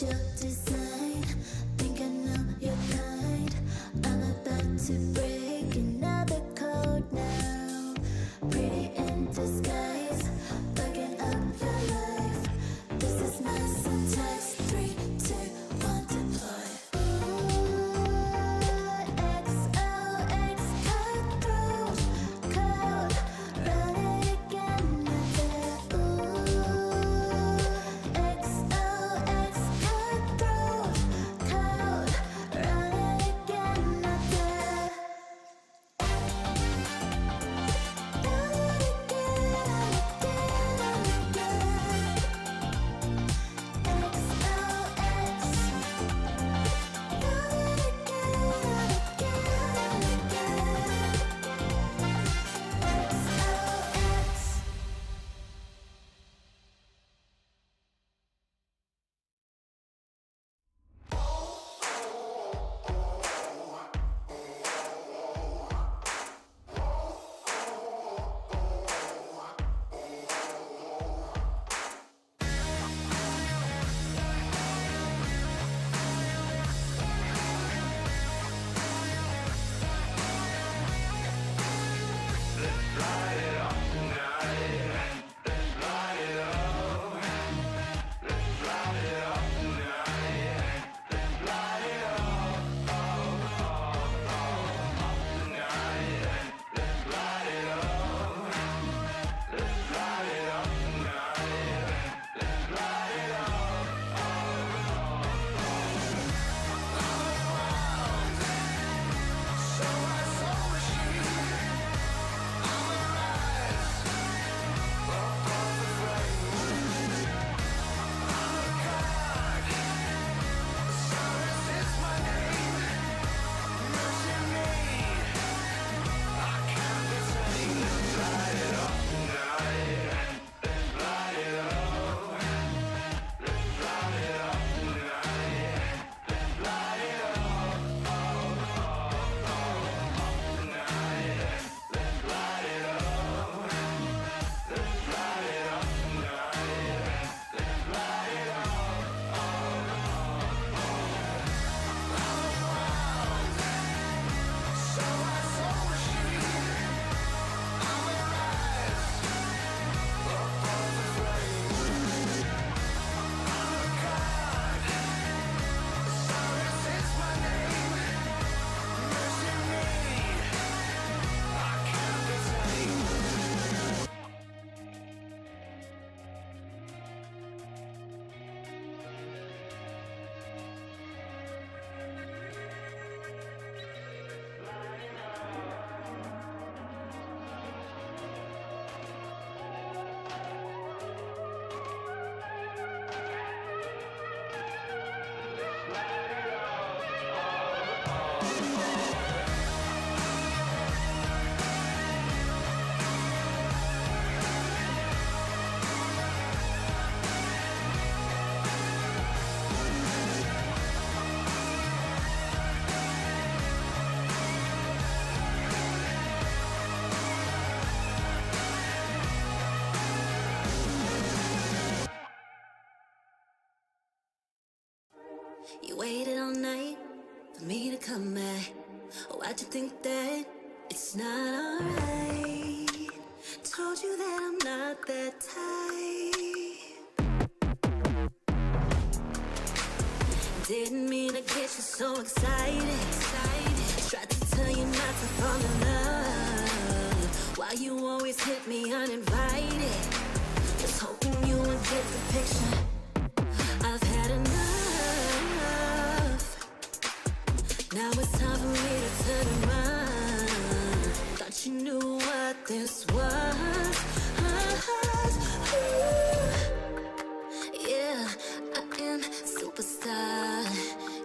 your design. Think I know your kind. I'm about to break another code now. Pretty in disguise, bugging up your life. This is my syntax. 3, 2, 1, deploy. XOX cutthroat code. Run it again, XOX cutthroat code. Run it again, You waited all night for me to come back. Why'd you think that it's not alright? Told you that I'm not that type. Didn't mean to get you so excited. Tried to tell you not to fall in love. Why you always hit me uninvited? Was hoping you would get the picture. I've had enough. Now it's time for me to turn around. Thought you knew what this was. Yeah, I am superstar.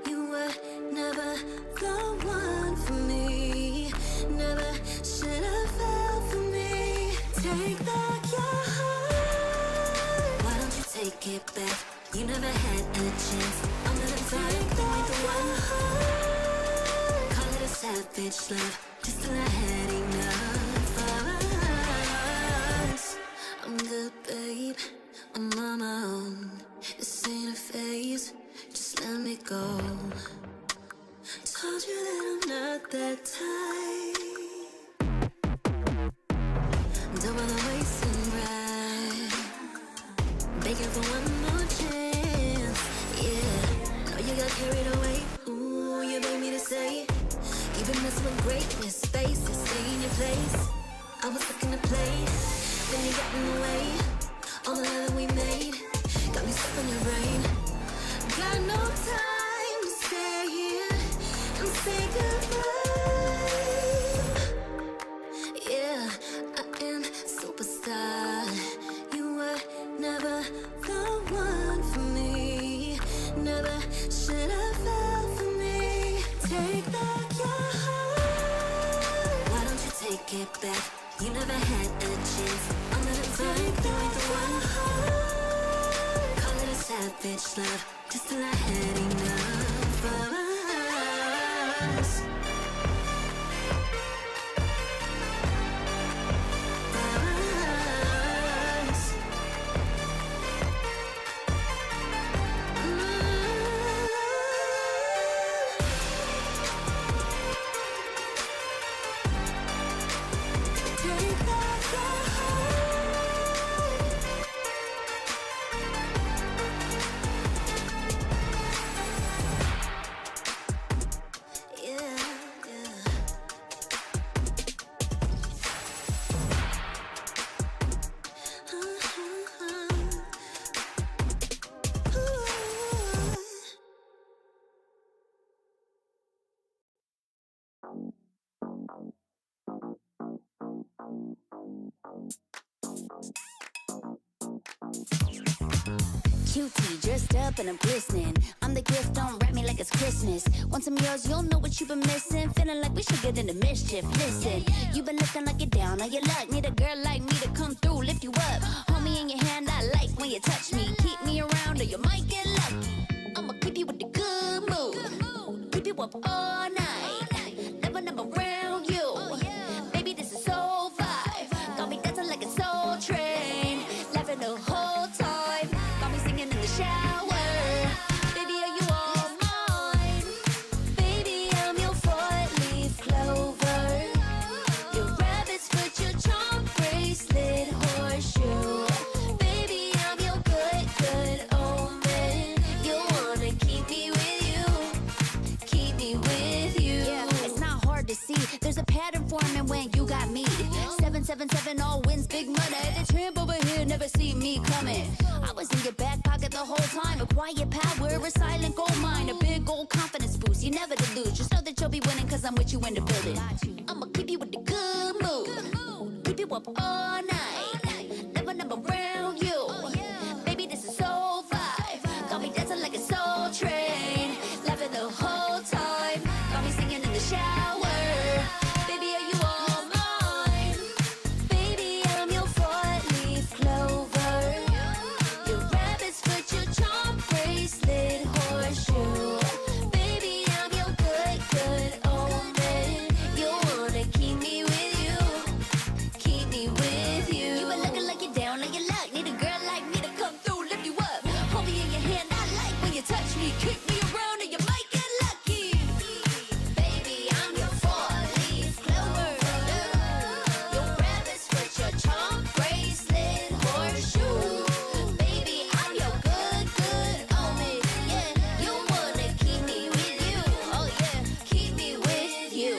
You were never the one for me. Never should have fell for me. Take back your heart. Why don't you take it back? You never had a chance. I'm gonna take back the one heart. Call it a savage love. Just till I had enough of us. I'm good, babe. I'm on my own. This ain't a phase. had a chance. I'm gonna find you ain't the one. Call it a savage love, just till I had enough of us. Cutie, dressed up and I'm glistening. I'm the gift, don't wrap me like it's Christmas. Want some yours, you'll know what you've been missing. Feeling like we should get into mischief. Listen, you've been looking like you're down on your luck. Need a girl like me to come through, lift you up. Hold me in your hand, I like when you touch me. Keep me around or you might get lucky. I'ma keep you with the good mood. Keep you up all night. Never, never around you. Baby, this is so vibe. Got me dancing like a soul train. Laughing the whole time. Got me singing in the shower. Baby, are you all mine? Baby, I'm your four-leaf clover. Your rabbit's foot, your charm bracelet, horseshoe. Baby, I'm your good, good omen. You wanna keep me with you. Keep me with you. Yeah, it's not hard to see. There's a pattern forming when you got me. 777 all wins, big money. The tramp over here never see me coming. I was in your back pocket the whole time. A quiet power, a silent gold mine, a big old confidence boost. You never delude. Just know that you'll be winning cause I'm with you in the building. I'ma keep you with the good mood. Keep you up all night. Never, never around you. Baby, this is so vibe. Got me dancing like a soul train. Laughing the whole time. Got me singing in the shower. Baby, are you all mine? Baby, I'm your four-leaf clover. Your rabbit's foot, your charm bracelet, horseshoe. Baby, I'm your good, good omen. You wanna keep me with you. Keep me with you. You been looking like you're down on your luck. Need a girl like me to come through, lift you up. Hold me in your hand, I like when you touch me. Kick me around or you might get lucky. Baby, I'm your four-leaf clover. Your rabbit's foot, your charm bracelet, horseshoe. Baby, I'm your good, good omen. Yeah, you wanna keep me with you. Oh yeah, keep me with you.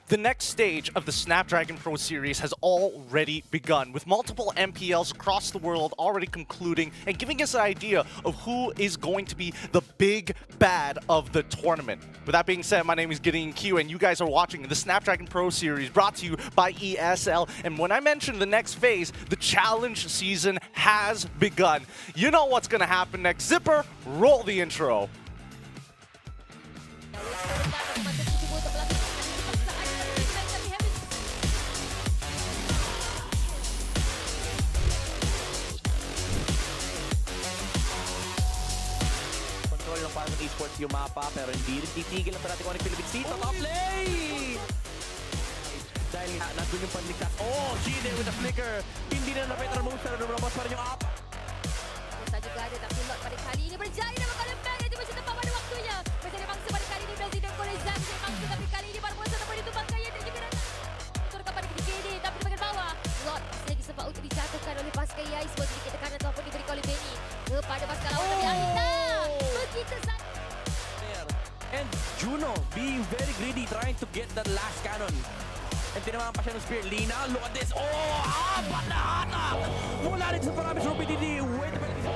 The next stage of the Snapdragon Pro Series has already begun, with multiple MPLs across the world already concluding and giving us an idea of who is going to be the big bad of the tournament. With that being said, my name is Gideon Q, and you guys are watching the Snapdragon Pro Series brought to you by ESL. And when I mention the next phase, the challenge season has begun. You know what's going to happen next. Zipper, roll the intro. Control ng parang Esports yung mapa, pero hindi rin titigil ang parating ng Philippines dito. Top play! Dahil nga, nandun yung panligtas. Oh, Gide with a flicker. Hindi na na-better move, pero lumabas pa rin yung up. Saja ada tapi lot pada kali ini berjaya dalam kalembang yang cuma setempat pada waktunya. Mencari mangsa pada kali ini Presiden Korea mencari mangsa tapi kali ini baru masa dapat itu bangkaian dan juga turunkan pada KD tapi di bagian bawah. Lot lagi sempat untuk dijatuhkan oleh Pascal Esports sedikit tekanan ataupun diberikan oleh Benny kepada Pascal lawan tapi Anita. Begitu saja. And Juno being very greedy, trying to get that last cannon. And tinamaan pa siya ng spear. Lina, look at this. Oh, apat na hatak! Wala rin sa paramis Rubididi. Wait a minute.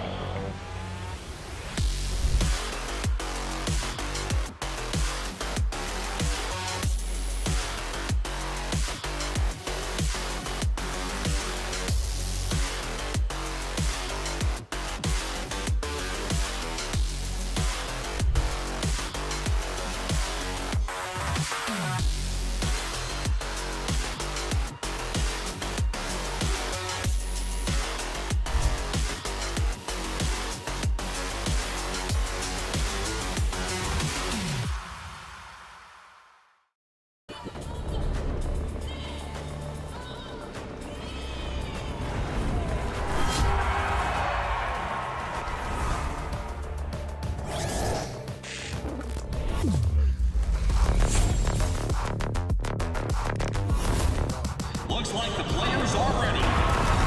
Looks like the players are ready.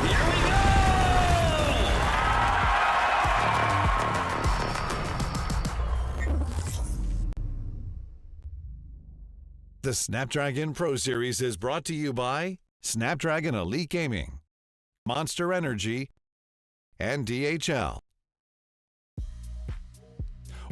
Here we go! The Snapdragon Pro Series is brought to you by Snapdragon Elite Gaming, Monster Energy, and DHL.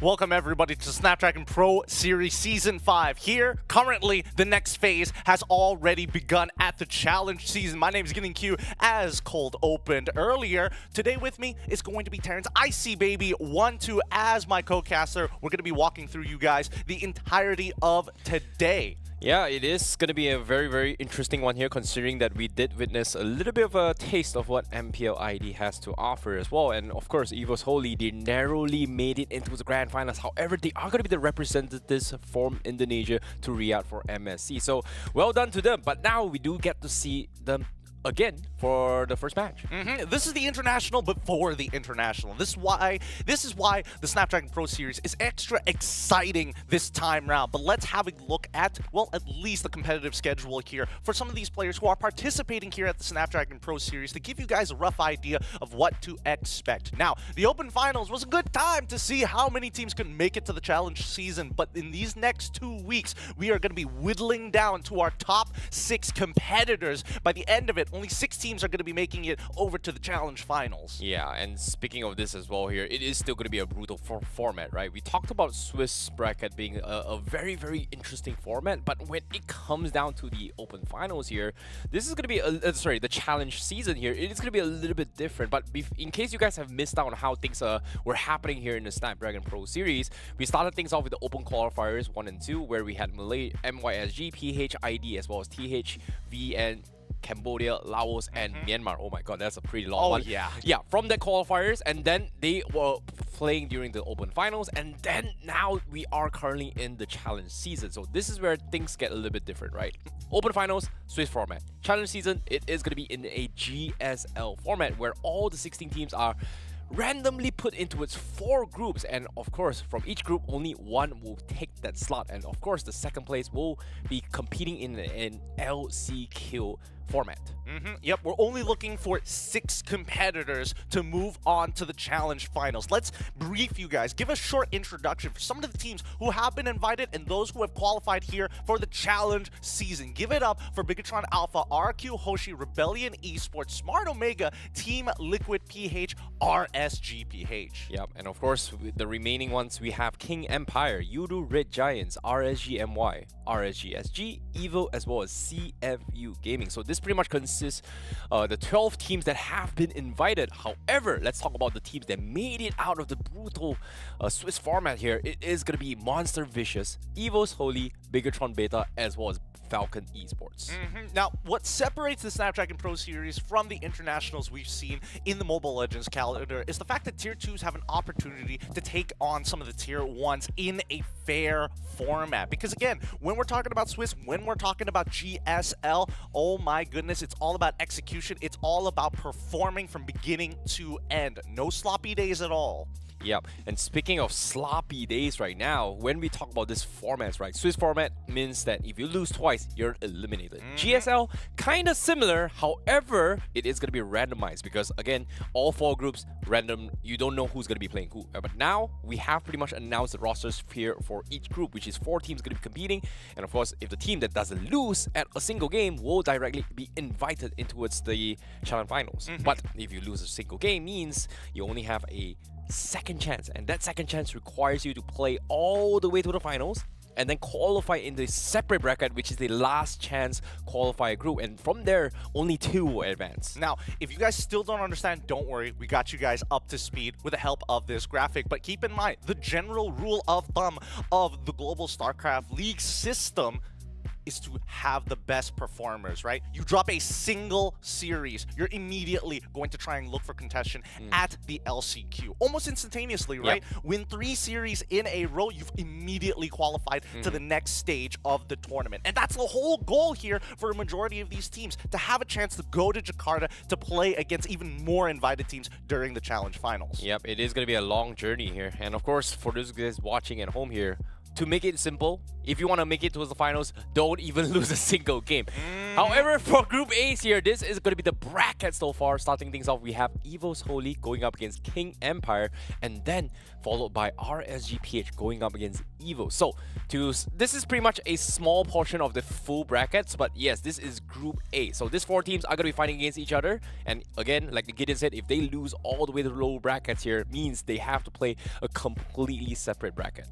Welcome everybody to Snapdragon Pro Series Season 5. Here, currently, the next phase has already begun at the Challenge Season. My name is Getting Q, as cold opened earlier. Today with me is going to be Terrence Icy Baby 1-2 as my co-caster. We're going to be walking through you guys the entirety of today. Yeah, it is going to be a very, very interesting one here, considering that we did witness a little bit of a taste of what MPL ID has to offer as well. And of course, EVO's Holy, they narrowly made it into the grand finals. However, they are going to be the representatives from Indonesia to Riyadh for MSC. So well done to them. But now we do get to see them again for the first match. This is the international before the international. This is why the Snapdragon Pro Series is extra exciting this time round. But let's have a look at, well, at least the competitive schedule here for some of these players who are participating here at the Snapdragon Pro Series to give you guys a rough idea of what to expect. Now, the Open Finals was a good time to see how many teams could make it to the Challenge season, but in these next 2 weeks, we are going to be whittling down to our top 6 competitors. By the end of it, only 6 teams are going to be making it over to the Challenge Finals. Yeah, and speaking of this as well here, it is still going to be a brutal format, right? We talked about Swiss bracket being a very, very interesting format, but when it comes down to the Open Finals here, this is going to be, the Challenge season here, it is going to be a little bit different. But in case you guys have missed out on how things were happening here in the Snapdragon Pro Series, we started things off with the Open Qualifiers 1 and 2, where we had Malay, MYSG, PHID, as well as THV and Cambodia, Laos, and Myanmar. Oh my god, that's a pretty long one. Yeah. Yeah, from the qualifiers, and then they were playing during the Open Finals, and then now we are currently in the Challenge season. So this is where things get a little bit different, right? Open Finals, Swiss format. Challenge season, it is going to be in a GSL format where all the 16 teams are randomly put into its 4 groups, and of course from each group only one will take that slot, and of course the second place will be competing in an LCQ format. Yep, we're only looking for 6 competitors to move on to the Challenge Finals. Let's brief you guys, give a short introduction for some of the teams who have been invited and those who have qualified here for the Challenge season. Give it up for Bigatron Alpha, RQ, Hoshi, Rebellion, Esports, Smart Omega, Team Liquid PH, RSGPH. Yep, and of course with the remaining ones we have King Empire, Yudu Red Giants, RSGMY, RSGSG, Evo, as well as CFU Gaming. So this pretty much consists the 12 teams that have been invited. However, let's talk about the teams that made it out of the brutal Swiss format here. It is going to be Monster Vicious, EVO's Holy, Bigatron Beta, as well as Falcon Esports. Now, what separates the Snapdragon Pro Series from the internationals we've seen in the Mobile Legends calendar is the fact that Tier 2s have an opportunity to take on some of the Tier 1s in a fair format. Because again, when we're talking about Swiss, when we're talking about GSL, oh my goodness, it's all about execution. It's all about performing from beginning to end. No sloppy days at all. Yep. And speaking of sloppy days right now, when we talk about this formats, right? Swiss format means that if you lose twice, you're eliminated. GSL, kind of similar. However, it is going to be randomized because, again, all 4 groups random. You don't know who's going to be playing who. But now we have pretty much announced the rosters here for each group, which is 4 teams going to be competing. And of course, if the team that doesn't lose at a single game will directly be invited into the challenge finals. But if you lose a single game, means you only have a second chance, and that second chance requires you to play all the way to the finals and then qualify in the separate bracket, which is the last chance qualifier group, and from there only 2 will advance. Now, if you guys still don't understand, don't worry, we got you guys up to speed with the help of this graphic. But keep in mind, the general rule of thumb of the global StarCraft League system is to have the best performers, right? You drop a single series, you're immediately going to try and look for contention at the LCQ. Almost instantaneously, right? Win 3 series in a row, you've immediately qualified to the next stage of the tournament. And that's the whole goal here for a majority of these teams, to have a chance to go to Jakarta to play against even more invited teams during the challenge finals. Yep, it is going to be a long journey here. And of course, for those guys watching at home here, to make it simple, if you want to make it towards the finals, don't even lose a single game. However, for Group A's here, this is going to be the bracket so far. Starting things off, we have EVO's Holy going up against King Empire, and then followed by RSGPH going up against EVO. So, this is pretty much a small portion of the full brackets, but yes, this is Group A. So these 4 teams are going to be fighting against each other, and again, like Gideon said, if they lose all the way to the lower brackets here, means they have to play a completely separate bracket.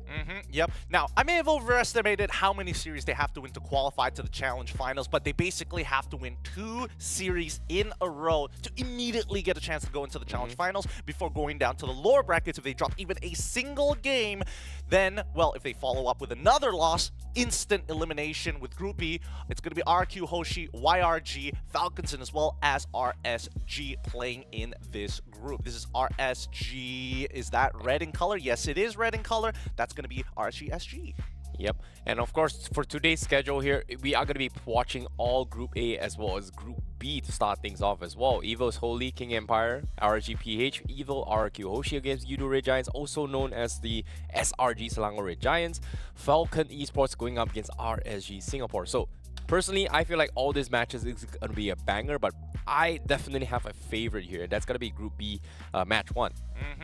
Yep. Now, I may have overestimated how many series they have to win to qualify to the challenge finals, but they basically have to win 2 series in a row to immediately get a chance to go into the challenge finals before going down to the lower brackets. If they drop even a single game, then, well, if they follow up with another loss, instant elimination. With Group B, it's going to be RQ, Hoshi, YRG, Falconson, as well as RSG playing in this group. This is RSG. Is that red in color? Yes, it is red in color. That's going to be RSG. Yep, and of course, for today's schedule here, we are going to be watching all Group A as well as Group B to start things off as well. EVO's Holy, King Empire, RGPH, EVO, RQ Hoshi against Yudo Red Giants, also known as the SRG Selangor Red Giants. Falcon Esports going up against RSG Singapore. So, personally, I feel like all these matches is going to be a banger, but I definitely have a favorite here. That's going to be Group B, Match 1.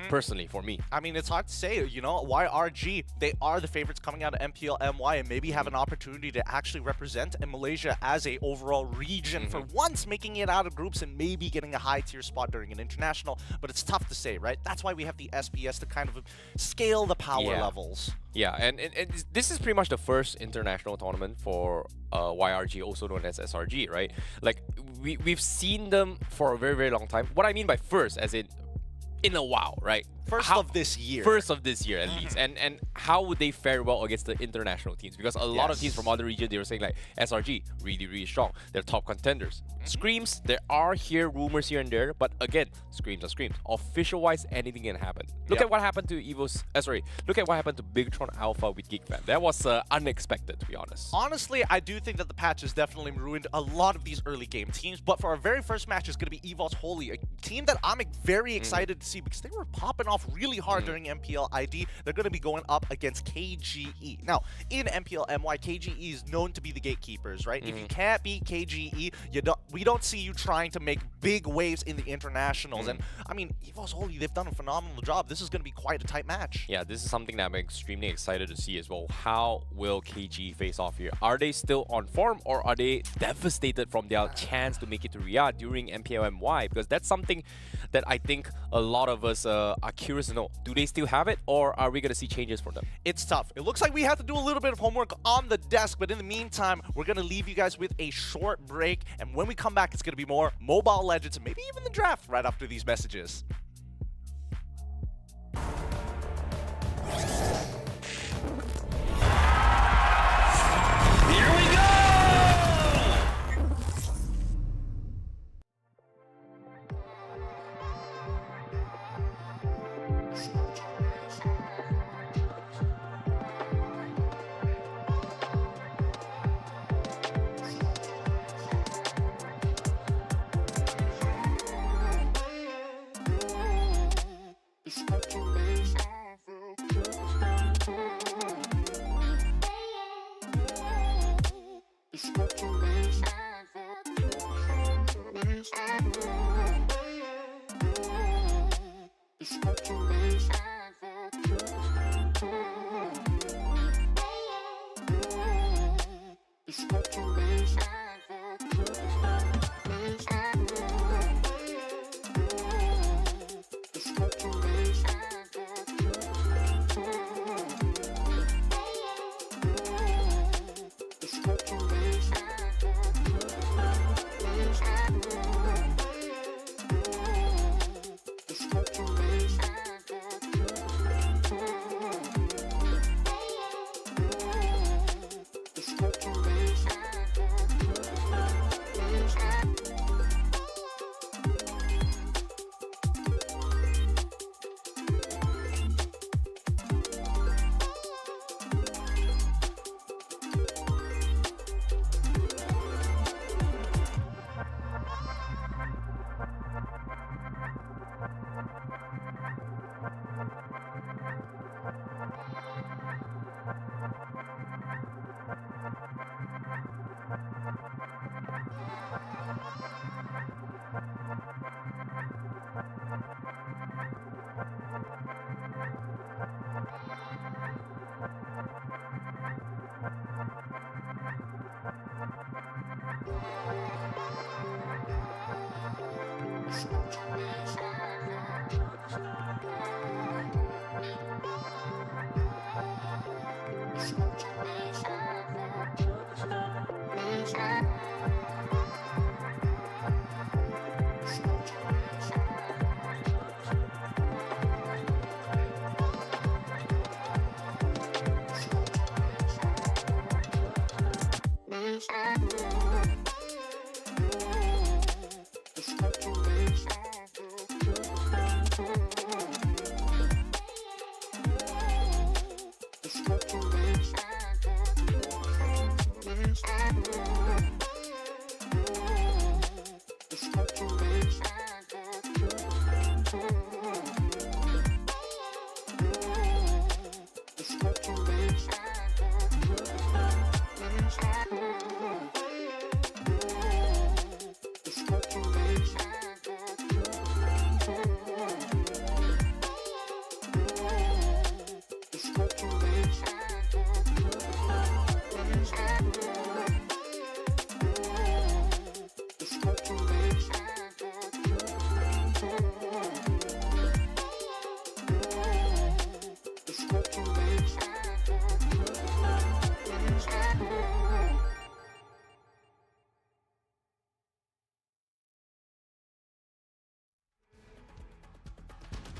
Personally, for me. I mean, it's hard to say, you know, YRG, they are the favorites coming out of MPL MY and maybe have an opportunity to actually represent Malaysia as a overall region for once, making it out of groups and maybe getting a high tier spot during an international, but it's tough to say, right? That's why we have the SPS to kind of scale the power levels. Yeah, and this is pretty much the first international tournament for YRG, also known as SRG, right? Like, we've seen them for a very, very long time. What I mean by first, as in a while, right? First of this year. First of this year, at least. And how would they fare well against the international teams? Because a lot of teams from other regions, they were saying like, SRG, really, really strong. They're top contenders. Screams, there are rumors here and there, but again, screams are screams. Official-wise, anything can happen. Look at what happened to EVO's... look at what happened to Bigtron Alpha with GigFam. That was unexpected, to be honest. Honestly, I do think that the patch has definitely ruined a lot of these early game teams, but for our very first match is going to be EVO's Holy, a team that I'm very excited to see because they were popping off really hard during MPL ID. They're going to be going up against KGE. Now, in MPL MY, KGE is known to be the gatekeepers, right? If you can't beat KGE, we don't see you trying to make big waves in the internationals. And I mean, EVO's Holy, they've done a phenomenal job. This is going to be quite a tight match. Yeah, this is something that I'm extremely excited to see as well. How will KGE face off here? Are they still on form, or are they devastated from their chance to make it to Riyadh during MPL MY? Because that's something that I think a lot of us are curious to know. Do they still have it, or are we going to see changes for them? It's tough. It looks like we have to do a little bit of homework on the desk, but in the meantime, we're going to leave you guys with a short break, and when we come back, it's going to be more Mobile Legends and maybe even the draft right after these messages. Here we go! It's not too late.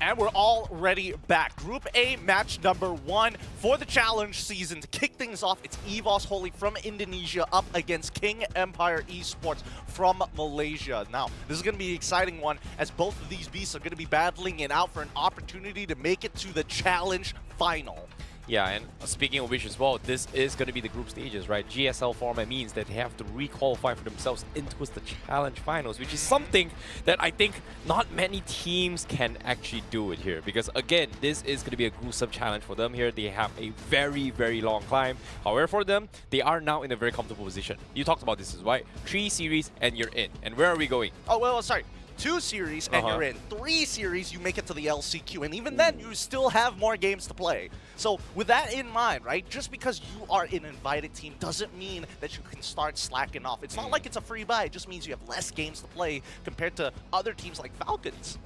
And we're already back. Group A match number 1 for the challenge season. To kick things off, it's EVOS Holy from Indonesia up against King Empire Esports from Malaysia. Now, this is going to be an exciting one as both of these beasts are going to be battling it out for an opportunity to make it to the challenge final. Yeah, and speaking of which as well, this is going to be the group stages, right? GSL format means that they have to re-qualify for themselves into the challenge finals, which is something that I think not many teams can actually do it here. Because again, this is going to be a gruesome challenge for them here. They have a very, very long climb. However, for them, they are now in a very comfortable position. You talked about this, right? 3 series and you're in. And where are we going? Oh, well, sorry. 2 series and you're in. 3 series, you make it to the LCQ. And even then, you still have more games to play. So with that in mind, right, just because you are an invited team doesn't mean that you can start slacking off. It's not like it's a free buy. It just means you have less games to play compared to other teams like Falcons.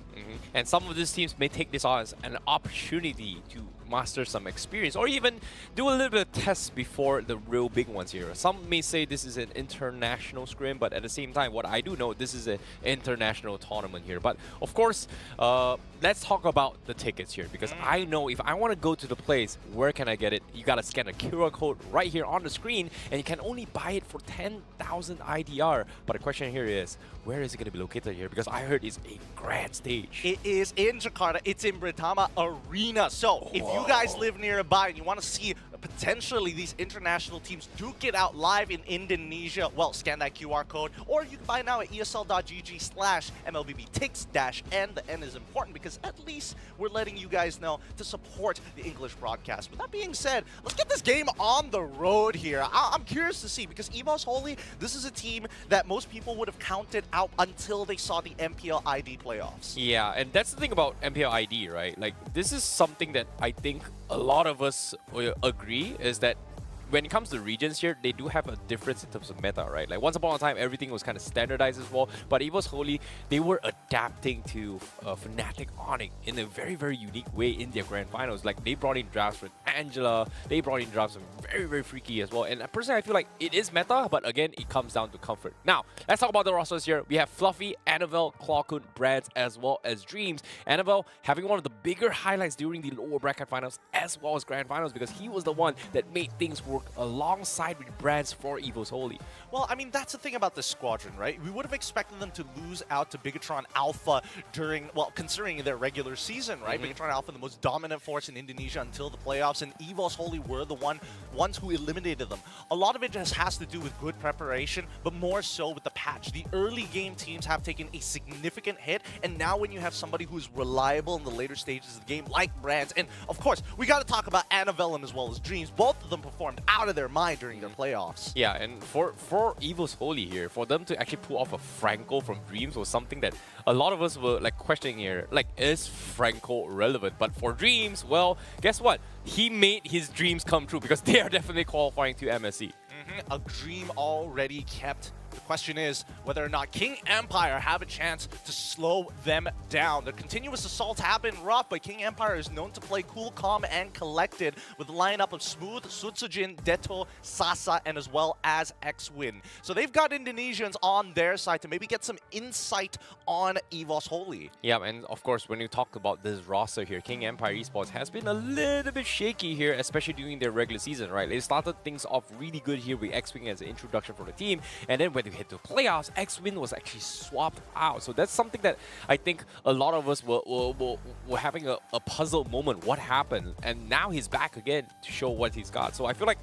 And some of these teams may take this on as an opportunity to master some experience or even do a little bit of tests before the real big ones here. Some may say this is an international scrim, but at the same time, what I do know, this is an international tournament here. But of course, let's talk about the tickets here, because I know if I want to go to the place, where can I get it? You got to scan a QR code right here on the screen, and you can only buy it for 10,000 IDR. But the question here is, where is it going to be located here? Because I heard it's a grand stage. It is in Jakarta. It's in Britama Arena. So if you guys live nearby and you want to see potentially these international teams duke it out live in Indonesia, well, scan that QR code, or you can buy now at esl.gg/MLBBTix-N. The N is important because at least we're letting you guys know to support the English broadcast. With that being said, let's get this game on the road here. I'm curious to see, because EVOS Holy, this is a team that most people would have counted out until they saw the MPL ID playoffs. Yeah, and that's the thing about MPL ID, right? Like, this is something that I think a lot of us agree is that when it comes to regions here, they do have a difference in terms of meta, right? Like, once upon a time, everything was kind of standardized as well, but EVOS Holy, they were adapting to Fnatic Onyx in a very, very unique way in their grand finals. Like, they brought in drafts with Angela, they brought in drafts with very, very freaky as well. And personally, I feel like it is meta, but again, it comes down to comfort. Now, let's talk about the rosters here. We have Fluffy, Annabelle, Clawkun, Brands, as well as Dreams. Annabelle having one of the bigger highlights during the lower bracket finals as well as grand finals, because he was the one that made things work alongside with Brands for EVOS Holy. Well, I mean, that's the thing about this squadron, right? We would have expected them to lose out to Bigatron Alpha during, well, considering their regular season, right? Bigatron Alpha, the most dominant force in Indonesia until the playoffs, and EVOS Holy were the ones who eliminated them. A lot of it just has to do with good preparation, but more so with the patch. The early game teams have taken a significant hit, and now when you have somebody who's reliable in the later stages of the game, like Brands, and of course, we got to talk about Annavellum as well as Dreams. Both of them performed out of their mind during their playoffs. Yeah, and for EVOS Holy here, for them to actually pull off a Franco from Dreams was something that a lot of us were like questioning here. Like, is Franco relevant? But for Dreams, well, guess what? He made his dreams come true, because they are definitely qualifying to MSC. A dream already kept. The question is whether or not King Empire have a chance to slow them down. The continuous assaults have been rough, but King Empire is known to play cool, calm, and collected with a lineup of Smooth, Sutsujin, Deto, Sasa, and as well as X-Win. So they've got Indonesians on their side to maybe get some insight on EVOS Holy. Yeah, and of course, when you talk about this roster here, King Empire Esports has been a little bit shaky here, especially during their regular season, right? They started things off really good here with X-Wing as an introduction for the team, and then when they hit the playoffs, X-Win was actually swapped out. So that's something that I think a lot of us were having a puzzle moment. What happened? And now he's back again to show what he's got. So I feel like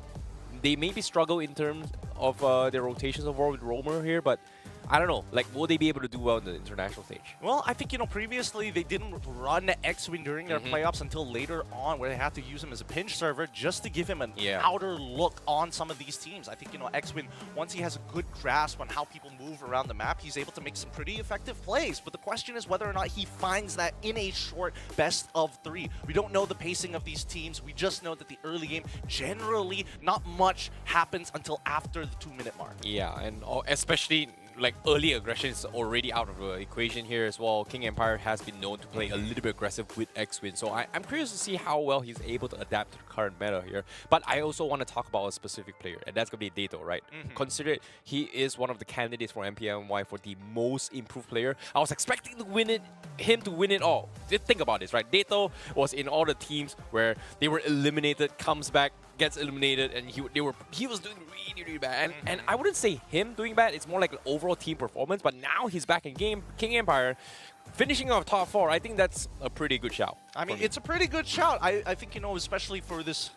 they maybe struggle in terms of their rotations overall with Roamer here, but I don't know, like, will they be able to do well in the international stage? Well, I think, you know, previously they didn't run X-Wing during their playoffs until later on, where they had to use him as a pinch server just to give him an outer look on some of these teams. I think, you know, X-Wing, once he has a good grasp on how people move around the map, he's able to make some pretty effective plays. But the question is whether or not he finds that in a short best of 3. We don't know the pacing of these teams. We just know that the early game, generally, not much happens until after the 2-minute mark. Yeah, and especially like early aggression is already out of the equation here as well. King Empire has been known to play a little bit aggressive with X-Win, so I'm curious to see how well he's able to adapt to the current meta here. But I also want to talk about a specific player, and that's going to be Dato, right? Consider he is one of the candidates for MPLY for the most improved player. I was expecting to him to win it all. Just think about this, right? Dato was in all the teams where they were eliminated, comes back, gets eliminated, and he was doing really bad. And I wouldn't say him doing bad, it's more like an overall team performance, but now he's back in game. King Empire finishing off top 4, I think that's a pretty good shout. I mean, it's a pretty good shout. I think, you know, especially for this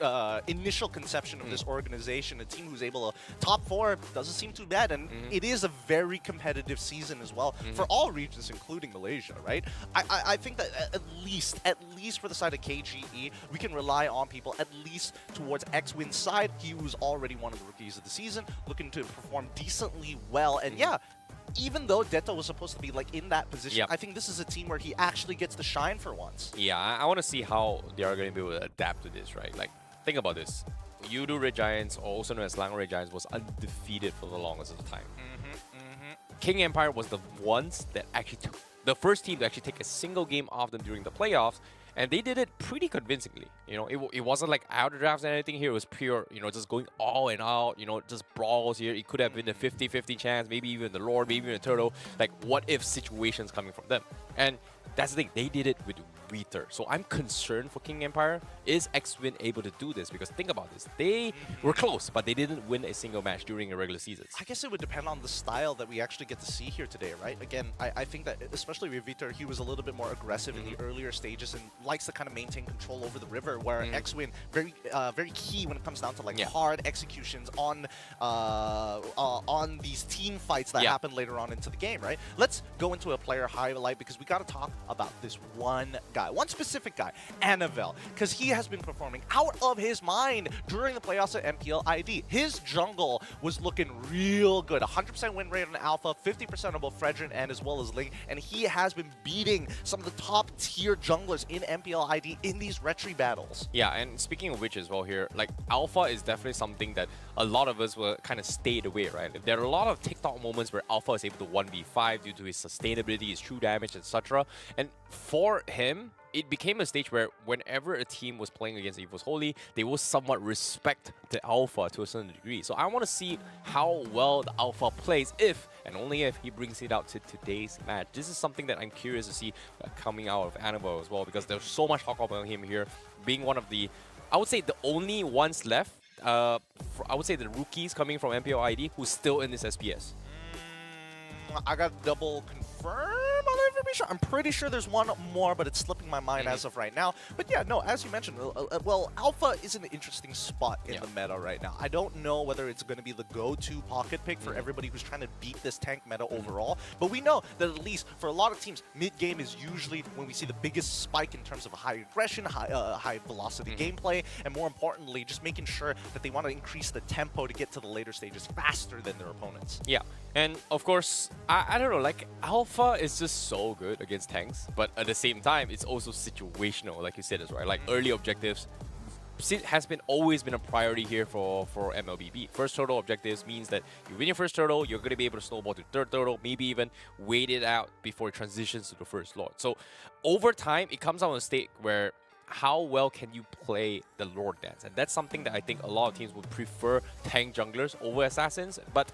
initial conception of this organization, a team who's able to top 4 doesn't seem too bad, and it is a very competitive season as well for all regions, including Malaysia, right? I think that at least for the side of KGE, we can rely on people at least towards X-Win's side. He was already one of the rookies of the season, looking to perform decently well, and yeah, even though Deto was supposed to be like in that position, I think this is a team where he actually gets to shine for once. Yeah, I want to see how they are going to be able to adapt to this, right? Like, think about this. Yudu Red Giants, or also known as Selangor Red Giants, was undefeated for the longest of the time. King Empire was the ones that actually took the first team to actually take a single game off them during the playoffs, and they did it pretty convincingly. You know, it wasn't like out of drafts and anything here. It was pure, you know, just going all and out, you know, just brawls here. It could have been a 50-50 chance, maybe even the Lord, maybe even a Turtle. Like, what if situations coming from them? And that's the thing, they did it with Viter. So I'm concerned for King Empire. Is X-Win able to do this? Because think about this. They were close, but they didn't win a single match during a regular season. I guess it would depend on the style that we actually get to see here today, right? Again, I think that especially with Viter, he was a little bit more aggressive in the earlier stages and likes to kind of maintain control over the river, where X-Win, very key when it comes down to like hard executions on these team fights that happen later on into the game, right? Let's go into a player highlight because we got to talk about this one guy, one specific guy, Anavel, because he has been performing out of his mind during the playoffs at MPL ID. His jungle was looking real good, 100% win rate on Alpha, 50% on both Fredrin and as well as Ling, and he has been beating some of the top tier junglers in MPL ID in these retry battles. Yeah, and speaking of which as well here, like Alpha is definitely something that a lot of us were kind of stayed away, right? There are a lot of TikTok moments where Alpha is able to 1v5 due to his sustainability, his true damage, etc. And for him, it became a stage where whenever a team was playing against EVO's Holy, they will somewhat respect the Alpha to a certain degree. So I want to see how well the Alpha plays if, and only if, he brings it out to today's match. This is something that I'm curious to see coming out of Annabelle as well, because there's so much talk about him here, being one of the, I would say, the only ones left, I would say the rookies coming from MPL ID who's still in this SPS. I got to double confirm on the information. I'm pretty sure there's one more, but it's slipping my mind as of right now. But yeah, no, as you mentioned, well, Alpha is an interesting spot in the meta right now. I don't know whether it's going to be the go-to pocket pick for everybody who's trying to beat this tank meta overall, but we know that at least for a lot of teams, mid-game is usually when we see the biggest spike in terms of high aggression, high velocity gameplay, and more importantly, just making sure that they want to increase the tempo to get to the later stages faster than their opponents. Yeah, and of course, I don't know, like Alpha is just so good against tanks, but at the same time, it's also situational, like you said, right? Like early objectives has always been a priority here for MLBB. First turtle objectives means that you win your first turtle, you're going to be able to snowball to third turtle, maybe even wait it out before it transitions to the first Lord. So over time, it comes out on a state where how well can you play the Lord Dance? And that's something that I think a lot of teams would prefer tank junglers over assassins. But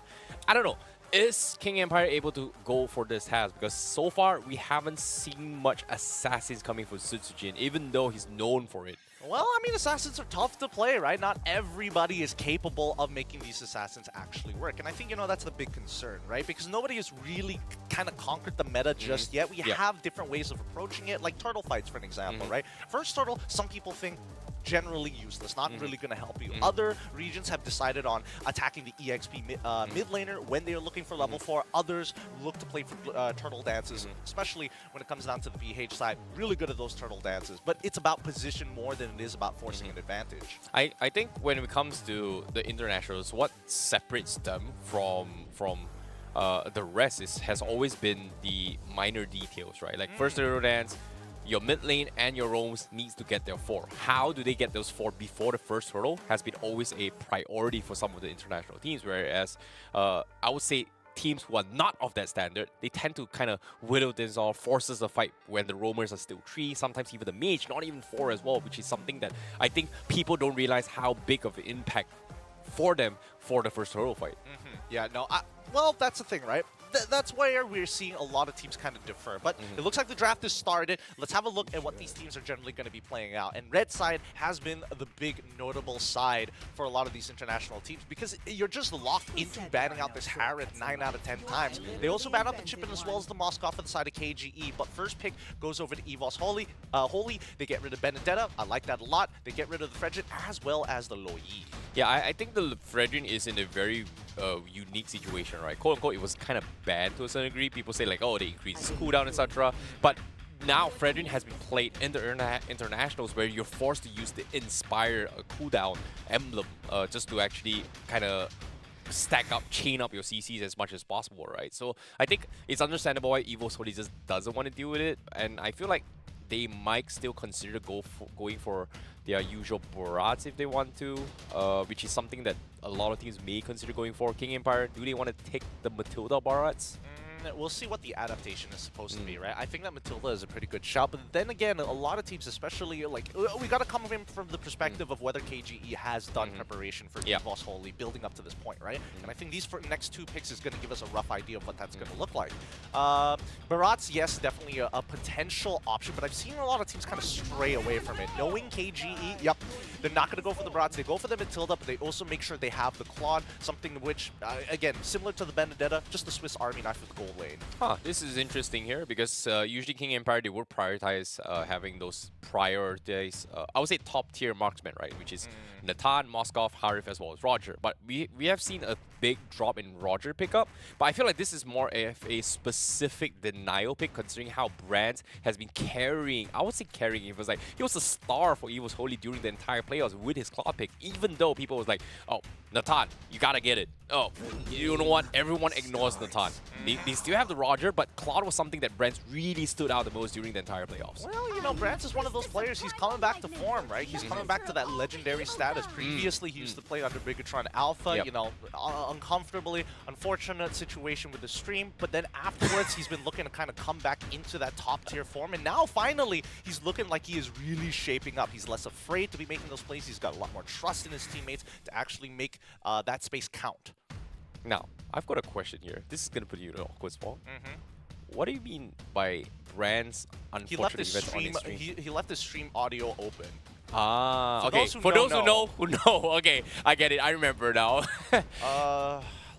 I don't know. Is King Empire able to go for this task? Because so far, we haven't seen much assassins coming from Sutsujin, even though he's known for it. Well, I mean, assassins are tough to play, right? Not everybody is capable of making these assassins actually work. And I think, you know, that's the big concern, right? Because nobody has really kind of conquered the meta just yet. We have different ways of approaching it, like turtle fights, for an example, right? First turtle, some people think generally useless, not really going to help you. Other regions have decided on attacking the EXP mid laner when they are looking for level 4. Others look to play for turtle dances, especially when it comes down to the BH side. Really good at those turtle dances, but it's about position more than it is about forcing an advantage. I think when it comes to the internationals, what separates them from the rest has always been the minor details, right? Like first turtle dance, your mid lane and your roams needs to get their 4. How do they get those 4 before the first hurdle has been always a priority for some of the international teams, whereas I would say teams who are not of that standard, they tend to kind of whittle this off, forces the fight when the roamers are still 3, sometimes even the mage, not even 4 as well, which is something that I think people don't realize how big of an impact for them for the first hurdle fight. Yeah, no, well, that's the thing, right? That's where we're seeing a lot of teams kind of defer. But it looks like the draft has started. Let's have a look at what these teams are generally going to be playing out. And red side has been the big notable side for a lot of these international teams because you're just locked into banning out this Harrod 9 out of 10 times. They also ban out the Chippin as well as the Moskov for the side of KGE. But first pick goes over to EVO's Holy. They get rid of Benedetta. I like that a lot. They get rid of the Fredrin as well as the Lo Yi. Yeah, I think the Fredrin is in a very unique situation, right? Quote unquote, it was kind of banned to a certain degree. People say like, oh, they increased his cooldown, etc. But now Fredrin has been played in the internationals where you're forced to use the Inspire cooldown emblem just to actually kind of stack up, chain up your CCs as much as possible, right? So I think it's understandable why EVO's Holy just doesn't want to deal with it, and I feel like they might still consider going for their usual Barats if they want to, which is something that a lot of teams may consider going for. King Empire, do they want to take the Matilda Barats? We'll see what the adaptation is supposed to be, right? I think that Matilda is a pretty good shout, but then again, a lot of teams, especially like we got to come in from the perspective of whether KGE has done preparation for EVOS Holy building up to this point, right? And I think these next 2 picks is going to give us a rough idea of what that's going to look like. Barats, yes, definitely a potential option, but I've seen a lot of teams kind of stray away from it. Knowing KGE, yep, they're not going to go for the Barats. They go for the Matilda, but they also make sure they have the Claude, something which, again, similar to the Benedetta, just the Swiss Army knife with gold lane. Huh, this is interesting here because usually King Empire, they would prioritize having those prioritized, I would say top tier marksmen, right? Which is Natan, Moskov, Harif, as well as Roger. But we have seen a big drop in Roger pickup, but I feel like this is more of a specific denial pick considering how Brands has been carrying, I would say carrying, it was like, he was a star for EVOS Holy during the entire playoffs with his Claw pick, even though people was like, oh, Natan, you gotta get it. Oh, you know what? Everyone ignores Natan. They still have the Roger, but Claude was something that Brands really stood out the most during the entire playoffs. Well, you know, Brands is one of those players, he's coming back to form, right? He's coming back to that legendary status. Previously, he used to play under Bigatron Alpha, you know, uncomfortably, unfortunate situation with the stream, but then afterwards, he's been looking to kind of come back into that top tier form, and now finally, he's looking like he is really shaping up. He's less afraid to be making those plays. He's got a lot more trust in his teammates to actually make that space count. Now, I've got a question here. This is going to put you in an awkward spot. What do you mean by Brands unfortunate events on his stream? He left his stream audio open. Ah, For okay. those who For don't those who know, okay, I get it. I remember now.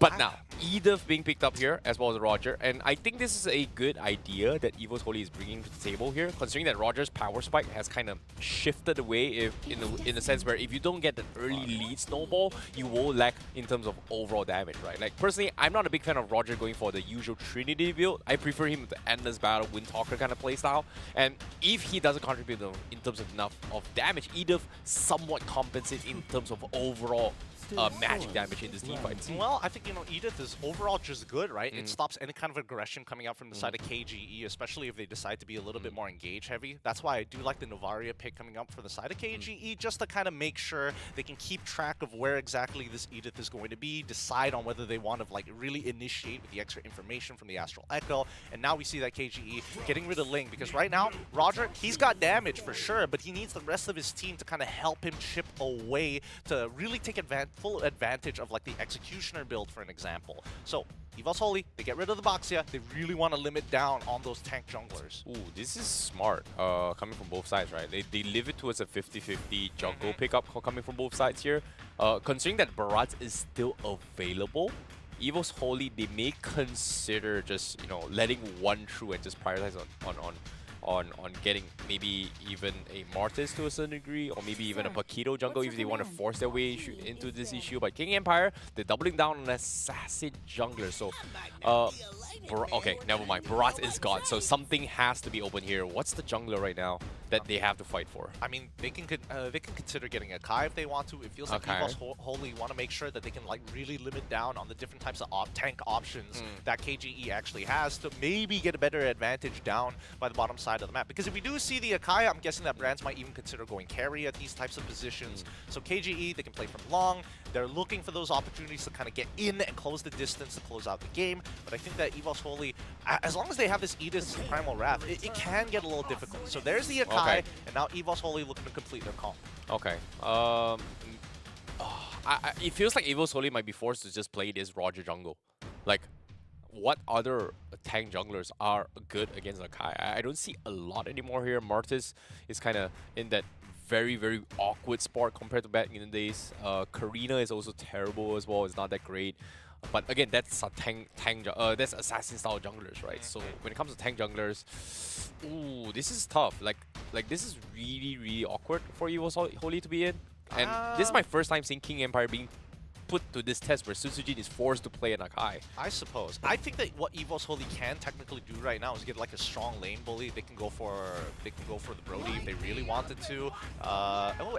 But now, Edith being picked up here, as well as Roger, and I think this is a good idea that EVOS Holy is bringing to the table here, considering that Roger's power spike has kind of shifted away in the sense where if you don't get the early lead snowball, you will lack in terms of overall damage, right? Like, personally, I'm not a big fan of Roger going for the usual Trinity build. I prefer him with the Endless Battle, Windtalker kind of playstyle, and if he doesn't contribute in terms of enough of damage, Edith somewhat compensates in terms of overall magic damage in this team fight. Well, I think, you know, Edith is overall just good, right? It stops any kind of aggression coming out from the side of KGE, especially if they decide to be a little bit more engage heavy. That's why I do like the Novaria pick coming up for the side of KGE, just to kind of make sure they can keep track of where exactly this Edith is going to be, decide on whether they want to like really initiate with the extra information from the Astral Echo. And now we see that KGE getting rid of Ling, because right now, Roger, he's got damage for sure, but he needs the rest of his team to kind of help him chip away to really take full advantage of like the Executioner build, for an example. So EVOS Holy, they get rid of the Boxia. They really want to limit down on those tank junglers. Ooh, this is smart, coming from both sides, right? They leave it towards a 50-50 jungle pickup coming from both sides here. Considering that Barat is still available, EVOS Holy, they may consider just, you know, letting one through and just prioritize on getting maybe even a Martis to a certain degree, or maybe even a Paquito jungle if they want to force their way into this issue. But King Empire, they're doubling down on assassin jungler. So, okay, never mind. Barat is gone, so something has to be open here. What's the jungler right now that they have to fight for? I mean, they can consider getting a Kai if they want to. It feels like EVOS Holy want to make sure that they can like really limit down on the different types of tank options that KGE actually has to maybe get a better advantage down by the bottom side of the map. Because if we do see the Akai, I'm guessing that Brands might even consider going carry at these types of positions. So KGE, they can play from long. They're looking for those opportunities to kind of get in and close the distance to close out the game. But I think that EVOS Holy, as long as they have this Edith Primal Wrath, it can get a little difficult. So there's the Akai, and now EVOS Holy looking to complete their comp. Okay. It feels like EVOS Holy might be forced to just play this Roger jungle. Like, what other tank junglers are good against Akai? I don't see a lot anymore here. Martis is kind of in that very, very awkward spot compared to back in the days. Karina is also terrible as well. It's not that great. But again, that's a that's assassin style junglers, right? So when it comes to tank junglers, ooh, this is tough. Like this is really, really awkward for EVOS Holy to be in. And this is my first time seeing King Empire being put to this test where Susujin is forced to play an Akai. I suppose. I think that what EVOS Holy can technically do right now is get like a strong lane bully. They can go for the Brody if they really wanted to.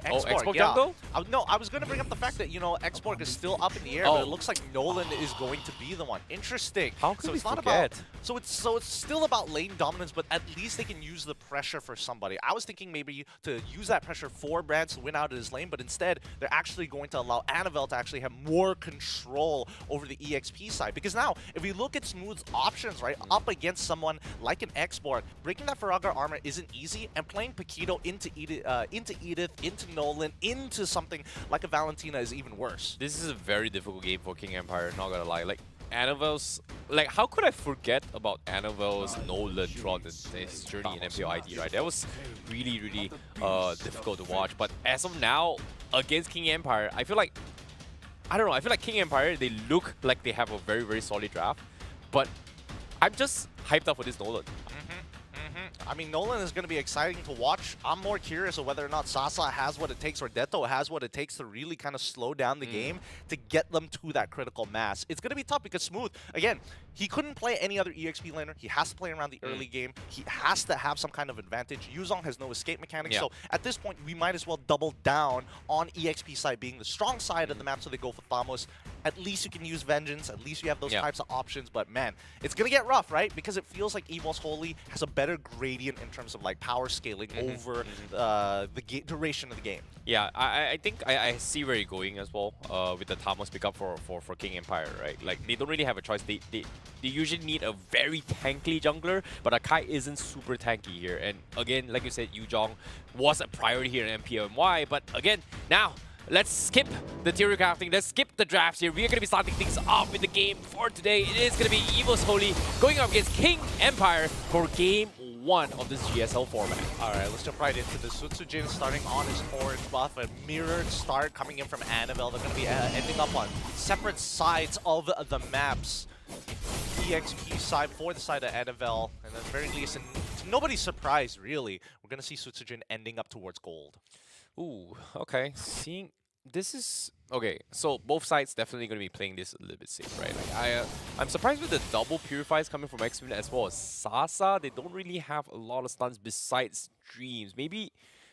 Expork, yeah. jungle? No, I was going to bring up the fact that, you know, Expork is still up in the air, but it looks like Nolan is going to be the one. Interesting. How could so we it's not forget? about it's still about lane dominance, but at least they can use the pressure for somebody. I was thinking maybe to use that pressure for Brands to win out of his lane, but instead they're actually going to allow Annabelle to actually have more control over the EXP side. Because now, if we look at Smooth's options, right, up against someone like an Export, breaking that Faraga armor isn't easy, and playing Paquito into Edith, into Nolan, into something like a Valentina is even worse. This is a very difficult game for King Empire, not gonna lie. Like, Anavel's, like, how could I forget about Anavel's Nolan throughout his journey in MPL ID, right? That was really, really difficult to watch. But as of now, against King Empire, I feel like, I don't know, I feel like King Empire, they look like they have a very, very solid draft. But I'm just hyped up for this Nolan. I mean, Nolan is going to be exciting to watch. I'm more curious of whether or not Sasa has what it takes, or Deto has what it takes to really kind of slow down the game to get them to that critical mass. It's going to be tough because Smooth, again, he couldn't play any other EXP laner. He has to play around the early game. He has to have some kind of advantage. Yuzong has no escape mechanics. So at this point, we might as well double down on EXP side being the strong side of the map, so they go for Thamos. At least you can use Vengeance. At least you have those types of options. But man, it's going to get rough, right? Because it feels like EVOS Holy has a better gradient in terms of like power scaling over the duration of the game. Yeah, I think I see where you're going as well with the Thamos pickup for King Empire, right? Like, they don't really have a choice. They usually need a very tanky jungler, but Akai isn't super tanky here. And again, like you said, Yuzong was a priority here in MPMY. But again, now, let's skip the theory crafting. Let's skip the drafts here. We are going to be starting things off with the game for today. It is going to be EVOS Holy going up against King Empire for Game 1 of this GSL format. All right, let's jump right into this. Sutsujin starting on his orange buff. A mirrored start coming in from Annabelle. They're going to be ending up on separate sides of the maps. EXP side for the side of Annabelle. And at the very least, and to nobody's surprise, really, we're going to see Sutsujin ending up towards gold. Ooh, okay. Seeing this is okay. So both sides definitely going to be playing this a little bit safe, right? Like I'm surprised with the double purifies coming from X-Men as well as Sasa. They don't really have a lot of stuns besides Dreams. Maybe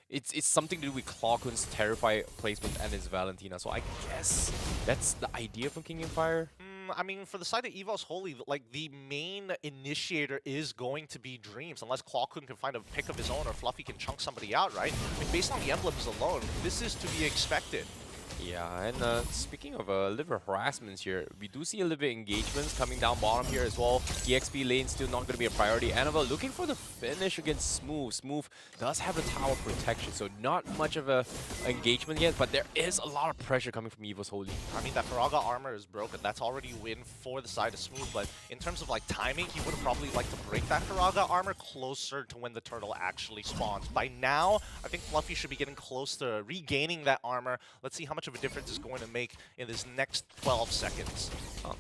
it's something to do with Clockun's Terrify placement and his Valentina. So I guess that's the idea from King Empire. I mean, for the side of EVOS Holy, like, the main initiator is going to be Dreams, unless Clockun can find a pick of his own or Fluffy can chunk somebody out, right? I mean, based on the emblems alone, this is to be expected. Yeah, and speaking of a little harassments here, we do see a little bit of engagements coming down bottom here as well. EXP lane still not going to be a priority. Annabelle looking for the finish against Smooth. Smooth does have a tower protection, so not much of a engagement yet, but there is a lot of pressure coming from EVOS Holy. I mean, that Faraga armor is broken. That's already a win for the side of Smooth, but in terms of like timing, he would have probably liked to break that Faraga armor closer to when the turtle actually spawns. By now, I think Fluffy should be getting close to regaining that armor. Let's see how much of a difference it's going to make in this next 12 seconds.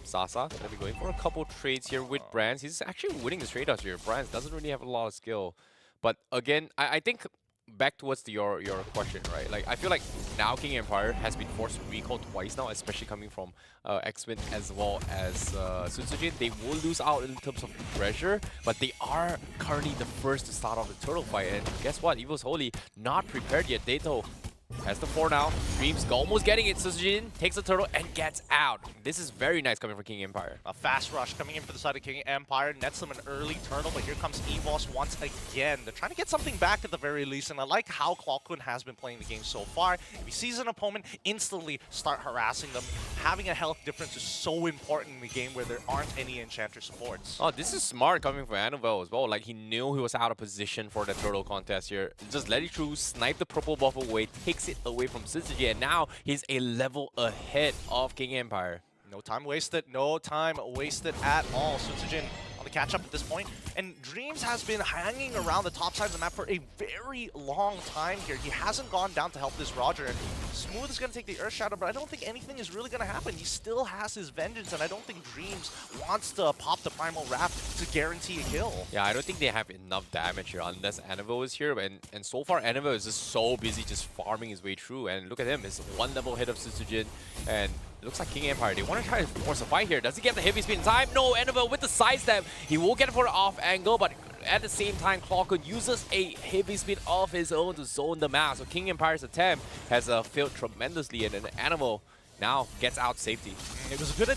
Sasa going to be going for a couple trades here with Brands. He's actually winning the trade-offs here. Brands doesn't really have a lot of skill. But again, I think back towards your question, right? Like, I feel like now King Empire has been forced to recall twice now, especially coming from X-Win as well as Sutsujin. They will lose out in terms of pressure, but they are currently the first to start off the turtle fight. And guess what? EVOS Holy not prepared yet. Dato has the 4 now. Dreams almost getting it. Sutsujin takes the turtle and gets out. This is very nice coming from King Empire. A fast rush coming in for the side of King Empire. Nets them an early turtle, but here comes EVOS once again. They're trying to get something back at the very least, and I like how Clockun has been playing the game so far. If he sees an opponent, instantly start harassing them. Having a health difference is so important in the game where there aren't any enchanter supports. Oh, this is smart coming from Annabelle as well. Like, he knew he was out of position for the turtle contest here. Just let it through, snipe the purple buff away, takes it away from Sutsujin, and now he's a level ahead of King Empire. No time wasted, no time wasted at all. Sutsujin on the catch up at this point. And Dreams has been hanging around the top side of the map for a very long time here. He hasn't gone down to help this Roger. And Smooth is going to take the Earth Shadow, but I don't think anything is really going to happen. He still has his Vengeance, and I don't think Dreams wants to pop the Primal Wrap to guarantee a kill. Yeah, I don't think they have enough damage here unless Annabelle is here. And so far, Annabelle is just so busy just farming his way through. And look at him, it's 1 level ahead of Sutsujin. And it looks like King Empire, they want to try to force a fight here. Does he get the heavy speed in time? No, Annabelle with the sidestep. He will get it for an off angle, but at the same time, Clockwood uses a heavy speed of his own to zone the map. So King Empire's attempt has failed tremendously, and an Animal now gets out safety. It was a good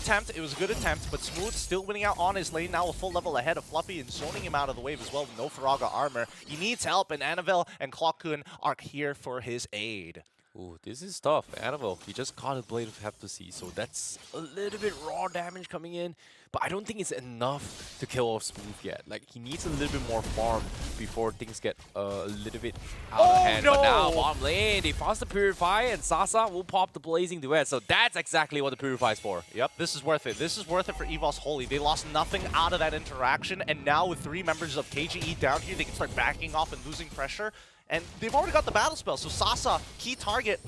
attempt, but Smooth still winning out on his lane, now a full level ahead of Fluffy and zoning him out of the wave as well with no Faraga armor. He needs help, and Annabelle and Clockun are here for his aid. Ooh, this is tough. Annabelle, he just got a Blade of Heptasy, so that's a little bit raw damage coming in. But I don't think it's enough to kill off Smooth yet. Like, he needs a little bit more farm before things get a little bit out of hand. No. But now, bottom lane, they force the Purify, and Sasa will pop the Blazing Duet. So that's exactly what the Purify is for. Yep, this is worth it. This is worth it for EVOS Holy. They lost nothing out of that interaction, and now with 3 members of KGE down here, they can start backing off and losing pressure. And they've already got the battle spell, so Sasa, key target.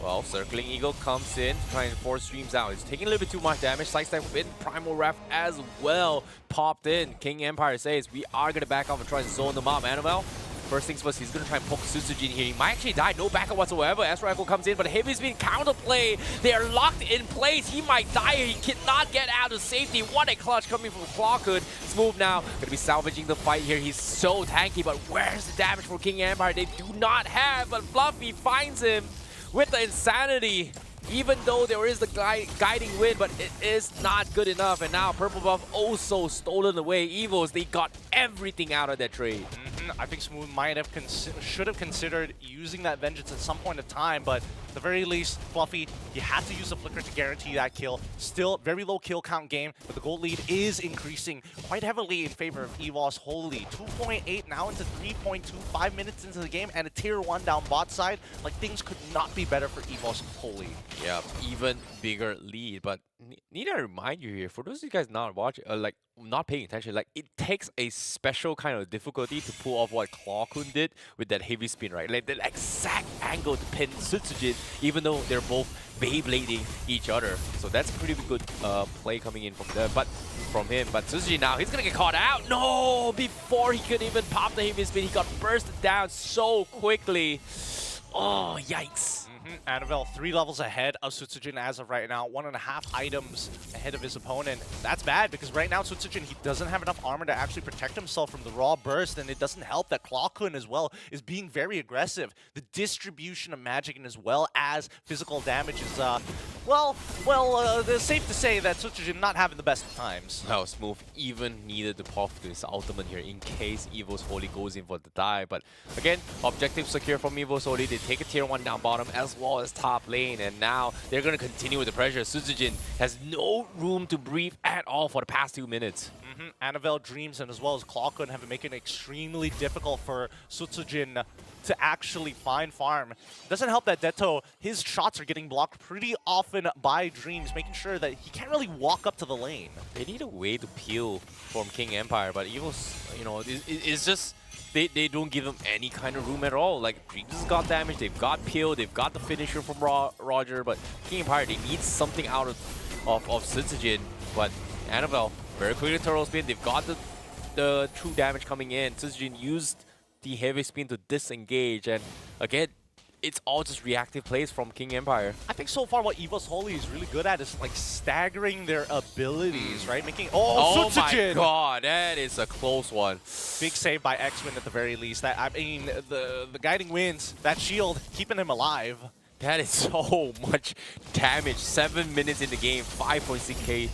Well, Circling Eagle comes in, trying to force streams out. He's taking a little bit too much damage. Sidestep in, Primal Ref as well popped in. King Empire says, we are going to back off and try to zone them out. Annabelle, first things first, he's going to try and poke Sutsujin here. He might actually die, no backup whatsoever. Astro Echo comes in, but Heavy Spin counterplay. They are locked in place. He might die here. He cannot get out of safety. What a clutch coming from Clawhood. Smooth now, going to be salvaging the fight here. He's so tanky, but where's the damage for King Empire? They do not have, but Fluffy finds him with the insanity, even though there is the guiding wind, but it is not good enough. And now Purple Buff also stolen away. Evos, they got everything out of that trade. I think Smooth might have should have considered using that Vengeance at some point of time, but at the very least, Fluffy, you had to use the Flicker to guarantee that kill. Still, very low kill count game, but the gold lead is increasing quite heavily in favor of EVOS Holy. 2.8 now into 3.25 minutes into the game, and a tier 1 down bot side. Like, things could not be better for EVOS Holy. Yeah, even bigger lead, but need to remind you here, for those of you guys not watching, like not paying attention, like it takes a special kind of difficulty to pull off what Clawhood did with that heavy spin, right? Like the exact angle to pin Sutsujin, even though they're both Beyblading each other. So that's a pretty good play coming in from him. But Sutsujin now, he's gonna get caught out. No! Before he could even pop the heavy spin, he got bursted down so quickly. Oh, yikes. Annabelle 3 levels ahead of Sutsujin as of right now, 1.5 items ahead of his opponent. That's bad because right now Sutsujin, he doesn't have enough armor to actually protect himself from the raw burst, and it doesn't help that Clawhood as well is being very aggressive. The distribution of magic and as well as physical damage is, it's safe to say that Sutsujin not having the best of times. Now Smooth even needed to pop to his ultimate here in case EVOS Holy goes in for the die. But again, objective secure from EVOS Holy. They take a tier 1 down bottom as well as top lane, and now they're going to continue with the pressure. Sutsujin has no room to breathe at all for the past 2 minutes. Annabelle Dreams and as well as Clawhood have been making it extremely difficult for Sutsujin to actually find farm. Doesn't help that Detto, his shots are getting blocked pretty often by Dreams, making sure that he can't really walk up to the lane. They need a way to peel from King Empire, but EVOS, you know, it's just they don't give him any kind of room at all. Like, Dreams has got damage, they've got peel, they've got the finisher from Roger, but King Empire, they need something out of Sutsujin. But Annabelle, very quickly turtle spin, they've got the true damage coming in. Sutsujin used the heavy spin to disengage, and again, it's all just reactive plays from King Empire. I think so far what EVOS Holy is really good at is like staggering their abilities, right? Making Sutsujin! My god, that is a close one. Big save by X-Win at the very least. That, I mean, the guiding winds, that shield, keeping him alive. That is so much damage. 7 minutes in the game, 5.6k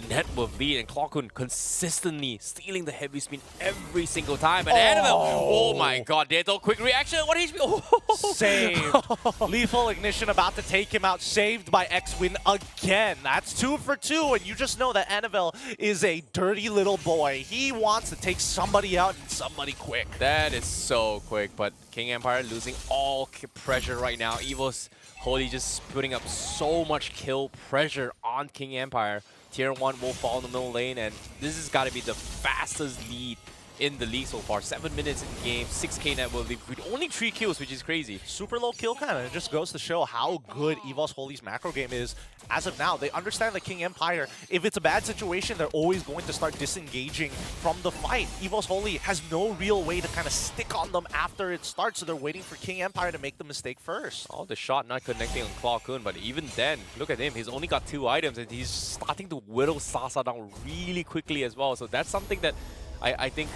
net worth lead, and Clawhood consistently stealing the heavy spin every single time. And Annabelle, oh my god, Detto, quick reaction, 1 HP. Oh. Saved. Lethal Ignition about to take him out, saved by X-Win again. That's 2 for 2, and you just know that Annabelle is a dirty little boy. He wants to take somebody out and somebody quick. That is so quick, but King Empire losing all pressure right now. EVOS Holy just putting up so much kill pressure on King Empire. Tier 1 will fall in the middle lane, and this has got to be the fastest lead in the league so far. 7 minutes in the game, 6k net worth lead with only 3 kills, which is crazy. Super low kill count, and it just goes to show how good EVOS Holy's macro game is as of now. They understand that King Empire, if it's a bad situation, they're always going to start disengaging from the fight. EVOS Holy has no real way to kind of stick on them after it starts, so they're waiting for King Empire to make the mistake first. Oh, the shot not connecting on Clawhood, but even then, look at him. He's only got 2 items, and he's starting to whittle Sasa down really quickly as well. So that's something that I think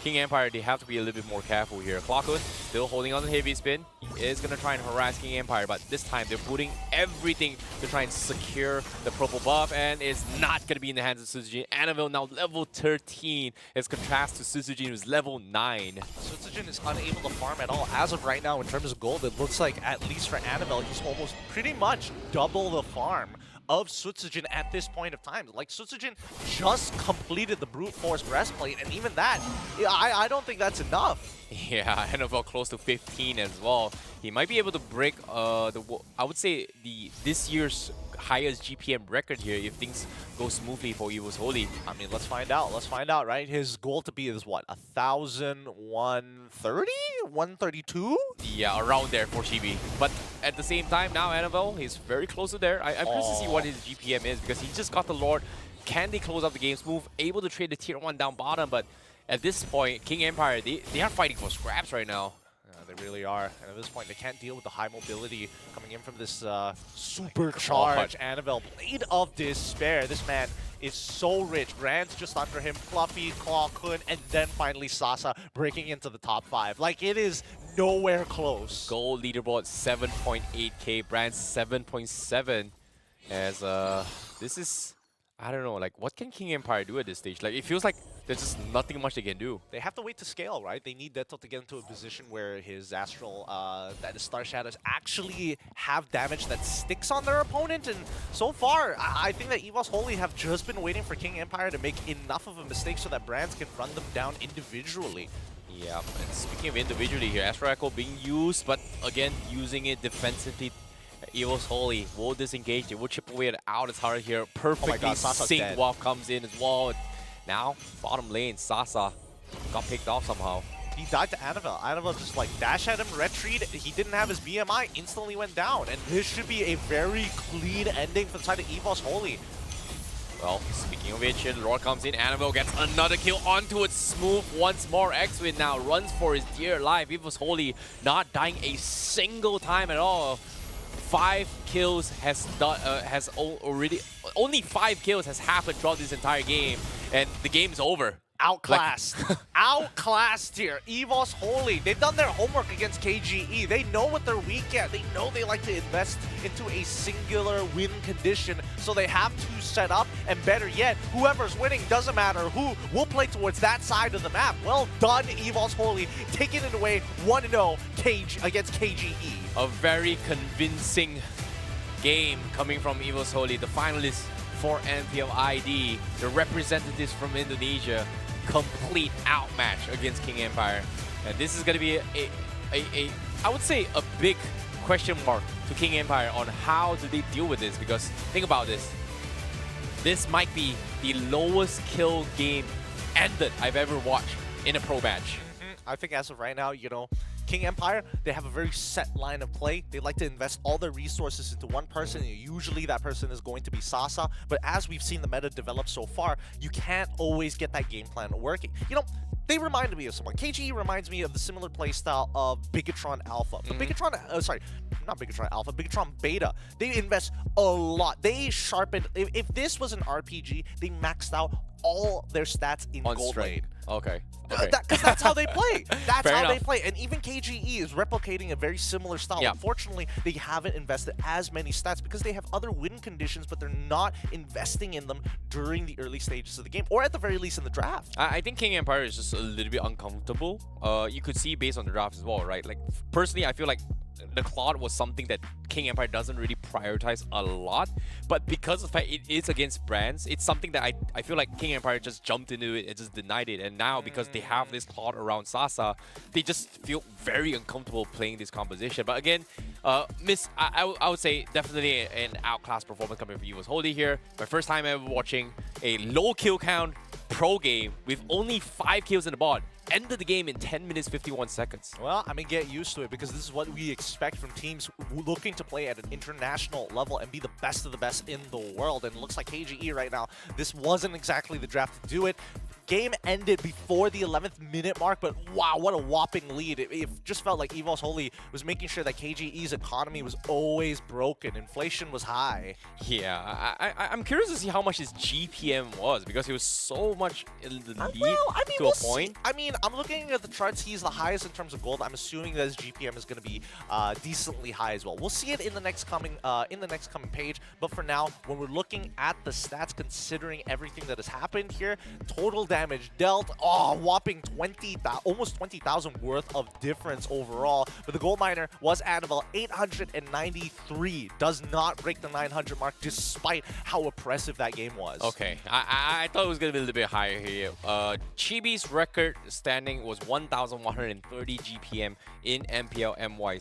King Empire, they have to be a little bit more careful here. Clockhood still holding on to heavy spin. He is going to try and harass King Empire, but this time they're putting everything to try and secure the purple buff, and it's not going to be in the hands of Suzujin. Annabelle now level 13 as contrast to Suzujin, who's level 9. Sutsujin is unable to farm at all. As of right now, in terms of gold, it looks like, at least for Annabelle, he's almost pretty much double the farm of Sutsujin at this point of time. Like, Sutsujin just completed the brute force breastplate, and even that, I don't think that's enough. Yeah, Annabelle close to 15 as well. He might be able to break I would say this year's highest GPM record here if things go smoothly for Evo's Holy. I mean, let's find out. Let's find out, right? His goal to be is what? 1,130? 132? Yeah, around there for Chibi. But at the same time, now Annabelle, he's very close to there. I'm curious to see what his GPM is because he just got the Lord. Can they close up the game smooth? Able to trade the tier 1 down bottom, but at this point, King Empire, they are fighting for scraps right now. They really are. And at this point, they can't deal with the high mobility coming in from this supercharged Annabelle. Blade of Despair. This man is so rich. Rand's just under him. Fluffy, Clawkun, and then finally Sasa breaking into the top 5. Like, it is nowhere close. Gold leaderboard 7.8k, Brand 7.7. As this is, I don't know, like, what can King Empire do at this stage? Like, it feels like there's just nothing much they can do. They have to wait to scale, right? They need Deto to get into a position where his Astral, that the Star Shadows actually have damage that sticks on their opponent. And so far, I think that Evo's Holy have just been waiting for King Empire to make enough of a mistake so that Brands can run them down individually. Yeah, and speaking of individually here, Astral Echo being used, but again, using it defensively. Evo's Holy will disengage, they will chip away it out. It's hard here. Perfectly synced while comes in as well. Now, bottom lane, Sasa got picked off somehow. He died to Annabelle. Annabelle just like dash at him, retreat. He didn't have his BMI, instantly went down. And this should be a very clean ending for the side of Evo's Holy. Well, speaking of which, Lord comes in, Annabelle gets another kill onto it, smooth once more. X-Win now runs for his dear life. Evo's Holy not dying a single time at all. 5 kills has already, only 5 kills has happened throughout this entire game, and the game's over. Outclassed. Outclassed here. Evo's Holy. They've done their homework against KGE. They know what they're weak at. They know they like to invest into a singular win condition. So they have to set up, and better yet, whoever's winning, doesn't matter who, will play towards that side of the map. Well done, Evo's Holy. Taking it away 1-0 against KGE. A very convincing game coming from Evo's Holy, the finalists for MPL ID, the representatives from Indonesia. Complete outmatch against King Empire. And this is going to be I would say a big question mark to King Empire on how do they deal with this, because think about this. This might be the lowest kill game ended I've ever watched in a pro match. I think as of right now, you know, King Empire, they have a very set line of play. They like to invest all their resources into one person, and usually that person is going to be Sasa. But as we've seen the meta develop so far, you can't always get that game plan working. You know, they reminded me of someone. KGE reminds me of the similar playstyle of Bigatron Alpha. But Bigatron, sorry, not Bigatron Alpha, Bigatron Beta. They invest a lot. They sharpened, if this was an RPG, they maxed out all their stats in gold lane. Okay. Because that's how they play. That's Fair how enough. they play. And even KGE is replicating a very similar style. Yeah. Unfortunately, they haven't invested as many stats because they have other win conditions, but they're not investing in them during the early stages of the game, or at the very least in the draft. I think King Empire is just a little bit uncomfortable. You could see based on the draft as well, right? Like, personally, I feel like the Claude was something that King Empire doesn't really prioritize a lot, but because of the fact it is against brands, it's something that I feel like King Empire just jumped into it and just denied it. And now because they have this Claude around Sasa, they just feel very uncomfortable playing this composition. But again, I would say definitely an outclass performance coming from Evo's Holy here. My first time ever watching a low kill count pro game with only 5 kills in the bot. Ended the game in 10 minutes 51 seconds. Well, I mean, get used to it, because this is what we expect from teams looking to play at an international level and be the best of the best in the world. And it looks like KGE right now, this wasn't exactly the draft to do it. game ended before the 11th minute mark, but wow, what a whopping lead. It just felt like EVOS Holy was making sure that KGE's economy was always broken. Inflation was high. Yeah, I'm curious to see how much his GPM was, because he was so much in the lead to we'll a point. See. I mean, I'm looking at the charts. He's the highest in terms of gold. I'm assuming that his GPM is going to be decently high as well. We'll see it in the next coming page. But for now, when we're looking at the stats, considering everything that has happened here, total damage dealt, whopping almost 20,000 worth of difference overall. But the gold miner was Annabelle, 893. Does not break the 900 mark, despite how oppressive that game was. Okay, I thought it was going to be a little bit higher here. Chibi's record standing was 1,130 GPM in MPL MY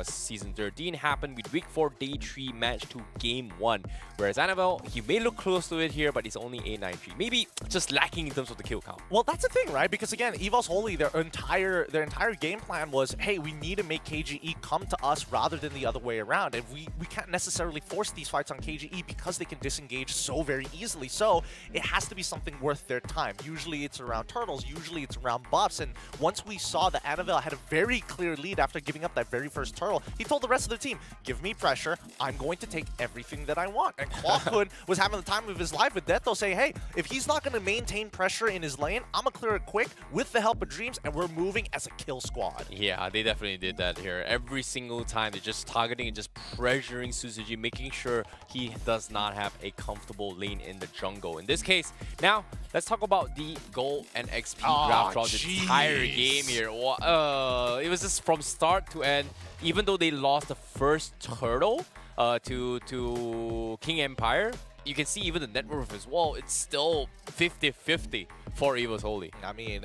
Season 13. Happened with Week 4 Day 3 match to Game 1. Whereas Annabelle, he may look close to it here, but he's only 893. Maybe just lacking in terms of the kill count. Well, that's the thing, right? Because again, EVOS Holy, their entire game plan was, hey, we need to make KGE come to us rather than the other way around. And we can't necessarily force these fights on KGE because they can disengage so very easily. So it has to be something worth their time. Usually it's around turtles, usually it's around buffs. And once we saw that Annabelle had a very clear lead after giving up that very first turtle, he told the rest of the team, give me pressure, I'm going to take everything that I want. And Kwakun was having the time of his life with Deathto saying, hey, if he's not going to maintain pressure in his lane, I'm going to clear it quick with the help of Dreams, and we're moving as a kill squad. Yeah, they definitely did that here. Every single time, they're just targeting and just pressuring Suzuki, making sure he does not have a comfortable lane in the jungle. In this case, now, let's talk about the gold and XP graph throughout the entire game here. It was just from start to end, even though they lost the first turtle to King Empire, you can see even the net worth as well, it's still 50-50 for EVOS Holy. I mean,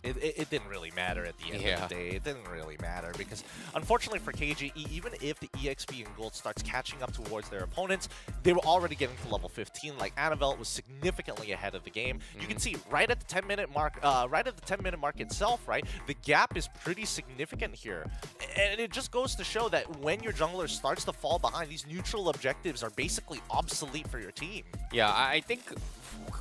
it didn't really matter at the end of the day. It didn't really matter because, unfortunately for KGE, even if the EXP and gold starts catching up towards their opponents, they were already getting to level 15. Like Annabelle was significantly ahead of the game. You can see right at the 10-minute mark, itself, right, the gap is pretty significant here, and it just goes to show that when your jungler starts to fall behind, these neutral objectives are basically obsolete for your team. Yeah, I think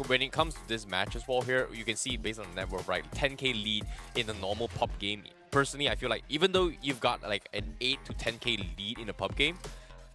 when it comes to this match as well here, you can see based on the net worth, right, 10k lead in the normal pub game. Personally, I feel like even though you've got like an 8 to 10k lead in a pub game,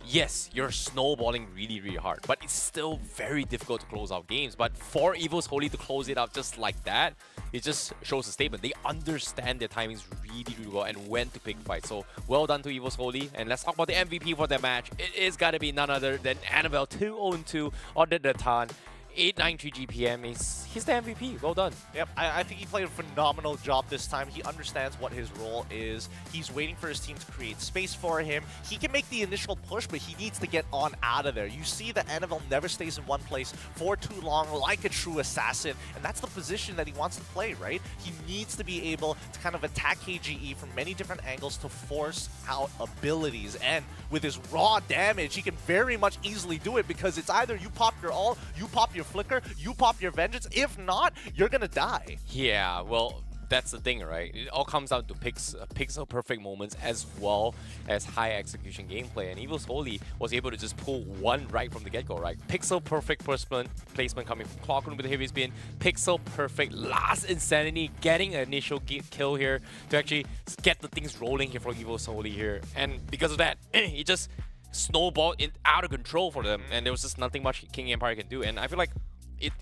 yes, you're snowballing really, really hard, but it's still very difficult to close out games. But for EVOS Holy to close it out just like that, it just shows a statement. They understand their timings really, really well and when to pick fights. So well done to EVOS Holy. And let's talk about the MVP for that match. It is got to be none other than Annabelle, 2-0-2 on the Natan. 893 GPM, he's the MVP. Well done. Yep, I think he played a phenomenal job this time. He understands what his role is. He's waiting for his team to create space for him. He can make the initial push, but he needs to get on out of there. You see that Annabelle never stays in one place for too long, like a true assassin, and that's the position that he wants to play, right? He needs to be able to kind of attack KGE from many different angles to force out abilities, and with his raw damage, he can very much easily do it because it's either you pop your ult, you pop your flicker, you pop your vengeance. If not, you're gonna die. Yeah, well, that's the thing, right? It all comes down to pixel perfect moments as well as high execution gameplay. And EVOS Holy was able to just pull one right from the get-go, right? Pixel perfect first placement coming from Kwakun with the heavy spin. Pixel perfect last Insanity, getting an initial kill here to actually get the things rolling here for EVOS Holy here. And because of that, it just snowballed out of control for them, and there was just nothing much King Empire can do. And I feel like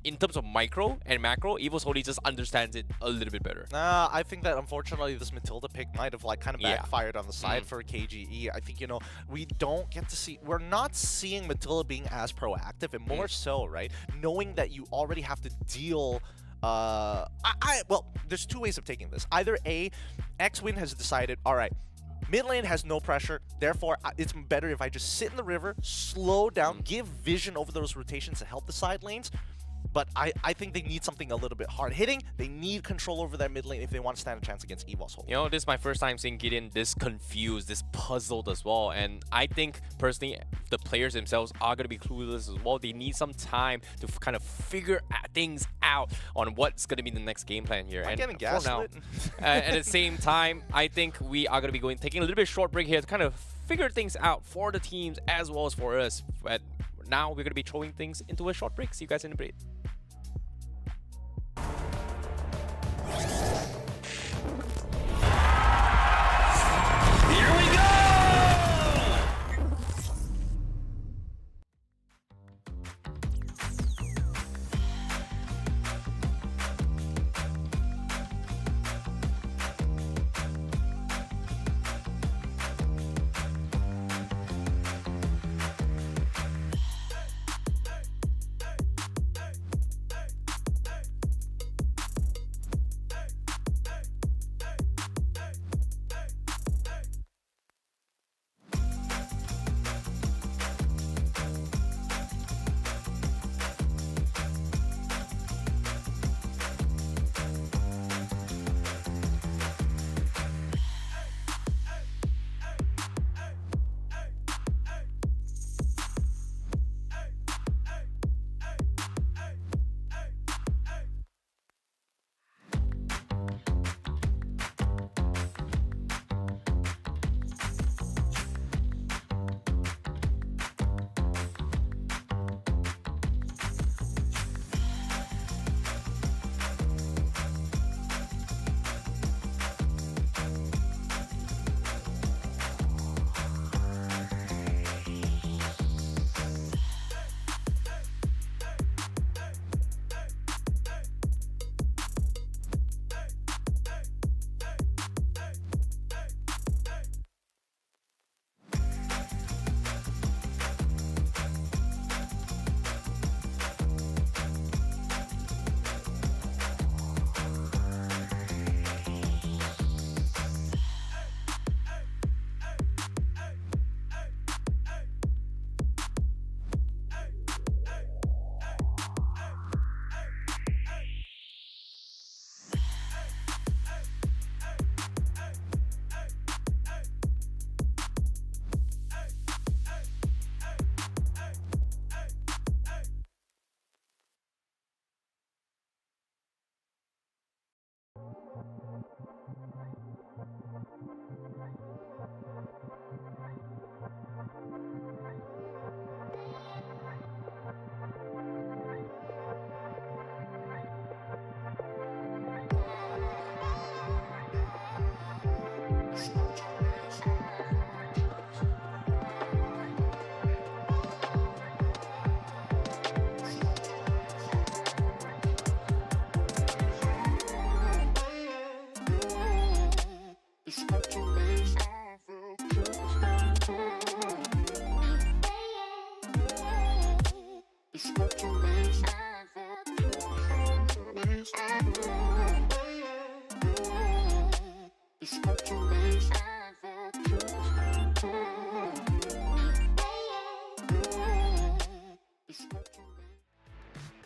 in terms of micro and macro, EVOS Holy just understands it a little bit better. I think that unfortunately this Matilda pick might have like kind of backfired on the side for KGE. I think, you know, we're not seeing Matilda being as proactive, and more so, right, knowing that you already have to deal. Well, there's two ways of taking this. Either A, X-Win has decided, all right, mid lane has no pressure, therefore it's better if I just sit in the river, slow down, give vision over those rotations to help the side lanes. But I think they need something a little bit hard hitting. They need control over their mid lane if they want to stand a chance against EVOS Holy. You know, this is my first time seeing Gideon this confused, this puzzled as well. And I think, personally, the players themselves are going to be clueless as well. They need some time to kind of figure things out on what's going to be the next game plan here. And for now, at the same time, I think we are going to be taking a little bit short break here to kind of figure things out for the teams as well as for us. But now we're going to be throwing things into a short break. See you guys in a bit.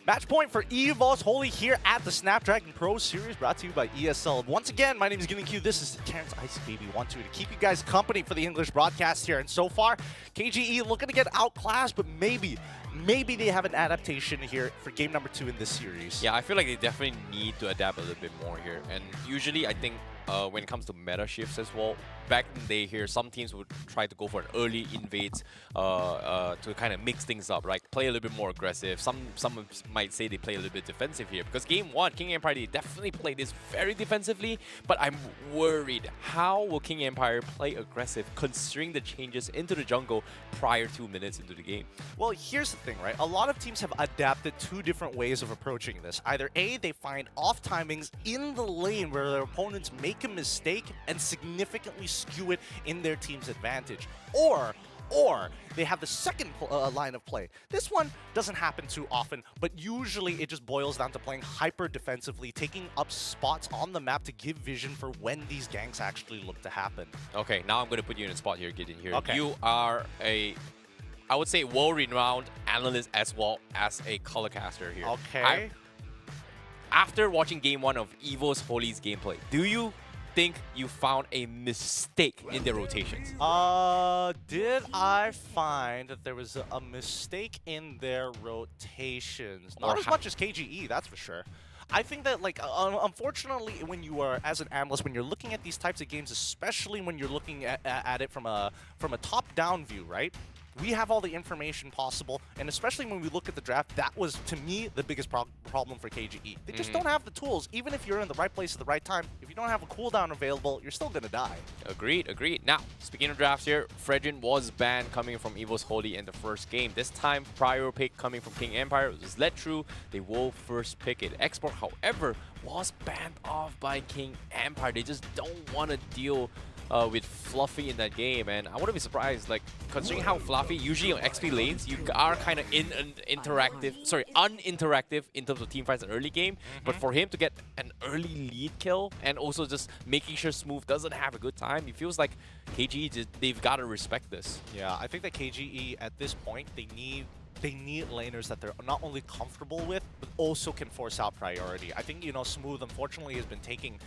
Match point for EVOS Holy here at the Snapdragon Pro Series, brought to you by ESL. Once again, my name is Getting Q. This is Terrence Ice Baby 1-2 to keep you guys company for the English broadcast here. And so far, KGE looking to get outclassed, but maybe they have an adaptation here for game number 2 in this series. Yeah, I feel like they definitely need to adapt a little bit more here. And usually, I think when it comes to meta shifts as well, back in the day here, some teams would try to go for an early invades to kind of mix things up, right? Play a little bit more aggressive. Some might say they play a little bit defensive here because game 1, King Empire, they definitely played this very defensively, but I'm worried. How will King Empire play aggressive considering the changes into the jungle prior 2 minutes into the game? Well, here's the thing, right? A lot of teams have adapted 2 different ways of approaching this. Either A, they find off timings in the lane where their opponents make a mistake and significantly skew it in their team's advantage. Or they have the second line of play. This one doesn't happen too often, but usually it just boils down to playing hyper defensively, taking up spots on the map to give vision for when these ganks actually look to happen. Okay, now I'm going to put you in a spot here, Gideon. Here, Okay. You are I would say, world-renowned analyst as well as a color caster here. Okay. After watching game 1 of EVOS Holy's gameplay, do you think you found a mistake in their rotations? Did I find that there was a mistake in their rotations? Not as much as KGE, that's for sure. I think that, like, unfortunately, when you are, as an analyst, when you're looking at these types of games, especially when you're looking at it from a top-down view, right? We have all the information possible, and especially when we look at the draft, that was, to me, the biggest problem for KGE. They just don't have the tools. Even if you're in the right place at the right time, if you don't have a cooldown available, you're still going to die. Agreed. Now, speaking of drafts here, Fredrin was banned coming from EVOS Holy in the first game. This time, prior pick coming from King Empire was let through. They will first pick it. Export, however, was banned off by King Empire. They just don't want to deal with Fluffy in that game, and I wouldn't be surprised, like, considering how Fluffy, usually on XP lanes, you are kind of uninteractive in terms of team fights in early game, but for him to get an early lead kill and also just making sure Smooth doesn't have a good time, it feels like KGE, they've got to respect this. Yeah, I think that KGE, at this point, they need laners that they're not only comfortable with, but also can force out priority. I think, you know, Smooth, unfortunately, has been taking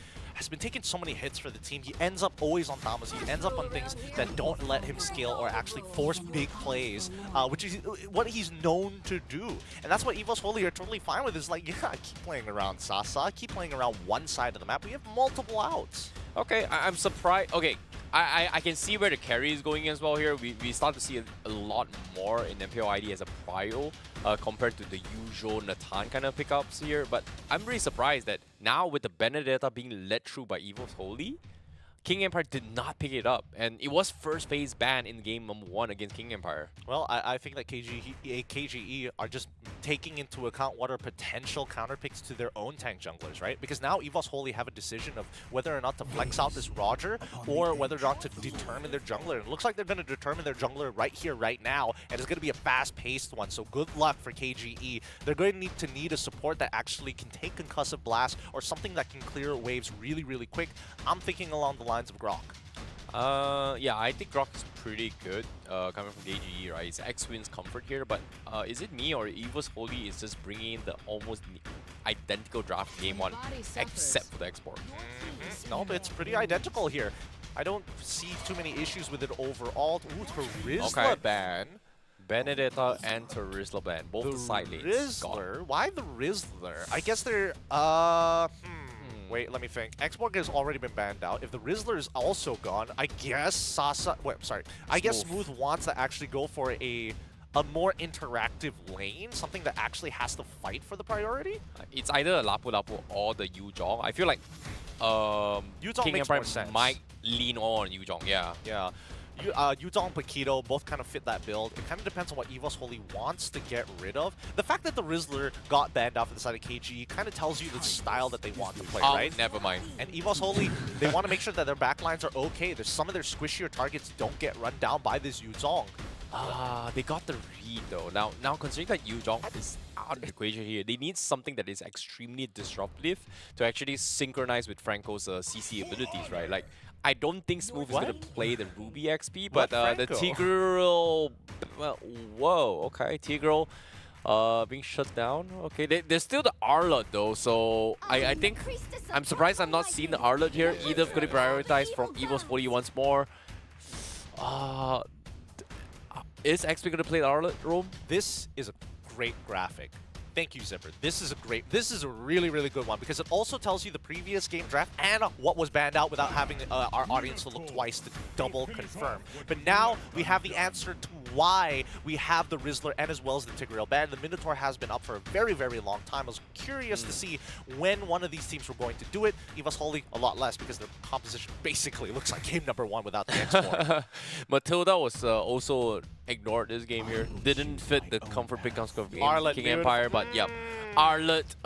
so many hits for the team. He ends up always on Thomas. He ends up on things that don't let him scale or actually force big plays, which is what he's known to do. And that's what EVOS Holy are totally fine with. Is like, yeah, keep playing around Sasa, keep playing around one side of the map. We have multiple outs. Okay, I'm surprised. Okay, I can see where the carry is going as well here. We start to see a lot more in MPO ID as a prio compared to the usual Natan kind of pickups here. But I'm really surprised that now with the Benedetta being led through by EVOS Holy, King Empire did not pick it up, and it was first phase ban in game number 1 against King Empire. Well, I think that KGE are just taking into account what are potential counter picks to their own tank junglers, right? Because now EVOS Holy have a decision of whether or not to flex out this Roger or whether or not to determine their jungler. It looks like they're going to determine their jungler right here, right now, and it's going to be a fast-paced one. So good luck for KGE. They're going to need a support that actually can take concussive blast or something that can clear waves really, really quick. I'm thinking along the lines of Grok. Yeah, I think Grok is pretty good coming from KGE, right? It's X-Win's comfort here, but is it me or EVOS Holy is just bringing the almost identical draft game 1 except for the export? No, but it's pretty identical here. I don't see too many issues with it overall. Ooh, Terizla ban. Benedetta and Terizla ban, both the side lanes. Rizzler? Why the Rizzler? I guess they're wait, let me think. Export has already been banned out. If the Rizzler is also gone, I guess Sasa... Wait, sorry. I guess Smooth wants to actually go for a more interactive lane, something that actually has to fight for the priority. It's either a Lapu Lapu or the Yuzhong. I feel like Yuzhong King makes Empire more sense. might lean on Yuzhong, yeah. Yeah. Yuzong and Paquito both kind of fit that build. It kind of depends on what EVOS Holy wants to get rid of. The fact that the Rizzler got banned off of the side of KG kind of tells you the style that they want to play, right? Never mind. And EVOS Holy, they want to make sure that their backlines are okay. There's some of their squishier targets don't get run down by this Yuzong. They got the read though. Now considering that Yuzong is out of the equation here, they need something that is extremely disruptive to actually synchronize with Franco's CC abilities, right? Like, I don't think Smooth is gonna play the Ruby XP, but the Tigreal, well, whoa, okay, Tigreal being shut down. Okay, there's still the Arlot though, so I think I'm surprised I'm not seeing the Arlot here. Either gonna prioritize from EVOS 40 once more. Is XP gonna play the Arlot, Rome? This is a great graphic. Thank you, Zipper. This is a really, really good one because it also tells you the previous game draft and what was banned out without having our audience to look twice to double confirm. But now we have the answer to why we have the Rizzler and as well as the Tigreal ban. The Minotaur has been up for a very, very long time. I was curious to see when one of these teams were going to do it. EVOS Holy, a lot less because their composition basically looks like game number 1 without the export. Matilda was also ignored this game here. Didn't fit the comfort pick on score of King Empire, but yep. Arlot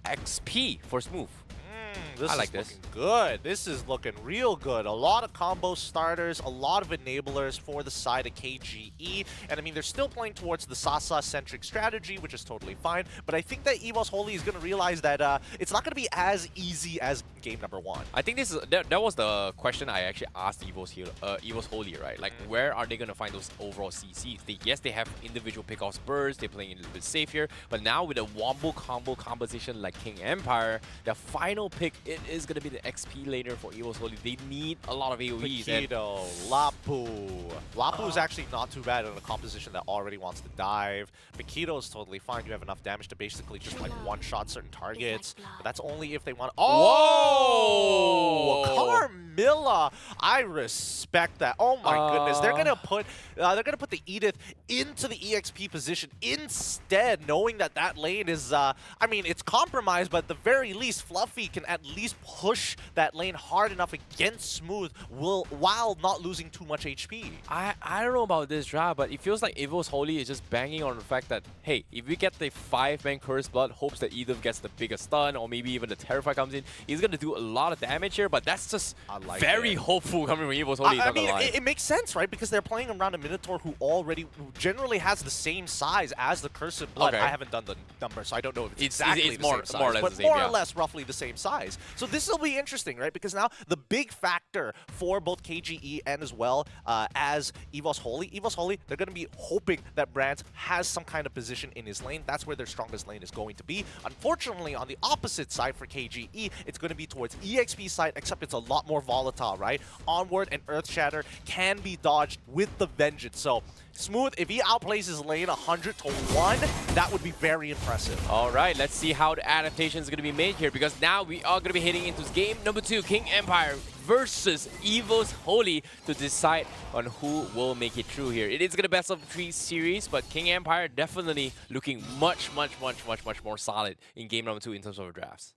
XP for Smooth. This I like is this. looking good. This is looking real good. A lot of combo starters, a lot of enablers for the side of KGE. And I mean, they're still playing towards the Sasa-centric strategy, which is totally fine. But I think that EVOS Holy is going to realize that it's not going to be as easy as game number 1. I think this is that was the question I actually asked EVOS Holy, right? Like, where are they going to find those overall CCs? Yes, they have individual pickoffs bursts. They're playing a little bit safer. But now with a wombo combo composition like King Empire, the final pick, it is going to be the XP laner for EVOS Holy. They need a lot of AoEs. Paquito, Lapu. Lapu is actually not too bad in a composition that already wants to dive. Paquito is totally fine. You have enough damage to basically just like one-shot certain targets. But that's only if they want... Oh! Carmilla! I respect that. Oh my goodness. They're gonna put the Edith into the EXP position instead, knowing that that lane is I mean, it's compromised, but at the very least Fluffy can at least push that lane hard enough against Smooth while not losing too much HP. I don't know about this draft, but it feels like EVOS Holy is just banging on the fact that, hey, if we get the 5-man Curse Blood, hopes that Edith gets the biggest stun, or maybe even the Terrify comes in, he's going to do a lot of damage here, but that's just very hopeful coming from EVOS Holy. I mean, it makes sense, right? Because they're playing around a Minotaur who generally has the same size as the Cursed Blood. Okay. I haven't done the number, so I don't know if it's exactly the more, same size, more or less but the same, more or less roughly the same size. So this will be interesting, right? Because now the big factor for both KGE and as well as EVOS Holy, they're going to be hoping that Brands has some kind of position in his lane. That's where their strongest lane is going to be. Unfortunately, on the opposite side for KGE, it's going to be towards EXP side, except it's a lot more volatile, right? Onward and Earth Shatter can be dodged with the Vengeance. So Smooth, if he outplays his lane 100 to 1, that would be very impressive. All right, let's see how the adaptation is going to be made here, because now we are going to be heading into game number 2, King Empire versus EVOS Holy, to decide on who will make it through here. It is going to best of 3 series, but King Empire definitely looking much more solid in game number 2 in terms of drafts.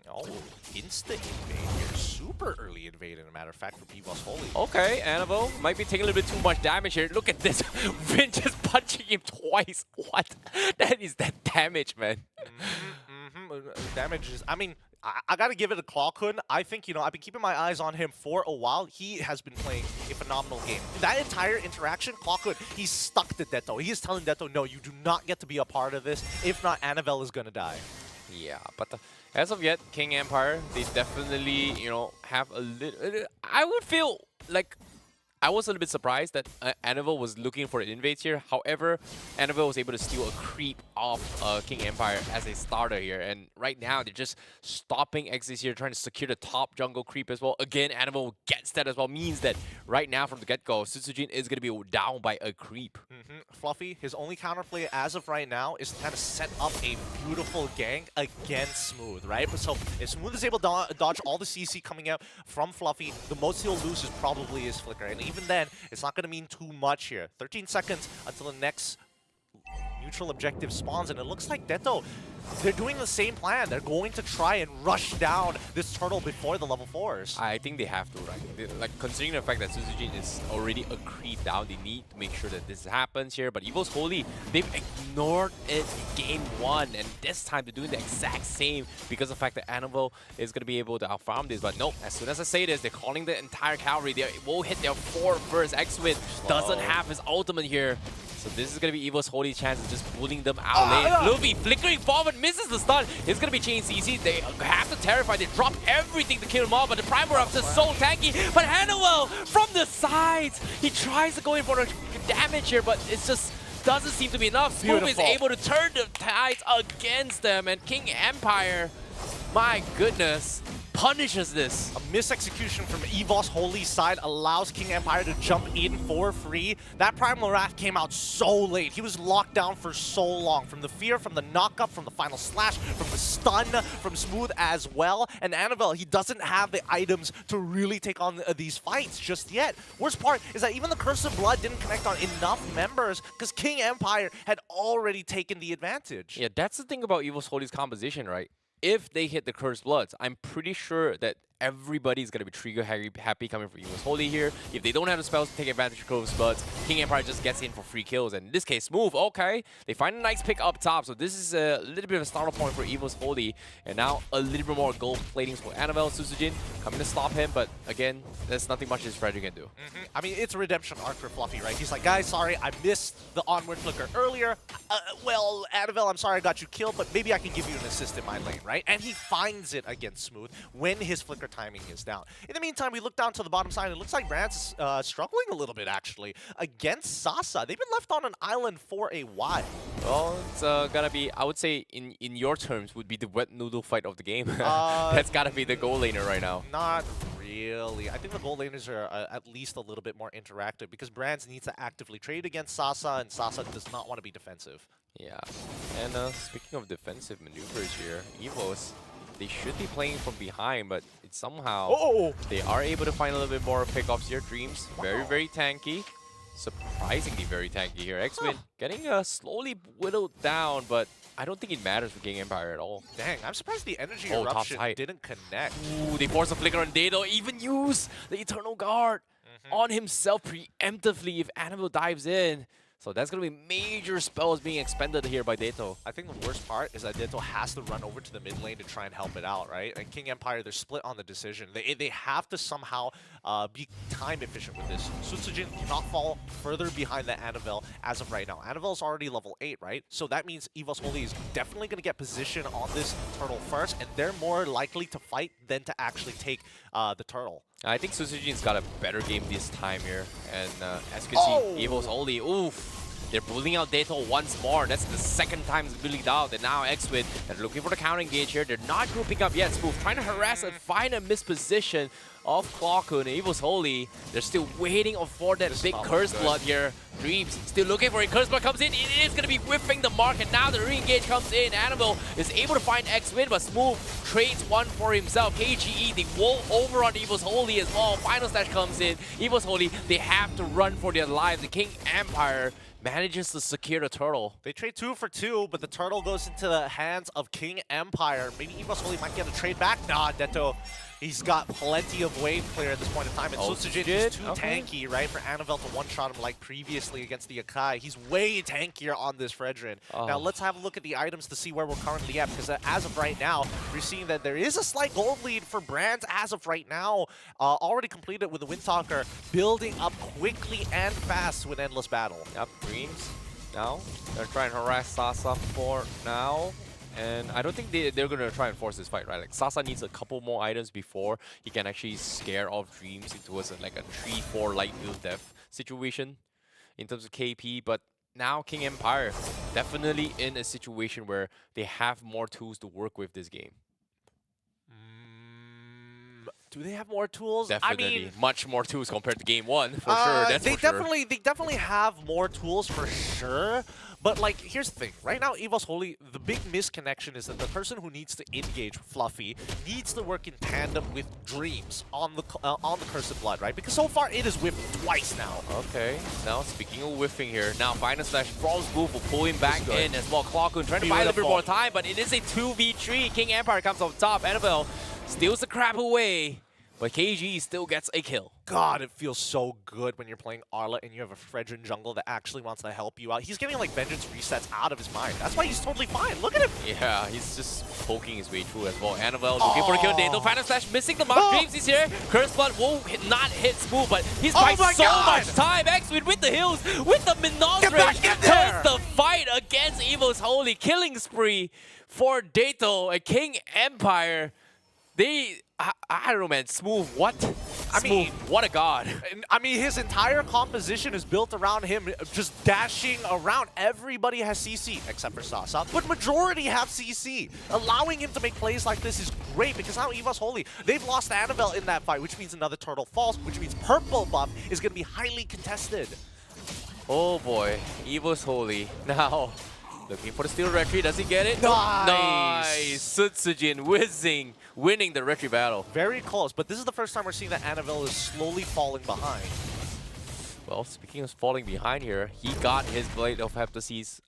Oh, instant invade here. Super early invade, in a matter of fact, for EVOS Holy. Okay, Annabelle might be taking a little bit too much damage here. Look at this. Vin just punching him twice. What? That is that damage, man. Damage is... I mean, I got to give it a Clawkun. I think, you know, I've been keeping my eyes on him for a while. He has been playing a phenomenal game. That entire interaction, Clawkun, he's stuck to Detto. He is telling Detto, no, you do not get to be a part of this. If not, Annabelle is going to die. Yeah, but as of yet, King Empire, they definitely, you know, have a little... I would feel like... I was a little bit surprised that Annabelle was looking for an invade here. However, Annabelle was able to steal a creep off King Empire as a starter here. And right now, they're just stopping Exes here, trying to secure the top jungle creep as well. Again, Annabelle gets that as well. Means that right now, from the get-go, Sutsujin is going to be down by a creep. Fluffy, his only counterplay as of right now is to kind of set up a beautiful gank against Smooth, right? So if Smooth is able to dodge all the CC coming out from Fluffy, the most he'll lose is probably his Flicker. And even then, it's not going to mean too much here. 13 seconds until the next neutral objective spawns, and it looks like Deto, they're doing the same plan. They're going to try and rush down this turtle before the level 4s. I think they have to, right? Like, considering the fact that Suzujin is already a creep down, they need to make sure that this happens here. But Evo's Holy, they've ignored it game 1, and this time they're doing the exact same because of the fact that Annabelle is going to be able to outfarm this. But nope, as soon as I say this, they're calling the entire cavalry. They will hit their 4 first. X-Win doesn't have his ultimate here. So this is going to be Evo's Holy chance of just bullying them out lane. Luffy flickering forward, misses the stun. It's going to be chains easy. They have to terrify. They drop everything to kill him off, but the Primal Rush is so tanky. But Hannawell from the sides, he tries to go in for the damage here, but it's just doesn't seem to be enough. Smooth is able to turn the tides against them, and King Empire, my goodness, punishes this. A misexecution from Evo's Holy side allows King Empire to jump in for free. That Primal Wrath came out so late. He was locked down for so long. From the fear, from the knock-up, from the final slash, from the stun, from Smooth as well. And Annabelle, he doesn't have the items to really take on these fights just yet. Worst part is that even the Curse of Blood didn't connect on enough members because King Empire had already taken the advantage. Yeah, that's the thing about Evo's Holy's composition, right? If they hit the Cursed Bloods, I'm pretty sure that everybody's going to be trigger happy coming from Evo's Holy here. If they don't have the spells to take advantage of Cursed Bloods, King Empire just gets in for free kills. And in this case, Smooth, okay. They find a nice pick up top. So this is a little bit of a starter point for Evo's Holy. And now a little bit more gold platings for Annabelle Suzujin coming to stop him. But again, there's nothing much this Frederick can do. I mean, it's a redemption arc for Fluffy, right? He's like, guys, sorry, I missed the onward flicker earlier. Well, Annabelle, I'm sorry I got you killed, but maybe I can give you an assist in my lane, right? And he finds it against Smooth when his flicker timing is down. In the meantime, we look down to the bottom side, and it looks like Brand's struggling a little bit, actually, against Sasa. They've been left on an island for a while. Well, it's gonna be, I would say, in your terms, would be the wet noodle fight of the game. That's gotta be the goal laner right now. Not really. I think the gold laners are at least a little bit more interactive because Brands needs to actively trade against Sasa, and Sasa does not want to be defensive. Yeah, and speaking of defensive maneuvers here, Evos, they should be playing from behind, but it's somehow they are able to find a little bit more pickups here. Dreams, very, very tanky. Surprisingly very tanky here. X-Win getting slowly whittled down, but I don't think it matters for King Empire at all. Dang, I'm surprised the energy top eruption side didn't connect. Ooh, they force a flicker on Dado, even use the Eternal Guard on himself preemptively if Annabelle dives in. So that's going to be major spells being expended here by Dato. I think the worst part is that Dato has to run over to the mid lane to try and help it out, right? And King Empire, they're split on the decision. They have to somehow be time efficient with this. Sutsujin cannot fall further behind the Annabelle as of right now. Annabelle's already level 8, right? So that means Evo's Holy is definitely going to get position on this turtle first, and they're more likely to fight than to actually take the turtle. I think Susujin's got a better game this time here. And as you can see, Evo's Holy, oof. They're bullying out Dato once more. That's the second time it's bullied out. And now X-Win, they're looking for the counter engage here. They're not grouping up yet. Smooth trying to harass and find a misposition of Clawkun. And Evo's Holy, they're still waiting for that big Curse Blood here. Dreams still looking for it. Curse Blood comes in. It is going to be whiffing the mark. And now the re-engage comes in. Animal is able to find X-Win, but Smooth trades one for himself. KGE, they roll over on Evo's Holy as well. Final Slash comes in. Evo's Holy, they have to run for their lives. The King Empire manages to secure the turtle. They trade 2 for 2, but the turtle goes into the hands of King Empire. Maybe Evo's Holy might get a trade back. Nah, Deto, he's got plenty of wave clear at this point in time. And Sutsujin is too tanky, right, for Annabelle to one-shot him like previously against the Akai. He's way tankier on this Fredrin. Now let's have a look at the items to see where we're currently at, because as of right now, we're seeing that there is a slight gold lead for Brands as of right now. Already completed with the Windtalker, building up quickly and fast with Endless Battle. Yep, Dreams. Now, they're trying to harass Sasa for now. And I don't think they're going to try and force this fight, right? Like, Sasa needs a couple more items before he can actually scare off Dreams into like a 3-4 light build death situation in terms of KP. But now King Empire definitely in a situation where they have more tools to work with this game. Do they have more tools? Definitely, I mean, much more tools compared to game 1, for sure. That's they for sure. definitely have more tools for sure. But like, here's the thing. Right now, EVOS Holy, the big misconnection is that the person who needs to engage Fluffy needs to work in tandem with Dreams on the Cursed Blood, right? Because so far it is whiffed twice now. Okay, now speaking of whiffing here, now Final Slash Frost Move will pull him back in as well. Clockun trying to buy a little bit more time, but it is a 2v3. King Empire comes on top. Annabelle steals the crap away, but KG still gets a kill. God, it feels so good when you're playing Arla and you have a Fredrin jungle that actually wants to help you out. He's getting like vengeance resets out of his mind. That's why he's totally fine. Look at him. Yeah, he's just poking his way through as well. Annabelle looking for a kill. Dado Final Slash missing the mark. Dreams is here. Cursed Blood will not hit Smooth, but he's by so much time. X-Win with the hills, with the Menagerie. Turns the fight against EVOS Holy. Killing spree for Dato and King Empire. I don't know, man. Smooth, what? I mean, what a god. I mean, his entire composition is built around him just dashing around. Everybody has CC, except for Sasa, but majority have CC. Allowing him to make plays like this is great because now EVOS Holy, they've lost Annabelle in that fight, which means another turtle falls, which means purple buff is going to be highly contested. Oh boy, EVOS Holy. Now, looking for the steal retreat. Does he get it? Nice! Sutsujin whizzing, winning the retreat battle. Very close, but this is the first time we're seeing that Annabelle is slowly falling behind. Well, speaking of falling behind here, he got his Blade of Heptases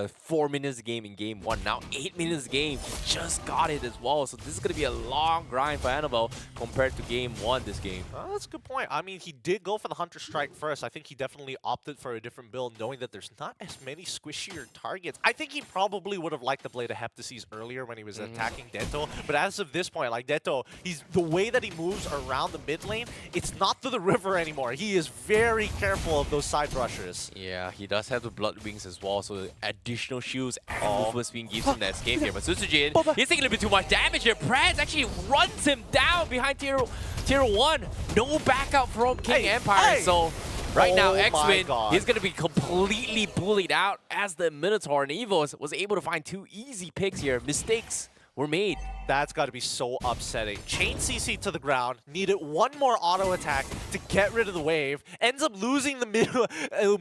4 minutes game in game 1. Now 8 minutes game. He just got it as well. So this is going to be a long grind for Annabelle compared to game 1 this game. That's a good point. I mean, he did go for the Hunter Strike first. I think he definitely opted for a different build, knowing that there's not as many squishier targets. I think he probably would have liked the Blade of Heptases earlier when he was attacking Deto. But as of this point, like Deto, the way that he moves around the mid lane, it's not to the river anymore. He is very careful of those side rushers. Yeah, he does have the Blood Wings as well. So additional shields and movements being given in that escape here. But Sutsujin, he's taking a little bit too much damage here. Prez actually runs him down behind tier 1. No backup from King Empire. So right now, X-Win, he's going to be completely bullied out as the Minotaur. And Evos was able to find 2 easy picks here. Mistakes were made. That's got to be so upsetting. Chain CC to the ground, needed one more auto attack to get rid of the wave, ends up losing the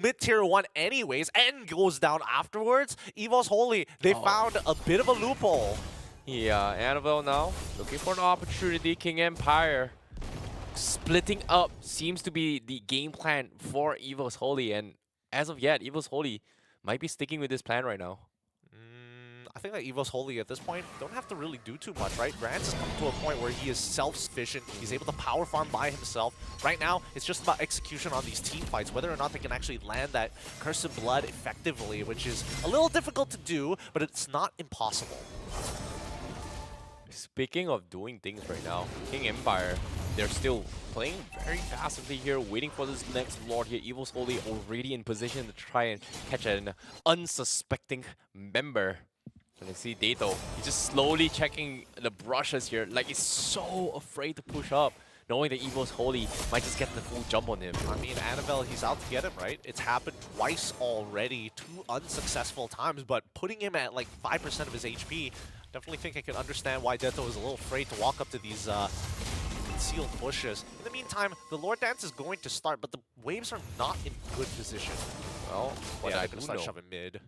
mid tier 1 anyways, and goes down afterwards. EVOS Holy, they found a bit of a loophole. Yeah, Annabelle now looking for an opportunity. King Empire splitting up seems to be the game plan for EVOS Holy, and as of yet, EVOS Holy might be sticking with this plan right now. I think that EVOS Holy at this point don't have to really do too much, right? Grants has come to a point where he is self-sufficient. He's able to power farm by himself. Right now, it's just about execution on these team fights, whether or not they can actually land that Cursed Blood effectively, which is a little difficult to do, but it's not impossible. Speaking of doing things right now, King Empire, they're still playing very passively here, waiting for this next Lord here. EVOS Holy already in position to try and catch an unsuspecting member. And you see Dato, he's just slowly checking the brushes here, like he's so afraid to push up, knowing that EVOS Holy might just get the full jump on him. I mean, Annabelle, he's out to get him, right? It's happened twice already, 2 unsuccessful times, but putting him at like 5% of his HP, definitely think I can understand why Dato is a little afraid to walk up to these concealed bushes. In the meantime, the Lord Dance is going to start, but the waves are not in good position. Well, what yeah, I they're do going to start know, shoving mid.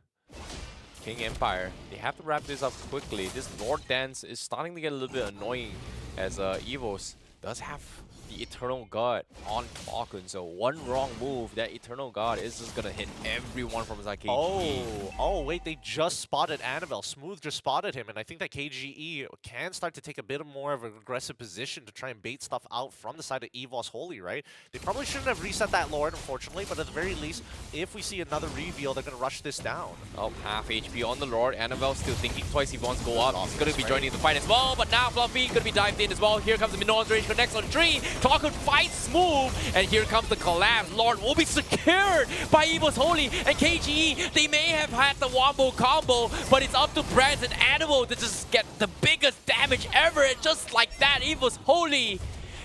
King Empire, they have to wrap this up quickly. This Lord Dance is starting to get a little bit annoying as EVOS does have the Eternal God on Clockun. So one wrong move, that Eternal God is just going to hit everyone from his KGE. Oh, wait, they just spotted Annabelle. Smooth just spotted him, and I think that KGE can start to take a bit more of an aggressive position to try and bait stuff out from the side of EVOS Holy, right? They probably shouldn't have reset that Lord, unfortunately, but at the very least, if we see another reveal, they're going to rush this down. Oh, half HP on the Lord. Annabelle still thinking twice if he wants to go up. He's going to be joining the fight as well, but now Fluffy going to be dived in as well. Here comes the Minotaur's Rage, connects on 3. Clockun fights Smooth, and here comes the collapse. Lord will be secured by EVOS Holy and KGE. They may have had the wombo combo, but it's up to Brands and Animal to just get the biggest damage ever. And just like that, EVOS Holy,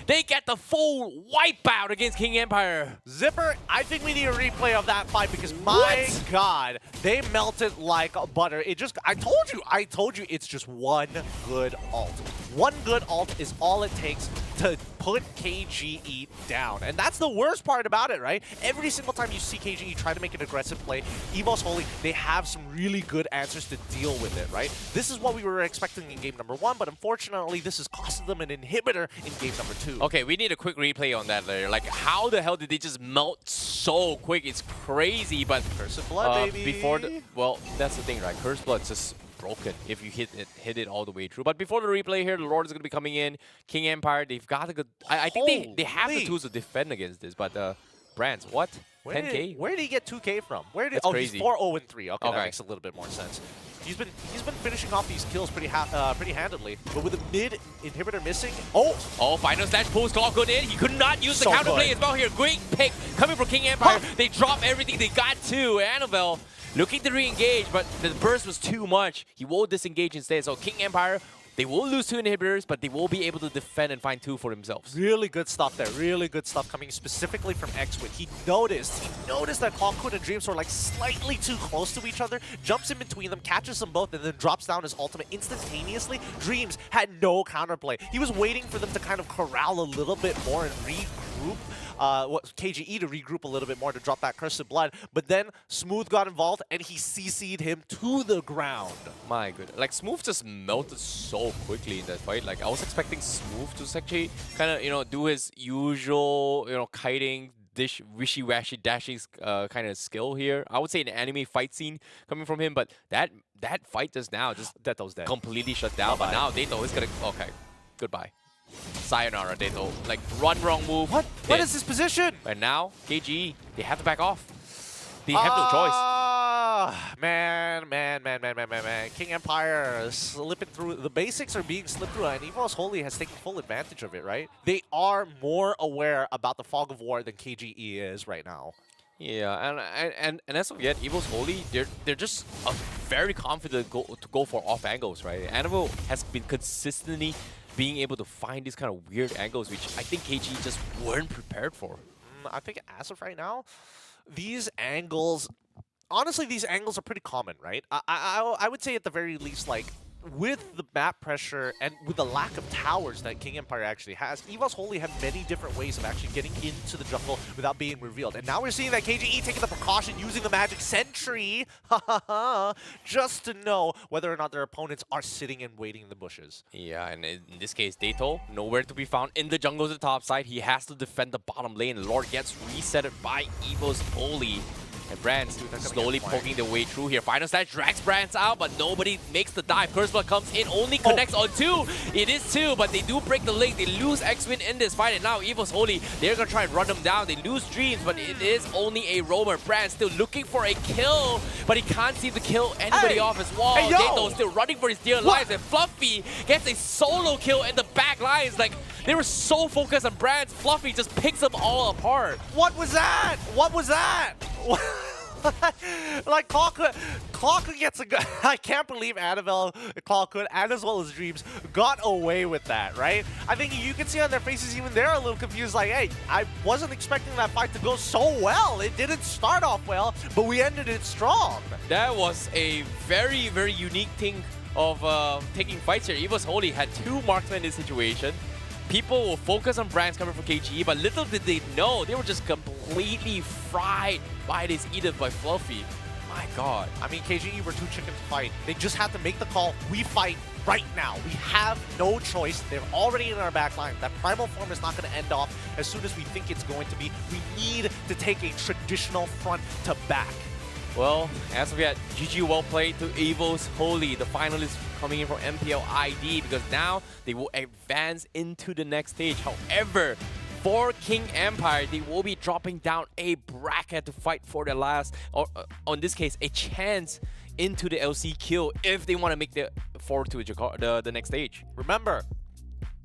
they get the full wipeout against King Empire. Zipper, I think we need a replay of that fight because my God, they melted like butter. It just, I told you, it's just one good ult. One good ult is all it takes to put KGE down. And that's the worst part about it, right? Every single time you see KGE try to make an aggressive play, EVOS Holy, they have some really good answers to deal with it, right? This is what we were expecting in game number 1, but unfortunately, this has costed them an inhibitor in game number 2. Okay, we need a quick replay on that later. Like, how the hell did they just melt so quick? It's crazy, but Curse of Blood, baby. before the, well, that's the thing, right? Curse Blood's just broken if you hit it all the way through. But before the replay here, the Lord is going to be coming in. King Empire, they've got a good... I think they have the tools to defend against this, but Brands, what? 10K? Where did he get 2K from? That's oh, crazy. he's 4-0-3. Okay, that Okay. makes a little bit more sense. He's been finishing off these kills pretty handedly, but with the mid inhibitor missing. Oh, Final Slash pulls Clockwood in. He could not use the So counterplay good. as well here. Great pick coming from King Empire. Huh. They drop everything they got to. Annabelle looking to re-engage, but the burst was too much. He will disengage instead. So King Empire, they will lose 2 inhibitors, but they will be able to defend and find 2 for themselves. really good stuff there. Really good stuff coming specifically from Xwit. He noticed that Clockwood and Dreams were like slightly too close to each other, jumps in between them, catches them both, and then drops down his ultimate instantaneously. Dreams had no counterplay. He was waiting for them to kind of corral a little bit more and regroup. KGE to regroup a little bit more to drop that Curse of Blood, but then Smooth got involved and he CC'd him to the ground. My goodness. Like, Smooth just melted so quickly in that fight. Like, I was expecting Smooth to actually kind of, you know, do his usual, you know, kiting, wishy-washy, dashing kind of skill here. I would say an anime fight scene coming from him, but that fight just now just Deto's dead. completely shut down. But now Dato is gonna... Okay. Goodbye. Sayonara, Dato. Like, run wrong move. What? What dead. is this position? And now, KGE, they have to back off. They have no choice. Man. King Empire slipping through. The basics are being slipped through, and EVOS Holy has taken full advantage of it, right? They are more aware about the fog of war than KGE is right now. Yeah, and as of yet, EVOS Holy, they're just very confident to go for off angles, right? Annabelle has been consistently being able to find these kind of weird angles, which I think KG just weren't prepared for. I think as of right now, these angles, honestly, these angles are pretty common, right? I would say at the very least, like, with the map pressure and with the lack of towers that King Empire actually has, EVOS Holy have many different ways of actually getting into the jungle without being revealed. And now we're seeing that KGE taking the precaution using the Magic Sentry just to know whether or not their opponents are sitting and waiting in the bushes. Yeah, and in this case, Dato, nowhere to be found in the jungle to the top side. He has to defend the bottom lane. Lord gets reset by EVOS Holy. And Brands slowly poking their way through here. Final Slash drags Brands out, but nobody makes the dive. Curse Blood comes in, only connects on 2. It is 2, but they do break the link. They lose X-Win in this fight, and now EVOS Holy, they're going to try and run them down. They lose Dreams, but it is only a roamer. Brands still looking for a kill, but he can't seem to kill anybody off his wall. Hey, yo! Dato still running for his dear lives, and Fluffy gets a solo kill in the back lines. Like, they were so focused on Brands. Fluffy just picks them all apart. What was that? What was that? Like, Clockwood gets a good... I can't believe Annabelle, Clockwood, and as well as Dreams got away with that, right? I think you can see on their faces even they're a little confused, like, hey, I wasn't expecting that fight to go so well. It didn't start off well, but we ended it strong. That was a very, very unique thing of taking fights here. EVOS Holy had 2 marksmen in this situation. People will focus on Brands coming from KGE, but little did they know, they were just completely fried by this Edith by Fluffy. My god. I mean, KGE were too chicken to fight. They just had to make the call. We fight right now. We have no choice. They're already in our back line. That primal form is not going to end off as soon as we think it's going to be. We need to take a traditional front to back. Well, as of yet, GG well played to EVOS Holy, the finalists coming in from MPL ID, because now they will advance into the next stage. However, for King Empire, they will be dropping down a bracket to fight for the last, or on this case, a chance into the LC kill if they want to make the forward to the next stage. Remember,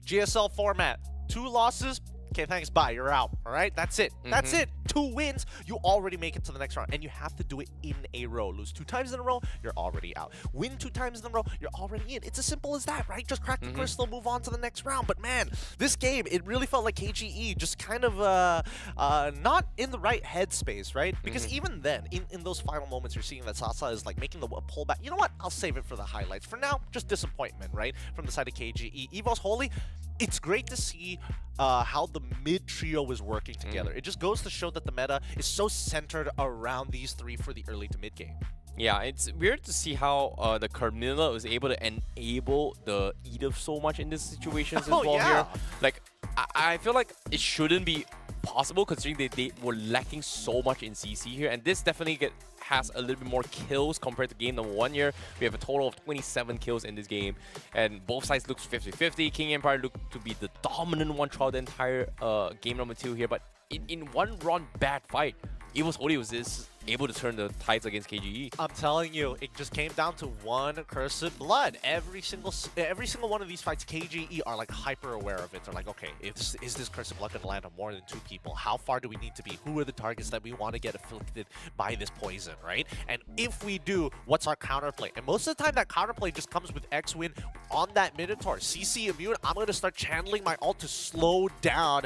GSL format, 2 losses. Okay, thanks, bye, you're out, all right? That's it. That's it. 2 wins, you already make it to the next round, and you have to do it in a row. Lose 2 times in a row, you're already out. Win 2 times in a row, you're already in. It's as simple as that, right? Just crack the crystal, move on to the next round. But man, this game, it really felt like KGE just kind of not in the right headspace, right? Because even then, in those final moments, you're seeing that Sasa is like making the pullback. You know what? I'll save it for the highlights. For now, just disappointment, right? From the side of KGE. EVOS Holy, it's great to see how the mid trio is working together. It just goes to show that the meta is so centered around these three for the early to mid game. Yeah, it's weird to see how the Carmilla was able to enable the Edith so much in these situations as well here. Like, I feel like it shouldn't be possible considering they were lacking so much in CC here, and this definitely has a little bit more kills compared to game number 1 here. We have a total of 27 kills in this game, and both sides looks 50-50. King Empire looked to be the dominant one throughout the entire game number 2 here, but in one run bad fight, Evil's Holy was able to turn the tides against KGE. I'm telling you, it just came down to one Cursed Blood. Every single one of these fights, KGE are like hyper aware of it. They're like, okay, is this Cursed Blood going to land on more than 2 people? How far do we need to be? Who are the targets that we want to get afflicted by this poison, right? And if we do, what's our counterplay? And most of the time, that counterplay just comes with X-Win on that Minotaur. CC immune, I'm going to start channeling my ult to slow down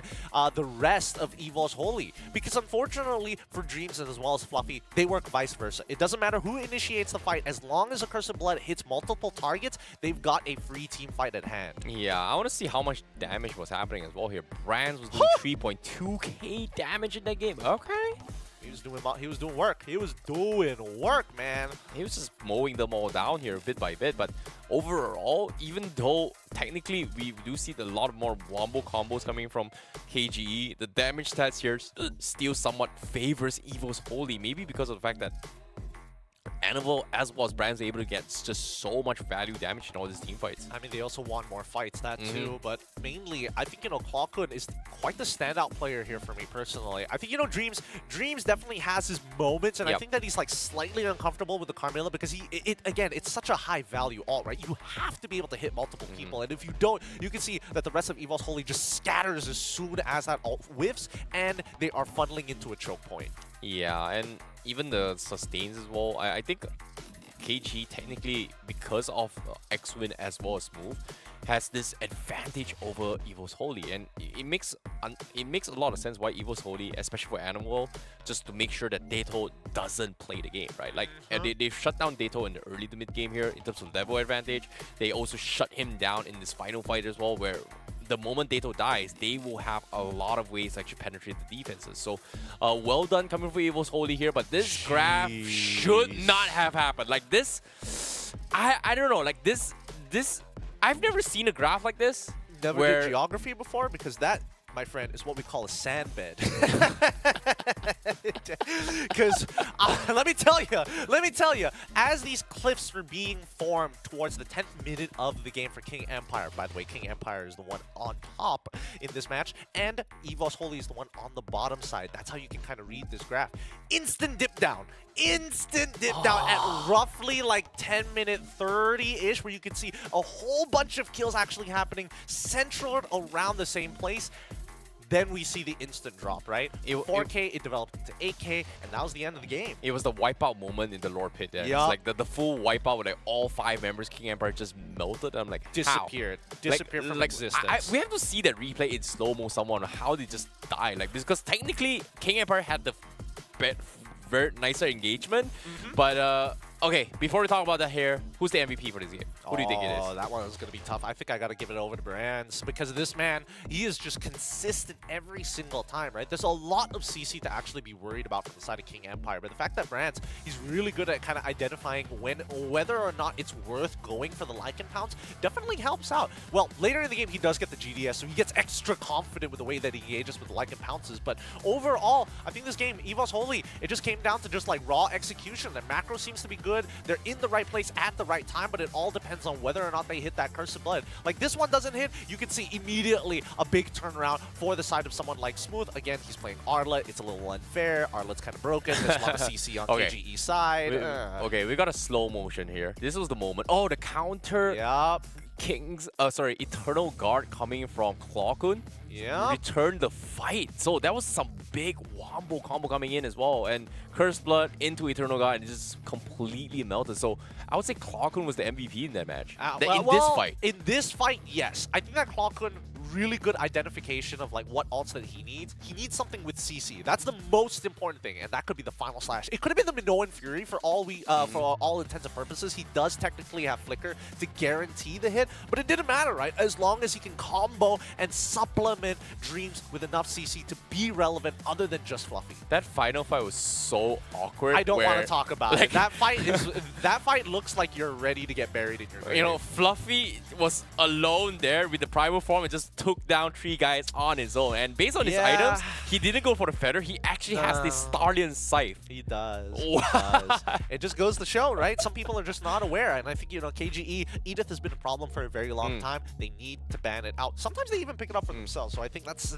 the rest of Evil's Holy. Because unfortunately, for Dreams as well as Fluffy, they work vice versa. It doesn't matter who initiates the fight. As long as a Cursed Blood hits multiple targets, they've got a free team fight at hand. Yeah, I want to see how much damage was happening as well here. Brands was doing 3.2k damage in that game. Okay. He was doing work. He was doing work, man. He was just mowing them all down here bit by bit. But overall, even though technically we do see a lot more wombo combos coming from KGE, the damage stats here still somewhat favors Evo's Holy. Maybe because of the fact that Anvil, as well as Brands, able to get just so much value damage in all these team fights. I mean, they also want more fights, that too. But mainly, I think, Clockwood is quite the standout player here for me personally. I think, Dreams definitely has his moments, and I think that he's like slightly uncomfortable with the Carmilla because again, it's such a high value ult, right? You have to be able to hit multiple people, and if you don't, you can see that the rest of Evil's Holy just scatters as soon as that ult whiffs, and they are funneling into a choke point. Yeah, and even the sustains as well. I think KG technically, because of X-Win as well as Smooth, has this advantage over Evo's Holy, and it makes a lot of sense why Evo's Holy, especially for Animal, just to make sure that Dato doesn't play the game, right? Like they've shut down Dato in the early to mid game here in terms of level advantage. They also shut him down in this final fight as well, where the moment Dato dies, they will have a lot of ways to actually penetrate the defenses. So, well done coming for Evil's Holy here, but this graph should not have happened. Like this, I don't know, like this, I've never seen a graph like this. Never did geography before, because that, my friend, is what we call a sand bed. Because let me tell you, as these cliffs were being formed towards the 10th minute of the game for King Empire, by the way, King Empire is the one on top in this match, and Evo's Holy is the one on the bottom side. That's how you can kind of read this graph. Instant dip down at roughly like 10 minute 30-ish, where you can see a whole bunch of kills actually happening centered around the same place. Then we see the instant drop, right? 4K, it developed into 8K, and that was the end of the game. It was the wipeout moment in the lore pit there. It's like the full wipeout where like all 5 members King Empire just melted. I'm like, disappeared from existence. We have to see that replay in slow-mo someone, how they just die. Like, because technically King Empire had the very nicer engagement, but okay, before we talk about that here, who's the MVP for this game? Who do you think it is? Oh, that one is going to be tough. I think I got to give it over to Brands, because this man, he is just consistent every single time, right? There's a lot of CC to actually be worried about from the side of King Empire, but the fact that Brands, he's really good at kind of identifying whether or not it's worth going for the Lycan Pounce definitely helps out. Well, later in the game, he does get the GDS, so he gets extra confident with the way that he engages with the Lycan Pounces, but overall, I think this game, Evo's Holy, it just came down to just like raw execution. The macro seems to be good. They're in the right place at the right time, but it all depends on whether or not they hit that Cursed Blood. Like this one doesn't hit, you can see immediately a big turnaround for the side of someone like Smooth. Again, he's playing Arlet. It's a little unfair. Arlet's kind of broken. There's a lot of CC on KGE side. Okay, we got a slow motion here. This was the moment. Oh, the counter. Yep. Eternal Guard coming from Clawkun. Yeah. Returned the fight. So that was some big wombo combo coming in as well. And Cursed Blood into Eternal Guard and just completely melted. So I would say Clawkun was the MVP in that match. In this fight, yes. I think that Clawkun really good identification of like what ults that he needs. He needs something with CC. That's the most important thing, and that could be the final slash. It could have been the Minoan Fury for all intents and purposes. He does technically have Flicker to guarantee the hit, but it didn't matter, right? As long as he can combo and supplement Dreams with enough CC to be relevant other than just Fluffy. That final fight was so awkward. I don't want to talk about like, it. That fight looks like you're ready to get buried in your grave. You know, Fluffy was alone there with the primal form and just took down 3 guys on his own. And based on his items, he didn't go for the feather. He actually has this Starlian Scythe. He does. He does. It just goes to show, right? Some people are just not aware. And I think, you know, KGE, Edith has been a problem for a very long time. They need to ban it out. Sometimes they even pick it up for themselves. So I think that's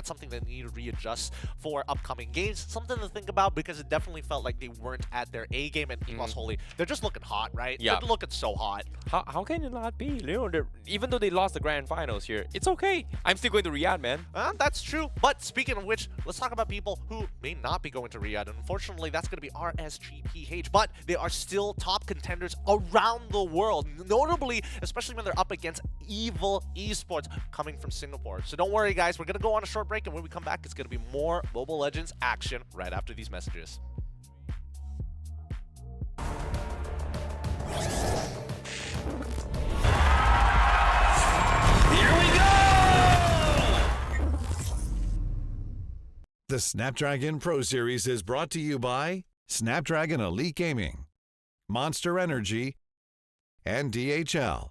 something they need to readjust for upcoming games. Something to think about because it definitely felt like they weren't at their A game. And Emos Holy, they're just looking hot, right? Yeah. They're looking so hot. How can it not be? You know, even though they lost the grand finals here, it's okay. I'm still going to Riyadh, man. That's true. But speaking of which, let's talk about people who may not be going to Riyadh. Unfortunately, that's going to be RSGPH. But they are still top contenders around the world. Notably, especially when they're up against evil esports coming from Singapore. So don't worry, guys. We're going to go on a short break. And when we come back, it's going to be more Mobile Legends action right after these messages. The Snapdragon Pro Series is brought to you by Snapdragon Elite Gaming, Monster Energy, and DHL.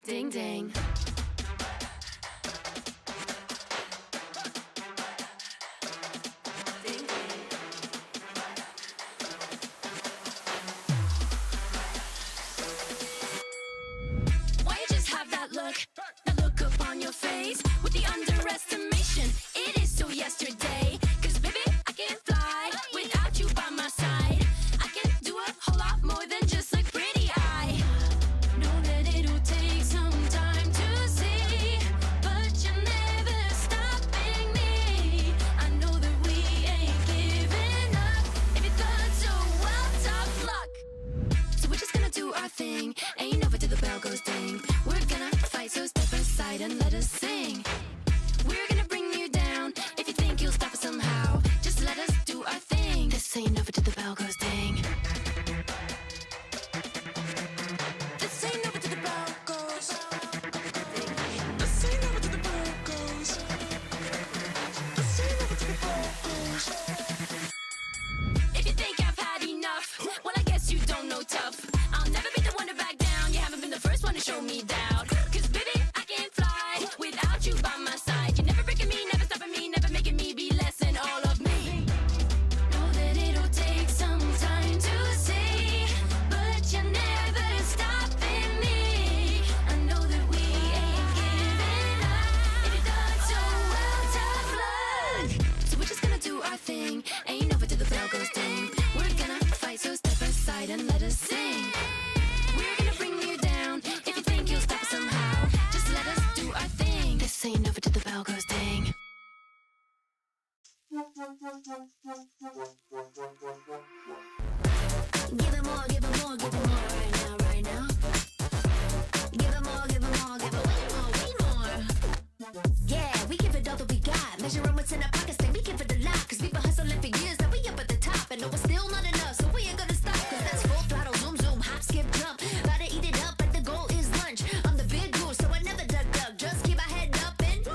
Ding ding. Why you just have that look upon your face with the underestimation? It is so yesterday. 'Cause baby, I can't fly without you by my side. I can do a whole lot more than just look pretty. I know that it'll take some time to see, but you're never stopping me. I know that we ain't giving up. If you thought so, well, tough luck. So we're just gonna do our thing. Ain't over till the bell goes ding. We're gonna fight, so step aside and let us sing. We're gonna bring you down. If you think you'll stop us somehow, just let us do our thing. This ain't over till the bell goes ding. This ain't over till the bell goes. This ain't over till the bell goes. This ain't over till the bell goes. If you think I've had enough, well, I guess you don't know tough. I'll never be the one to back down. You haven't been the first one to show me doubt. 'Cause baby, I can't fly without you by my side. You're never breaking me, never stopping me, never making me be less than all of me. Know that it'll take some time to see, but you're never stopping me. I know that we ain't giving up. If you thought so, well, tough luck. So we're just gonna do our thing. Ain't over till the bell goes ding. We're gonna fight, so step aside and let us sing. We're gonna bring you down. If you think you'll stop us somehow, just let us do our thing. This ain't over till the bell goes ding. Give it more, give it more, give it more right now, right now. Give it more, give it more, give it way more, way more. Yeah, we give it all that we got. Measuring what's in our pockets, then we give it a lot. 'Cause we've been hustling for years, now we up at the top. And no, it's still not enough, so we ain't gonna stop. 'Cause that's full throttle, zoom, zoom, hop, skip, jump. Gotta eat it up, but the goal is lunch. I'm the big goose, so I never duck, duck. Just keep my head up and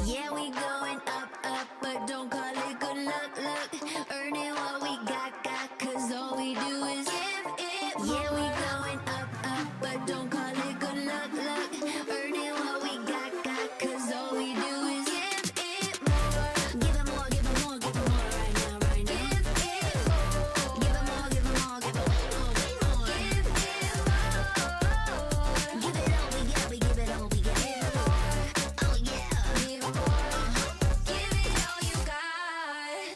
yeah, we going up, up, but don't call it good luck, luck. Earning what we got, 'cause all we do is give it more. Yeah, we going up, up, but don't call it good luck, luck. Earning what we got, 'cause all we do is give it more. Give it more, give it more, give it more right now, right now. Give it more. Give it more, give it more, give it way more, way more. Give it more. Give it all we got, we give it all we got. Give it more. Oh yeah. Give it more. Give it all you got.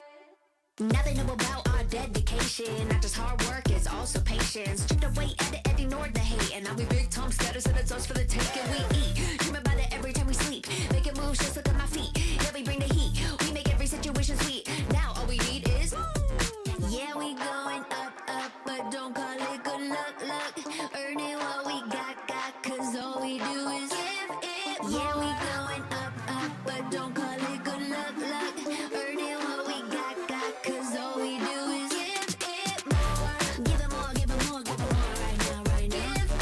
Now they know about our dedication. Not just hard work, it's also patience. Chipped away at it and ignored the hate. And now we big Tom status and it's us for the taking. We eat, dream about it every time we sleep. Making moves, just look at my feet. Yeah, we bring the heat. We make every situation sweet. Now all we need is yeah, we going up, up, but don't call it good luck, luck. Earning what we got, 'cause all we do is give it more. Yeah, we going up, up, but don't call it good luck, luck. Earning what we got, 'cause all we do is give it more. Give it more, give it more, give it more right now, right now. Give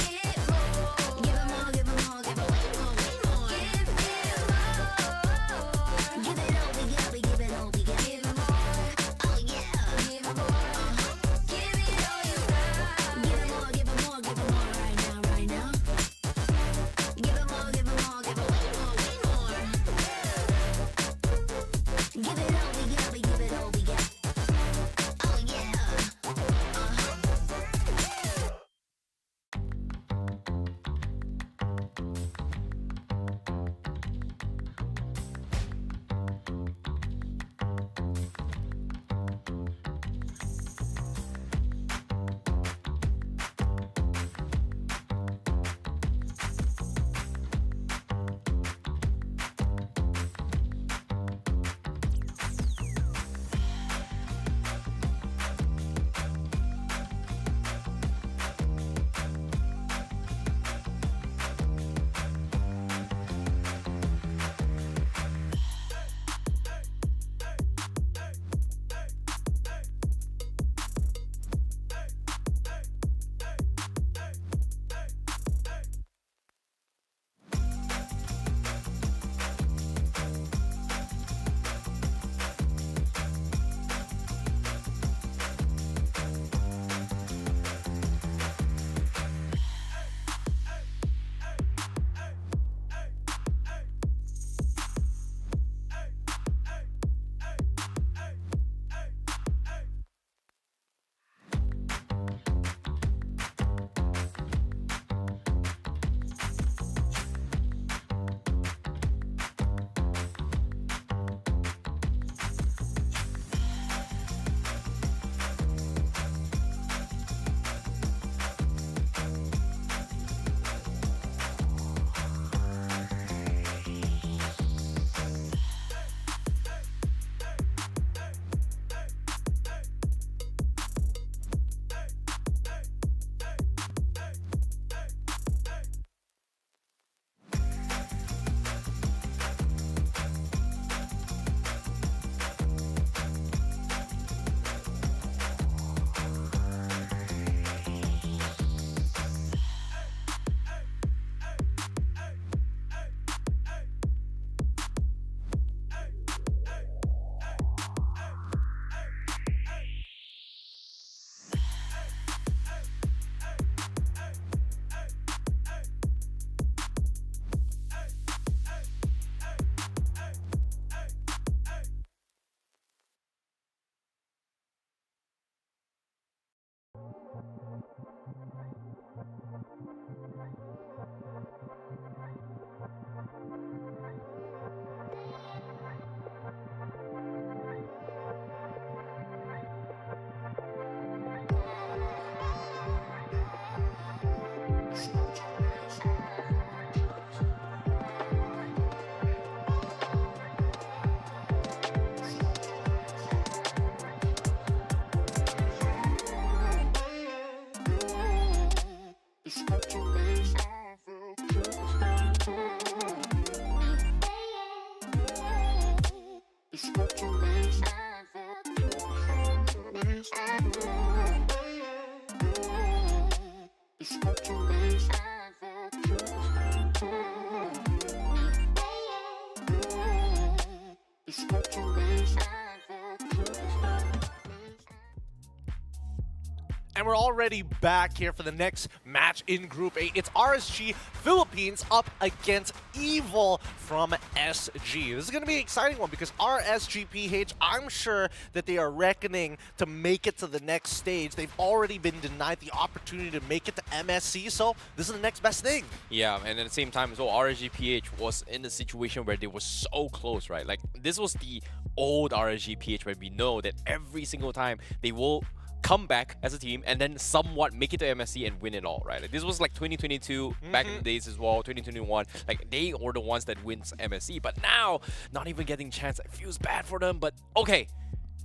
And we're already back here for the next match in Group A. It's RSG Philippines up against Evil from SG. This is going to be an exciting one because RSGPH, I'm sure that they are reckoning to make it to the next stage. They've already been denied the opportunity to make it to MSC, so this is the next best thing. Yeah, and at the same time as well, RSGPH was in a situation where they were so close, right? Like, this was the old RSGPH where we know that every single time they will come back as a team and then somewhat make it to MSC and win it all, right? Like, this was like 2022 back in the days as well, 2021. Like, they were the ones that wins MSC, but now not even getting a chance. It feels bad for them, but okay,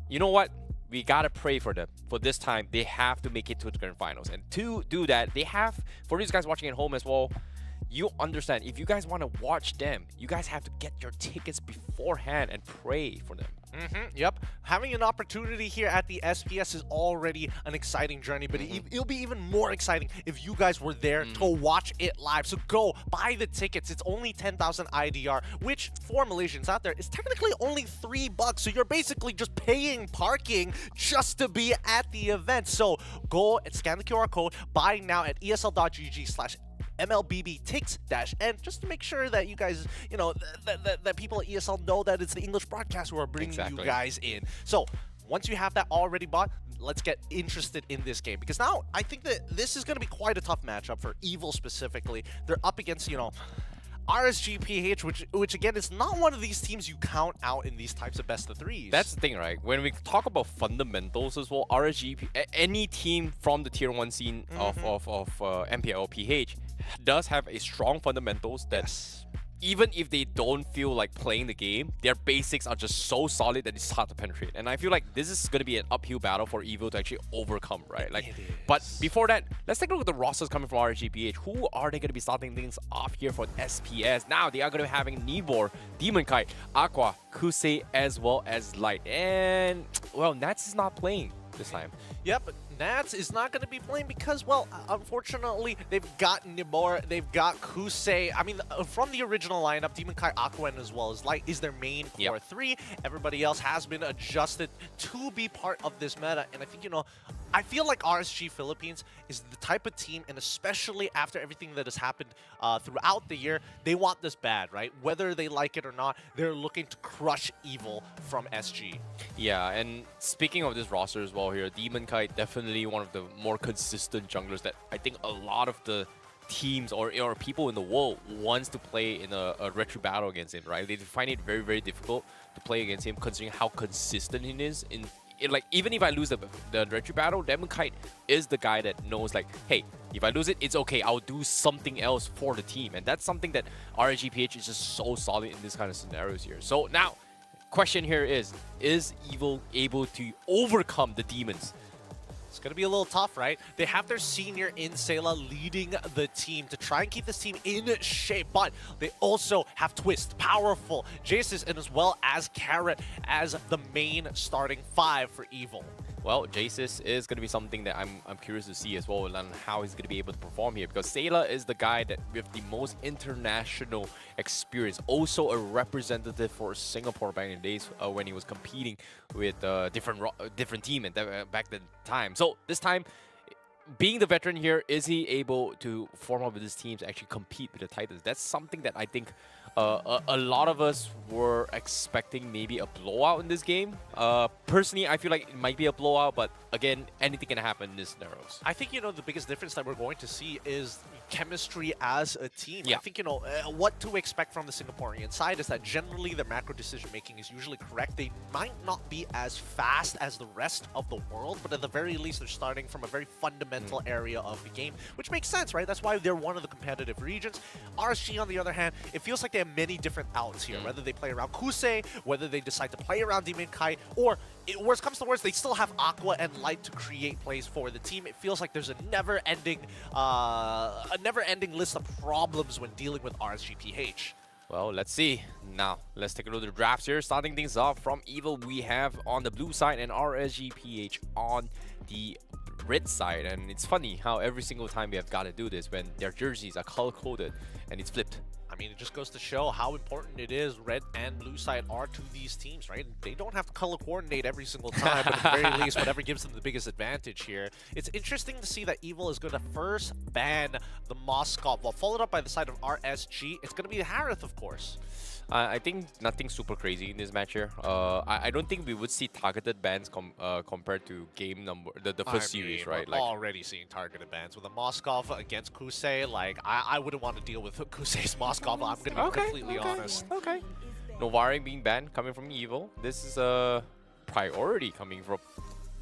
you know what? We gotta pray for them. For this time, they have to make it to the grand finals, and to do that, they have, for these guys watching at home as well, you understand, if you guys want to watch them, you guys have to get your tickets beforehand and pray for them. Yep. Having an opportunity here at the SPS is already an exciting journey, but it'll be even more exciting if you guys were there to watch it live. So go buy the tickets. It's only 10,000 IDR, which for Malaysians out there is technically only $3. So you're basically just paying parking just to be at the event. So go and scan the QR code, buy now at esl.gg/MLBBTix-N, just to make sure that you guys, you know, that people at ESL know that it's the English broadcast who are bringing you guys in. So once you have that already bought, let's get interested in this game, because now I think that this is going to be quite a tough matchup for Evil specifically. They're up against, you know, RSGPH, which again is not one of these teams you count out in these types of best of threes. That's the thing, right? When we talk about fundamentals as well, any team from the tier 1 scene of MPL PH does have a strong fundamentals that even if they don't feel like playing the game, their basics are just so solid that it's hard to penetrate. And I feel like this is going to be an uphill battle for Evil to actually overcome, right? Like, but before that, let's take a look at the rosters coming from RSGPH. Who are they going to be starting things off here for SPS? Now, they are going to be having Nivor, Demon Kite, Aqua, Kusei, as well as Light. And, well, Nats is not playing this time. Yep, but Nats is not going to be playing because, well, unfortunately, they've got Nibor, they've got Kusei. I mean, from the original lineup, Demon Kai, Aqua, and as well as Light is their main core three. Everybody else has been adjusted to be part of this meta, and I think, you know, I feel like RSG Philippines is the type of team, and especially after everything that has happened throughout the year, they want this bad, right? Whether they like it or not, they're looking to crush Evil from SG. Yeah, and speaking of this roster as well here, Demon Kite definitely one of the more consistent junglers that I think a lot of the teams or people in the world wants to play in a retro battle against him, right? They find it very, very difficult to play against him considering how consistent he is like, even if I lose the retro battle, Demon Kite is the guy that knows, like, hey, if I lose it, it's okay. I'll do something else for the team. And that's something that RSGPH is just so solid in this kind of scenarios here. So now, question here is Evil able to overcome the demons? It's going to be a little tough, right? They have their senior in Sayla leading the team to try and keep this team in shape, but they also have Twist, Powerful, Jaces, and as well as Carrot as the main starting five for Evil. Well, Jaces is going to be something that I'm curious to see as well, and how he's going to be able to perform here, because Sayla is the guy that with the most international experience, also a representative for Singapore back in the days when he was competing with different team at back then time. So this time, being the veteran here, is he able to form up with his team to actually compete with the Titans? That's something that I think a lot of us were expecting maybe a blowout in this game. Personally, I feel like it might be a blowout, but again, anything can happen in these scenarios. I think, you know, the biggest difference that we're going to see is chemistry as a team. Yeah. I think, you know, what to expect from the Singaporean side is that generally their macro decision making is usually correct. They might not be as fast as the rest of the world, but at the very least, they're starting from a very fundamental area of the game, which makes sense, right? That's why they're one of the competitive regions. RSG, on the other hand, it feels like they have many different outs here, whether they play around Kusei, whether they decide to play around Demon Kai, or worst comes to worst, they still have Aqua and Light to create plays for the team. It feels like there's a never-ending a never-ending list of problems when dealing with RSGPH. Well, let's see. Now, let's take a look at the drafts here. Starting things off from Evil, we have on the blue side and RSGPH on the red side. And it's funny how every single time we have got to do this when their jerseys are color-coded and it's flipped. I mean, it just goes to show how important it is red and blue side are to these teams, right? They don't have to color coordinate every single time, but at the very least, whatever gives them the biggest advantage here. It's interesting to see that Evil is going to first ban the Moskov, while followed up by the side of RSG. It's going to be the Harith, of course. I think nothing super crazy in this match here. I don't think we would see targeted bans compared to game number the first series, right? Like already seeing targeted bans with a Moskov against Kusei. Like I wouldn't want to deal with Kusei's Moskov. I'm gonna be completely honest. Okay. Novari being banned coming from Evil. This is a priority coming from.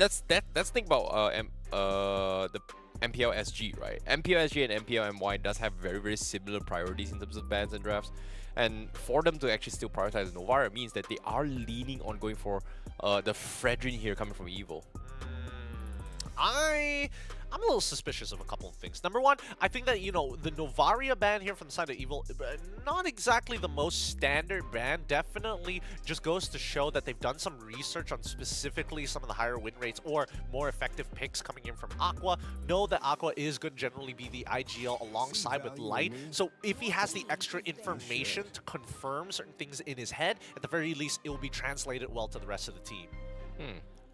Let's think about the MPL SG, right? MPL SG and MPL MY does have very similar priorities in terms of bans and drafts. And for them to actually still prioritize Novara means that they are leaning on going for the Fredrin here coming from Evil. I'm a little suspicious of a couple of things. Number one, I think that, you know, the Novaria ban here from the side of Evil, not exactly the most standard ban. Definitely just goes to show that they've done some research on specifically some of the higher win rates or more effective picks coming in from Aqua. Know that Aqua is going to generally be the IGL alongside with Light. So if he has the extra information to confirm certain things in his head, at the very least, it will be translated well to the rest of the team.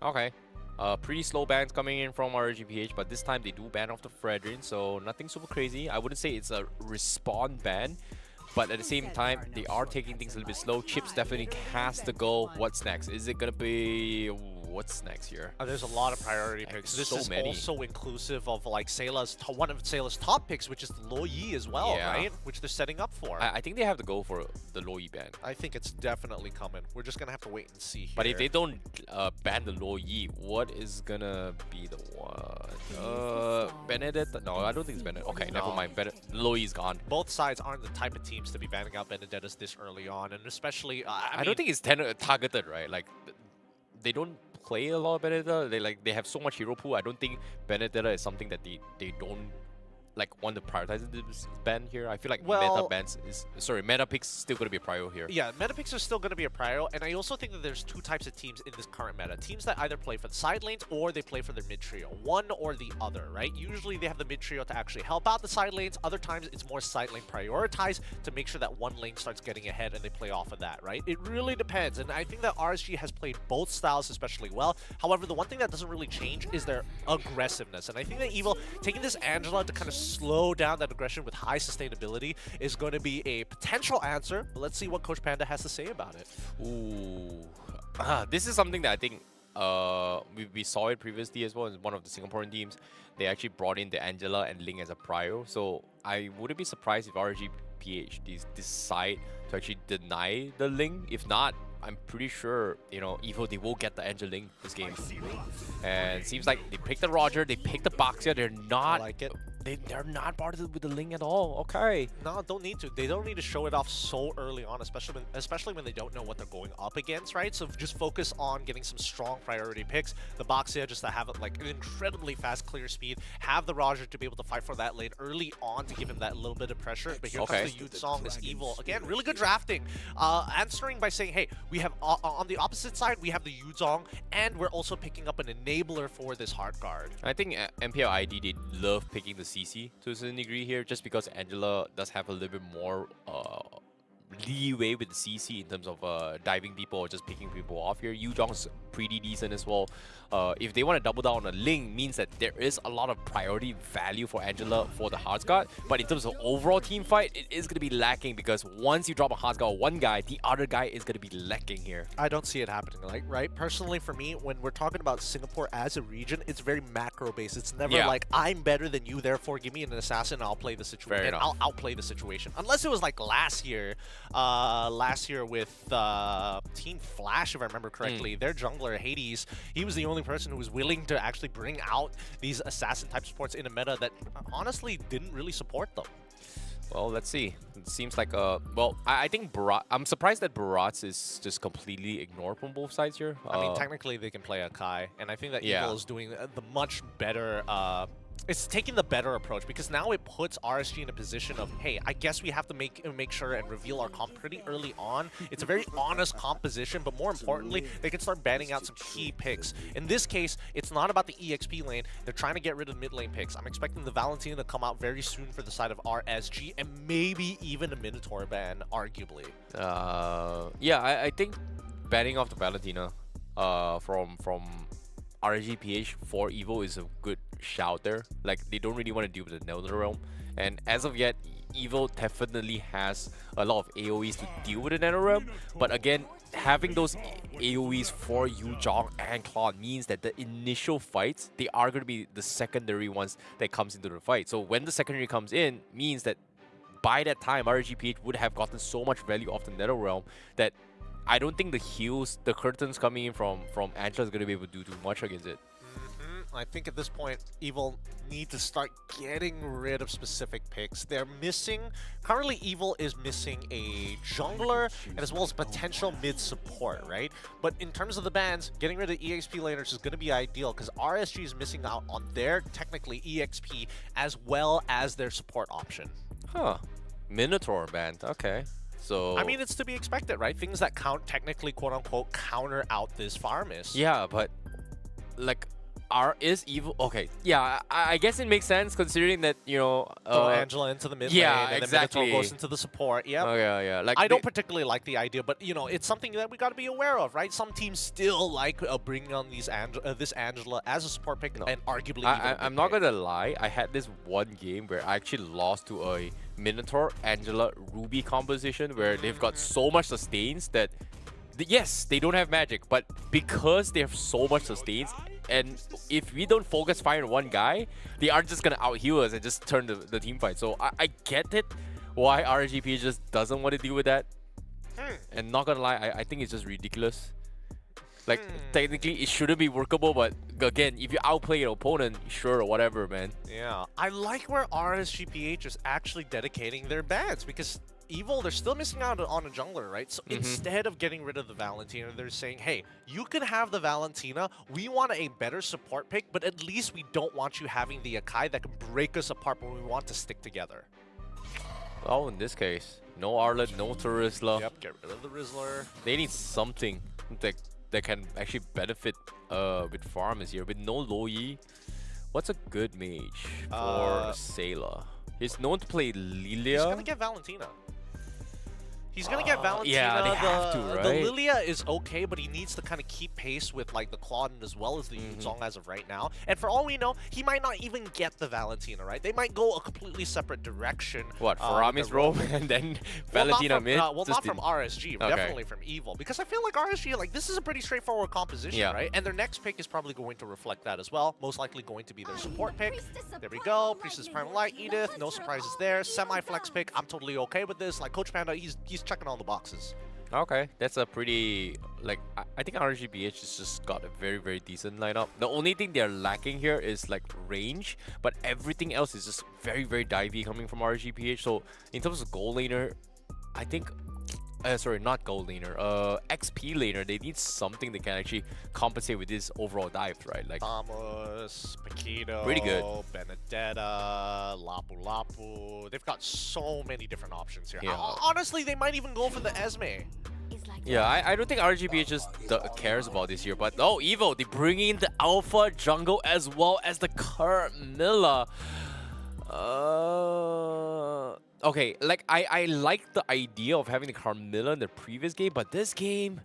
Okay. Pretty slow bans coming in from RGPH, but this time they do ban off the Fredrin, so nothing super crazy. I wouldn't say it's a respawn ban, but at the same time, they are taking things a little bit slow. Chips definitely has to go. What's next? Is it gonna be... what's next here? There's a lot of priority picks. This is also inclusive of like one of Sayla's top picks, which is Lo Yi as well, right? Which they're setting up for. I think they have to go for the Lo Yi ban. I think it's definitely coming. We're just gonna have to wait and see here. But if they don't ban the Lo Yi, what is gonna be the one? Benedetta? No, I don't think it's Benedetta. Okay, never mind. Lo Yi's gone. Both sides aren't the type of teams to be banning out Benedettas this early on, and especially I don't think it's targeted, right? Like they don't play a lot of Benedetta. They have so much hero pool. I don't think Benedetta is something that they don't like want to prioritize this ban here. I feel like meta picks still going to be a prior here. Yeah, meta picks are still going to be a prior, and I also think that there's two types of teams in this current meta. Teams that either play for the side lanes or they play for their mid trio. One or the other, right? Usually they have the mid trio to actually help out the side lanes. Other times it's more side lane prioritized to make sure that one lane starts getting ahead and they play off of that, right? It really depends, and I think that RSG has played both styles especially well. However, the one thing that doesn't really change is their aggressiveness, and I think that Evil taking this Angela to kind of slow down that aggression with high sustainability is going to be a potential answer, but let's see what Coach Panda has to say about it. Ooh. This is something that I think we saw it previously as well in one of the Singaporean teams. They actually brought in the Angela and Ling as a prio, so I wouldn't be surprised if RGPH decide to actually deny the Ling. If not, I'm pretty sure, you know, Evo, they will get the Angel Ling this game. And it seems like they picked the Roger, they picked the Baxia, they're not... I like it. They're not bothered with the Ling at all. Okay. No, don't need to. They don't need to show it off so early on, especially when they don't know what they're going up against, right? So just focus on getting some strong priority picks. The Baxia just to have like an incredibly fast clear speed. Have the Roger to be able to fight for that lane early on to give him that little bit of pressure. But here comes the Youth Song, this Evil. Again, really good drafting. Answering by saying, hey, we have on the opposite side, we have the Yu Zong, and we're also picking up an enabler for this hard guard. I think MPL ID, they love picking the CC to a certain degree here, just because Angela does have a little bit more leeway with the CC in terms of diving people or just picking people off here. Yu Zhong's pretty decent as well. If they want to double down on a Ling, means that there is a lot of priority value for Angela for the Heartsguard. But in terms of overall team fight, it is going to be lacking, because once you drop a Heartsguard one guy, the other guy is going to be lacking here. I don't see it happening, like, right? Personally, for me, when we're talking about Singapore as a region, it's very macro-based. It's never like, I'm better than you, therefore give me an assassin and I'll play the situation. I'll outplay the situation. Unless it was like last year with Team Flash, if I remember correctly. Their jungler, Hades, he was the only person who was willing to actually bring out these assassin-type supports in a meta that honestly didn't really support them. Well, let's see. It seems like well, I think I'm surprised that Barats is just completely ignored from both sides here. I mean, technically they can play a Kai, and I think that Evil is doing the much better It's taking the better approach because now it puts RSG in a position of, hey, I guess we have to make sure and reveal our comp pretty early on. It's a very honest composition, but more importantly, they can start banning out some key picks. In this case, it's not about the EXP lane. They're trying to get rid of mid lane picks. I'm expecting the Valentina to come out very soon for the side of RSG and maybe even a Minotaur ban, arguably. Yeah, I think banning off the Valentina from RGPH for Evo is a good shout there. Like, they don't really want to deal with the Nether Realm, and as of yet, Evo definitely has a lot of AoEs to deal with the Nether Realm. But again, having those AoEs for Yu Zhong and Claude means that the initial fights, they are going to be the secondary ones that comes into the fight. So when the secondary comes in, means that by that time, RGPH would have gotten so much value off the Nether Realm that I don't think the heals, the curtains coming in from Angela is going to be able to do too much against it. I think at this point, Evil need to start getting rid of specific picks. They're missing, currently Evil is missing a jungler and as well as potential mid support, right? But in terms of the bans, getting rid of EXP laners is going to be ideal because RSG is missing out on their technically EXP as well as their support option. Huh. Minotaur banned, okay. So I mean, it's to be expected, right? Things that count technically, quote unquote, counter out this farmist. yeah, but like, is Evil okay? Yeah, I guess it makes sense considering that, you know, Throw Angela into the mid yeah, lane, and exactly. then Minotaur goes into the support. Yeah. Oh yeah. Like, I don't particularly like the idea, but you know, it's something that we got to be aware of, right? Some teams still like bringing on these this Angela as a support pick, and arguably. I'm not gonna lie. I had this one game where I actually lost to a Minotaur Angela Ruby composition where they've got so much sustains that yes, they don't have magic, but because they have so much sustains, and if we don't focus fire on one guy, they are just gonna out heal us and just turn the team fight. So I get it why RGP just doesn't want to deal with that. And not gonna lie, I think it's just ridiculous. Like, technically it shouldn't be workable, but again, if you outplay your opponent, sure, whatever, man. Yeah, I like where RSGPH is actually dedicating their bans because Evil, they're still missing out on a jungler, right? So instead of getting rid of the Valentina, they're saying, hey, you can have the Valentina. We want a better support pick, but at least we don't want you having the Akai that can break us apart when we want to stick together. Oh, in this case, no Arlet, no Terizla. Yep, get rid of the Rizzler. They need something that can actually benefit with farmers here. With no Loyi, what's a good mage for Sayla? He's known to play Lilia. He's gonna get Valentina. He's gonna get Valentina. Yeah, they have to, right? The Lilia is okay, but he needs to kind of keep pace with like the Claudin as well as the Yuzong as of right now. And for all we know, he might not even get the Valentina, right? They might go a completely separate direction. What, Faramis roam and then Valentina mid? Well, not from RSG, but definitely from Evil. Because I feel like RSG, like, this is a pretty straightforward composition, right? And their next pick is probably going to reflect that as well. Most likely going to be their support pick. There we go. Priestess Primal Light, Edith. No surprises there. Semi-flex pick. I'm totally okay with this. Like, Coach Panda, he's checking all the boxes. Okay, that's a pretty, like, I think RGBH has just got a very, very decent lineup. The only thing they're lacking here is like range, but everything else is just very, very divey coming from RGBH. So in terms of goal laner, I think, sorry, not goal laner, XP laner, they need something that can actually compensate with this overall dive, right? Like Thomas, Paquito, pretty good. Benedetta, Lapu Lapu. They've got so many different options here. Yeah. Honestly, they might even go for the Esme. Yeah, I don't think RGBH just cares about this year, but oh, Evo, they bring in the Alpha Jungle as well as the Carmilla. Okay, like, I like the idea of having the Carmilla in the previous game, but this game,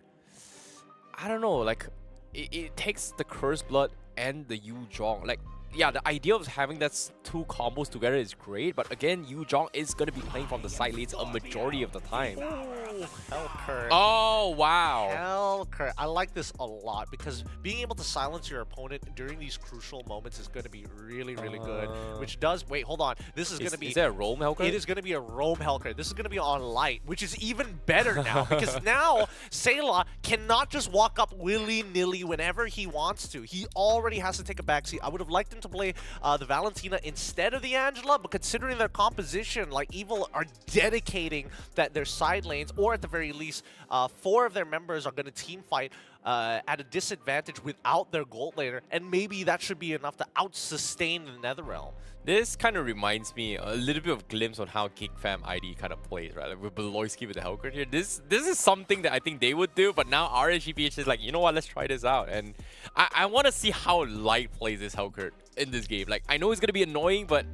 I don't know, like, it takes the Cursed Blood and the Yu Zhong. Like, yeah, the idea of having that two combos together is great, but again, Yu Zhong is going to be playing from the side lanes a majority of the time. Ooh, Hellcurt. Oh, wow. Hellcurt. I like this a lot because being able to silence your opponent during these crucial moments is going to be really, really good. Which does... Wait, hold on. This is going to be... Is that a roam Hellcurt? It is going to be a roam Hellcurt. This is going to be on light, which is even better now because now Sayla cannot just walk up willy-nilly whenever he wants to. He already has to take a backseat. I would have liked him to play the Valentina instead of the Angela, but considering their composition, like, Evil are dedicating that their side lanes, or at the very least, 4 of their members are going to team fight at a disadvantage without their gold laner, and maybe that should be enough to out-sustain the Netherrealm. This kind of reminds me a little bit of glimpse on how GigFam ID kind of plays, right? Like with Beloyski with the Hellcurt here. This is something that I think they would do, but now RSGPH is like, you know what, let's try this out. And I want to see how Light plays this Hellcurt in this game. Like, I know it's going to be annoying, but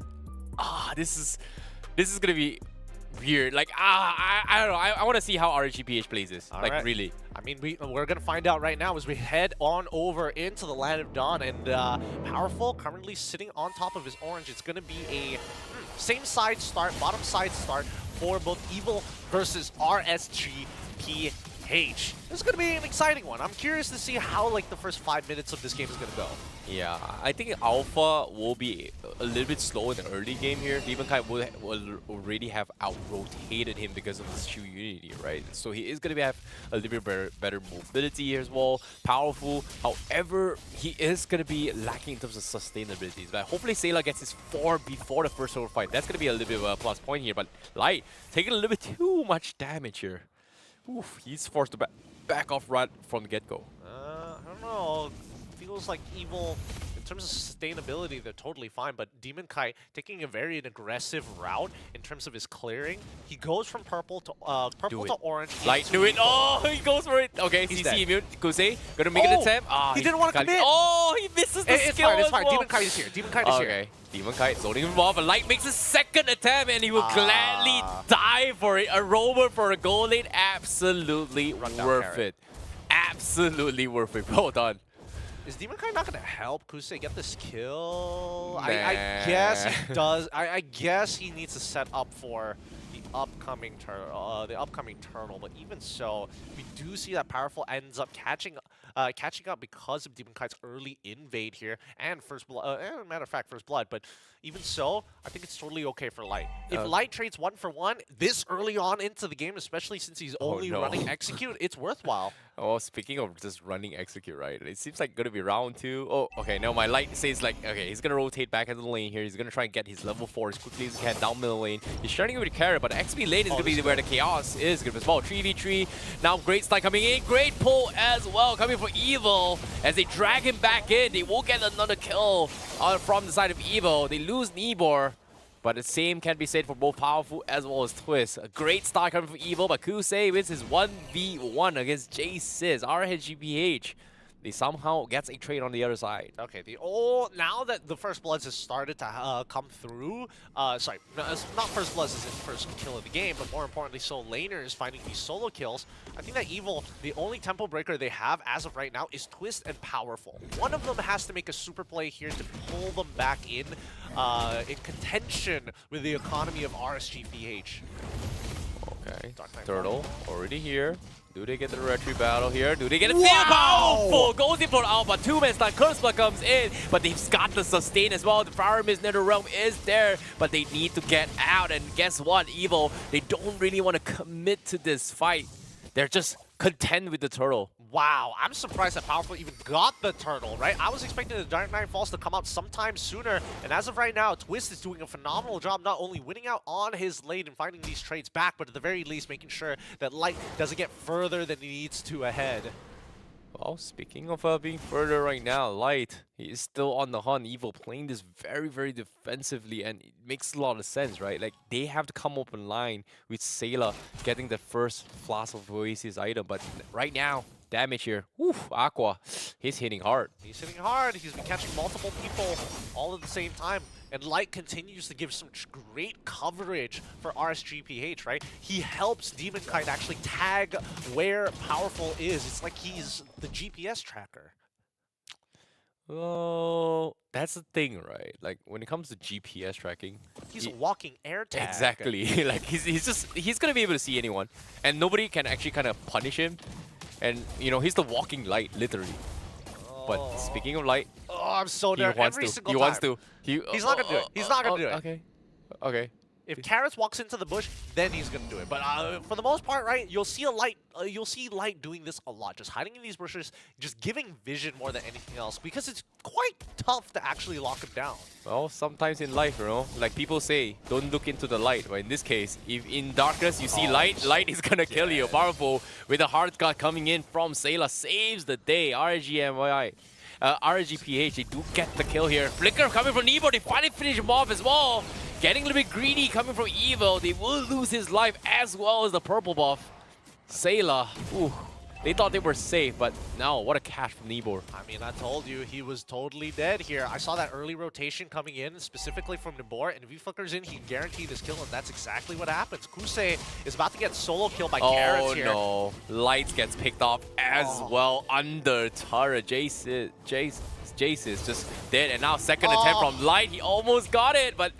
this is going to be weird. Like, I don't know. I want to see how RSGPH plays this. All like, right. really. I mean, we're going to find out right now as we head on over into the Land of Dawn. And Powerful currently sitting on top of his orange. It's going to be a same side start, bottom side start for both Evil versus RSGPH. This is going to be an exciting one. I'm curious to see how like the first 5 minutes of this game is going to go. Yeah, I think Alpha will be a little bit slow in the early game here. Demonkai will already have out-rotated him because of his Shu Unity, right? So he is going to have a little bit better mobility here as well. Powerful. However, he is going to be lacking in terms of sustainability. But hopefully Sayla gets his 4 before the first solo fight. That's going to be a little bit of a plus point here. But Light taking a little bit too much damage here. Oof, he's forced to back off right from the get-go. I don't know. Feels like Evil, in terms of sustainability, they're totally fine, but Demonkai taking a very aggressive route in terms of his clearing. He goes from purple to orange. Light, do it. Oh, he goes for it. Okay, He's CC dead. immune. Kusei, gonna make an attempt. He didn't want to commit. Oh, he misses the It's skill fine, it's as fine. well. Demonkai is here. Demonkai is here. Okay, Demonkai zoning involved, but Light makes a second attempt and he will gladly die for it. A rover for a goal lane, absolutely worth it. Absolutely worth it. Well done. Is Demonkai not going to help Kusei get this kill? Nah. I guess he does. I guess he needs to set up for the upcoming turtle. But even so, we do see that Powerful ends up catching up because of Demonkai's early invade here and first blood. Matter of fact, first blood. But even so, I think it's totally okay for Light. If Light trades 1 for 1 this early on into the game, especially since he's only running execute, it's worthwhile. Oh, speaking of just running execute, right? It seems like going to be round 2. Oh, okay. Now my Light says like, okay, he's going to rotate back into the lane here. He's going to try and get his level 4 as quickly as he can down middle lane. He's starting with a carrot, but the XP lane is going to be where the chaos is good as well. 3v3. Now great start coming in. Great pull as well coming for Evil. As they drag him back in, they will get another kill from the side of Evil. They lose Nibor. But the same can be said for both Powerful as well as Twist. A great start coming from Evil, but Kusei wins his 1v1 against J-Sizz. RSGPH, they somehow gets a trade on the other side. Okay, now that the First Bloods has started to come through, sorry, not First Bloods is his first kill of the game, but more importantly, so laners finding these solo kills. I think that Evil, the only tempo breaker they have as of right now is Twist and Powerful. One of them has to make a super play here to pull them back in contention with the economy of RSGPH. Okay, Turtle already here. Do they get the retry battle here? Do they get a Wow! Powerful goes in for Alpha. 2-man stun. Curse comes in, but they've got the sustain as well. The Fire Mist Netherrealm is there, but they need to get out. And guess what, Evil? They don't really want to commit to this fight. They're just content with the turtle. Wow, I'm surprised that Powerful even got the turtle, right? I was expecting the Dark Knight Falls to come out sometime sooner, and as of right now, Twist is doing a phenomenal job not only winning out on his lane and finding these trades back, but at the very least making sure that Light doesn't get further than he needs to ahead. Well, speaking of being further right now, Light, he is still on the hunt. Evil playing this very, very defensively, and it makes a lot of sense, right? Like, they have to come up in line with Sayla getting the first Flask of Oasis item, but right now, damage here. Oof, Aqua, he's hitting hard. He's hitting hard. He's been catching multiple people all at the same time. And Light continues to give some great coverage for RSGPH, right? He helps Demonkai actually tag where Powerful is. It's like he's the GPS tracker. Oh, that's the thing, right? Like, when it comes to GPS tracking, He's a walking air tag. exactly. Like, he's gonna be able to see anyone, and nobody can actually kind of punish him. And you know, he's the walking light, literally. But speaking of Light, Oh, I'm so nervous every single time. He wants to. He's not gonna do it. He's not gonna do it. Okay. Okay. If Carrots walks into the bush, then he's gonna do it. But for the most part, right, you'll see Light doing this a lot, just hiding in these bushes, just giving vision more than anything else, because it's quite tough to actually lock him down. Well, sometimes in life, you know, like people say, don't look into the light. But in this case, if in darkness you see light, light is gonna kill you. Powerful with a hard cut coming in from Sayla, saves the day. RGPH, they do get the kill here. Flicker coming from Nebo, they finally finish him off as well. Getting a little bit greedy coming from Evil. They will lose his life as well as the purple buff. Sayla, ooh, they thought they were safe, but no, what a catch from Nebo. I mean, I told you, he was totally dead here. I saw that early rotation coming in, specifically from Nabor, and if he flickers in, he guaranteed his kill, and that's exactly what happens. Kusei is about to get solo killed by Carrots here. Oh no, Lights gets picked off as well under turret. Jace is just dead, and now second attempt from Light. He almost got it, but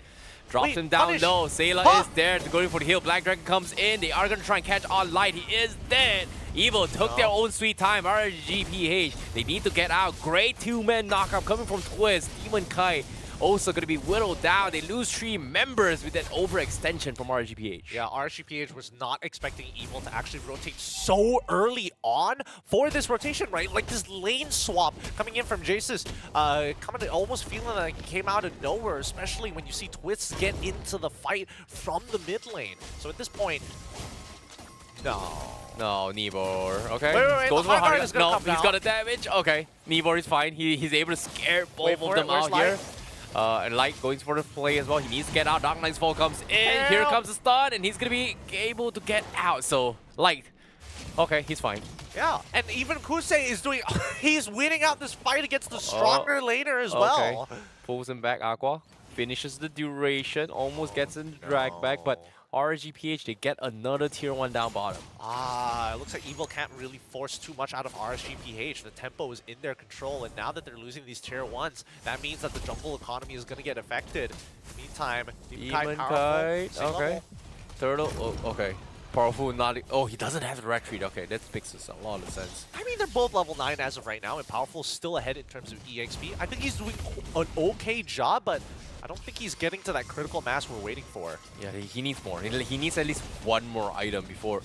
drops him down low. Sayla is there going for the heal. Black Dragon comes in. They are going to try and catch on Light. He is dead. Evil took their own sweet time. RGPH, they need to get out. Great two-man knockout coming from Twist. Demon Kai also going to be whittled down. They lose 3 members with that overextension from RGPH. Yeah, RGPH was not expecting Evil to actually rotate so early on for this rotation, right? Like this lane swap coming in from Jace's, almost feeling like he came out of nowhere, especially when you see Twists get into the fight from the mid lane. So at this point, No, Nibor. Okay. Wait, Goes the for high guard 100. is gonna No, come he's down. got a damage. Okay. Nibor is fine. He's able to scare both of them out here. And Light going for the play as well. He needs to get out. Dark Knight's Fall comes in. Here comes the stun, and he's going to be able to get out. So, Light. Okay, he's fine. Yeah, and even Kusei is doing, he's winning out this fight against the stronger laner as well. Pulls him back, Aqua. Finishes the duration. Almost gets in the drag back, but RGPH, they get another tier 1 down bottom. It looks like Evil can't really force too much out of RSGPH. The tempo is in their control, and now that they're losing these tier 1s, that means that the jungle economy is going to get affected. Meantime, Demon Kai, Kai, powerful, okay. Turtle, oh, okay. Powerful, not, oh, he doesn't have the retreat. Okay, that makes a lot of sense. I mean, they're both level 9 as of right now, and Powerful's still ahead in terms of EXP. I think he's doing an okay job, but I don't think he's getting to that critical mass we're waiting for. Yeah, he needs more. He needs at least one more item before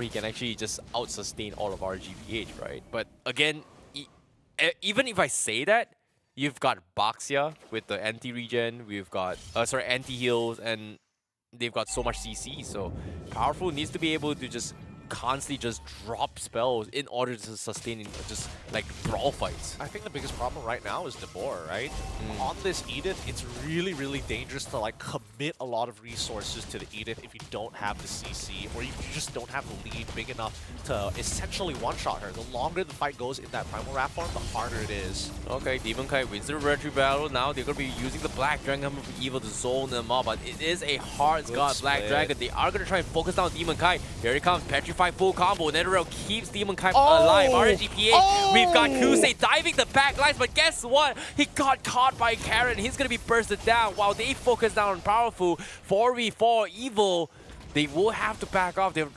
he can actually just out-sustain all of RGPH, right? But again, even if I say that, you've got Baxia with the anti-regen, we've got, anti-heals, and they've got so much CC, so Powerful needs to be able to just constantly just drop spells in order to sustain just like brawl fights. I think the biggest problem right now is Debor, right? On this Edith, it's really, really dangerous to like commit a lot of resources to the Edith if you don't have the CC, or if you just don't have the lead big enough to essentially one-shot her. The longer the fight goes in that Primal Wrath form, the harder it is. Okay, Demon Kai wins the retreat battle. Now they're going to be using the Black Dragon from Evil to zone them up, but it is a hard Scott Black Dragon. They are going to try and focus down Demon Kai. Here he comes, Petrify full combo. Netherrealm keeps Demon Kai alive. RGPH, we've got Kusei diving the back lines, but guess what? He got caught by Karen. He's going to be bursted down while they focus down on Powerful. 4v4 Evil. They will have to back off. They're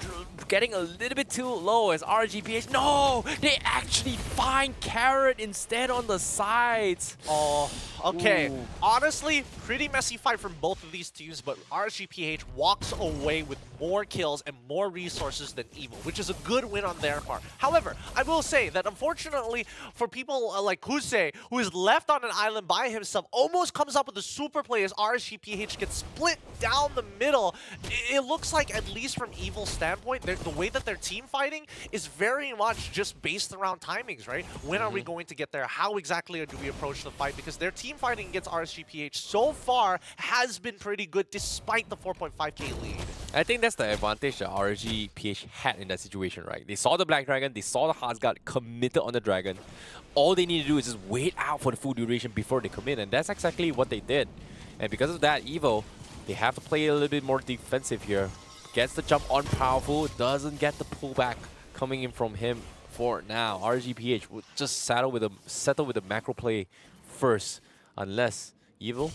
getting a little bit too low as RGPH. No! They actually find Carrot instead on the sides. Oh, okay. Ooh. Honestly, pretty messy fight from both of these teams, but RGPH walks away with more kills and more resources than Evil, which is a good win on their part. However, I will say that unfortunately for people like Kusei, who is left on an island by himself, almost comes up with a super play as RGPH gets split down the middle. It looks like, at least from Evil's standpoint, the way that they're team fighting is very much just based around timings, right? When are we going to get there? How exactly do we approach the fight? Because their team fighting against RSGPH so far has been pretty good despite the 4.5k lead. I think that's the advantage that RGPH had in that situation, right? They saw the Black Dragon, they saw the Heartsguard committed on the Dragon. All they need to do is just wait out for the full duration before they commit, and that's exactly what they did. And because of that, Evo, they have to play a little bit more defensive here. Gets the jump on Powerful, doesn't get the pullback coming in from him for now. RGPH would just settle with a macro play first, unless Evil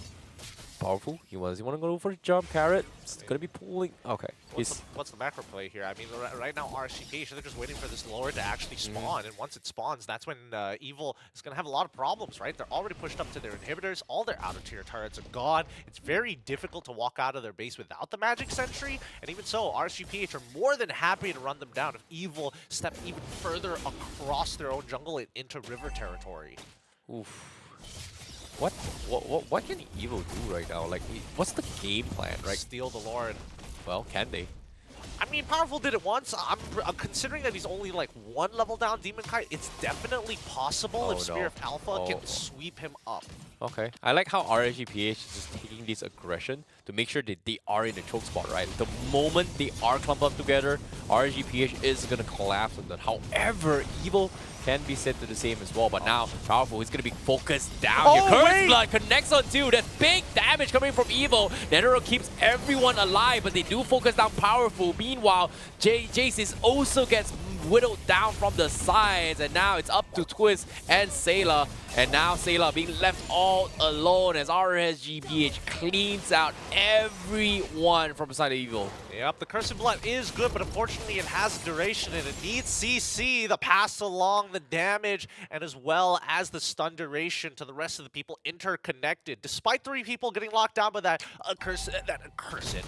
Powerful. He want to go for a jump. Carrot. It's gonna be pulling. Okay. What's the macro play here? I mean, right now RSGP, they're just waiting for this Lord to actually spawn, and once it spawns, that's when Evil is going to have a lot of problems, right? They're already pushed up to their inhibitors, all their outer tier turrets are gone. It's very difficult to walk out of their base without the Magic Sentry, and even so, RSGPH are more than happy to run them down if Evil step even further across their own jungle and into river territory. Oof. What can Evil do right now? Like, what's the game plan, right? Steal the Lord. Well, can they? I mean, Powerful did it once. I'm considering that he's only like one level down Demon Kite. It's definitely possible if Spear of Alpha can sweep him up. Okay. I like how RSGPH is just taking this aggression to make sure that they are in the choke spot, right? The moment they are clumped up together, RSGPH is going to collapse on that. However, Evil can be said to the same as well, but now Powerful is going to be focused down here. Curse Blood connects on two. That's big damage coming from Evil. Netero keeps everyone alive, but they do focus down Powerful. Meanwhile, Jace also gets whittled down from the sides, and now it's up to Twist and Sayla. And now Sayla being left all alone as RSGPH cleans out everyone from beside Evil. Yep, the Cursed Blood is good, but unfortunately it has duration and it needs CC to pass along the damage and as well as the stun duration to the rest of the people interconnected. Despite 3 people getting locked down by that Cursed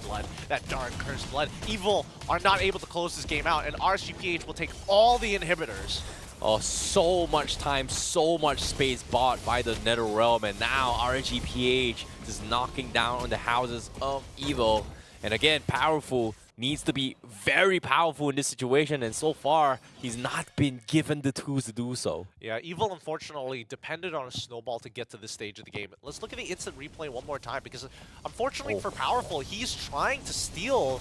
Blood, that dark Cursed Blood, Evil are not able to close this game out, and RSGPH will take all the inhibitors. Oh, so much time, so much space bought by the NetherRealm, and now RSGPH is knocking down the houses of Evil. And again, Powerful needs to be very powerful in this situation, and so far, he's not been given the tools to do so. Yeah, Evil unfortunately depended on a snowball to get to this stage of the game. Let's look at the instant replay one more time, because unfortunately for Powerful, he's trying to steal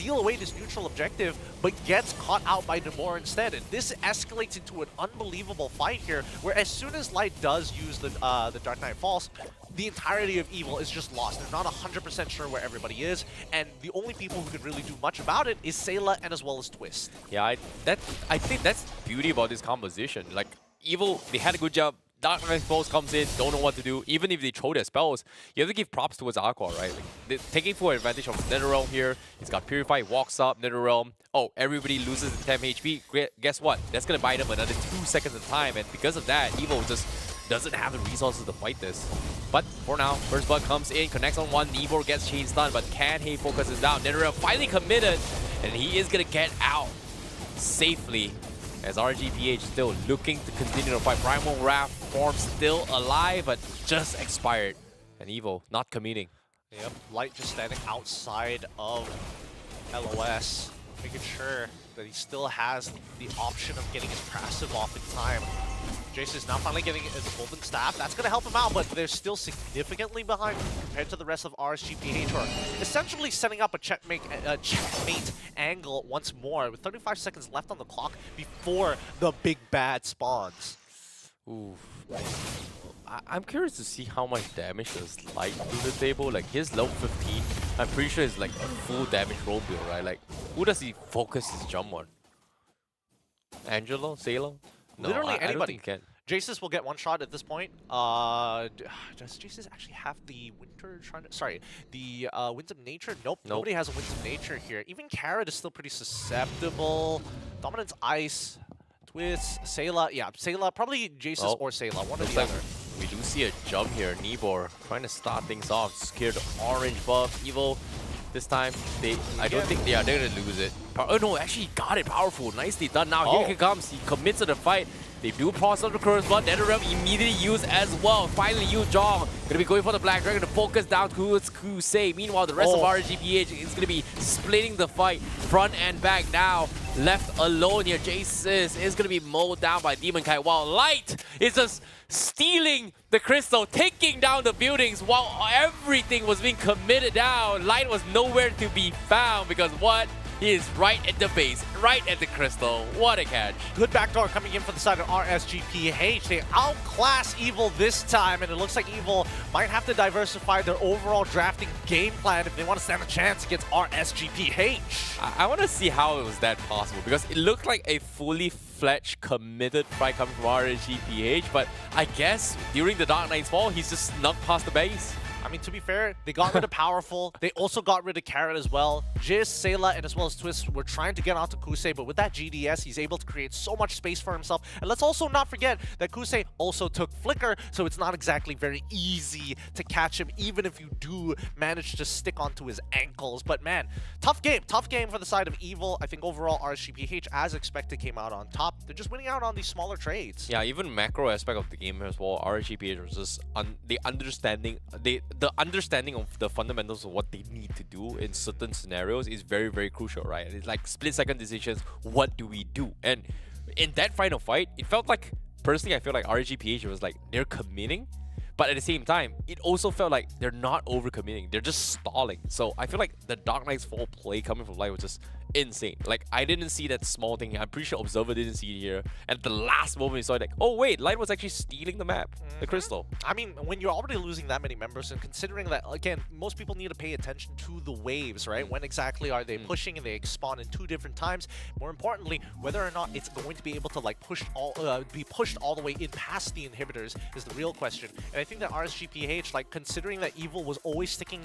away this neutral objective, but gets caught out by Namor instead. And this escalates into an unbelievable fight here, where as soon as Light does use the Dark Knight Falls, the entirety of Evil is just lost. They're not 100% sure where everybody is, and the only people who can really do much about it is Sayla and as well as Twist. Yeah, I think that's the beauty about this composition. Like, Evil, they had a good job. Dark Knight Falls comes in, don't know what to do. Even if they throw their spells, you have to give props towards Aqua, right? Like, they're taking full advantage of NetherRealm here. He's got Purify, walks up, NetherRealm. Oh, everybody loses the 10 HP. Guess what? That's going to buy them another 2 seconds of time. And because of that, Evil just doesn't have the resources to fight this. But for now, First Blood comes in, connects on one. Nibor gets chain stun, but can he focuses down? NetherRealm finally committed, and he is going to get out safely. As RGPH still looking to continue to fight. Primal Wrath form still alive, but just expired. And Evil not committing. Yep, Light just standing outside of LOS, making sure that he still has the option of getting his passive off in time. Jace is now finally getting the Golden Staff. That's going to help him out, but they're still significantly behind compared to the rest of RSGPH, who are essentially setting up a checkmate angle once more, with 35 seconds left on the clock before the big bad spawns. Ooh. I'm curious to see how much damage does Light do to the table. Like, his level 15, I'm pretty sure it's like a full damage roll build, right? Like, who does he focus his jump on? Angelo? Salo? No, Literally I anybody. don't think he can. Jace's will get one shot at this point. Does Jace's actually have the Winter Shrine? Sorry, the Winds of Nature? Nope, nobody has a Winds of Nature here. Even Carrot is still pretty susceptible. Dominance Ice, Twist, Sayla. Yeah, Sayla, probably Jace's or Sayla, one or the other. We do see a jump here. Nibor trying to start things off. Scared orange buff. Evil. This time, I don't think they're gonna lose it. Oh no, actually got it. Powerful. Nicely done. Now here he comes. He commits to the fight. They do process the Curse Blood. NetherRealm immediately used as well. Finally, Jong gonna be going for the Black Dragon to focus down towards Kusei. Meanwhile, the rest of RGPH is gonna be splitting the fight front and back now. Left alone here, Jace is gonna be mowed down by Demon Kite, while Light is just stealing the crystal, taking down the buildings while everything was being committed down. Light was nowhere to be found because what? He is right at the base, right at the crystal. What a catch. Good backdoor coming in for the side of RSGPH. They outclass Evil this time, and it looks like Evil might have to diversify their overall drafting game plan if they want to stand a chance against RSGPH. I want to see how it was that possible, because it looked like a fully fledged, committed fight coming from RSGPH, but I guess during the Dark Knight's Fall, he's just snuck past the base. I mean, to be fair, they got rid of Powerful. They also got rid of Carrot as well. Jizz, Sayla, and as well as Twist were trying to get onto Kusei, but with that GDS, he's able to create so much space for himself. And let's also not forget that Kusei also took Flicker, so it's not exactly very easy to catch him, even if you do manage to stick onto his ankles. But man, tough game for the side of Evil. I think overall RSGPH, as expected, came out on top. They're just winning out on these smaller trades. Yeah, even macro aspect of the game as well. RSGPH was just the understanding of the fundamentals of what they need to do in certain scenarios is very, very crucial, right? It's like split-second decisions. What do we do? And in that final fight, it felt like, personally, I feel like RSGPH was like they're committing, but at the same time, it also felt like they're not over-committing. They're just stalling. So I feel like the Dark Knight's Fall play coming from Light was just insane. Like, I didn't see that small thing. I'm pretty sure Observer didn't see it here. And at the last moment, we saw it like, oh wait, Light was actually stealing the map, the crystal. I mean, when you're already losing that many members, and considering that, again, most people need to pay attention to the waves, right? When exactly are they pushing, and they spawn in 2 different times. More importantly, whether or not it's going to be able to like be pushed all the way in past the inhibitors is the real question. And I think that RSGPH, like considering that Evil was always sticking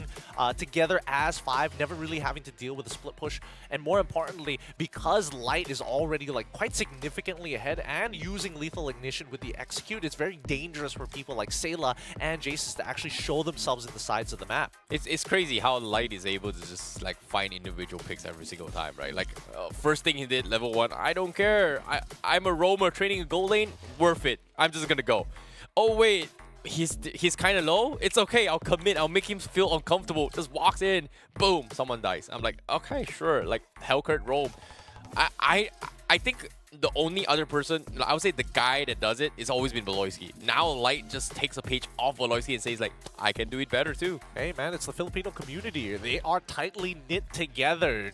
together as 5, never really having to deal with a split push, and more importantly, because Light is already like quite significantly ahead and using Lethal Ignition with the execute, it's very dangerous for people like Sayla and Jace's to actually show themselves in the sides of the map. It's crazy how Light is able to just like find individual picks every single time, right? Like first thing he did, level 1, I don't care. I'm a roamer training a gold lane, worth it. I'm just gonna go. Oh wait, he's kind of low. It's okay. I'll commit. I'll make him feel uncomfortable. Just walks in, boom, someone dies. I'm like, okay, sure. Like Hellcurt roam. I think the only other person, I would say the guy that does it, is always been Voloisky. Now Light just takes a page off Voloisky and says like, I can do it better too. Hey man, it's the Filipino community. They are tightly knit together,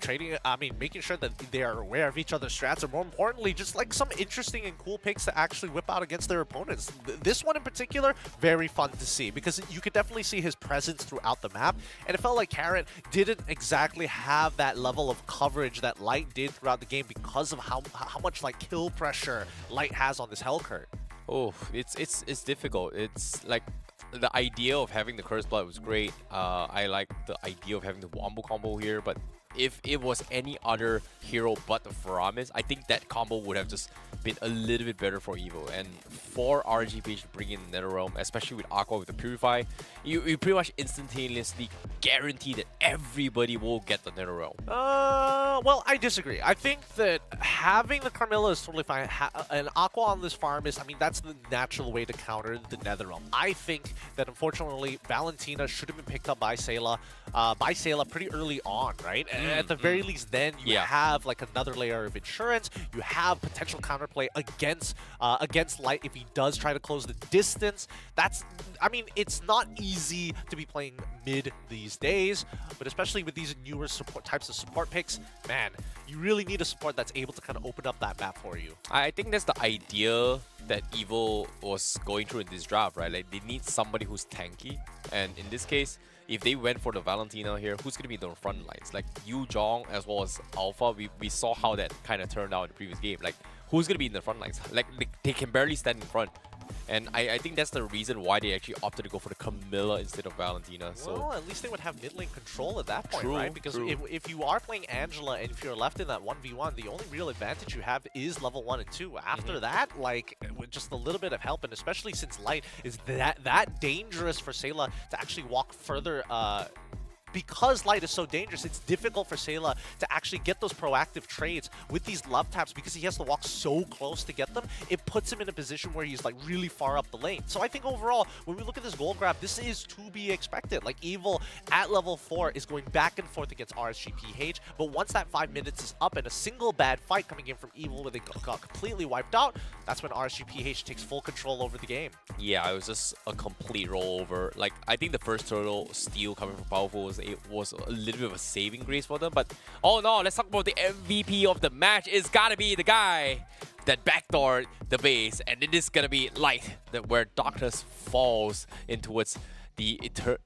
making sure that they are aware of each other's strats, and more importantly, just like some interesting and cool picks to actually whip out against their opponents. This one in particular, very fun to see, because you could definitely see his presence throughout the map, and it felt like Carrot didn't exactly have that level of coverage that Light did throughout the game because of how much like kill pressure Light has on this Hellcurt. Oh, it's difficult. It's like the idea of having the Curse Blood was great. I like the idea of having the Wombo combo here, but if it was any other hero but the Faramis, I think that combo would have just been a little bit better for Evo. And for RGPH to bring in NetherRealm, especially with Aqua with the Purify, you pretty much instantaneously guarantee that everybody will get the NetherRealm. Well, I disagree. I think that having the Carmilla is totally fine. An Aqua on this farm is, that's the natural way to counter the NetherRealm. I think that unfortunately Valentina should have been picked up by Sayla pretty early on, right? At the very least, then you have like another layer of insurance. You have potential counterplay against Light if he does try to close the distance. It's not easy to be playing mid these days, but especially with these newer types of support picks, man, you really need a support that's able to kind of open up that map for you. I think that's the idea that Evo was going through in this draft, right? Like, they need somebody who's tanky, and in this case, if they went for the Valentina here, who's going to be the front lines? Like Yu Jong as well as Alpha, we saw how that kind of turned out in the previous game. Like, who's going to be in the front lines? Like, they can barely stand in front. And I think that's the reason why they actually opted to go for the Camilla instead of Valentina. So well, at least they would have mid lane control at that point, right? Because if you are playing Angela and if you're left in that 1v1, the only real advantage you have is level 1 and 2. After that, like, with just a little bit of help, and especially since Light is that dangerous for Sayla to actually walk further, because Light is so dangerous, it's difficult for Sayla to actually get those proactive trades with these love taps because he has to walk so close to get them. It puts him in a position where he's like really far up the lane. So I think overall, when we look at this gold grab, this is to be expected. Like, Evil at level 4 is going back and forth against RSGPH, but once that 5 minutes is up and a single bad fight coming in from Evil where they got completely wiped out, that's when RSGPH takes full control over the game. yeah, it was just a complete rollover. Like, I think the first turtle steal coming from Powerful was a little bit of a saving grace for them. But oh no, let's talk about the MVP of the match. It's gotta be the guy that backdoored the base, and it is gonna be Light, where darkness falls in towards the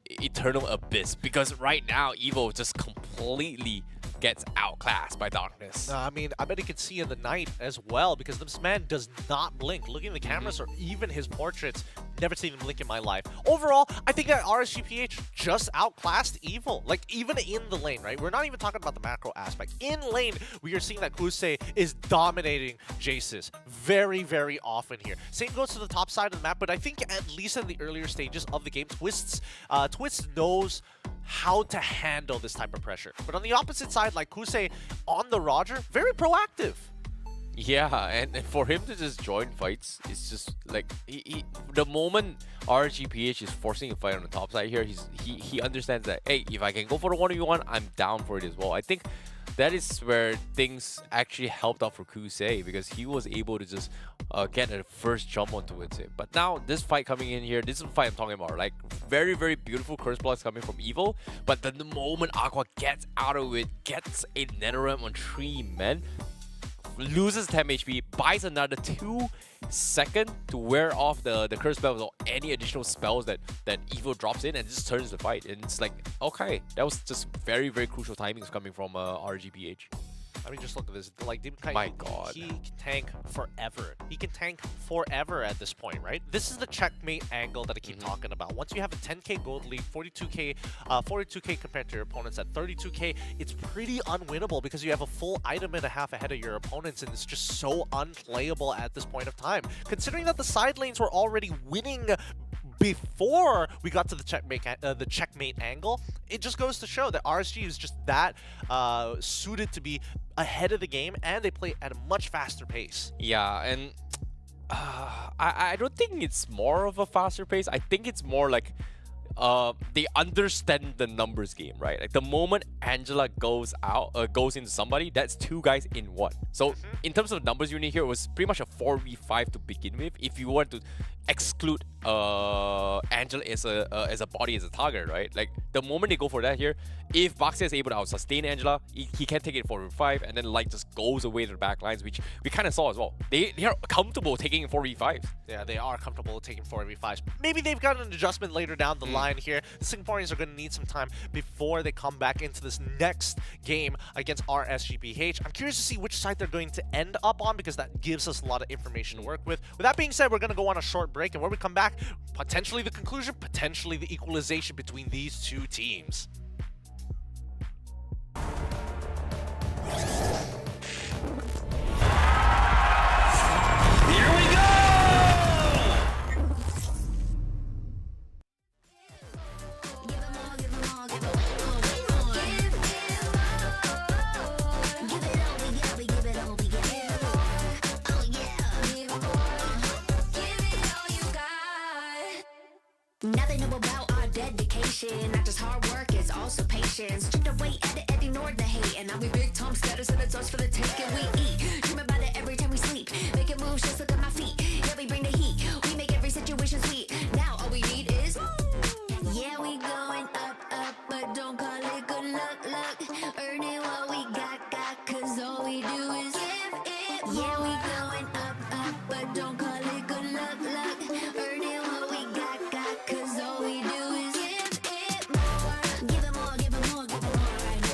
eternal abyss. Because right now, Evo just completely gets outclassed by darkness. I mean, I bet he could see in the night as well because this man does not blink. Looking at the cameras or even his portraits, never seen him blink in my life. Overall, I think that RSGPH just outclassed Evil. Like, even in the lane, right? We're not even talking about the macro aspect. In lane, we are seeing that Kusei is dominating Jace's very, very often here. Same goes to the top side of the map, but I think at least in the earlier stages of the game, Twist knows how to handle this type of pressure. But on the opposite side, like Kusei on the Roger, very proactive. Yeah, and for him to just join fights, it's just like the moment RGPH is forcing a fight on the top side here, he understands that, hey, if I can go for the 1v1, I'm down for it as well. I think that is where things actually helped out for Kusei because he was able to just get a first jump onto it. But now this fight coming in here, this is the fight I'm talking about. Like, very, very beautiful curse blocks coming from Evil, but then the moment Aqua gets out of it, gets a Netherrealm on 3 men, loses 10 HP, buys another 2 seconds to wear off the curse spells or any additional spells that Evil drops in, and just turns the fight. And it's like, okay, that was just very, very crucial timings coming from RGPH. I mean, just look at this. Like, My God. He can tank forever. He can tank forever at this point, right? This is the checkmate angle that I keep talking about. Once you have a 10k gold lead, 42k compared to your opponents at 32k, it's pretty unwinnable because you have a full item and a half ahead of your opponents, and it's just so unplayable at this point of time. Considering that the side lanes were already winning before we got to the checkmate angle, it just goes to show that RSG is just that suited to be ahead of the game, and they play at a much faster pace. Yeah, and I don't think it's more of a faster pace. I think it's more like they understand the numbers game, right? Like the moment Angela goes into somebody, that's 2 guys in 1. So in terms of numbers unit here, it was pretty much a 4v5 to begin with. If you want to exclude Angela as a body, as a target, right? Like the moment they go for that here, if Baxia is able to out-sustain Angela, he can take it 4v5, and then Light just goes away to the back lines, which we kind of saw as well. They are comfortable taking 4v5s. Yeah, they are comfortable taking 4v5s. Maybe they've got an adjustment later down the line here. The Singaporeans are going to need some time before they come back into this next game against RSGPH. I'm curious to see which side they're going to end up on because that gives us a lot of information to work with. With that being said, we're going to go on a short break, and when we come back, potentially the conclusion, potentially the equalization between these 2 teams. Here we go! Now they know about our dedication. Not just hard work, it's also patience. Chipped away at it, ignored the hate. And now we big time status and it's us for the taking. We eat, dream about it every time we sleep. Making moves, just look at my feet. Yeah, we bring the heat. We make every situation sweet. Now all we need is, yeah, we going up, but don't call it good luck. Earning what we got, cause all we do is give it more. Yeah, we going up, but don't call it good luck. Earning what we got, cause all we do is give it more. Give it more, give it more, give it more right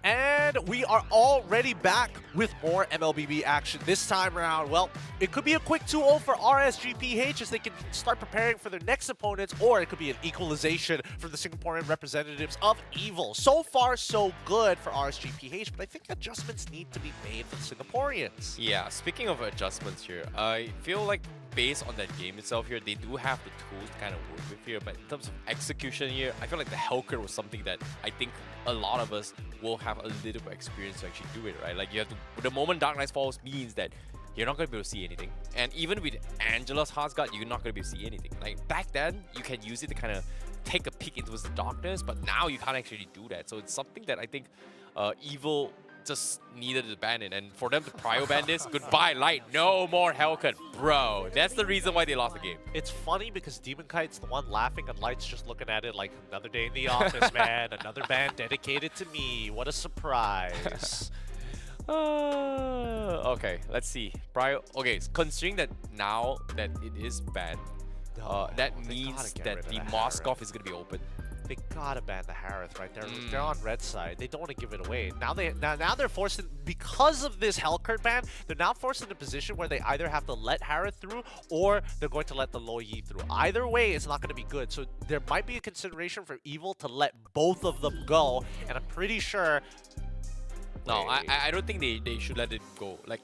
And we are already back with more MLBB action this time around. Well, it could be a quick 2-0 for RSGPH as they can start preparing for their next opponents, or it could be an equalization for the Singaporean representatives of Evil. So far, so good for RSGPH, but I think adjustments need to be made for the Singaporeans. Yeah, speaking of adjustments here, I feel like based on that game itself here, they do have the tools to kind of work with here, but in terms of execution here, I feel like the Hellcat was something that I think a lot of us will have a little bit of experience to actually do it, right? Like you have to, the moment Dark Knight falls means that you're not going to be able to see anything. And even with Angela's Heartsguard, you're not going to be able to see anything. Like back then, you can use it to kind of take a peek into the darkness, but now you can't actually do that. So it's something that I think Evil just needed to ban it, and for them to prio ban this, goodbye light, no more Hellcat, bro. That's the reason why they lost the game. It's funny because Demon Kite's the one laughing and Light's just looking at it like another day in the office, man. Another band dedicated to me. What a surprise. Okay, let's see. Okay, considering that now that it is banned, that means that the Moskov is going to be open. They gotta ban the Harith right there. They're on red side. They don't want to give it away. Now they're forced in, because of this Hellcat ban, they're now forced in a position where they either have to let Harith through or they're going to let the Lo Yi through. Either way, it's not going to be good. So there might be a consideration for Evil to let both of them go, and I'm pretty sure. No, I don't think they should let it go. Like,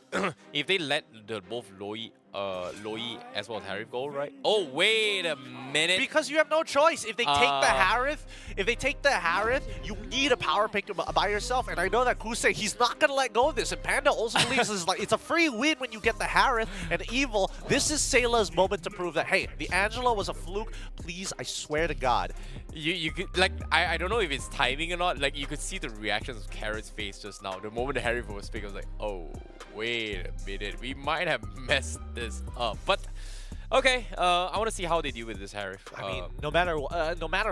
if they let both Loi as well as Harith go, right? Oh, wait a minute. Because you have no choice. If they take the Harith, you need a power pick by yourself. And I know that Kuse, he's not gonna let go of this. And Panda also believes this is like, it's a free win when you get the Harith and Evil. This is Sayla's moment to prove that, hey, the Angela was a fluke. Please, I swear to God. You could, like, I don't know if it's timing or not. Like, you could see the reactions of Carrot's face just now. The moment the Harith was speaking, I was like, oh, wait a minute. We might have messed this up. But okay, I want to see how they deal with this Harith. I mean, no matter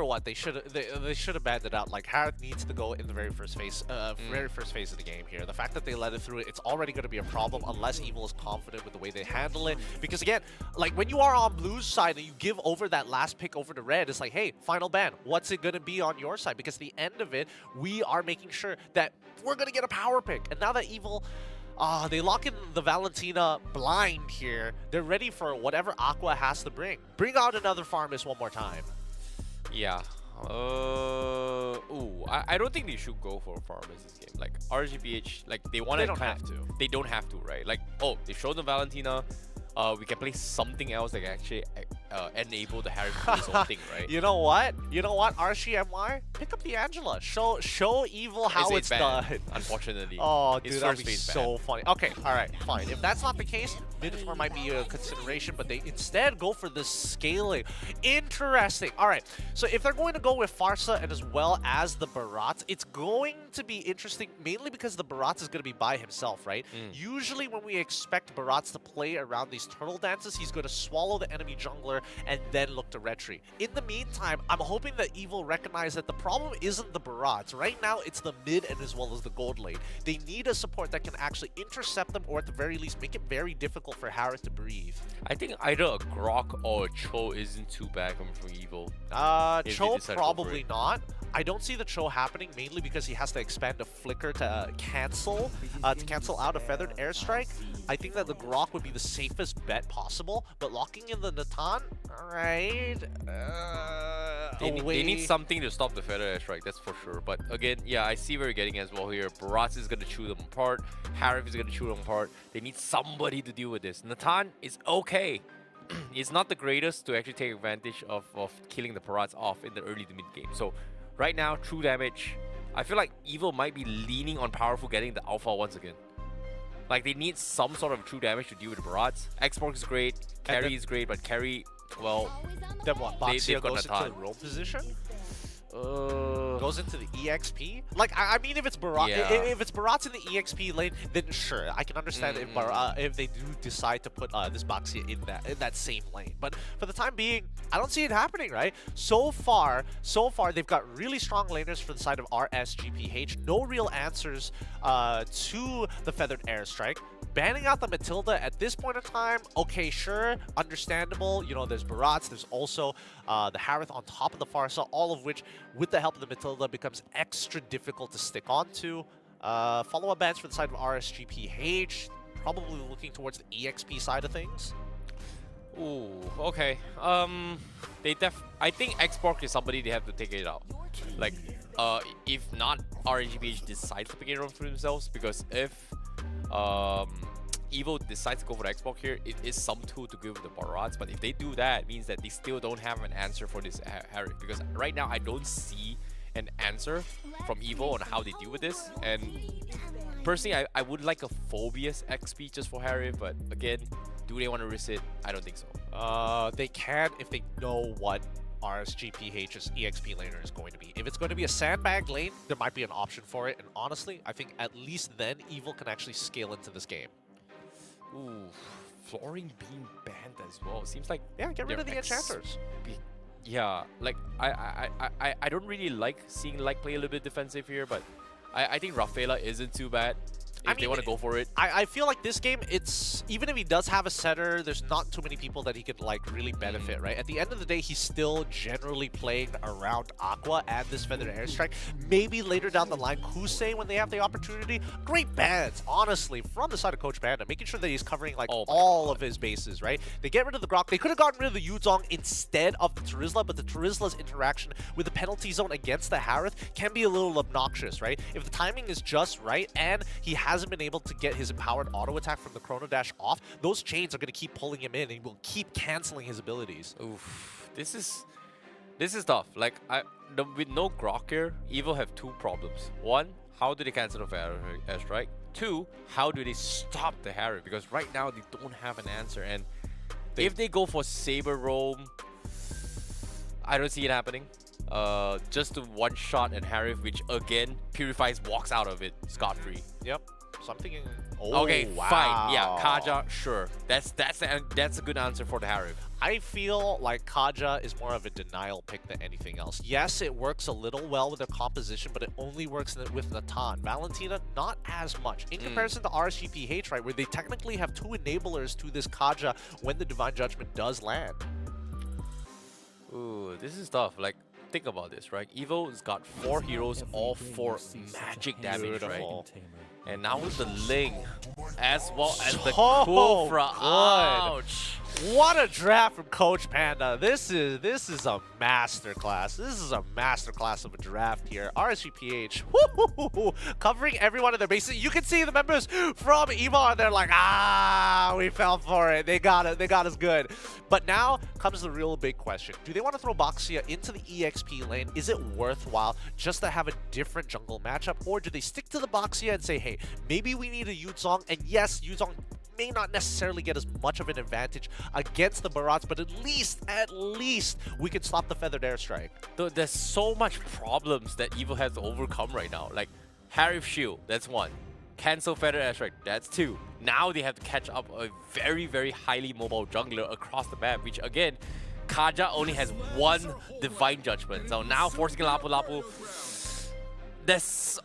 what, they should have banned it out. Like Harith needs to go in the very first phase of the game here. The fact that they let it through, it's already going to be a problem unless Evil is confident with the way they handle it. Because again, like when you are on Blue's side and you give over that last pick over to Red, it's like, hey, final ban. What's it going to be on your side? Because at the end of it, we are making sure that we're going to get a power pick. And now that Evil. They lock in the Valentina blind here. They're ready for whatever Aqua has to bring. Bring out another Farmis one more time. Yeah. I don't think they should go for Farmis this game. Like RGPH, like they want to. They don't have to. They don't have to, right? Like, oh, they showed the Valentina. We can play something else that can actually enable the Harry to do his own thing, right? You know what? RCMY, pick up the Angela. Show Evil how it's done. Unfortunately. Oh, dude, that'd be so funny. Okay, all right, fine. If that's not the case, mid-4 might be a consideration, but they instead go for the scaling. Interesting. All right, so if they're going to go with Farsa and as well as the Barats, it's going to be interesting, mainly because the Barats is going to be by himself, right? Usually when we expect Barats to play around these turtle dances, he's going to swallow the enemy jungler and then look to retry. In the meantime, I'm hoping that Evil recognize that the problem isn't the Barats. Right now, it's the mid and as well as the gold lane. They need a support that can actually intercept them or at the very least make it very difficult for Harith to breathe. I think either a Grok or a Cho isn't too bad coming from Evil. Cho probably not. I don't see the Cho happening, mainly because he has to expand a Flicker to cancel out a Feathered Airstrike. I think that the Grok would be the safest bet possible, but locking in the Natan, alright. They need something to stop the Feather Airstrike, that's for sure. But again, yeah, I see where you're getting as well here. Barats is going to chew them apart. Harith is going to chew them apart. They need somebody to deal with this. Natan is okay. It's not the greatest to actually take advantage of killing the Barats off in the early to mid game. So right now, true damage. I feel like Evil might be leaning on Powerful getting the Alpha once again. Like, they need some sort of true damage to deal with the Barats. Xbox is great, Carry is great, but Carry, well, then what? Boxia goes Natan. into the roam position? Goes into the EXP? Like, I mean, if it's Barat, if it's Barat's in the EXP lane, then sure, I can understand if they do decide to put this Boxia in that same lane. But for the time being, I don't see it happening, right? So far, they've got really strong laners for the side of RSGPH. No real answers to the Feathered Airstrike. Banning out the Matilda at this point in time, okay, sure, understandable. You know, there's Barats, there's also the Harith on top of the Farsa, all of which, with the help of the Matilda, becomes extra difficult to stick onto. Follow-up bans for the side of RSGPH. Probably looking towards the EXP side of things. Ooh, okay. I think Xbox is somebody they have to take it out. Like, if not, RGPH decides to pick it up for themselves, because if Evo decides to go for the Xbox here, it is some tool to give the Barats. But if they do that, it means that they still don't have an answer for this Harry. Because right now, I don't see an answer from Evo on how they deal with this. And personally, I would like a Phobias XP just for Harry. But again, do they want to risk it? I don't think so. They can if they know what RSGPH's EXP laner is going to be. If it's going to be a sandbag lane, there might be an option for it. And honestly, I think at least then Evil can actually scale into this game. Ooh, flooring being banned as well. Seems like Yeah, get rid of the enchanters. Yeah, like I don't really like seeing Light play a little bit defensive here, but I think Rafaela isn't too bad if they want to go for it. I feel like this game, it's even if he does have a setter, there's not too many people that he could like really benefit, right? At the end of the day, he's still generally playing around Aqua and this Feathered Airstrike. Maybe later down the line, Kusei when they have the opportunity. Great bans, honestly, from the side of Coach Panda, making sure that he's covering like all of his bases, right? They get rid of the Grok. They could have gotten rid of the Yuzong instead of the Terizla, but the Terizla's interaction with the penalty zone against the Harith can be a little obnoxious, right? If the timing is just right and he hasn't been able to get his empowered auto attack from the Chrono Dash off, those chains are going to keep pulling him in and he will keep canceling his abilities. Oof, this is tough. Like with no Grok here, Evo have two problems. One, how do they cancel the airstrike? Two, how do they stop the Harry? Because right now they don't have an answer, and if they go for Saber Roam, I don't see it happening. Just a one shot and Harith, which again Purifies walks out of it scot-free. Yep. So I'm thinking, okay, fine. Yeah, Kaja, sure. That's a good answer for the Harith. I feel like Kaja is more of a denial pick than anything else. Yes, it works a little well with their composition, but it only works with Natan. Valentina, not as much. In comparison to RSGPH, right, where they technically have two enablers to this Kaja when the Divine Judgment does land. Ooh, this is tough. Like, think about this, right? Evo's got 4 heroes, all 4 magic damage, right? And now with the Ling, as well as the Kufra. Ouch! What a draft from Coach Panda. This is a masterclass. This is a masterclass of a draft here. RSGPH, covering every one of their bases. You can see the members from Evo and they're like, we fell for it. They got it. They got us good. But now comes the real big question. Do they want to throw Boxia into the EXP lane? Is it worthwhile just to have a different jungle matchup? Or do they stick to the Boxia and say, hey, maybe we need a Yuzong? And yes, Yuzong may not necessarily get as much of an advantage against the Barats, but at least we can stop the Feathered Airstrike. There's so much problems that Evo has to overcome right now. Like Harith Shield, that's 1. Cancel Feathered Airstrike, that's 2. Now they have to catch up a very, very highly mobile jungler across the map, which again, Kaja only has 1 Divine Judgment. So now forcing Lapu Lapu, that's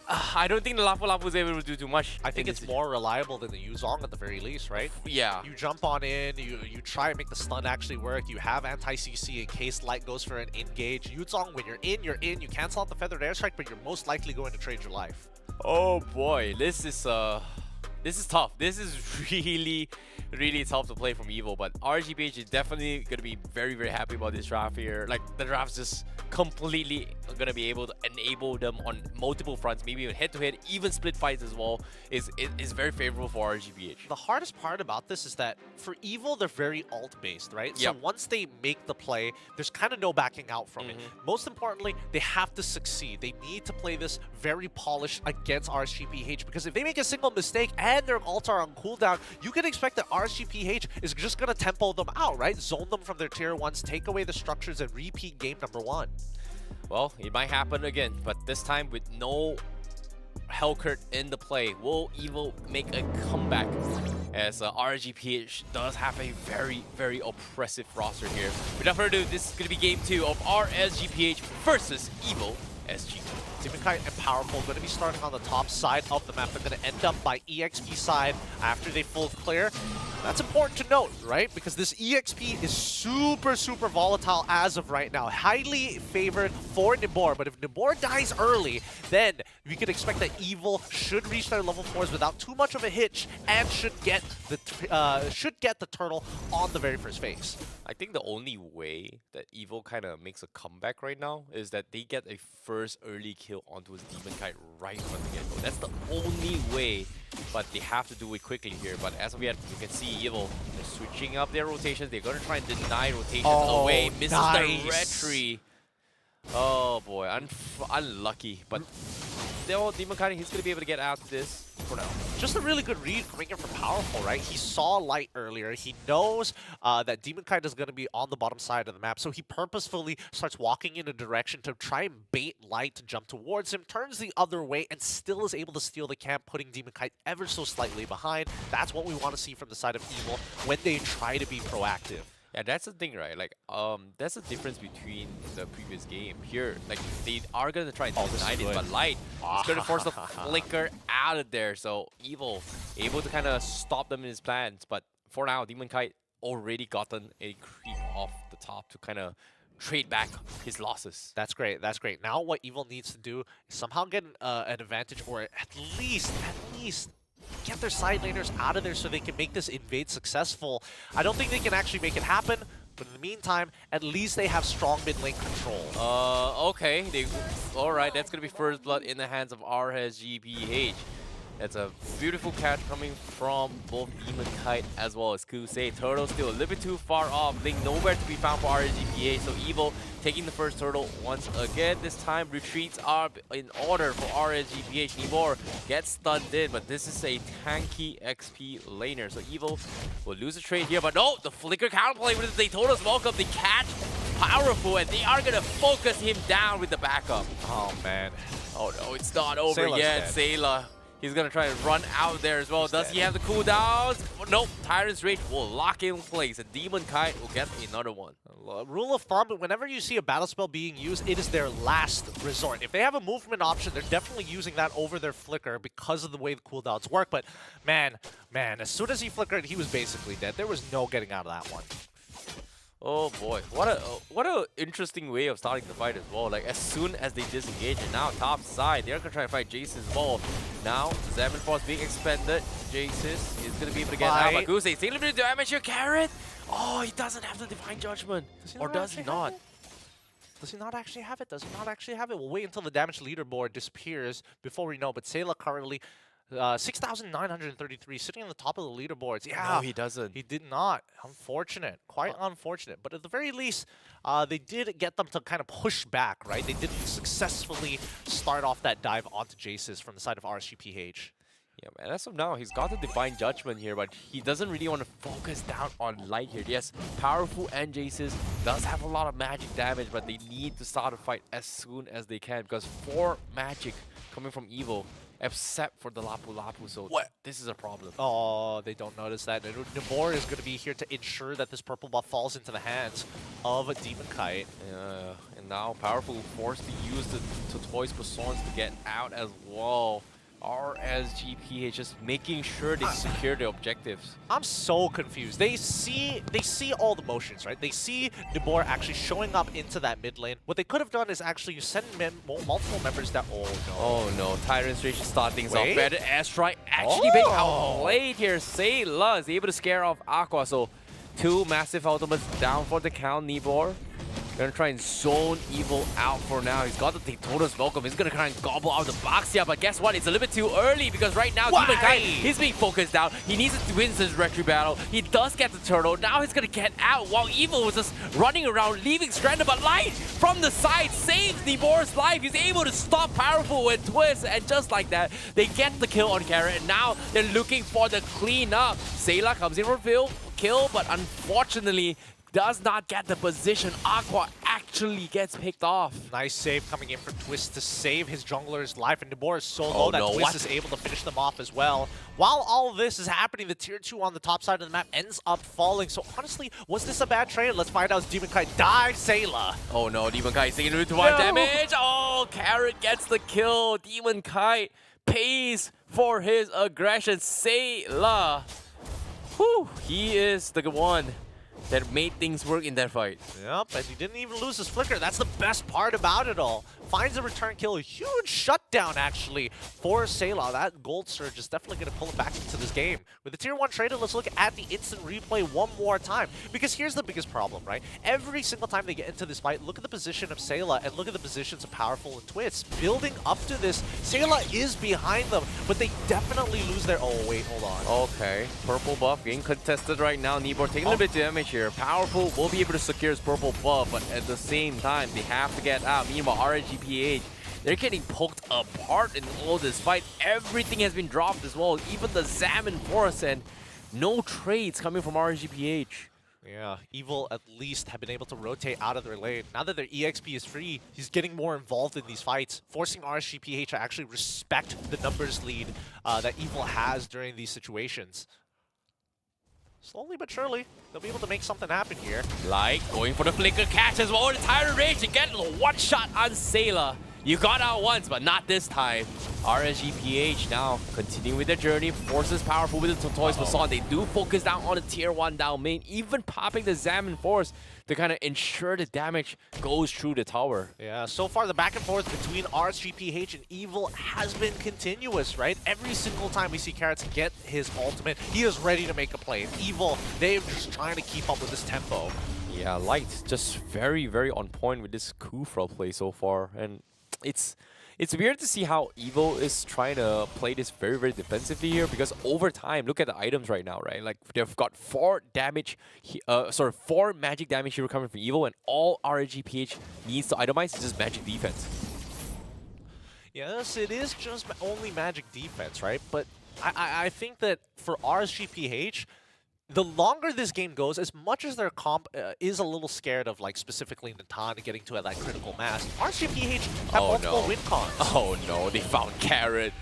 I don't think the Lapu Lapu is able to do too much. I think it's more reliable than the Yuzong at the very least, right? Yeah. You jump on in, you try and make the stun actually work. You have anti-CC in case Light goes for an engage. Yuzong, when you're in. You cancel out the Feathered Airstrike, but you're most likely going to trade your life. Oh boy, this is tough. This is really, really tough to play from Evo, but RGPH is definitely going to be very, very happy about this draft here. Like, the draft's just completely going to be able to enable them on multiple fronts, maybe even head-to-head, even split fights as well, is very favorable for RGPH. The hardest part about this is that for Evo, they're very alt-based, right? So once they make the play, there's kind of no backing out from it. Most importantly, they have to succeed. They need to play this very polished against RSGPH, because if they make a single mistake and their ults are on cooldown, you can expect that RSGPH is just going to tempo them out, right? Zone them from their tier 1s, take away the structures, and repeat game number 1. Well, it might happen again, but this time with no Hellcurt in the play. Will Evo make a comeback? As RGPH does have a very, very oppressive roster here. Without further ado, this is going to be game 2 of RSGPH versus Evo SG. Timothy and Powerful going to be starting on the top side of the map. They're going to end up by EXP side after they full clear. That's important to note, right? Because this EXP is super, super volatile as of right now. Highly favored for Nibor, but if Nibor dies early, then we could expect that Evil should reach their level 4s without too much of a hitch and should get the turtle on the very first phase. I think the only way that Evil kind of makes a comeback right now is that they get a first early kill onto his Demon Kite right from the get-go. That's the only way, but they have to do it quickly here. But as of yet, you can see Evil, they're switching up their rotations. They're going to try and deny rotations away. Misses the retry. Oh boy, unlucky. But still, Demon Kite, he's going to be able to get out of this for now. Just a really good read coming in from Powerful, right? He saw Light earlier. He knows that Demon Kite is going to be on the bottom side of the map, so he purposefully starts walking in a direction to try and bait Light to jump towards him, turns the other way, and still is able to steal the camp, putting Demon Kite ever so slightly behind. That's what we want to see from the side of Evil when they try to be proactive. Yeah, that's the thing, right? Like, that's the difference between the previous game. Here, like, they are gonna try and deny it, but Light is gonna force the flicker out of there. So Evil able to kind of stop them in his plans. But for now, Demon Kite already gotten a creep off the top to kind of trade back his losses. That's great. That's great. Now what Evil needs to do is somehow get an advantage, or at least get their side laners out of there so they can make this invade successful. I don't think they can actually make it happen, but in the meantime, at least they have strong mid lane control. Okay. Alright, that's gonna be first blood in the hands of RSGPH. That's a beautiful catch coming from both Demon Kite as well as Kusei. Turtle still a little bit too far off. Link nowhere to be found for RSGPH. So Evil taking the first turtle once again. This time retreats are in order for RSGPH. Nibor gets stunned in, but this is a tanky XP laner. So Evil will lose a trade here, but no, the flicker counterplay with the Daytona's welcome. They catch Powerful, and they are gonna focus him down with the backup. Oh man. Oh no, it's not over yet. Sayla. He's going to try and run out there as well. Does he have the cooldowns? Nope. Tyrant's Rage will lock in place, and Demon Kite will get another one. Rule of thumb, whenever you see a battle spell being used, it is their last resort. If they have a movement option, they're definitely using that over their flicker because of the way the cooldowns work. But man, as soon as he flickered, he was basically dead. There was no getting out of that one. Oh boy, what a interesting way of starting the fight as well. Like, as soon as they disengage, and now top side, they're gonna try to fight Jace's ball. Now Xamarin Force being expended. Jace is gonna be able to get out. But Kusei taking a bit of damage here. Carrot. Oh, he doesn't have the Divine Judgment, or does he not? Does he not actually have it? Does he not actually have it? We'll wait until the damage leaderboard disappears before we know. But Sayla currently 6,933, sitting on the top of the leaderboards. Yeah, no, he doesn't. He did not. Unfortunate. Quite unfortunate. But at the very least, they did get them to kind of push back, right? They did successfully start off that dive onto Jace's from the side of RSGPH. Yeah, man, as of now, he's got the Divine Judgment here, but he doesn't really want to focus down on Light here. Yes, Powerful and Jace's does have a lot of magic damage, but they need to start a fight as soon as they can, because 4 magic coming from Evil, except for the Lapu Lapu, so this is a problem. Oh, they don't notice that. Nibor is going to be here to ensure that this purple buff falls into the hands of a Demon Kite. And now Powerful forced to use the Toys Persons to get out as well. RSGPH just making sure they secure their objectives. I'm so confused. They see all the motions, right? They see Nibor actually showing up into that mid lane. What they could have done is actually send multiple members that. Oh no! Oh no! Tyrant's Rage to start things off. Better airstrike actually being outplayed here. Sayla is able to scare off Aqua. So 2 massive ultimates down for the count. Nibor gonna try and zone Evil out for now. He's got the Daytona's welcome. He's gonna try and gobble out the box here, but guess what? It's a little bit too early because right now Demon Kite, he's being focused out. He needs to win this retry battle. He does get the turtle. Now he's gonna get out while Evil was just running around, leaving stranded. But Light from the side saves Nibor's life. He's able to stop Powerful with Twist, and just like that, they get the kill on Carrot. And now they're looking for the cleanup. Sayla comes in for kill, but unfortunately does not get the position. Aqua actually gets picked off. Nice save coming in for Twist to save his jungler's life, and Nibor is so low that Twist is able to finish them off as well. While all of this is happening, the tier 2 on the top side of the map ends up falling. So honestly, was this a bad trade? Let's find out as Demon Kite dies Sayla. Oh no, Demon Kite taking into one damage. Oh, Carrot gets the kill. Demon Kite pays for his aggression. Sayla Whew, he is the one that made things work in that fight. Yep, and he didn't even lose his flicker. That's the best part about it all. Finds a return kill, a huge shutdown actually for Sayla. That gold surge is definitely going to pull him back into this game. With the tier 1 trader, let's look at the instant replay one more time. Because here's the biggest problem, right? Every single time they get into this fight, look at the position of Sayla and look at the positions of Powerful and Twist. Building up to this, Sayla is behind them, but they definitely lose their... Oh, wait, hold on. Okay, purple buff being contested right now. Nibor taking a bit of damage here. Powerful will be able to secure his purple buff, but at the same time, they have to get out. Meanwhile, RGPH, they're getting poked apart in all this fight. Everything has been dropped as well, even the Salmon Force, and no trades coming from RGPH. Yeah, Evil at least have been able to rotate out of their lane. Now that their EXP is free, he's getting more involved in these fights, forcing RSGPH to actually respect the numbers lead that Evil has during these situations. Slowly but surely, they'll be able to make something happen here. Like going for the flicker catch as well. The Tyrant Rage to get a one shot on Sayla. You got out once, but not this time. RSGPH now continuing with their journey. Forces Powerful with the Tortoise Baton. They do focus down on the tier 1 down main, even popping the Salmon Force to kind of ensure the damage goes through the tower. Yeah, so far the back and forth between RSGPH and Evil has been continuous, right? Every single time we see Carrots get his ultimate, he is ready to make a play. Evil, they're just trying to keep up with this tempo. Yeah, Light just very, very on point with this Kufra play so far. And it's weird to see how Evil is trying to play this very, very defensively here, because over time, look at the items right now, right? Like, they've got 4 magic damage here coming from Evil, and all RGPH needs to itemize is just magic defense. Yes, it is just only magic defense, right? But I think that for RSGPH, the longer this game goes, as much as their comp is a little scared of, like, specifically Natan getting to that critical mass, RSGPH have multiple win cons. Oh no, they found Carrot.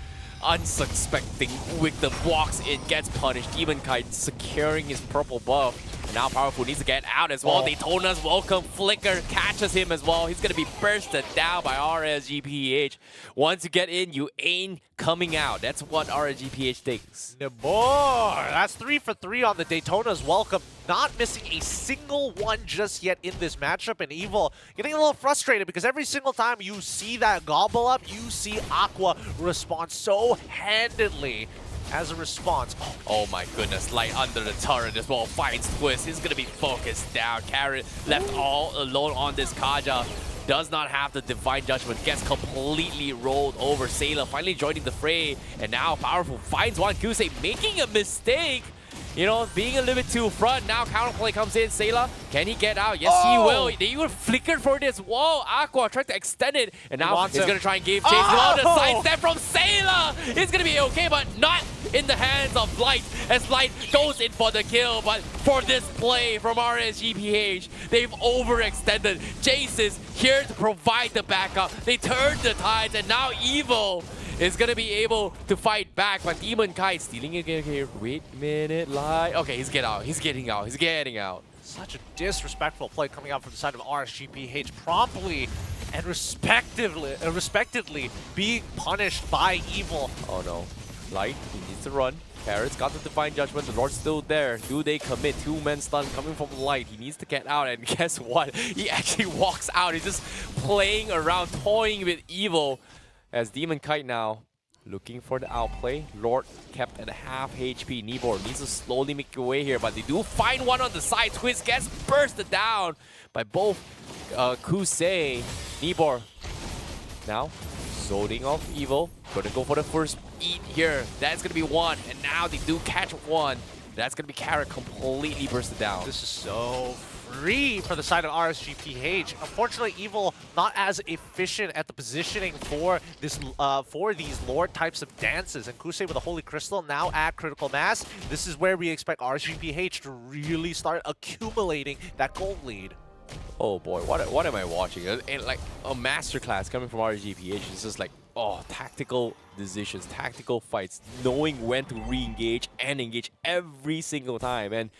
Unsuspecting with the walks in, gets punished. Demon Kite securing his purple buff. Now Powerful needs to get out as well. Daytona's welcome. Flicker catches him as well. He's going to be bursted down by RSGPH. Once you get in, you ain't coming out. That's what RSGPH thinks. Boy, that's 3 for 3 on the Daytona's welcome. Not missing a single one just yet in this matchup. And Evil getting a little frustrated because every single time you see that gobble up, you see Aqua respond so handedly. As a response. Oh my goodness, Light under the turret as well. Finds Twist. He's going to be focused down. Carrot left all alone on this Kaja. Does not have the Divine Judgment. Gets completely rolled over. Sayla finally joining the fray. And now Powerful finds one. Kusei making a mistake. You know, being a little bit too front. Now counterplay comes in. Sayla, can he get out? Yes, he will. They even flickered for this. Whoa, Aqua tried to extend it. And now he's going to try and give chase. The sidestep from Sayla. It's going to be okay, but not in the hands of Light, as Light goes in for the kill. But for this play from RSGPH, they've overextended. Jace is here to provide the backup. They turned the tides, and now Evil is going to be able to fight back. But Demon Kite stealing again here. Wait a minute, Light. Okay, he's getting out. He's getting out. He's getting out. Such a disrespectful play coming out from the side of RSGPH, promptly and respectively being punished by Evil. Oh no. Light, he needs to run. Carrot's got the Divine Judgment. The Lord's still there. Do they commit? 2-man stun coming from Light. He needs to get out, and guess what? He actually walks out. He's just playing around, toying with Evil. As Demon Kite now looking for the outplay. Lord kept at half HP. Nibor needs to slowly make your way here, but they do find one on the side. Twist gets bursted down by both Kusei. Nibor now zoning off Evil. Gonna go for the first eat here. That's gonna be one, and now they do catch one. That's gonna be Carrot completely bursted down. This is so free for the side of RSGPH. Unfortunately, Evil not as efficient at the positioning for this for these Lord types of dances. And Kusei with a Holy Crystal now at critical mass. This is where we expect RSGPH to really start accumulating that gold lead. Oh boy, what am I watching? And like a masterclass coming from RGPH. It's just like, oh, tactical decisions, tactical fights, knowing when to re-engage and engage every single time. And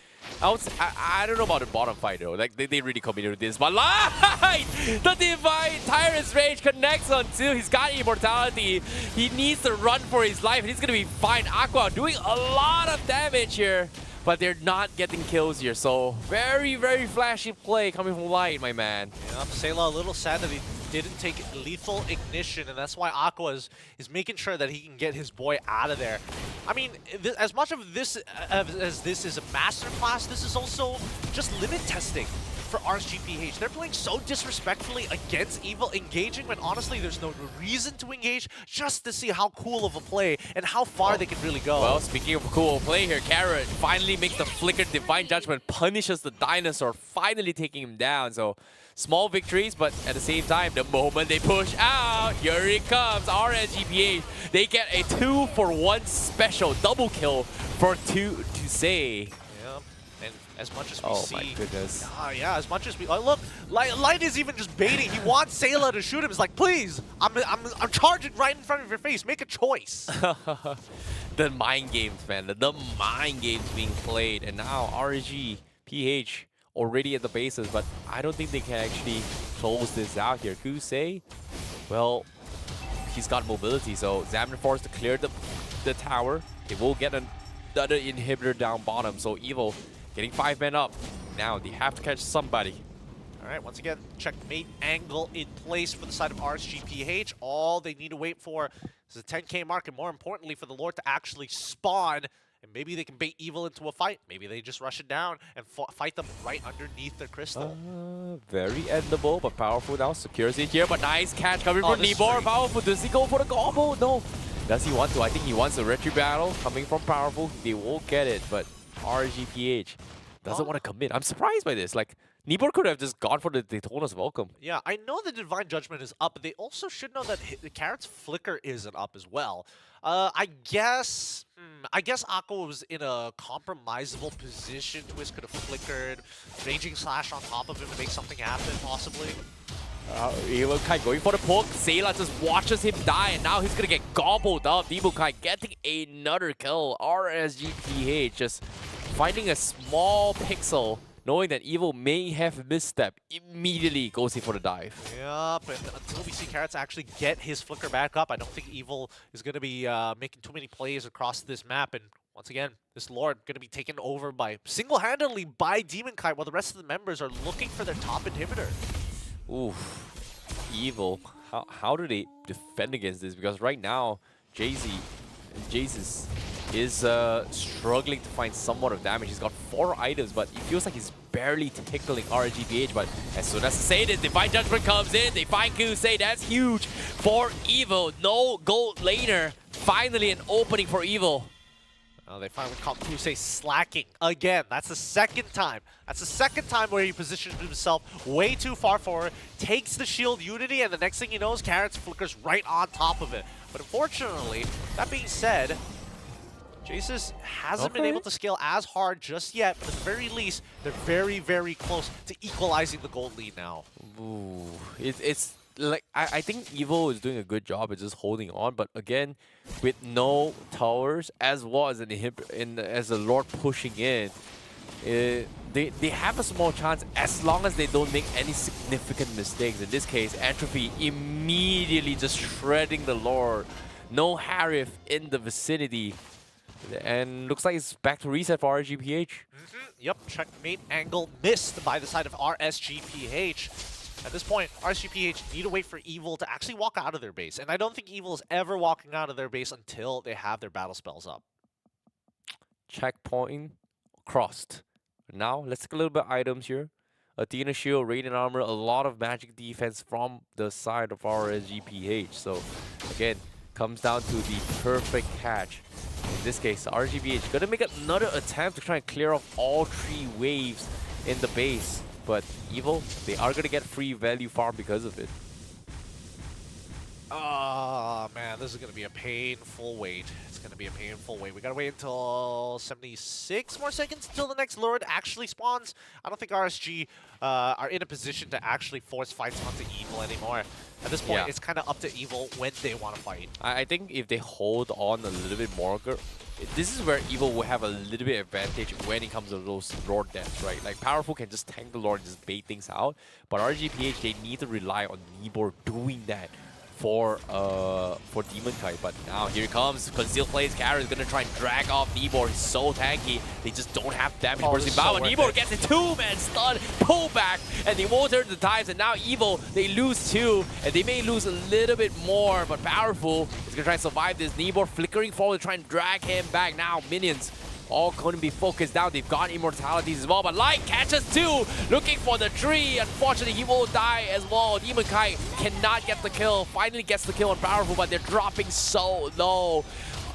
I don't know about the bottom fight though. Like they really committed with this. But Light! The Divine Tyrant's Rage connects on two. He's got immortality. He needs to run for his life, and he's gonna be fine. Aqua doing a lot of damage here. but they're not getting kills here. So very, very flashy play coming from Light, my man. Yeah, Sayla a little sad that he didn't take lethal ignition, and that's why Aqua is making sure that he can get his boy out of there. I mean, as much of this as this is a masterclass, this is also just limit testing for RSGPH. They're playing so disrespectfully against Evil, engaging when honestly there's no reason to engage, just to see how cool of a play and how far they can really go. Well, speaking of cool play here, Carrot finally makes the flicker Divine Judgment, punishes the dinosaur, finally taking him down. So small victories, but at the same time, the moment they push out, here it comes, RSGPH. They get a 2-for-1 special double kill for 2 to say. And as much as we see, my goodness. Yeah, as much as we look, Light is even just baiting. He wants Sayla to shoot him. It's like, please, I'm charging right in front of your face. Make a choice. The mind games, man. The mind games being played, and now RSG PH already at the bases, but I don't think they can actually close this out here. Kusei, well, he's got mobility, so Xamarin forced to clear the tower. They will get another inhibitor down bottom, so Evil getting 5 men up. Now they have to catch somebody. All right, once again, checkmate angle in place for the side of RSGPH. All they need to wait for is the 10K mark, and more importantly, for the Lord to actually spawn. And maybe they can bait Evil into a fight. Maybe they just rush it down and fight them right underneath their crystal. Very endable, but powerful now. Secures it here, but nice catch coming from this Nibor. streak. Powerful. Does he go for the combo? No. Does he want to? I think he wants a retry battle coming from Powerful. They won't get it, but RGPH doesn't want to commit. I'm surprised by this. Like, Nibor could have just gone for the Daytona's welcome. Yeah, I know the Divine Judgment is up, but they also should know that the Carrot's Flicker isn't up as well. I guess Aqua was in a compromisable position. Twist could have flickered, Raging Slash on top of him to make something happen, possibly. Kai going for the poke. Sayla just watches him die, and now he's gonna get gobbled up. Kai getting another kill. RSGPH just finding a small pixel, knowing that Evil may have misstep, immediately goes in for the dive. Yep, and until we see Carrots actually get his flicker back up, I don't think Evil is going to be making too many plays across this map. And once again, this Lord going to be taken over by single-handedly by Demon Kite, while the rest of the members are looking for their top inhibitor. Oof, Evil. How do they defend against this? Because right now, Jesus is struggling to find somewhat of damage. He's got 4 items, but it feels like he's barely tickling RGPH. But as soon as they say this, Divine Judgment comes in, they find Kusei. That's huge for Evil. No gold laner. Finally an opening for Evil. Oh, they finally caught Kusei slacking again. That's the second time. That's the second time where he positioned himself way too far forward, takes the shield Unity, and the next thing he knows, Carrots flickers right on top of it. But unfortunately, that being said, Jesus hasn't been able to scale as hard just yet, but at the very least, they're very, very close to equalizing the gold lead now. Ooh, it's like I think Evil is doing a good job at just holding on, but again, with no towers as well as as the Lord pushing in, they have a small chance as long as they don't make any significant mistakes. In this case, Entropy immediately just shredding the Lord. No Harif in the vicinity. And looks like it's back to reset for RGPH. Yep, checkmate angle missed by the side of RSGPH. At this point, RSGPH need to wait for Evil to actually walk out of their base. And I don't think Evil is ever walking out of their base until they have their battle spells up. Checkpoint crossed. Now, let's take a little bit of items here. Athena Shield, Radiant Armor, a lot of magic defense from the side of RSGPH. So, again, comes down to the perfect catch. In this case, RGPH gonna make another attempt to try and clear off all 3 waves in the base. But Evil, they are gonna get free value farm because of it. Oh man, this is gonna be a painful wait. It's gonna be a painful wait. We gotta wait until 76 more seconds until the next Lord actually spawns. I don't think RSG are in a position to actually force fights onto Evil anymore. At this point, it's kind of up to Evil when they want to fight. I think if they hold on a little bit more, this is where Evil will have a little bit advantage when it comes to those Lord deaths, right? Like, Powerful can just tank the Lord and just bait things out, but RGPH, they need to rely on Nibor doing that for Demon Kite, but now here it comes. Concealed Plays Carry is gonna try and drag off Nibor. He's so tanky. They just don't have damage Oh, versus this is so Bao. worth Nibor it. gets a 2-man stun, pull back, and they won't turn the tides. And now Evo, they lose 2, and they may lose a little bit more, but Powerful is gonna try and survive this. Nibor flickering forward, trying to drag him back. Now minions all going to be focused down. They've got immortalities as well, but Light catches 2, looking for the tree. Unfortunately, he will die as well. Demon Kite cannot get the kill. Finally gets the kill on Powerful, but they're dropping so low.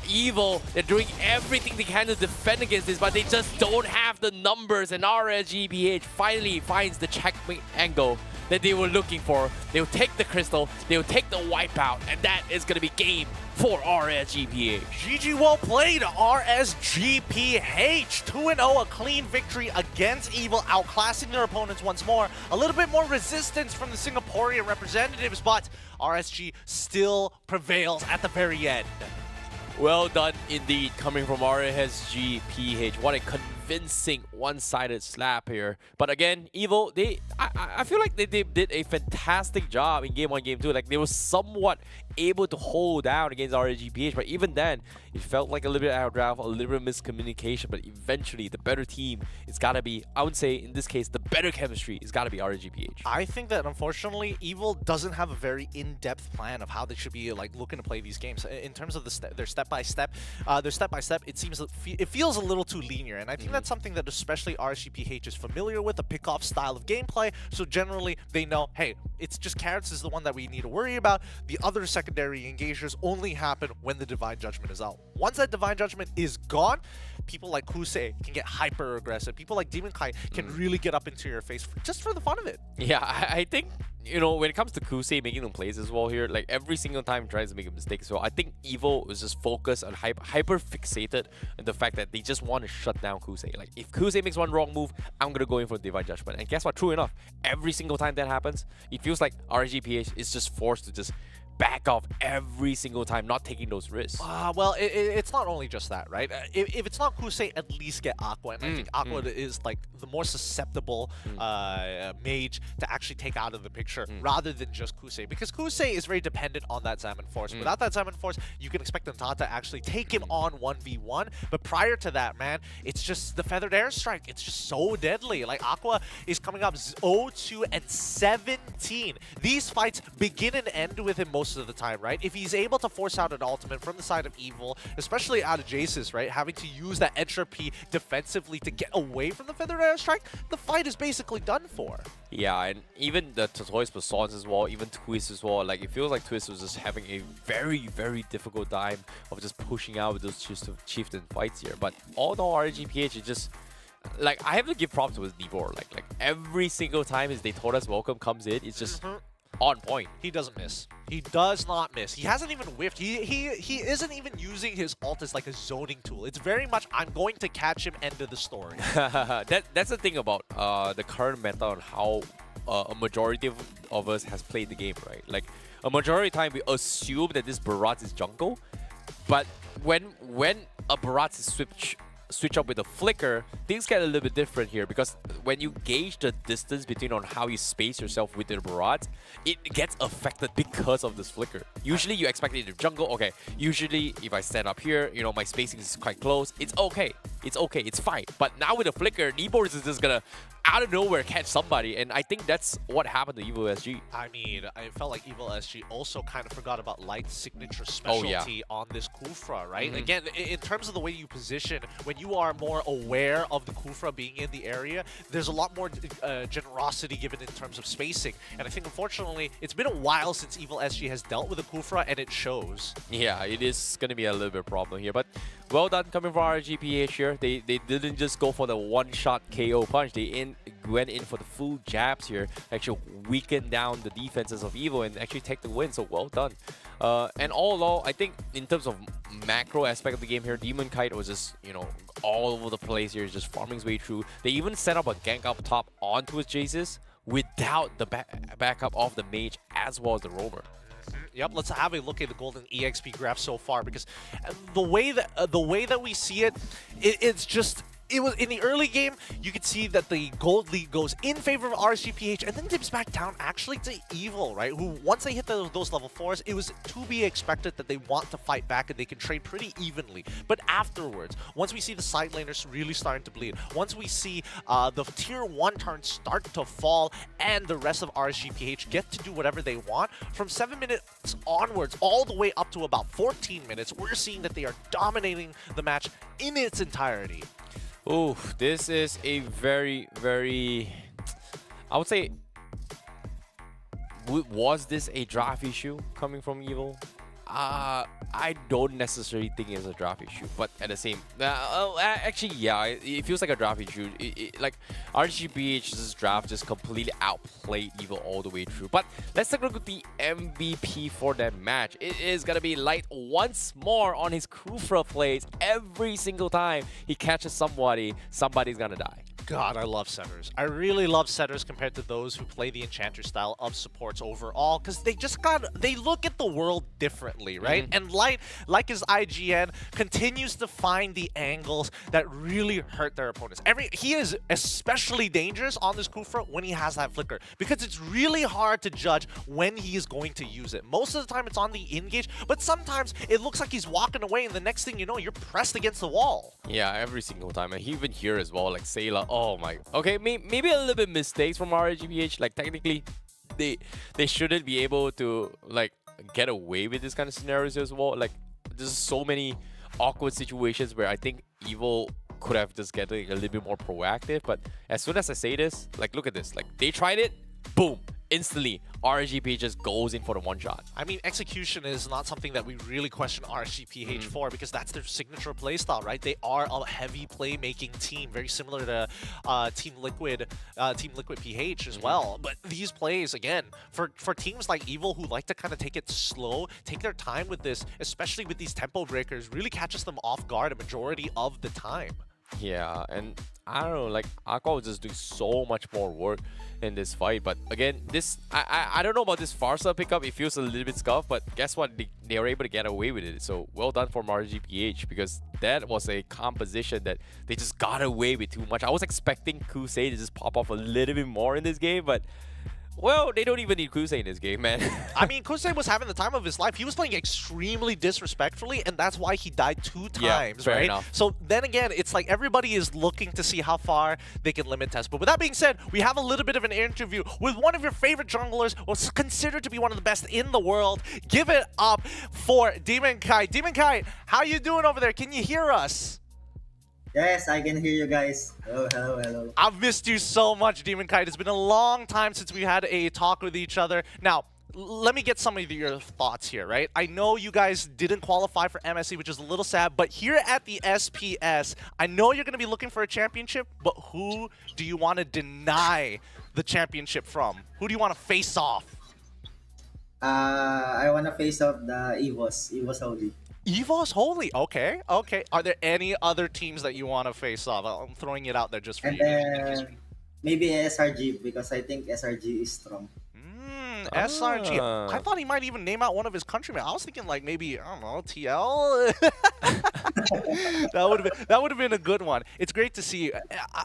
Evil, they're doing everything they can to defend against this, but they just don't have the numbers, and RSGPH finally finds the checkmate angle that they were looking for. They'll take the crystal, they'll take the wipeout, and that is going to be game for RSGPH. GG, well played, RSGPH. 2-0, a clean victory against Evil, outclassing their opponents once more. A little bit more resistance from the Singaporean representatives, but RSG still prevails at the very end. Well done indeed, coming from RSGPH. What a convincing one-sided slap here. But again, Evo, I feel like they did a fantastic job in Game 1, Game 2. Like, they were somewhat able to hold down against RSGPH, but even then, it felt like a little bit out of draft, a little bit of miscommunication, but eventually, the better team, it's gotta be, I would say, in this case, the better chemistry, it's gotta be RSGPH. I think that, unfortunately, Evil doesn't have a very in-depth plan of how they should be like looking to play these games. In terms of their step-by-step, it seems, it feels a little too linear, and I think that's something that especially RSGPH is familiar with, a pick-off style of gameplay. So generally, they know, hey, it's just Carrots is the one that we need to worry about. The other secondary engagers only happen when the Divine Judgment is out. Once that Divine Judgment is gone, people like Kusei can get hyper-aggressive. People like Demon Kai can really get up into your face just for the fun of it. Yeah, I think, you know, when it comes to Kusei making them plays as well here, like every single time he tries to make a mistake. So I think Evo was just focused on hyper fixated on the fact that they just want to shut down Kusei. Like, if Kusei makes one wrong move, I'm going to go in for Divine Judgment. And guess what? True enough, every single time that happens, it feels like RGPH is just forced to just back off every single time, not taking those risks. Well, it's not only just that, right? If it's not Kusei, at least get Aqua. And I think Aqua is like the more susceptible mage to actually take out of the picture rather than just Kusei. Because Kusei is very dependent on that Salmon Force. Without that Salmon Force, you can expect Nantata to actually take him on 1v1. But prior to that, man, it's just the Feathered Airstrike. It's just so deadly. Like, Aqua is coming up 0-2 and 17. These fights begin and end with him most of the time, right? If he's able to force out an ultimate from the side of Evil, especially out of Jace's, right? Having to use that entropy defensively to get away from the Feathered Airstrike, the fight is basically done for. Yeah, and even the Tortoise Persons as well, even Twist as well, like, it feels like Twist was just having a very, very difficult time of just pushing out with those Chieftain fights here. But all in all, RGPH is just, like, I have to give props to his Nibor. Like every single time his They Told Us Welcome comes in, it's just on point. He doesn't miss. He does not miss. He hasn't even whiffed. He isn't even using his ult as like a zoning tool. It's very much, I'm going to catch him, end of the story. That's the thing about the current meta on how a majority of us has played the game, right? Like, a majority of the time we assume that this Barat is jungle, but when a Barat is switch up with a flicker, things get a little bit different here, because when you gauge the distance between on how you space yourself with the Barat, it gets affected because of this flicker. Usually you expect it to jungle, okay, usually if I stand up here, you know, my spacing is quite close, it's okay, it's fine. But now with a flicker, Nibor is just gonna out of nowhere catch somebody, and I think that's what happened to Evil SG. I mean, I felt like Evil SG also kind of forgot about Light's signature specialty on this Kufra, right? Again, in terms of the way you position, when you are more aware of the Kufra being in the area, there's a lot more generosity given in terms of spacing. And I think, unfortunately, it's been a while since Evil SG has dealt with a Kufra, and it shows. Yeah, it is going to be a little bit of a problem here, but well done coming from RGPH here. They didn't just go for the one-shot KO punch. They went in for the full jabs here, actually weaken down the defenses of Evo and actually take the win, so well done. And all in all, I think in terms of macro aspect of the game here, Demon Kite was just, you know, all over the place here, just farming his way through. They even set up a gank up top onto his Jaces without the backup of the mage as well as the roamer. Yep, let's have a look at the golden EXP graph so far, because the way that we see it, it's just it was in the early game, you could see that the gold lead goes in favor of RSGPH and then dips back down actually to Evil, right? Who, once they hit those level 4s, it was to be expected that they want to fight back and they can trade pretty evenly. But afterwards, once we see the side laners really starting to bleed, once we see the tier 1 turns start to fall and the rest of RSGPH get to do whatever they want, from 7 minutes onwards, all the way up to about 14 minutes, we're seeing that they are dominating the match in its entirety. Ooh, this is a very, very, I would say, was this a draft issue coming from Evil? I don't necessarily think it's a draft issue, but at the same, actually, yeah, it feels like a draft issue. Like RGBH's draft just completely outplayed Evil all the way through. But let's take a look at the MVP for that match. It is gonna be Light once more on his Kufra plays. Every single time he catches somebody, somebody's gonna die. God, I love setters. I really love setters compared to those who play the enchanter style of supports overall, because they look at the world differently, right? And Light, like his IGN, continues to find the angles that really hurt their opponents. He is especially dangerous on this Kufra when he has that flicker, because it's really hard to judge when he is going to use it. Most of the time it's on the engage, but sometimes it looks like he's walking away and the next thing you know, you're pressed against the wall. Yeah, every single time. And even here as well, like Sayla, oh my. Okay, maybe a little bit mistakes from RGBH. Like technically, they shouldn't be able to like get away with this kind of scenarios as well. Like there's so many awkward situations where I think Evil could have just get a little bit more proactive. But as soon as I say this, like look at this. Like they tried it, boom. Instantly, RGP just goes in for the one shot. I mean, execution is not something that we really question RGPH for, because that's their signature playstyle, right? They are a heavy playmaking team, very similar to Team Liquid PH as well. But these plays, again, for teams like Evil who like to kind of take it slow, take their time with this, especially with these tempo breakers, really catches them off guard a majority of the time. Yeah, and I don't know, like Aqua was just doing so much more work in this fight. But again, this I don't know about this Farsa pickup. It feels a little bit scuffed, but guess what? They were able to get away with it. So well done for RGPH, because that was a composition that they just got away with too much. I was expecting Kusei to just pop off a little bit more in this game, but well, they don't even need Kusei in this game, man. I mean, Kusei was having the time of his life. He was playing extremely disrespectfully, and that's why he died 2 times, fair right? enough. So then again, it's like everybody is looking to see how far they can limit test. But with that being said, we have a little bit of an interview with one of your favorite junglers, what's considered to be one of the best in the world. Give it up for Demon Kite. Demon Kite, how you doing over there? Can you hear us? Yes, I can hear you guys. Hello, hello, hello. I've missed you so much, Demon Kite. It's been a long time since we had a talk with each other. Now, let me get some of your thoughts here, right? I know you guys didn't qualify for MSC, which is a little sad, but here at the SPS, I know you're going to be looking for a championship, but who do you want to deny the championship from? Who do you want to face off? I want to face off the EVOS Holy. EVOS Holy, okay, okay. Are there any other teams that you want to face off? I'm throwing it out there just for And you. then maybe SRG, because I think SRG is strong. SRG. I thought he might even name out one of his countrymen. I was thinking like maybe, I don't know, TL. That would have been a good one. It's great to see.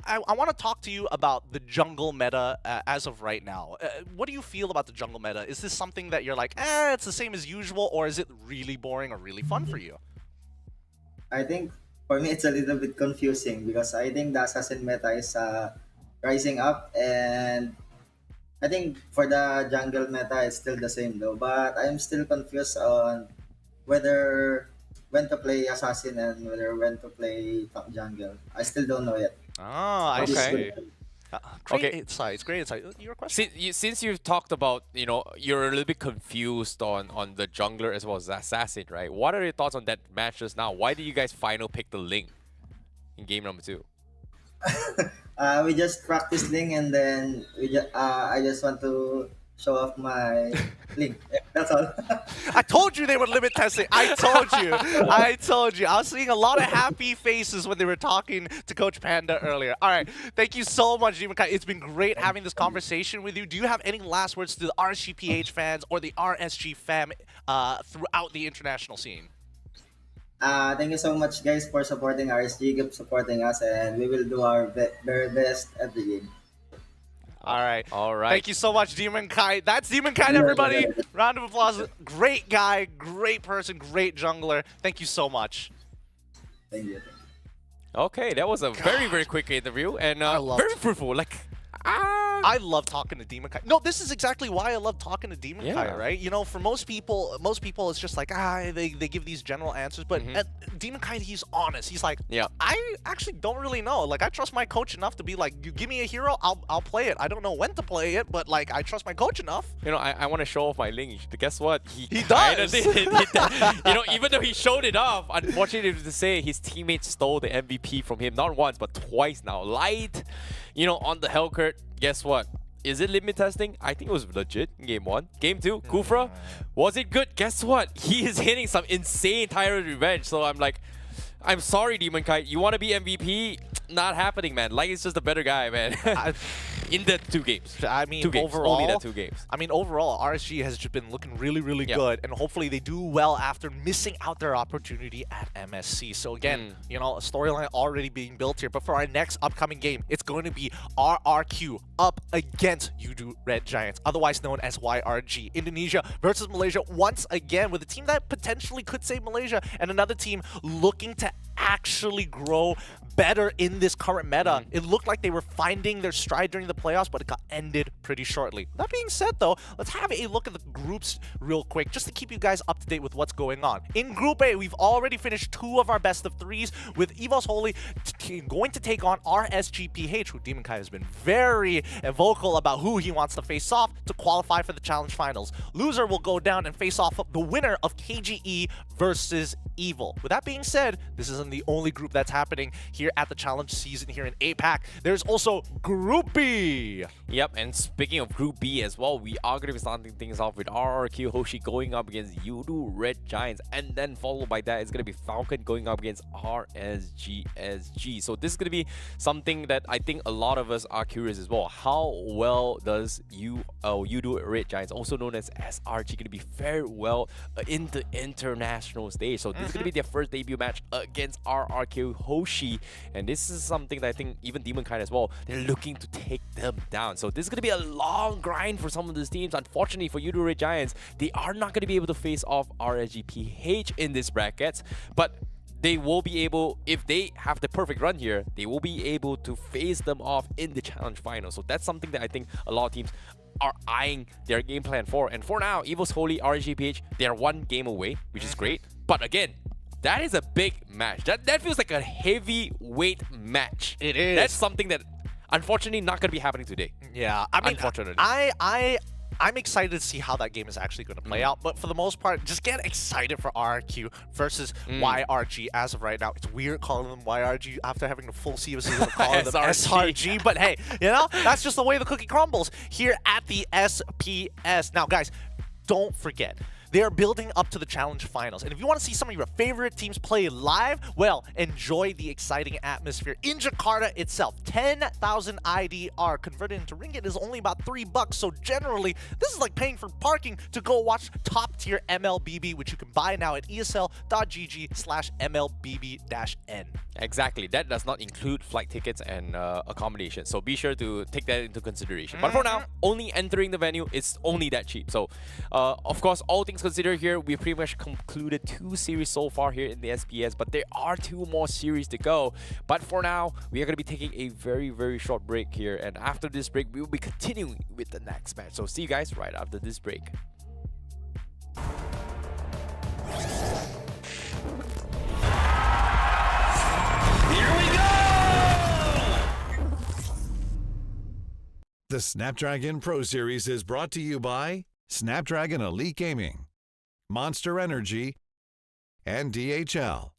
I want to talk to you about the jungle meta as of right now. What do you feel about the jungle meta? Is this something that you're like, it's the same as usual, or is it really boring or really fun for you? I think for me it's a little bit confusing, because I think the assassin meta is rising up, and I think for the jungle meta it's still the same though. But I'm still confused on whether when to play assassin and whether when to play top jungle. I still don't know yet. Ah, I Which is see. good. Great insights, great insight. Your question? Since you've talked about, you know, you're a little bit confused on the jungler as well as assassin, right? What are your thoughts on that match just now? Why did you guys final pick the Ling in game number 2? We just practice Ling, and then I just want to show off my Ling. That's all. I told you they would limit testing. I told you. I told you. I was seeing a lot of happy faces when they were talking to Coach Panda earlier. All right. Thank you so much, Demon Kite. It's been great having this conversation with you. Do you have any last words to the RSGPH fans or the RSG fam throughout the international scene? Thank you so much, guys, for supporting RSG. Keep supporting us, and we will do our very best every game. All right. All right. Thank you so much, Demon Kite. That's Demon Kite, Yeah, everybody. yeah, yeah. Round of applause. Great guy, great person, great jungler. Thank you so much. Thank you. Okay, that was a very, very quick interview and loved- very fruitful. Like, I love talking to Demon Kite. No, this is exactly why I love talking to Demon Yeah. Kite, right? You know, for most people it's just like, they give these general answers. But at Demon Kite, he's honest. He's like, Yeah. I actually don't really know. Like, I trust my coach enough to be like, you give me a hero, I'll play it. I don't know when to play it, but like, I trust my coach enough. you know, I want to show off my lineage. Guess what? He kinda does. did. You know, even though he showed it off, unfortunately to say, his teammates stole the MVP from him not once but twice now. Light, you know, on the Hellcurt. Guess what? Is it limit testing? I think it was legit in game 1. Game 2, Kufra, was it good? Guess what? He is hitting some insane Tyrant Revenge. So I'm like, I'm sorry, Demon Kite. You want to be MVP? Not happening, man. Like, it's just a better guy, man. In the 2 games. I mean, 2 games. overall, Only the 2 games. I mean, overall, RSG has just been looking really, really Yep. good, and hopefully they do well after missing out their opportunity at MSC. So again, you know, a storyline already being built here. But for our next upcoming game, it's going to be RRQ up against Yudu Red Giants, otherwise known as YRG. Indonesia versus Malaysia once again, with a team that potentially could save Malaysia, and another team looking to actually grow better in this current meta. It looked like they were finding their stride during the playoffs, but it got ended pretty shortly. That being said, though, let's have a look at the groups real quick, just to keep you guys up to date with what's going on. In Group A, we've already finished 2 of our best of 3s, with EVOS Holy going to take on RSGPH, who Demon Kai has been very vocal about who he wants to face off to qualify for the Challenge Finals. Loser will go down and face off the winner of KGE versus Evil. With that being said, this isn't the only group that's happening here at the Challenge season here in APAC. There's also Group B. Yep, and speaking of Group B as well, we are going to be starting things off with RRQ Hoshi going up against Yudu Red Giants, and then followed by that, it's going to be Falcon going up against RSGSG. So this is going to be something that I think a lot of us are curious as well. How well does Yudu Red Giants, also known as SRG, going to be fare well in the international stage? So this is going to be their first debut match against RRQ Hoshi, and this is something that I think even Demon Kind as well, they're looking to take them down. So this is going to be a long grind for some of these teams. Unfortunately for Yudu Red Giants, they are not going to be able to face off RSGPH in this bracket, but they will be able, if they have the perfect run here, they will be able to face them off in the Challenge Final. So that's something that I think a lot of teams are eyeing their game plan for. And for now, EVOS Holy, RSGPH, they're 1 game away, which is great. But again, that is a big match. That feels like a heavyweight match. It is. That's something that unfortunately not going to be happening today. Yeah, I mean, unfortunately. I'm excited to see how that game is actually going to play out, but for the most part, just get excited for RRQ versus YRG as of right now. It's weird calling them YRG after having the full season of calling them SRG, but hey, you know, that's just the way the cookie crumbles here at the SPS. Now, guys, don't forget, they are building up to the Challenge Finals. And if you want to see some of your favorite teams play live, well, enjoy the exciting atmosphere in Jakarta itself. 10,000 IDR converted into ringgit is only about $3. So generally, this is like paying for parking to go watch top tier MLBB, which you can buy now at esl.gg/MLBB-N. Exactly. That does not include flight tickets and accommodation. So be sure to take that into consideration. But for now, only entering the venue is only that cheap. So, of course, all things considered here, we pretty much concluded 2 series so far here in the SPS, but there are 2 more series to go. But for now, we are going to be taking a very, very short break here. And after this break, we will be continuing with the next match. So see you guys right after this break. Here we go! The Snapdragon Pro Series is brought to you by Snapdragon Elite Gaming, Monster Energy, and DHL.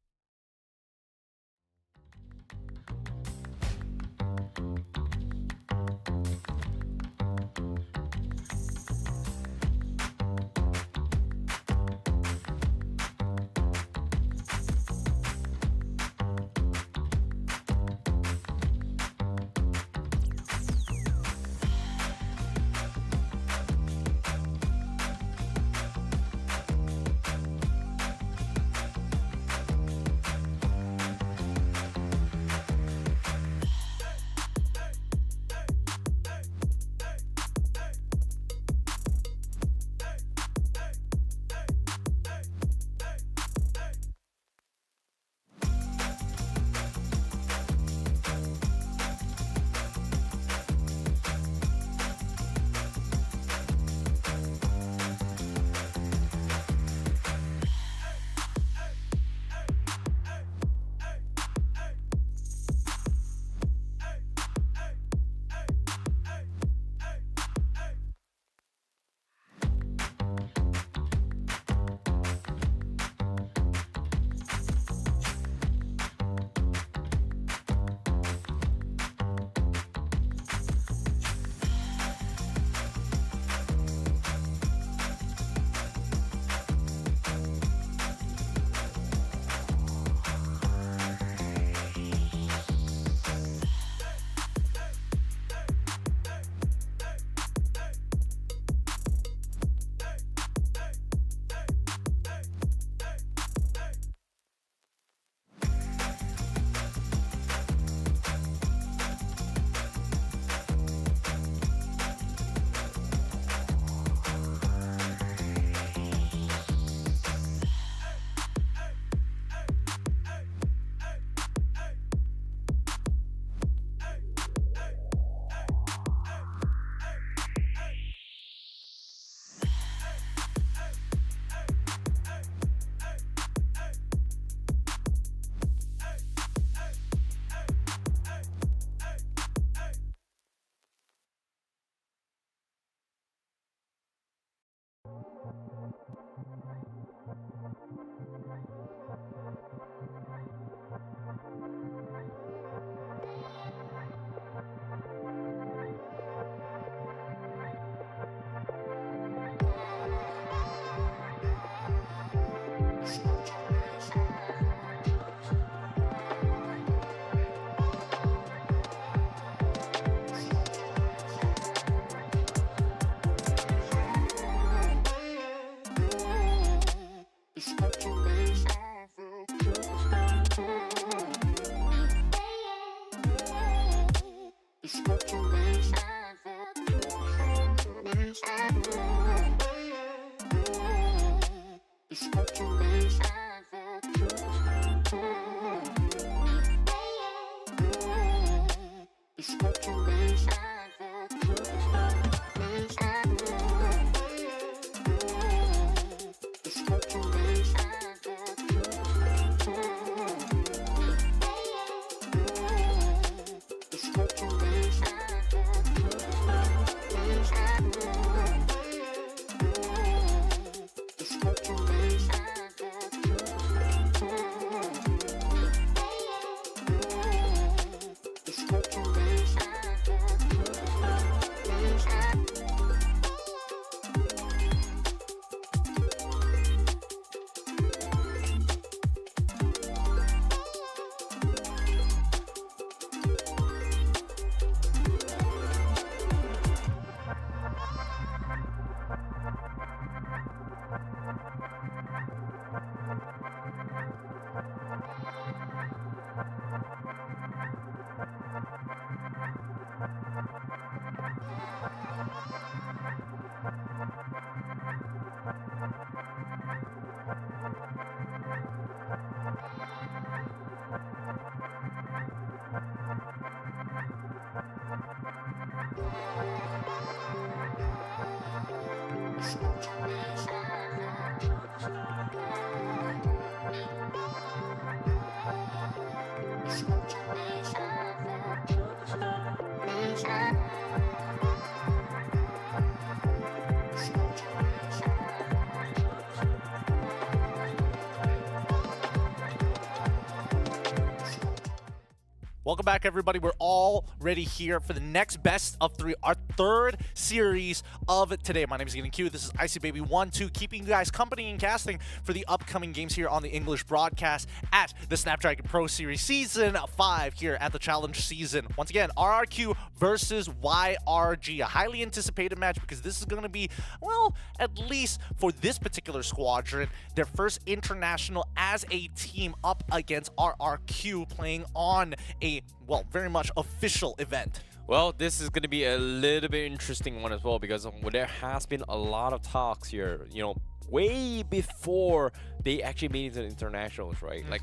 Welcome back, everybody. We're already here for the next best of 3, our third series of today. My name is Ian Q. This is IcyBaby12, keeping you guys company and casting for the upcoming games here on the English broadcast at the Snapdragon Pro Series Season 5 here at the Challenge Season. Once again, RRQ versus YRG, a highly anticipated match because this is going to be, well, at least for this particular squadron, their first international as a team up against RRQ, playing on a, well, very much official event. Well, this is going to be a little bit interesting one as well, because there has been a lot of talks here, you know, way before they actually made it to the internationals, right? Like,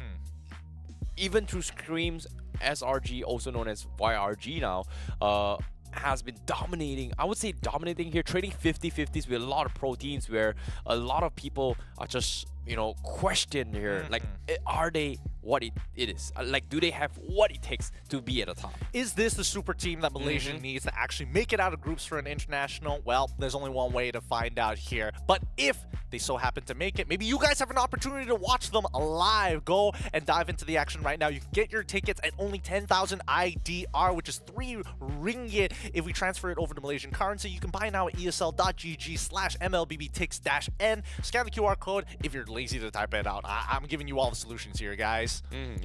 even through Screams, SRG, also known as YRG now, has been dominating. I would say dominating here, trading 50-50s with a lot of pro teams, where a lot of people are just, you know, question here, like, are they what it is? Like, do they have what it takes to be at the top? Is this the super team that Malaysia needs to actually make it out of groups for an international? Well, there's only one way to find out here. But if they so happen to make it, maybe you guys have an opportunity to watch them live. Go and dive into the action right now. You can get your tickets at only 10,000 IDR, which is 3 ringgit. If we transfer it over to Malaysian currency, you can buy now at esl.gg/MLBBTix-N. Scan the QR code if you're lazy to type it out. I'm giving you all the solutions here, guys.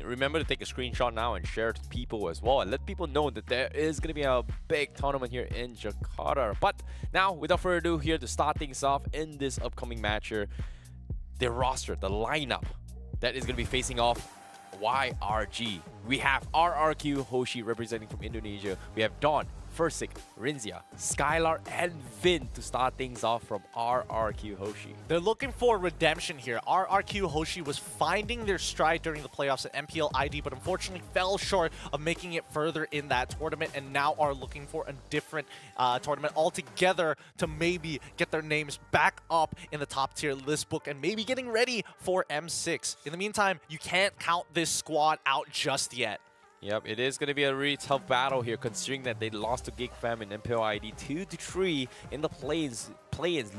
Remember to take a screenshot now and share it to people as well, and let people know that there is going to be a big tournament here in Jakarta. But now, without further ado, here to start things off in this upcoming match here, the roster, the lineup that is going to be facing off YRG. We have RRQ Hoshi representing from Indonesia. We have Dawn, Fursik, Rinzia, Skylar, and Vin to start things off from RRQ Hoshi. They're looking for redemption here. RRQ Hoshi was finding their stride during the playoffs at MPL ID, but unfortunately fell short of making it further in that tournament, and now are looking for a different tournament altogether to maybe get their names back up in the top tier list book and maybe getting ready for M6. In the meantime, you can't count this squad out just yet. Yep, it is going to be a really tough battle here, considering that they lost to GigFam and MPL ID 2-3 in the play-ins,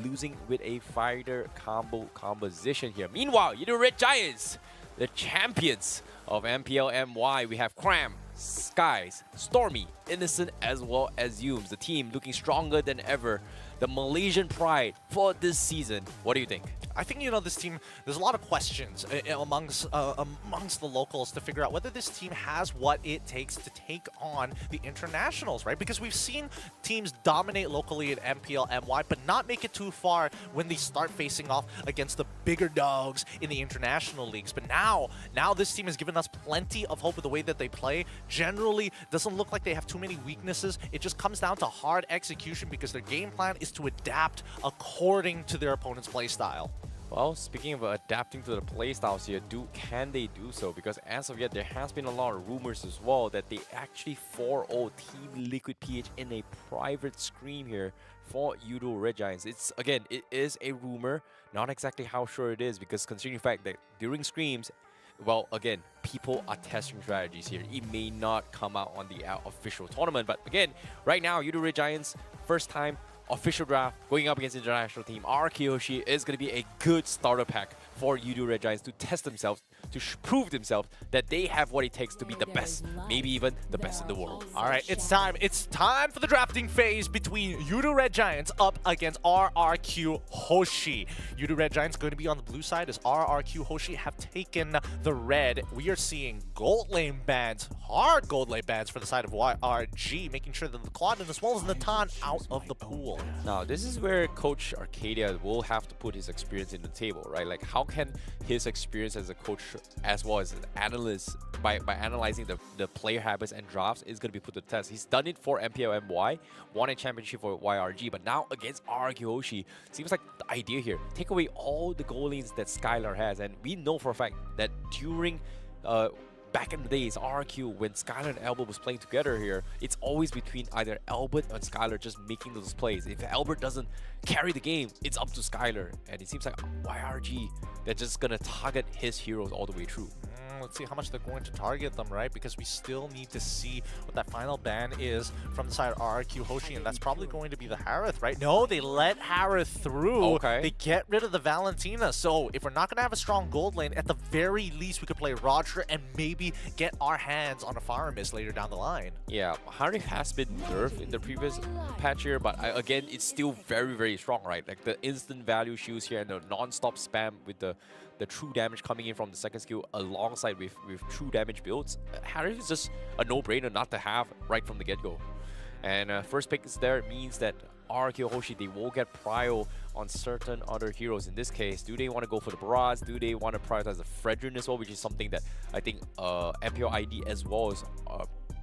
losing with a fighter combo composition here. Meanwhile, the Red Giants, the champions of MPL MY, we have Cram, Skies, Stormy, Innocent, as well as Yums. The team looking stronger than ever. The Malaysian pride for this season. What do you think? I think, you know, this team, there's a lot of questions amongst the locals to figure out whether this team has what it takes to take on the internationals, right? Because we've seen teams dominate locally at MPL MY, but not make it too far when they start facing off against the bigger dogs in the international leagues. But now this team has given us plenty of hope with the way that they play. Generally, doesn't look like they have too many weaknesses. It just comes down to hard execution because their game plan is to adapt according to their opponent's playstyle. Well, speaking of adapting to the playstyles here, can they do so? Because as of yet, there has been a lot of rumors as well that they actually 4-0 Team Liquid PH in a private scream here for Yudo Red Giants. It is a rumor, not exactly how sure it is, because considering the fact that during screams, well, again, people are testing strategies here. It may not come out on the official tournament, but again, right now, Yudo Red Giants, first time official draft, going up against the international team. RRQ Hoshi is going to be a good starter pack for Yudo Red Giants to test themselves, to prove themselves that they have what it takes to be the best, maybe even the best in the world. All right, it's time. It's time for the drafting phase between Yudo Red Giants up against RRQ Hoshi. Yudo Red Giants going to be on the blue side as RRQ Hoshi have taken the red. We are seeing gold lane bans, hard gold lane bans for the side of YRG, making sure that the Claudin as well as Natan out of the pool. Now, this is where Coach Arcadia will have to put his experience in the table, right? Like, how can his experience as a coach as well as an analyst, by analyzing the player habits and drafts, is going to be put to the test. He's done it for MPL MY, won a championship for YRG, but now against RRQ Hoshi, seems like the idea here, take away all the goal lanes that Skylar has, and we know for a fact that during back in the days, RRQ, when Skylar and Albert was playing together here, it's always between either Albert and Skylar just making those plays. If Albert doesn't carry the game, it's up to Skylar. And it seems like YRG, they're just going to target his heroes all the way through. Let's see how much they're going to target them, right? Because we still need to see what that final ban is from the side of RRQ Hoshi, and that's probably going to be the Harith, right? No, they let Harith through. Okay. They get rid of the Valentina. So if we're not going to have a strong gold lane, at the very least, we could play Roger and maybe get our hands on a Faramis later down the line. Yeah, Harith has been nerfed in the previous patch here, but again, it's still very, very strong, right? Like the instant value shields here and the non-stop spam with the true damage coming in from the second skill alongside with true damage builds. Harith is just a no-brainer not to have right from the get-go. And first pick is there means that RRQ Hoshi, they will get prio on certain other heroes. In this case, do they want to go for the Barrage? Do they want to prioritize the Fredrin as well, which is something that I think MPL ID as well as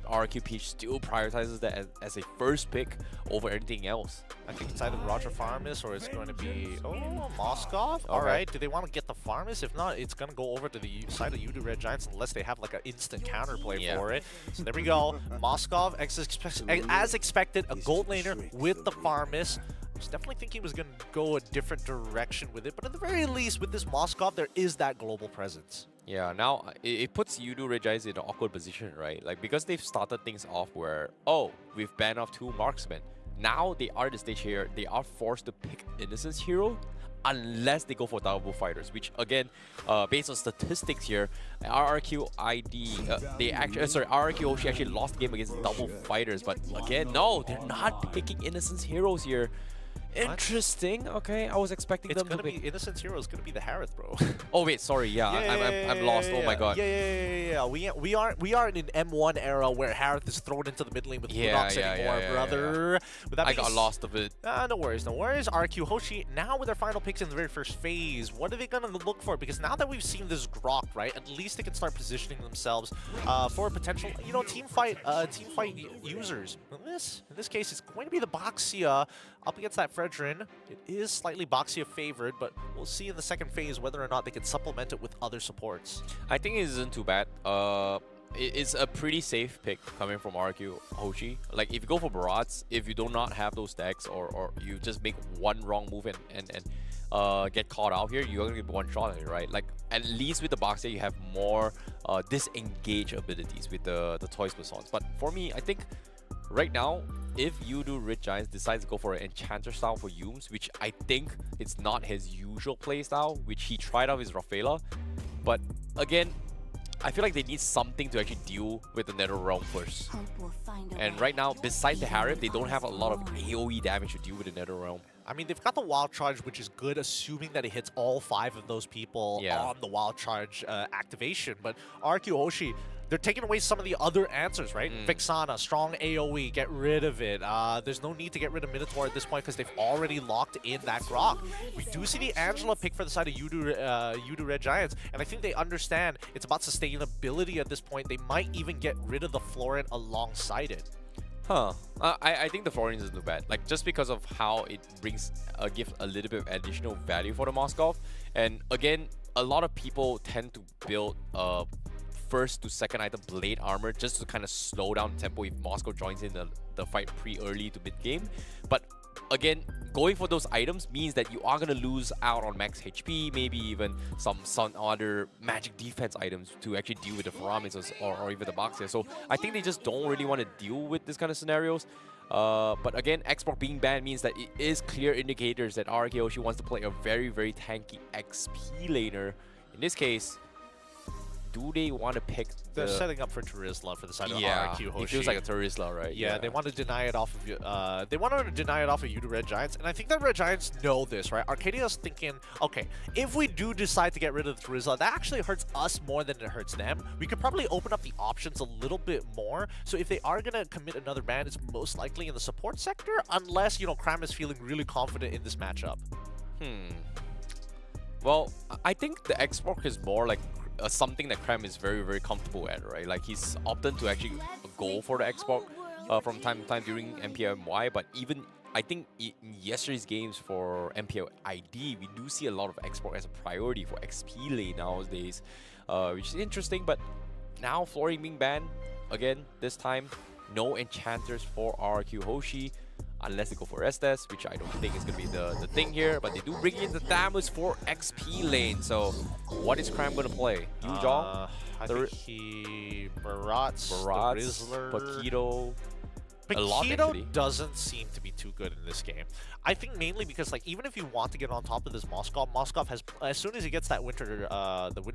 RRQ Peach still prioritizes that as a first pick over anything else. I think it's either Roger Faramis or it's going to be, Moskov? Alright, do they want to get the Faramis? If not, it's going to go over to the side of Udu Red Giants unless they have like an instant counterplay for it. So there we go. Moskov, as expected, a gold laner with the Faramis. I was definitely thinking he was going to go a different direction with it, but at the very least, with this Moskov, there is that global presence. Yeah, now it puts Udu Red Giants in an awkward position, right? Like, because they've started things off where, we've banned off 2 marksmen. Now they are at the stage here, they are forced to pick Innocence hero unless they go for double fighters, which again, based on statistics here, RRQ Hoshi actually lost the game against double fighters, but again, no, they're not picking Innocence heroes here. Interesting. Okay, I was expecting them to be Innocence hero is gonna be the Harith, bro. Oh wait, sorry. Yeah, I'm lost. Oh my god. Yeah. We are in an M1 era where Harith is thrown into the mid lane with Lunox anymore, brother. With that I got lost a bit. No worries, no worries. RQ Hoshi now with their final picks in the very first phase. What are they gonna look for? Because now that we've seen this Grok, right, at least they can start positioning themselves for a potential, team fight users. In this case, it's going to be the Boxia up against that Fredrin. It is slightly Boxia favored, but we'll see in the second phase whether or not they can supplement it with other supports. I think it isn't too bad. It's a pretty safe pick coming from RQ Hoshi. Like, if you go for Barats, if you do not have those stacks, or you just make one wrong move and get caught out here, you're gonna get one shot at it, right? Like, at least with the Boxia, you have more disengage abilities with the Toys Persons. But for me, I think right now, if Udu Red Giants decides to go for an Enchanter style for Yumes, which I think it's not his usual playstyle, which he tried out with Rafaela, but again, I feel like they need something to actually deal with the Nether Realm first. And right now, besides the Harith, they don't have a lot of AoE damage to deal with the Nether Realm. I mean, they've got the Wild Charge, which is good, assuming that it hits all 5 of those people on the Wild Charge activation. But RQ Hoshi, they're taking away some of the other answers, right? Vexana, strong AoE, get rid of it. There's no need to get rid of Minotaur at this point because they've already locked in that Grok. We do see the Angela pick for the side of Udu Red Giants, and I think they understand it's about sustainability at this point. They might even get rid of the Florent alongside it. I think the Florent isn't too bad. Like, just because of how it brings gives a little bit of additional value for the Moskov. And again, a lot of people tend to build first to second item blade armor just to kind of slow down tempo if Moscow joins in the fight pre-early to mid-game. But again, going for those items means that you are going to lose out on max HP, maybe even some other magic defense items to actually deal with the Faramis or even the Boxia. So I think they just don't really want to deal with this kind of scenarios. But again, Xbox being banned means that it is clear indicators that RRQ Hoshi wants to play a very, very tanky XP laner. In this case, do they want to pick They're setting up for Terizla for the side of RRQ Hoshi. It feels like a Terizla, right? Yeah, they want to deny it off of Udu Red Giants, and I think that Red Giants know this, right? Arcadia's thinking, okay, if we do decide to get rid of the Terizla, that actually hurts us more than it hurts them. We could probably open up the options a little bit more. So if they are gonna commit another ban, it's most likely in the support sector, unless Kram is feeling really confident in this matchup. Well, I think the Xbox is more like something that Kram is very, very comfortable at, right? Like, he's opted to actually go for the Xbox from time to time during MPMY, but even I think in yesterday's games for MPL ID, we do see a lot of Xbox as a priority for XP lane nowadays, which is interesting. But now Florian being banned again, this time no enchanters for RQ Hoshi. unless they go for Estes, which I don't think is going to be the thing here. But they do bring in the Thamus for XP lane. So what is Cram going to play? Yujong? I think he... Barats, the Rizzler... Paquito. A lot, Paquito actually. doesn't seem to be too good in this game. I think mainly because, like, even if you want to get on top of this Moskov has, as soon as he gets that Wind of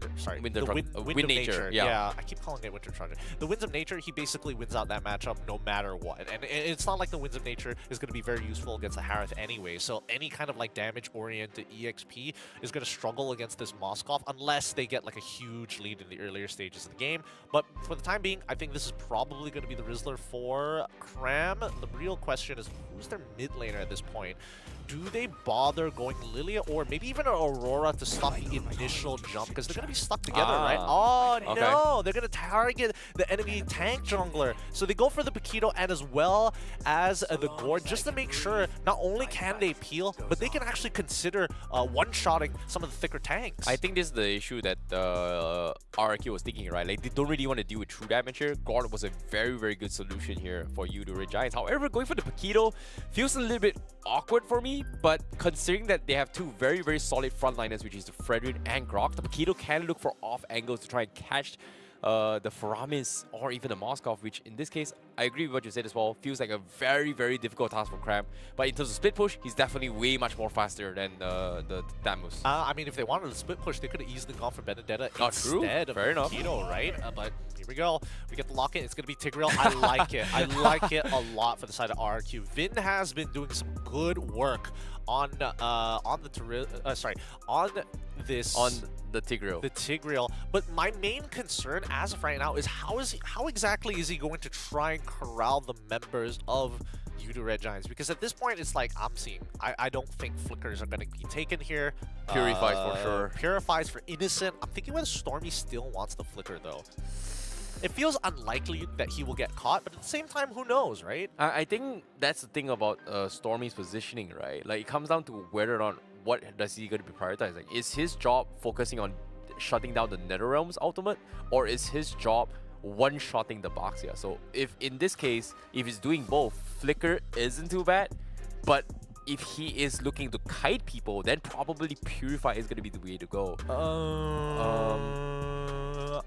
Nature. Yeah, I keep calling it Winter Charger. The Winds of Nature, he basically wins out that matchup no matter what. And it's not like the Winds of Nature is going to be very useful against the Harith anyway. So any kind of, like, damage-oriented EXP is going to struggle against this Moskov unless they get, like, a huge lead in the earlier stages of the game. But for the time being, I think this is probably going to be the Rizzler for Cram. The real question is, who's their mid laner at this point? Do they bother going Lilia or maybe even an Aurora to stop the initial jump? Because they're going to be stuck together, right? Oh, okay. no! They're going to target the enemy tank jungler. So they go for the Paquito and as well as the Gord just to make sure not only can they peel, but they can actually consider one-shotting some of the thicker tanks. I think this is the issue that RRQ was thinking, right? Like, they don't really want to deal with true damage here. Gord was a very, very good solution here for you to Red Giants. However, going for the Paquito feels a little bit awkward for me, but considering that they have two very, very solid frontliners, which is the Fredrin and Grok, the Paquito can look for off angles to try and catch the Faramis or even the Moskov, which in this case, I agree with what you said as well, feels like a very, very difficult task for Cram. But in terms of split push, he's definitely way much more faster than the Thamus. I mean, if they wanted to split push, they could have easily gone for Benedetta True. instead of Fair enough. Paquito, right? But here we go. We get the lock-in. It's going to be Tigreal. I like it. I like it a lot for the side of RRQ. Vin has been doing some good work on the Tigreal. The Tigreal. But my main concern as of right now is how exactly is he going to try and corral the members of Yudu Red Giants? Because at this point, it's like I don't think flickers are going to be taken here. Purifies for sure. Purifies for Innocent. I'm thinking whether Stormy still wants the flicker though. It feels unlikely that he will get caught, but at the same time, who knows, right? I think that's the thing about Stormy's positioning, right? Like, it comes down to whether or not what does he going to be prioritizing. Is his job focusing on shutting down the NetherRealm's ultimate, or is his job one-shotting the Baxia? So if in this case, if he's doing both, Flicker isn't too bad, but if he is looking to kite people, then probably Purify is going to be the way to go.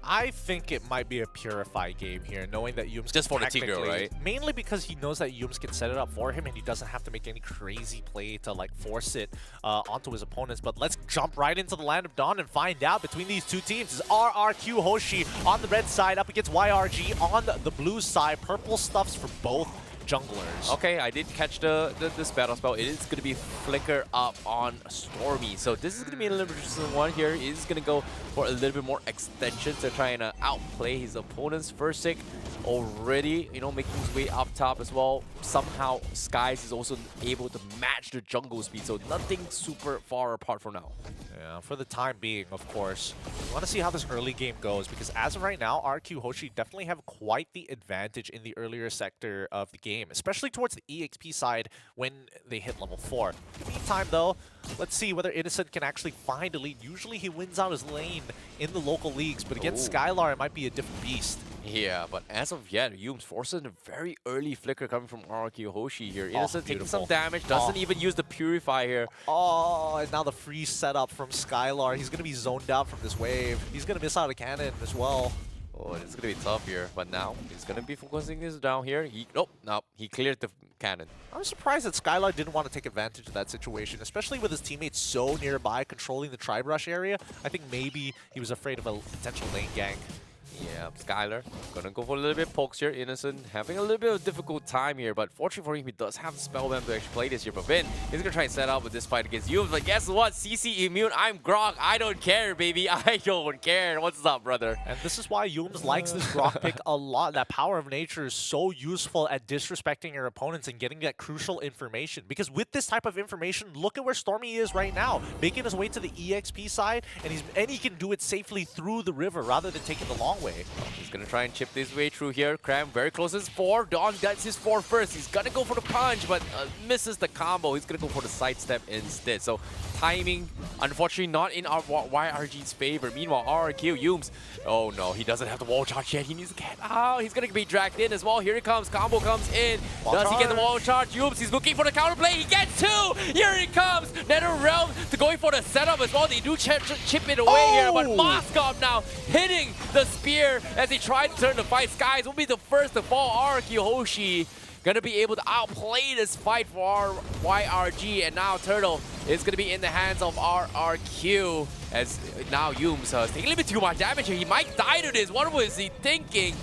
I think it might be a Purify game here, knowing that Yums just for the Tigreal, right? Mainly because he knows that Yums can set it up for him and he doesn't have to make any crazy play to like force it onto his opponents. But let's jump right into the Land of Dawn and find out between these two teams. Is RRQ Hoshi on the red side up against YRG on the blue side. Purple stuffs for both junglers. Okay, I did catch this battle spell. It is going to be Flicker up on Stormy. So this is going to be a little bit interesting one here. He's going to go for a little bit more extensions to try and outplay his opponent's first stick. Already, you know, making his way up top as well. Somehow, Skies is also able to match the jungle speed. So nothing super far apart for now. Yeah, for the time being, of course. We want to see how this early game goes because as of right now, RQ Hoshi definitely have quite the advantage in the earlier sector of the game, especially towards the EXP side when they hit level 4. In the meantime, though, let's see whether Innocent can actually find a lead. Usually he wins out his lane in the local leagues, but against Skylar, it might be a different beast. Yeah, but as of yet, Yums forces a very early flicker coming from RQ Hoshi here. Innocent taking some damage, doesn't even use the Purify here. Oh, and now the free setup from Skylar. He's going to be zoned out from this wave. He's going to miss out a cannon as well. Oh, it's going to be tough here, but now he's going to be focusing this down here. He cleared the cannon. I'm surprised that Skylar didn't want to take advantage of that situation, especially with his teammates so nearby controlling the Tribe Rush area. I think maybe he was afraid of a potential lane gank. Yeah, Skylar gonna go for a little bit pokes here. Innocent having a little bit of a difficult time here, but fortunately for him, he does have the Spellbomb to actually play this here. But Vin is gonna try and set up with this fight against you. But guess what? CC immune. I'm Grok. I don't care, baby. I don't care. What's up, brother? And this is why Yums likes this Grok pick a lot. That power of nature is so useful at disrespecting your opponents and getting that crucial information. Because with this type of information, look at where Stormy is right now, making his way to the EXP side, and he can do it safely through the river rather than taking the long way. He's gonna try and chip this way through here. Cram very close to his 4. Dawn gets his 4 first. He's gonna go for the punch, but misses the combo. He's gonna go for the sidestep instead. So timing, unfortunately not in our YRG's favor. Meanwhile, RRQ, Yumes, oh no, he doesn't have the wall charge yet. He needs to get out. He's going to be dragged in as well. Here it comes. Combo comes in. Does he get the wall charge? Yumes, he's looking for the counterplay. He gets two. Here it comes. NetherRealm to going for the setup as well. They do chip it away here, but Moskov now hitting the spear as he tried to turn the fight. Skies will be the first to fall. RRQ Hoshi gonna be able to outplay this fight for our YRG, and now Turtle is gonna be in the hands of RRQ as now Yumes is taking a little bit too much damage here. He might die to this. What was he thinking?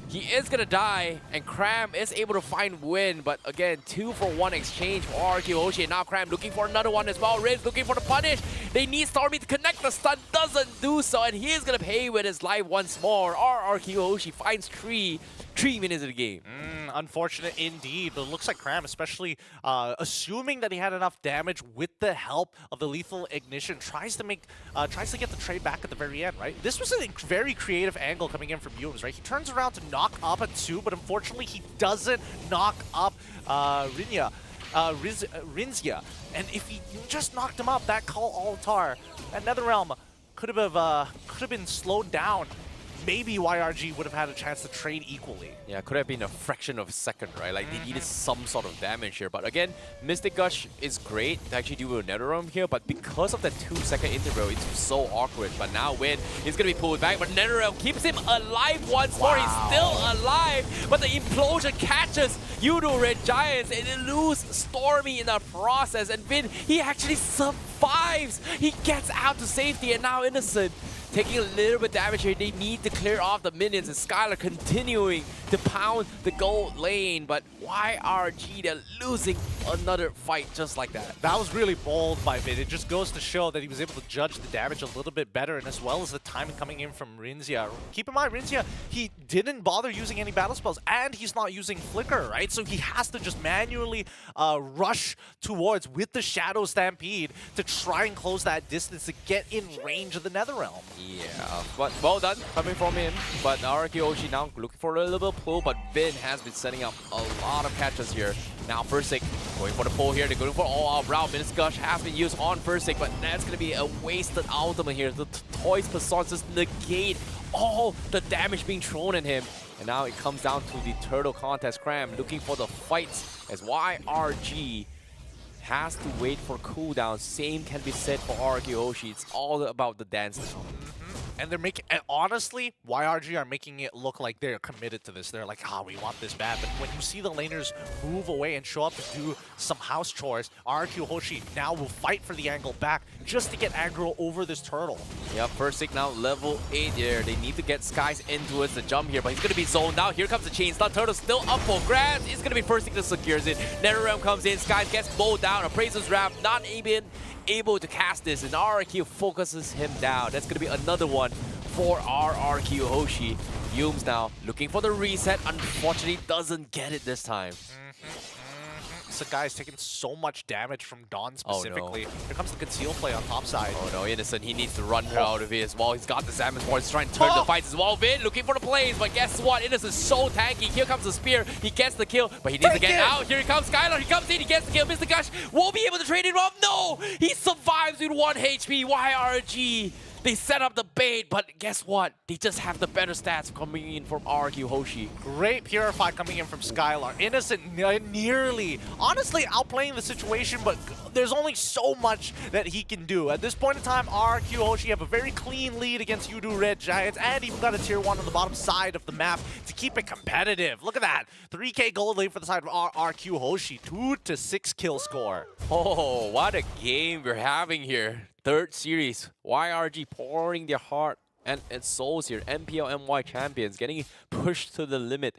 He is gonna die, and Cram is able to find win, but again, 2-for-1 exchange for RRQ Hoshi, and now Cram looking for another one as well. Riz looking for the punish. They need Stormy to connect. The stun doesn't do so, and he is gonna pay with his life once more. RRQ Hoshi finds 3 minutes of the game. Unfortunate indeed, but it looks like Cram, especially assuming that he had enough damage with the help of the lethal ignition, tries to get the trade back at the very end, right? This was a very creative angle coming in from Yumes, right? He turns around to knock up a 2, but unfortunately he doesn't knock up Rinzia. And if he just knocked him up, that call altar, that NetherRealm could have been slowed down. Maybe YRG would have had a chance to trade equally. Yeah, could have been a fraction of a second, right? Like, they needed some sort of damage here. But again, Mystic Gush is great to actually do a NetherRealm here, but because of that 2-second interval, it's so awkward. But now Win is going to be pulled back, but NetherRealm keeps him alive once more. He's still alive, but the implosion catches Yudo Red Giants, and they lose Stormy in the process. And Vin, he actually survives. He gets out to safety, and now Innocent taking a little bit of damage here. They need to clear off the minions, and Skylar continuing to pound the gold lane, but YRG, they're losing another fight just like that. That was really bold by Vid. It just goes to show that he was able to judge the damage a little bit better, and as well as the timing coming in from Rinzia. Keep in mind, Rinzia, he didn't bother using any battle spells, and he's not using Flicker, right? So he has to just manually rush towards with the Shadow Stampede to try and close that distance to get in range of the NetherRealm. Yeah, but well done coming from him. But RRQ Hoshi now looking for a little bit of pull, but Vin has been setting up a lot of catches here. Now Fursic going for the pull here. They're going for all-out route. Minus Gush has been used on Fursic, but that's going to be a wasted ultimate here. The Toys Persons just negate all the damage being thrown at him. And now it comes down to the Turtle contest. Cram looking for the fights as YRG has to wait for cooldown. Same can be said for RRQ Hoshi. It's all about the dance now. And they're making, and honestly, YRG are making it look like they're committed to this. They're like, we want this bad. But when you see the laners move away and show up to do some house chores, RRQ Hoshi now will fight for the angle back just to get aggro over this turtle. Yep, Fursic now level 8 here. They need to get Skies into it to jump here, but he's going to be zoned out. Here comes the chain stun. Turtle still up for grabs. It's going to be Fursic that secures it. NetherRealm comes in. Skies gets bowled down. Appraiser's Wrap not even able to cast this, and RRQ focuses him down. That's going to be another one for RRQ Hoshi. Yumes now looking for the reset. Unfortunately, doesn't get it this time. So guy's taking so much damage from Dawn specifically. Oh, no. Here comes the conceal play on top side. Oh no, Innocent, he needs to run her out of here as well. He's got the Salmon Sport. He's trying to turn the fights as well. Vin looking for the plays, but guess what? Innocent's so tanky. Here comes the spear. He gets the kill, but he needs to get out. Here he comes, Skylar. He comes in, he gets the kill. Mr. Gush won't be able to trade it off. No! He survives with 1 HP. YRG. They set up the bait, but guess what? They just have the better stats coming in from RRQ Hoshi. Great Purify coming in from Skylar. Innocent nearly, honestly, outplaying the situation, but there's only so much that he can do. At this point in time, RRQ Hoshi have a very clean lead against Yudu Red Giants, and even got a tier 1 on the bottom side of the map to keep it competitive. Look at that. 3K gold lead for the side of RRQ Hoshi. 2 to 6 kill score. Oh, what a game we're having here. Third series, YRG pouring their heart and souls here. MPL MY champions getting pushed to the limit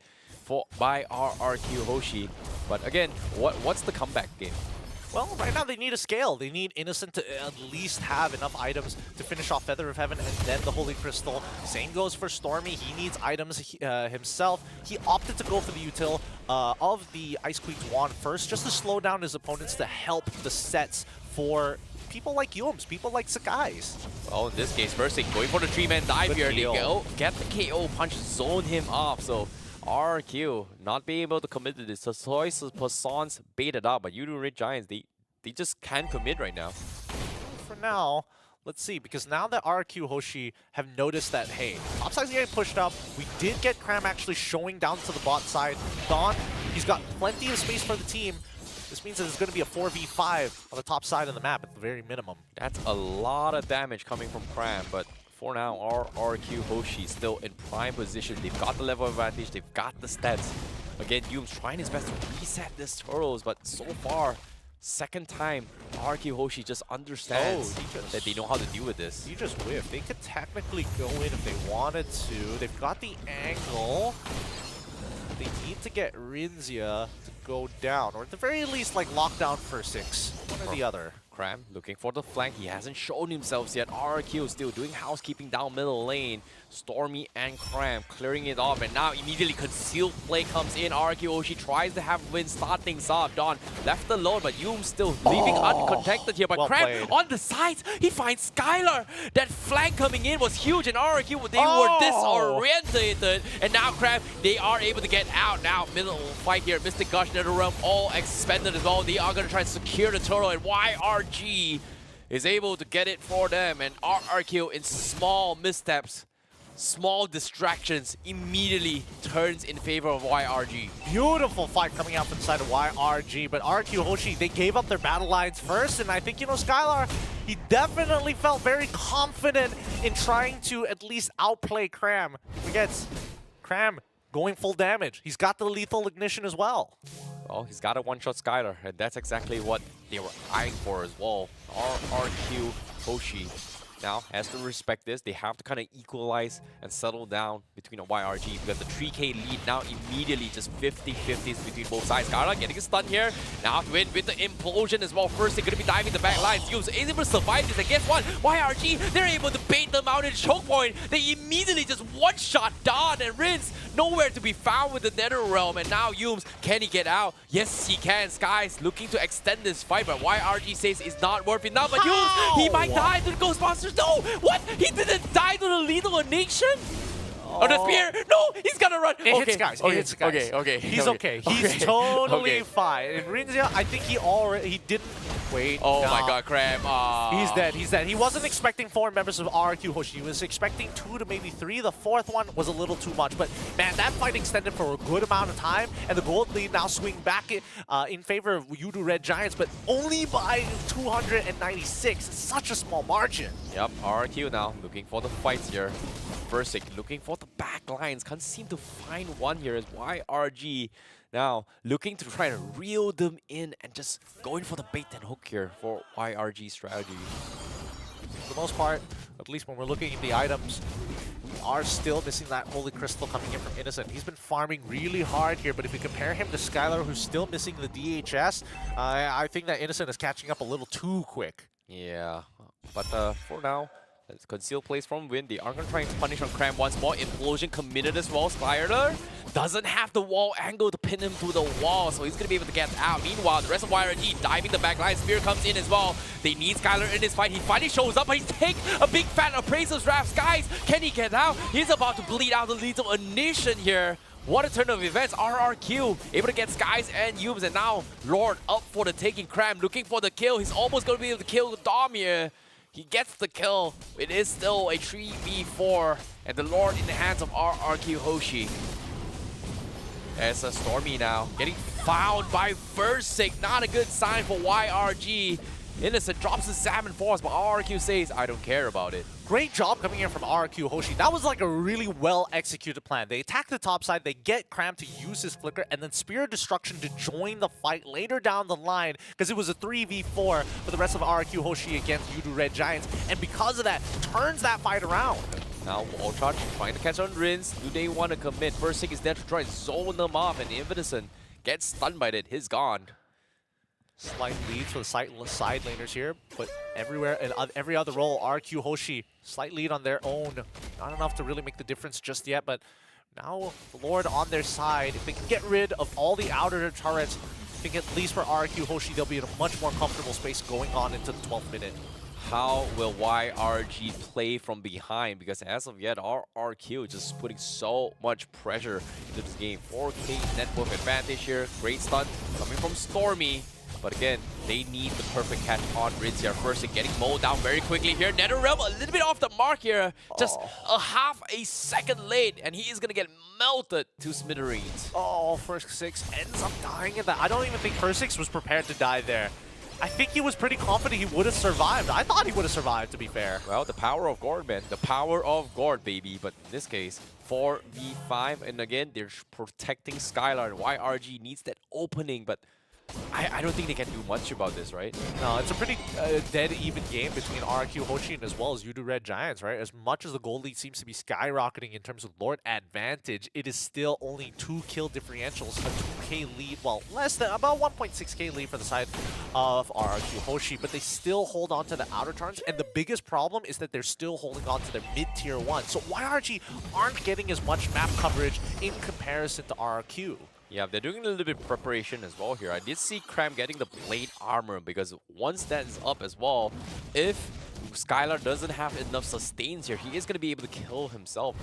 by RRQ Hoshi. But again, what's the comeback game? Well, right now they need a scale. They need Innocent to at least have enough items to finish off Feather of Heaven and then the Holy Crystal. Same goes for Stormy. He needs items himself. He opted to go for the util of the Ice Queen's Wand first, just to slow down his opponents to help the sets for people like Yumes, people like Sakai's. Well, in this case, Versing going for the 3-man dive here. They get the KO punch, zone him off. So RRQ not being able to commit to this. The Toys Persons baited up, but Yudu Red Giants, they just can't commit right now. for now. Let's see, because now that RQ Hoshi have noticed that, hey, top side's getting pushed up. We did get Cram actually showing down to the bot side. Dawn, he's got plenty of space for the team. This means that it's going to be a 4v5 on the top side of the map at the very minimum. That's a lot of damage coming from Cram, but for now, our RQ Hoshi still in prime position. They've got the level advantage, they've got the stats. Again, Yoom's trying his best to reset this turtles, but so far, second time, RQ Hoshi just understands that they know how to deal with this. He just whiffed. They could technically go in if they wanted to. They've got the angle. They need to get Rinzia to go down, or at the very least, like, lock down for 6. One or the other. Cram looking for the flank. He hasn't shown himself yet. RQ still doing housekeeping down middle lane. Stormy and Cram clearing it off, and now immediately concealed play comes in. RQ Hoshi tries to have Win start things off. Dawn left alone, but Yoom still leaving unprotected here. But well Cram played. on the sides, he finds Skylar. That flank coming in was huge, and RQ, they were disoriented. And now Cram, they are able to get out. Now middle fight here. Mystic Gush, NetherRealm all expended as well. They are going to try to secure the turtle, and YRG is able to get it for them. And RRQ in small missteps, small distractions, immediately turns in favor of YRG. Beautiful fight coming out from the side of YRG, but RQ Hoshi, they gave up their battle lines first, and I think, you know, Skylar, he definitely felt very confident in trying to at least outplay Cram. Forgets Cram going full damage. He's got the lethal ignition as well. Well, he's got a one-shot Skylar, and that's exactly what they were eyeing for as well. RRQ Hoshi now has to respect this. They have to kind of equalize and settle down between a YRG, because the 3K lead now immediately just 50-50s between both sides. Skylar getting a stun here. Now to win with the implosion as well. First, they're going to be diving the back lines. Yoos is able to survive this, and guess what? YRG, they're able to bait them out in choke point. They immediately just one-shot Dawn, and Rinse nowhere to be found with the NetherRealm. And now Yooms, can he get out? Yes, he can. Sky's looking to extend this fight, but YRG says it's not worth it now. But Yooms, he might die to the Ghostbusters. No! What? He didn't die to the lethal ignition? Oh, the spear! No! He's gonna run! It hits guys. It hits guys. Okay. He's okay. He's totally fine. And Rinzia, I think he didn't wait. Oh my god, Cram. He's dead. He's dead. He wasn't expecting 4 members of RQ Hoshi. He was expecting 2 to maybe 3. The 4th one was a little too much. But man, that fight extended for a good amount of time, and the gold lead now swing back in favor of Yudu Red Giants, but only by 296. It's such a small margin. Yep, RQ now looking for the fights here. Versik looking for the back lines. Can't seem to find one here as YRG now looking to try to reel them in and just going for the bait and hook here for YRG strategy. For the most part, at least when we're looking at the items, we are still missing that Holy Crystal coming in from Innocent. He's been farming really hard here, but if we compare him to Skylar, who's still missing the DHS, I think that Innocent is catching up a little too quick. Yeah, but for now, conceal plays from Win. They are going to try and punish on Cram once more. Implosion committed as well. Skylar doesn't have the wall angle to pin him to the wall, so he's going to be able to get out. Meanwhile, the rest of YRG diving the back line. Spear comes in as well. They need Skylar in this fight. He finally shows up, but he's take a big fat appraiser's wrath. Skies, can he get out? He's about to bleed out the lethal ignition here. What a turn of events. RRQ able to get Skies and Yooms, and now Lord up for the taking. Cram looking for the kill. He's almost going to be able to kill Dom here. He gets the kill. It is still a 3v4, and the Lord in the hands of RRQ Hoshi. As a Stormy now getting found by Versik. Not a good sign for YRG. Innocent drops the Salmon Force, but RRQ says, I don't care about it. Great job coming in from RQ Hoshi. That was like a really well-executed plan. They attack the top side, they get Cram to use his flicker, and then Spear Destruction to join the fight later down the line, because it was a 3v4 for the rest of RQ Hoshi against Yudu Red Giants, and because of that, turns that fight around. Now Wall Charge trying to catch on Rinse. Do they want to commit? Versik is there to try and zone them off, and Innocent gets stunned by it. He's gone. Slight leads for the side laners here, but everywhere in every other role, RQ Hoshi, slight lead on their own. Not enough to really make the difference just yet, but now the Lord on their side. If they can get rid of all the outer turrets, I think at least for RQ Hoshi, they'll be in a much more comfortable space going on into the 12th minute. How will YRG play from behind? Because as of yet, RRQ just putting so much pressure into this game. 4K net worth advantage here. Great stun coming from Stormy. But again, they need the perfect catch on Rinzia first and getting mowed down very quickly here. NetherRealm a little bit off the mark here. Just a half a second late, and he is going to get melted to smithereens. Oh, First Six ends up dying in that. I don't even think First Six was prepared to die there. I think he was pretty confident he would have survived. I thought he would have survived, to be fair. Well, the power of Gord, man. The power of Gord, baby. But in this case, 4v5. And again, they're protecting Skylar. And YRG needs that opening, but I don't think they can do much about this, right? No, it's a pretty dead even game between RRQ Hoshi and as well as Yudu Red Giants, right? As much as the gold lead seems to be skyrocketing in terms of Lord advantage, it is still only 2 kill differentials, a 2k lead, well, less than, about 1.6k lead for the side of RRQ Hoshi, but they still hold on to the outer turns, and the biggest problem is that they're still holding on to their mid-tier 1. So YRG aren't getting as much map coverage in comparison to RRQ. Yeah, they're doing a little bit of preparation as well here. I did see Cram getting the blade armor because once that is up as well, if Skylar doesn't have enough sustains here, he is going to be able to kill himself.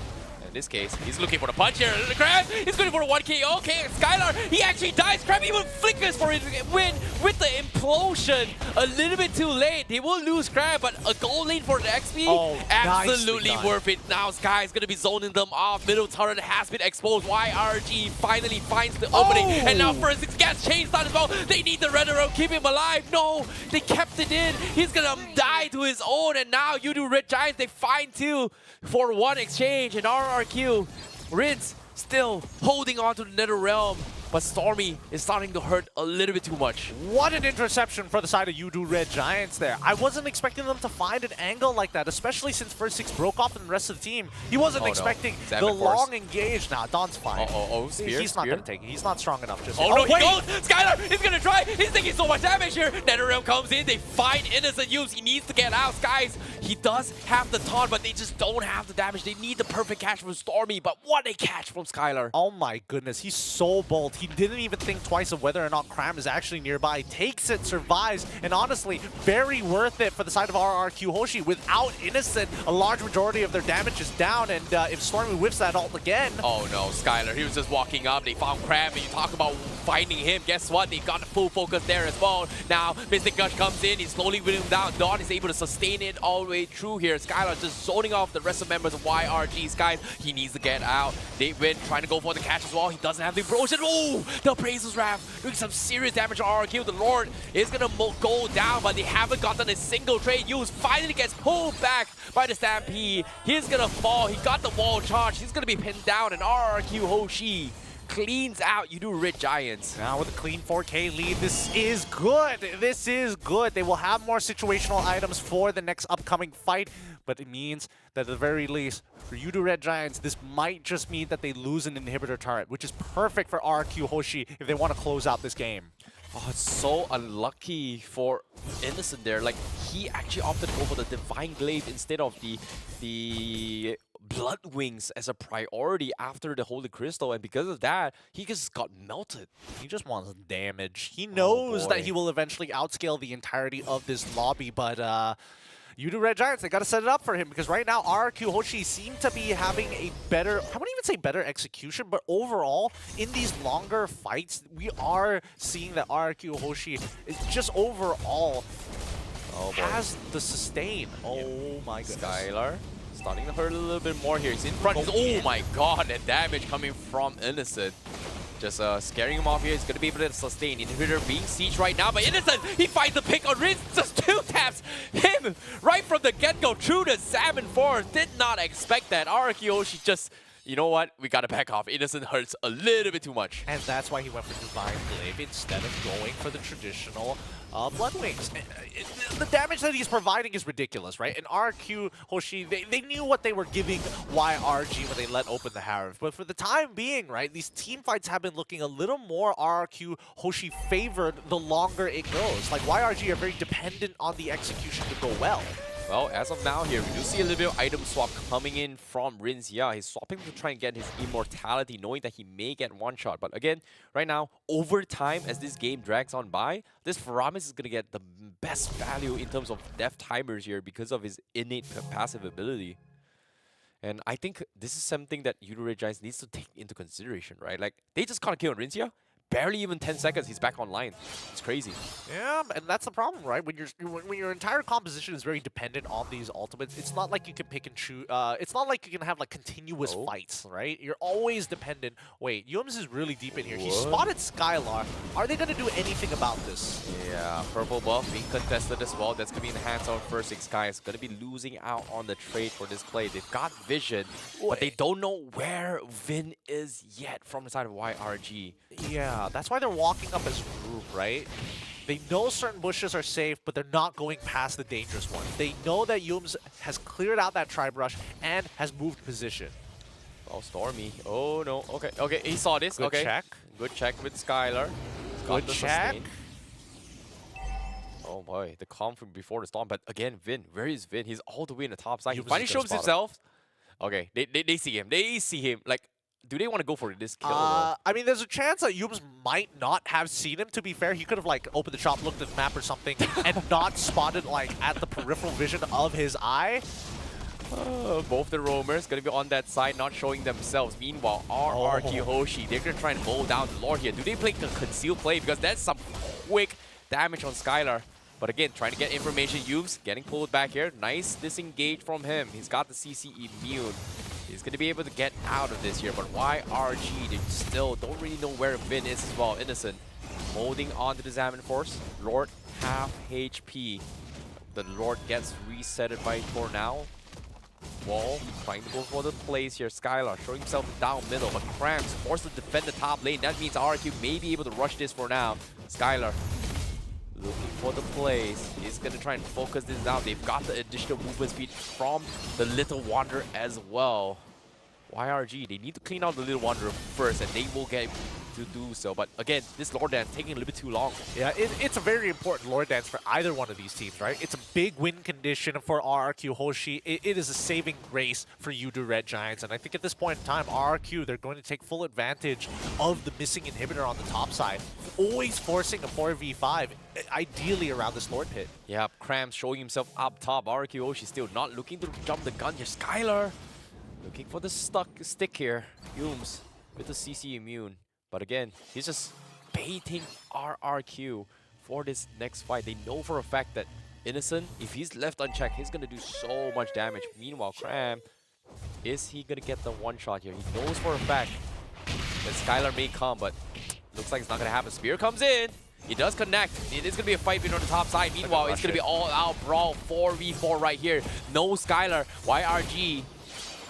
In this case, he's looking for the punch here. Cram, he's going for the 1k. Okay, Skylar, he actually dies. Cram even flickers for it to win with the implosion. A little bit too late. They will lose Cram, but a goal lead for the XP, absolutely worth it. Now Sky is going to be zoning them off. Middle turret has been exposed. YRG finally finds the opening, and now First Six gets chased down as well. They need the red arrow, keep him alive. No, they kept it in. He's going to die to his own, and now Yudu Red Giants, they find 2 for 1 exchange, and RRQ, Rinz still holding on to the NetherRealm, but Stormy is starting to hurt a little bit too much. What an interception for the side of Yudu Red Giants there. I wasn't expecting them to find an angle like that, especially since First Six broke off and the rest of the team. He wasn't expecting the long engage. Nah, Don's fine. Spear, he's not going to take it. He's not strong enough. Just no, he goes! Skylar is going to try! He's taking so much damage here! NetherRealm comes in, they find Innocent Use. He needs to get out. Skies, he does have the taunt, but they just don't have the damage. They need the perfect catch from Stormy, but what a catch from Skylar. Oh my goodness, he's so bold. He didn't even think twice of whether or not Cram is actually nearby. Takes it, survives, and honestly, very worth it for the side of RRQ Hoshi. Without Innocent, a large majority of their damage is down, and if Stormy whiffs that ult again... Oh no, Skylar, he was just walking up. They found Cram, and you talk about finding him. Guess what? They got the full focus there as well. Now, Mystic Gush comes in. He's slowly winning him down. Dawn is able to sustain it all the way through here. Skylar just zoning off the rest of members of YRG. Skies, he needs to get out. They win, trying to go for the catch as well. He doesn't have the implosion. Oh, the Appraiser's Wrath doing some serious damage to RRQ. The Lord is going to go down, but they haven't gotten a single trade used. Finally gets pulled back by the Stampede. He's going to fall. He got the wall charge. He's going to be pinned down, and RRQ Hoshi cleans out Yudu Red Giants. Now with a clean 4k lead, this is good. This is good. They will have more situational items for the next upcoming fight, but it means that at the very least, for Yudu Red Giants, this might just mean that they lose an inhibitor turret, which is perfect for RQ Hoshi if they want to close out this game. Oh, it's so unlucky for Innocent there. Like, he actually opted to go for the Divine Glaive instead of the Blood Wings as a priority after the Holy Crystal, and because of that, he just got melted. He just wants damage. He knows that he will eventually outscale the entirety of this lobby, but Yudu Red Giants, they got to set it up for him, because right now RRQ Hoshi seem to be having a better, I wouldn't even say better execution, but overall, in these longer fights, we are seeing that RRQ Hoshi is just overall has the sustain. Oh my goodness. Skylar starting to hurt a little bit more here. He's in front. Oh my god, that damage coming from Innocent. Just scaring him off here. He's going to be able to sustain. Inhibitor being sieged right now by Innocent. He finds the pick on Rinz. Just 2 taps him right from the get-go through the salmon forest. Did not expect that. RRQ Hoshi just... You know what? We gotta back off. Innocent hurts a little bit too much. And that's why he went for Divine Glaive instead of going for the traditional Blood Wings. The damage that he's providing is ridiculous, right? And RQ Hoshi, they knew what they were giving YRG when they let open the Harif. But for the time being, right, these team fights have been looking a little more RQ Hoshi favored the longer it goes. Like, YRG are very dependent on the execution to go well. Well, as of now here, we do see a little bit of item swap coming in from Rinz. Yeah, he's swapping to try and get his immortality, knowing that he may get one shot. But again, right now, over time, as this game drags on by, this Faramis is going to get the best value in terms of death timers here because of his innate passive ability. And I think this is something that Yudu Red Giants needs to take into consideration, right? Like, they just can't kill Rinzia, barely even 10 seconds, he's back online. It's crazy. Yeah, and that's the problem, right? When your entire composition is very dependent on these ultimates, it's not like you can pick and choose. It's not like you can have like continuous fights, right? You're always dependent. Wait, Yums is really deep in here. He spotted Skylar. Are they gonna do anything about this? Yeah, purple buff being contested as well. That's gonna be in the hands of first six guys. Gonna be losing out on the trade for this play. They've got vision, but they don't know where Vin is yet from the side of YRG. Yeah, that's why they're walking up as a group, right? They know certain bushes are safe, but they're not going past the dangerous ones. They know that Yums has cleared out that tribe rush and has moved position. Oh, Stormy. Oh, no. Okay, okay. He saw this. Good check. Good check with Skylar. Good check. Oh, boy. The calm from before the storm. But again, Vin. Where is Vin? He's all the way in the top side. He Yums finally is shows gonna spot himself. Okay, they see him. They see him. Like, do they want to go for this kill? I mean, there's a chance that Yums might not have seen him, to be fair. He could have, like, opened the shop, looked at the map or something, and not spotted, like, at the peripheral vision of his eye. Both the roamers going to be on that side, not showing themselves. Meanwhile, RRQ Hoshi, they're going to try and mow down the Lord here. Do they play the conceal play? Because that's some quick damage on Skylar. But again, trying to get information. Yums getting pulled back here. Nice disengage from him. He's got the CC immune. He's going to be able to get out of this here. But YRG, they still don't really know where Vin is as well. Innocent holding on to the Zaman Force. Lord half HP. The Lord gets resetted by for now. Wall trying to go for the plays here. Skylar showing himself down middle, but Cramps forced to defend the top lane. That means RRQ may be able to rush this for now. Skylar looking for the plays. He's going to try and focus this down. They've got the additional movement speed from the Little Wanderer as well. YRG, they need to clean out the Little Wanderer first, and they will get to do so. But again, this Lord Dance taking a little bit too long. Yeah, it's a very important Lord Dance for either one of these teams, right? It's a big win condition for RRQ Hoshi. It is a saving grace for Yudu Red Giants. And I think at this point in time, RRQ, they're going to take full advantage of the missing inhibitor on the top side. Always forcing a 4v5, ideally around this Lord pit. Yeah, Cramps showing himself up top. RRQ Hoshi still not looking to jump the gun here. Skylar looking for the stick here. Yums with the CC immune. But again, he's just baiting RRQ for this next fight. They know for a fact that Innocent, if he's left unchecked, he's going to do so much damage. Meanwhile, Cram, is he going to get the one shot here? He knows for a fact that Skylar may come, but looks like it's not going to happen. Spear comes in. He does connect. It is going to be a fight between on the top side. Meanwhile, it's going to be all-out brawl 4v4 right here. No Skylar. YRG.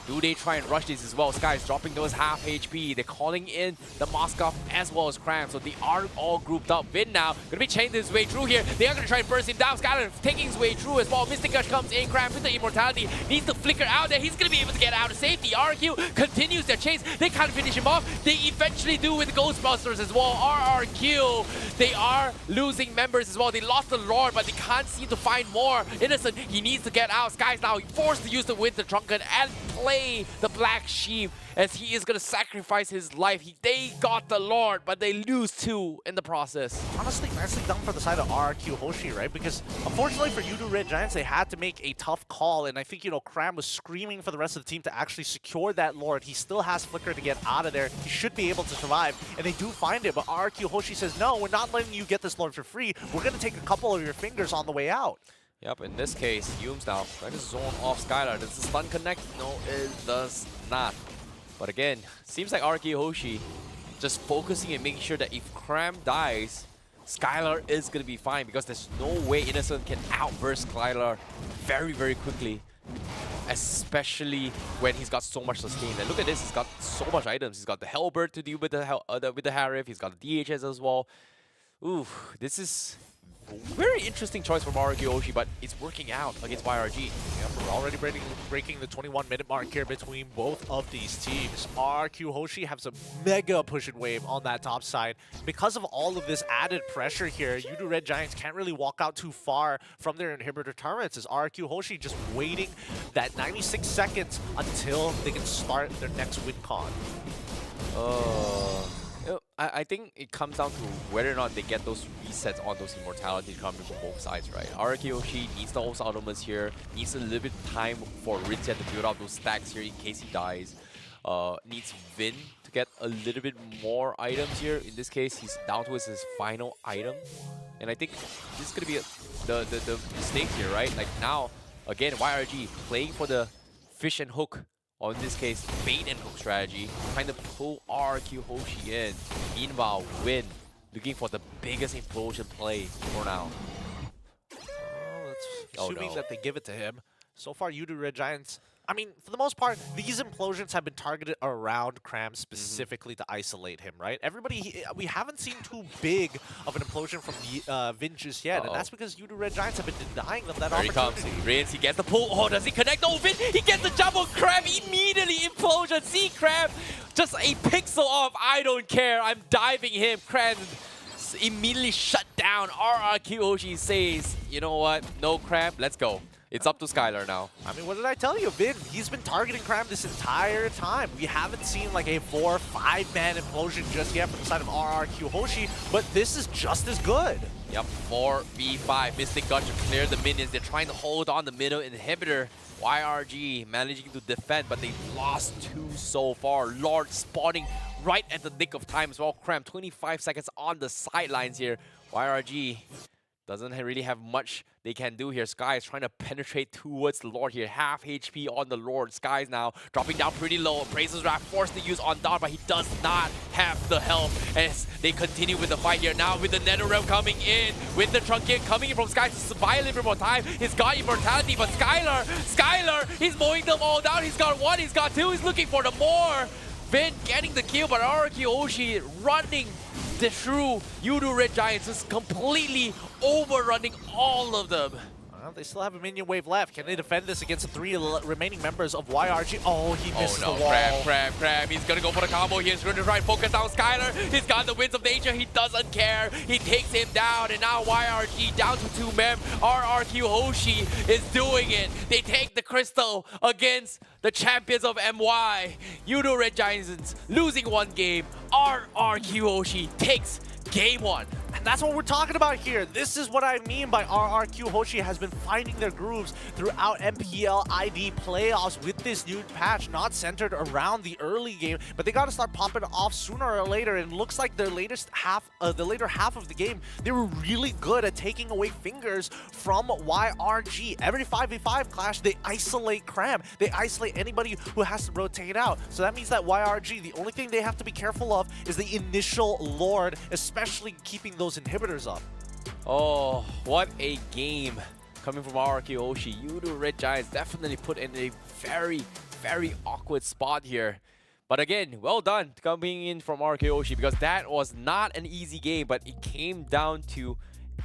Do they try and rush this as well? Sky's dropping those half HP. They're calling in the Moskov as well as Cram. So they are all grouped up. Vin now going to be chaining his way through here. They are going to try and burst him down. Skylar taking his way through as well. Mystic Gush comes in. Cram with the immortality. Needs to flicker out there. He's going to be able to get out of safety. RRQ continues their chase. They can't finish him off. They eventually do with the Ghostbusters as well. RRQ, they are losing members as well. They lost the Lord, but they can't seem to find more. Innocent, he needs to get out. Sky's now forced to use the Winter Trunket and play the Black Sheep as he is going to sacrifice his life. They got the Lord, but they lose two in the process. Honestly, nicely done for the side of RRQ Hoshi, right? Because unfortunately for Yudu Red Giants, they had to make a tough call. And I think, you know, Cram was screaming for the rest of the team to actually secure that Lord. He still has Flicker to get out of there. He should be able to survive. And they do find it. But RRQ Hoshi says, no, we're not letting you get this Lord for free. We're going to take a couple of your fingers on the way out. Yep, in this case, Yums now trying to zone off Skylar. Does the stun connect? No, it does not. But again, seems like RRQ Hoshi just focusing and making sure that if Cram dies, Skylar is going to be fine because there's no way Innocent can outburst Skylar very, very quickly. Especially when he's got so much sustain. And look at this, he's got so much items. He's got the Hellbird to deal with the Harif. He's got the DHS as well. Ooh, this is very interesting choice from RRQ Hoshi, but it's working out against YRG. Yep, we're already breaking the 21-minute mark here between both of these teams. RRQ Hoshi has a mega push and wave on that top side. Because of all of this added pressure here, Yudu Red Giants can't really walk out too far from their inhibitor turrets as RRQ Hoshi just waiting that 96 seconds until they can start their next win con. I think it comes down to whether or not they get those resets on those immortality coming from both sides, right? RRQ Hoshi needs the host autonomous here, needs a little bit of time for Rinset to build up those stacks here in case he dies. Needs Vin to get a little bit more items here. In this case, he's down to his final item. And I think this is going to be the mistake here, right? Like now, again, YRG playing for the fish and hook, or in this case, bait and hook strategy, trying to pull RRQ Hoshi in. Meanwhile, Win looking for the biggest implosion play for now. Assuming that they give it to him. So far, Yudu Red Giants, I mean, for the most part, these implosions have been targeted around Cram specifically to isolate him, right? We haven't seen too big of an implosion from the Vin just yet, and that's because Yudu Red Giants have been denying them that opportunity. Here he comes. Rinse, he gets the pull. Oh, does he connect? No, Vin, he gets the jump on Cram immediately. Implosion. See Cram, just a pixel off. I don't care. I'm diving him. Cram immediately shut down. RRQ Hoshi says, you know what? No Cram, let's go. It's up to Skylar now. I mean, what did I tell you, Vin? He's been targeting Cram this entire time. We haven't seen like a 4 or 5-man implosion just yet from the side of RRQ Hoshi, but this is just as good. Yep, 4v5. Mystic got to clear the minions. They're trying to hold on the middle inhibitor. YRG managing to defend, but they lost 2 so far. Lord spawning right at the nick of time as well. Cram, 25 seconds on the sidelines here. YRG doesn't really have much they can do here. Sky is trying to penetrate towards the Lord here. Half HP on the Lord. Sky's now dropping down pretty low. Appraiser's Wrath forced to use on Don, but he does not have the health as they continue with the fight here. Now with the Nether Realm coming in, with the Truncate coming in from Sky to buy a little bit more time. He's got immortality, but Skylar, he's mowing them all down. He's got 1, he's got 2, he's looking for the more. Vin getting the kill, but RRQ Hoshi running the through Yudu Red Giants is completely overrunning all of them. Well, they still have a minion wave left. Can they defend this against the 3 remaining members of YRG? Oh, he misses the wall. Crab. He's gonna go for the combo here. He's going to try and focus down Skylar. He's got the winds of nature. He doesn't care. He takes him down, and now YRG down to 2 mem. RRQ Hoshi is doing it. They take the crystal against the champions of MY. Yudu Red Giants losing 1 game. RRQ Hoshi takes game 1. And that's what we're talking about here. This is what I mean by RRQ Hoshi has been finding their grooves throughout MPL ID playoffs with this new patch, not centered around the early game, but they got to start popping off sooner or later. And it looks like the later half of the game, they were really good at taking away fingers from YRG. Every 5v5 clash, they isolate Cram. They isolate anybody who has to rotate out. So that means that YRG, the only thing they have to be careful of is the initial Lord, especially keeping those inhibitors up. Oh, what a game coming from RRQ Hoshi. Yudu Red Giants definitely put in a very, very awkward spot here. But again, well done coming in from RRQ Hoshi, because that was not an easy game, but it came down to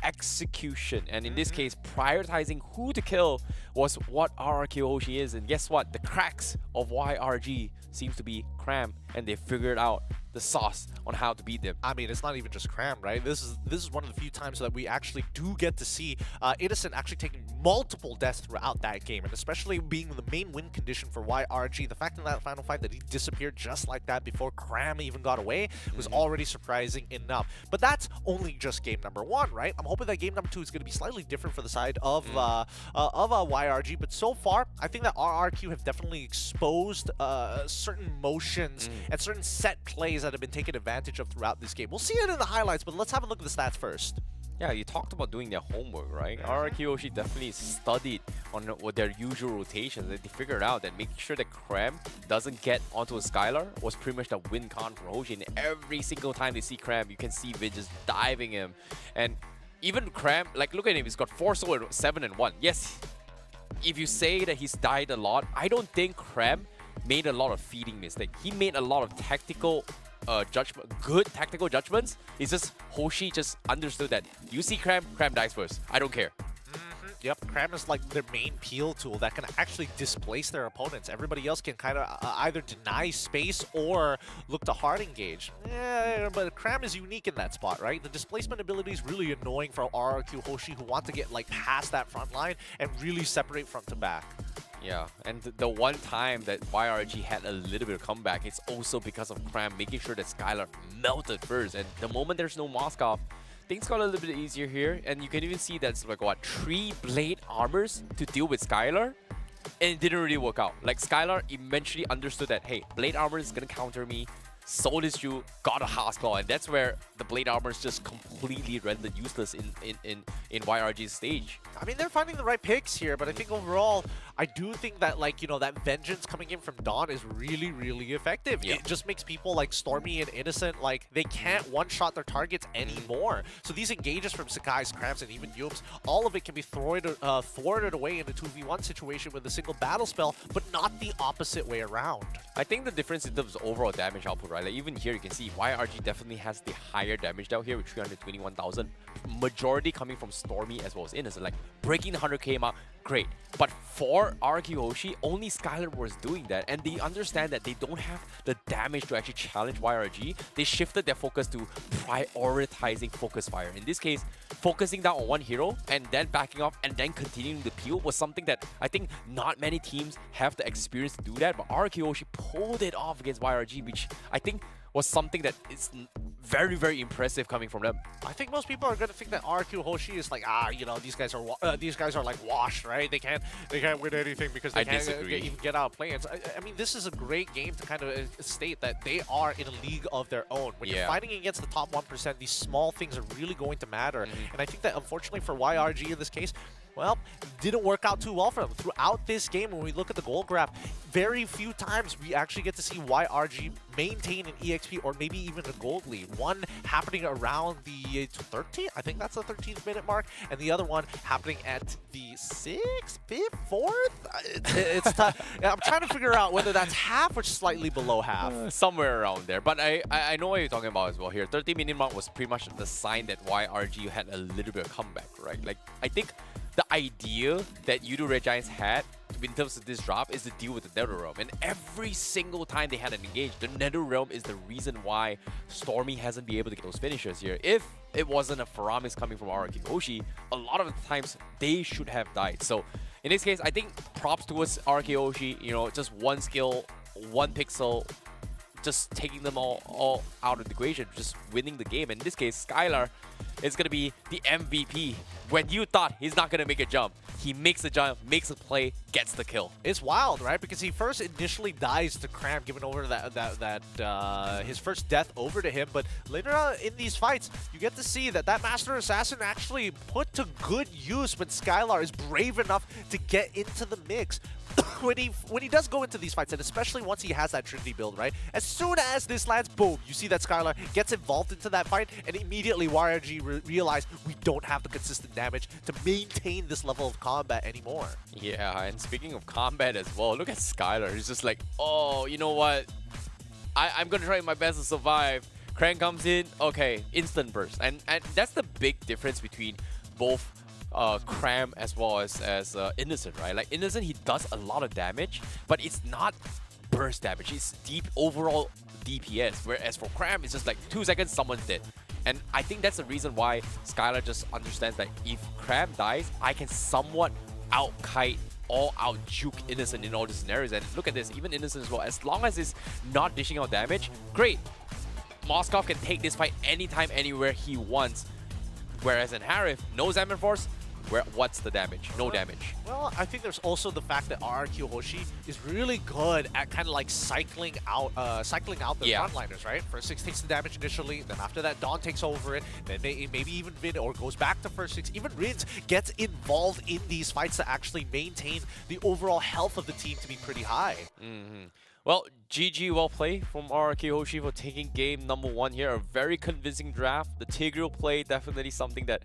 execution. And in this case, prioritizing who to kill was what RRQ Hoshi is. And guess what? The cracks of YRG seems to be Cram, and they figured out the sauce on how to beat them. I mean, it's not even just Cram, right? This is one of the few times that we actually do get to see Innocent actually taking multiple deaths throughout that game, and especially being the main win condition for YRG. The fact in that final fight that he disappeared just like that before Cram even got away was already surprising enough. But that's only just game number 1, right? I'm hoping that game number 2 is going to be slightly different for the side of YRG. But so far, I think that RRQ have definitely exposed certain motions and certain set plays that have been taken advantage of throughout this game. We'll see it in the highlights, but let's have a look at the stats first. Yeah, you talked about doing their homework, right? RRQ Hoshi definitely studied on what their usual rotations. They figured out that making sure that Cram doesn't get onto a Skylar was pretty much the win con for Hoshi. And every single time they see Cram, you can see Vin just diving him. And even Cram, like, look at him, he's got 4 soul, 7 and 1. Yes, if you say that he's died a lot, I don't think Cram made a lot of feeding mistakes. He made a lot of tactical good tactical judgments. It's just Hoshi just understood that you see Cram dies first. I don't care. Yep, Cram is like their main peel tool that can actually displace their opponents. Everybody else can kind of either deny space or look to hard engage. Yeah, but Cram is unique in that spot, right? The displacement ability is really annoying for RRQ Hoshi, who want to get like past that front line and really separate front to back. Yeah, and the one time that YRG had a little bit of comeback, it's also because of Cram making sure that Skylar melted first. And the moment there's no Moskov, things got a little bit easier here. And you can even see that's like, what, 3 blade armors to deal with Skylar? And it didn't really work out. Like, Skylar eventually understood that, hey, blade armor is gonna counter me. sold his shoe, got a House Claw, and that's where the Blade Armor is just completely rendered useless in YRG's stage. I mean, they're finding the right picks here, but I think overall, I do think that, like, you know, that vengeance coming in from Dawn is really, really effective. Yeah. It just makes people like Stormy and Innocent, like, they can't one-shot their targets anymore. So these engages from Sakai's, Cramps, and even Yoops, all of it can be thwarted away in a 2v1 situation with a single battle spell, but not the opposite way around. I think the difference in terms of overall damage output, right? Like even here you can see YRG definitely has the higher damage down here with 321,000. Majority coming from Stormy as well as Innocent. Like breaking the 100k mark, great. But for RQ Hoshi, only Skylar was doing that, and they understand that they don't have the damage to actually challenge YRG. They shifted their focus to prioritizing focus fire. In this case, focusing down on one hero and then backing off and then continuing the peel was something that I think not many teams have the experience to do that, but RQ Hoshi pulled it off against YRG, which I think was something that is very, very impressive coming from them. I think most people are going to think that RQ Hoshi is like, you know, these guys are like washed, right? They can't win anything because they can't even get out of play-ins. I mean, this is a great game to kind of state that they are in a league of their own. When you're fighting against the top 1%, these small things are really going to matter. And I think that unfortunately for YRG in this case, well, didn't work out too well for them. Throughout this game, when we look at the goal graph, very few times we actually get to see YRG maintain an EXP or maybe even a gold lead. One happening around the 13th, I think that's the 13th minute mark, and the other one happening at the 6th, 5th, 4th? It's tough. I'm trying to figure out whether that's half or slightly below half. Somewhere around there. But I know what you're talking about as well here. 30-minute mark was pretty much the sign that YRG had a little bit of comeback, right? Like, I think the idea that Yudo Red Giants had in terms of this drop is to deal with the Nether Realm. And every single time they had an engage, the Nether Realm is the reason why Stormy hasn't been able to get those finishers here. If it wasn't a Faramis coming from RQ Hoshi, a lot of the times they should have died. So in this case, I think props towards RQ Hoshi, you know, just one skill, one pixel, just taking them all out of the equation, just winning the game. And in this case, Skylar is going to be the MVP. When you thought he's not going to make a jump, he makes a jump, makes a play, gets the kill. It's wild, right? Because he first initially dies to Cram, giving over his first death over to him. But later on in these fights, you get to see that Master Assassin actually put to good use when Skylar is brave enough to get into the mix. when he does go into these fights, and especially once he has that Trinity build, right? As soon as this lands, boom, you see that Skylar gets involved into that fight, and immediately YRG realize we don't have the consistent damage to maintain this level of combat anymore. Yeah, and speaking of combat as well, look at Skylar. He's just like, oh, you know what? I'm gonna try my best to survive. Krang comes in, okay, instant burst, and that's the big difference between both Cram as well as Innocent, right? Like Innocent, he does a lot of damage, but it's not burst damage. It's deep overall DPS. Whereas for Cram, it's just like 2 seconds, someone's dead. And I think that's the reason why Skylar just understands that if Cram dies, I can somewhat out-kite or out-juke Innocent in all these scenarios. And look at this, even Innocent as well. As long as it's not dishing out damage, great. Moskov can take this fight anytime, anywhere he wants. Whereas in Harif, no Xamarin Force, what's the damage? No damage. Well, I think there's also the fact that RQ Hoshi is really good at kind of like cycling out the frontliners, right? First 6 takes the damage initially, then after that Dawn takes over it, then maybe even Vin or goes back to first 6. Even Rins gets involved in these fights to actually maintain the overall health of the team to be pretty high. Well, GG, well played from RQ Hoshi for taking game number 1 here. A very convincing draft. The Tigreal play, definitely something that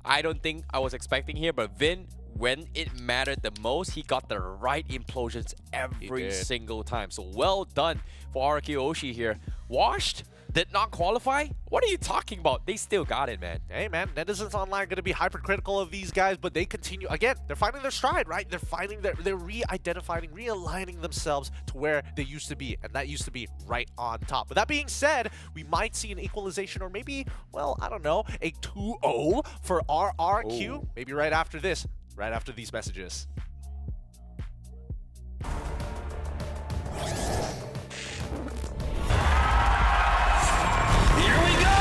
I don't think I was expecting here. But Vin, when it mattered the most, he got the right implosions every single time. So well done for RQ Hoshi here. Washed? Did not qualify? What are you talking about? They still got it, man. Hey, man, Netizens Online are going to be hypercritical of these guys, but they continue. Again, they're finding their stride, right? They're re-identifying, realigning themselves to where they used to be, and that used to be right on top. But that being said, we might see an equalization or maybe, well, I don't know, a 2-0 for RRQ. Maybe right after this, right after these messages. Here we go!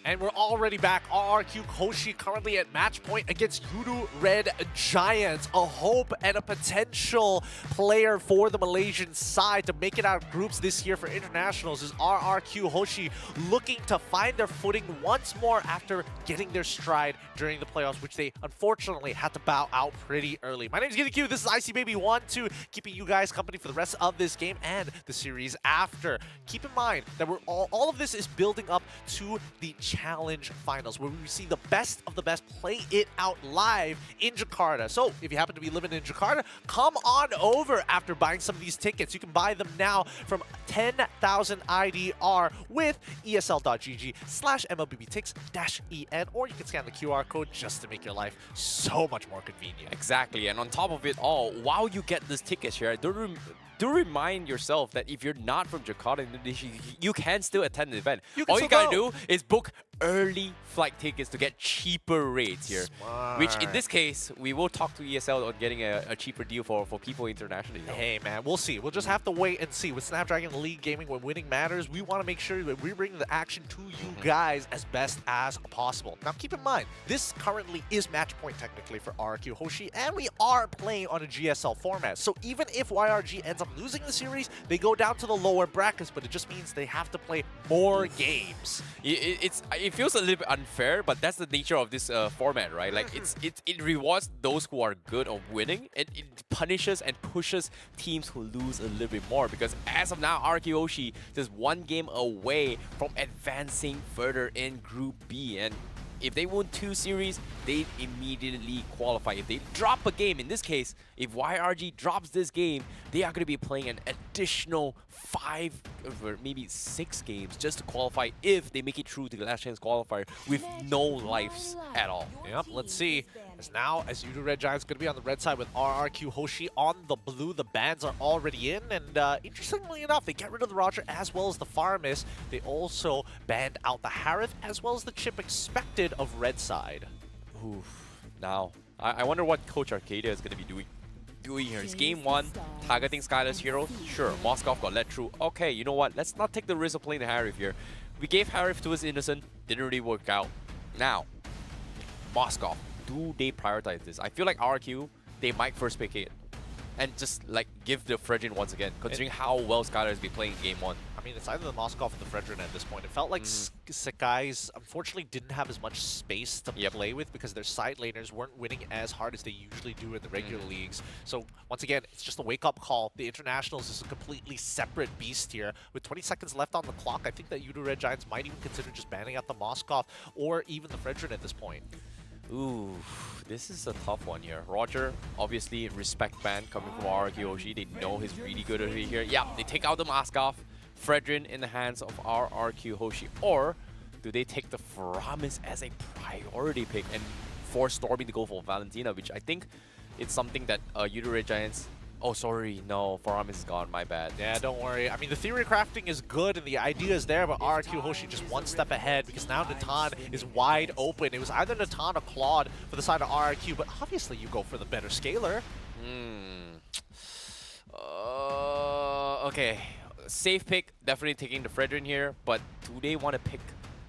And we're already back. RRQ Hoshi currently at match point against Yuru Red Giants. A hope and a potential player for the Malaysian side to make it out of groups this year for internationals is RRQ Hoshi, looking to find their footing once more after getting their stride during the playoffs, which they unfortunately had to bow out pretty early. My name is GDQ. This is ICBaby12, keeping you guys company for the rest of this game and the series after. Keep in mind that we're all of this is building up to the Challenge Finals, where we see the best of the best play it out live in Jakarta. So if you happen to be living in Jakarta, come on over after buying some of these tickets. You can buy them now from 10,000 IDR with esl.gg/MLBBTix-EN, or you can scan the QR code just to make your life so much more convenient. Exactly, and on top of it all, while you get this ticket here, do remind yourself that if you're not from Jakarta, Indonesia, you can still attend the event. All you gotta do is book early flight tickets to get cheaper rates here. Smart. Which in this case, we will talk to ESL on getting a cheaper deal for people internationally. Hey man, we'll see. We'll just have to wait and see. With Snapdragon Elite Gaming, when winning matters, we want to make sure that we bring the action to you guys as best as possible. Now keep in mind, this currently is match point technically for RRQ Hoshi, and we are playing on a GSL format. So even if YRG ends up losing the series, they go down to the lower brackets, but it just means they have to play more games. It feels a little bit unfair, but that's the nature of this format, right? Like it rewards those who are good on winning, and it punishes and pushes teams who lose a little bit more, because as of now, RRQ Hoshi is one game away from advancing further in Group B, and if they win 2 series, they immediately qualify. If they drop a game, in this case, if YRG drops this game, they are going to be playing an additional 5 or maybe 6 games just to qualify if they make it through to the last chance qualifier with no lives at all. Yep, let's see. As Yuru Red Giants going to be on the red side with RRQ Hoshi on the blue. The bans are already in, and interestingly enough, they get rid of the Roger as well as the Faramis. They also banned out the Harith as well as the chip expected of red side. Oof. Now, I wonder what Coach Arcadia is going to be doing here. It's game 1, targeting Skylar's hero. Sure, Moskov got let through. Okay, you know what? Let's not take the risk of playing the Harith here. We gave Harith to his innocent, didn't really work out. Now, Moskov, do they prioritize this? I feel like RRQ, they might first pick it and just like give the Fredrin once again, considering how well Skylar has been playing in game 1. I mean, it's either the Moskov or the Fredrin at this point. It felt like Sakai's unfortunately didn't have as much space to play with because their side laners weren't winning as hard as they usually do in the regular leagues. So once again, it's just a wake-up call. The Internationals is a completely separate beast here. With 20 seconds left on the clock, I think that Yuru Red Giants might even consider just banning out the Moskov or even the Fredrin at this point. Ooh, this is a tough one here. Roger, obviously, respect ban coming from RRQ Hoshi. They know he's really good over here. Yeah, they take out the mask off. Fredrin in the hands of RRQ Hoshi, or do they take the Faramis as a priority pick and force Stormy to go for Valentina, which I think it's something that Yudu Red Giants... Oh, sorry, no, Faramis is gone, my bad. Yeah, don't worry. I mean, the theory crafting is good and the idea is there, but RRQ Hoshi just one step ahead because now Natan is wide open. It was either Natan or Claude for the side of RRQ, but obviously you go for the better scaler. Okay, safe pick, definitely taking the Fredrin here, but do they want to pick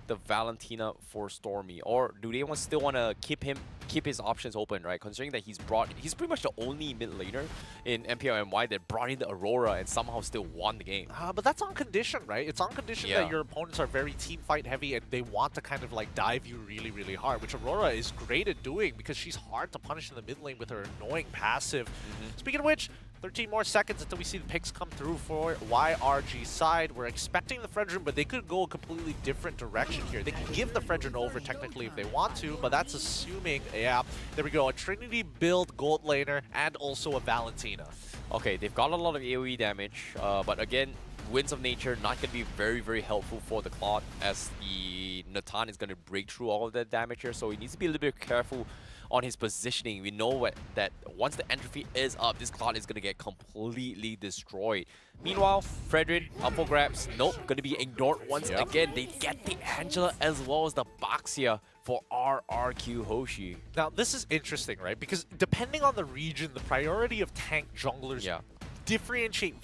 the Valentina for Stormy, or do they still want to keep his options open, right? Considering that he's pretty much the only mid laner in MPLNY that brought in the Aurora and somehow still won the game. But that's on condition, right? It's on condition that your opponents are very team fight heavy and they want to kind of like dive you really, really hard, which Aurora is great at doing because she's hard to punish in the mid lane with her annoying passive. Speaking of which, 13 more seconds until we see the picks come through for YRG side. We're expecting the Fredrin, but they could go a completely different direction here. They can give the Fredrin over technically if they want to, but that's assuming, yeah, there we go, a Trinity build gold laner and also a Valentina. Okay, they've got a lot of AoE damage, but again, Winds of Nature not going to be very, very helpful for the Claude as the Natan is going to break through all of that damage here, so he needs to be a little bit careful on his positioning. We know that once the entropy is up, this Claude is going to get completely destroyed. Meanwhile, Fredrin, up for grabs. Nope, going to be ignored once again. They get the Angela as well as the Baxia for RRQ Hoshi. Now, this is interesting, right? Because depending on the region, the priority of tank junglers differentiate,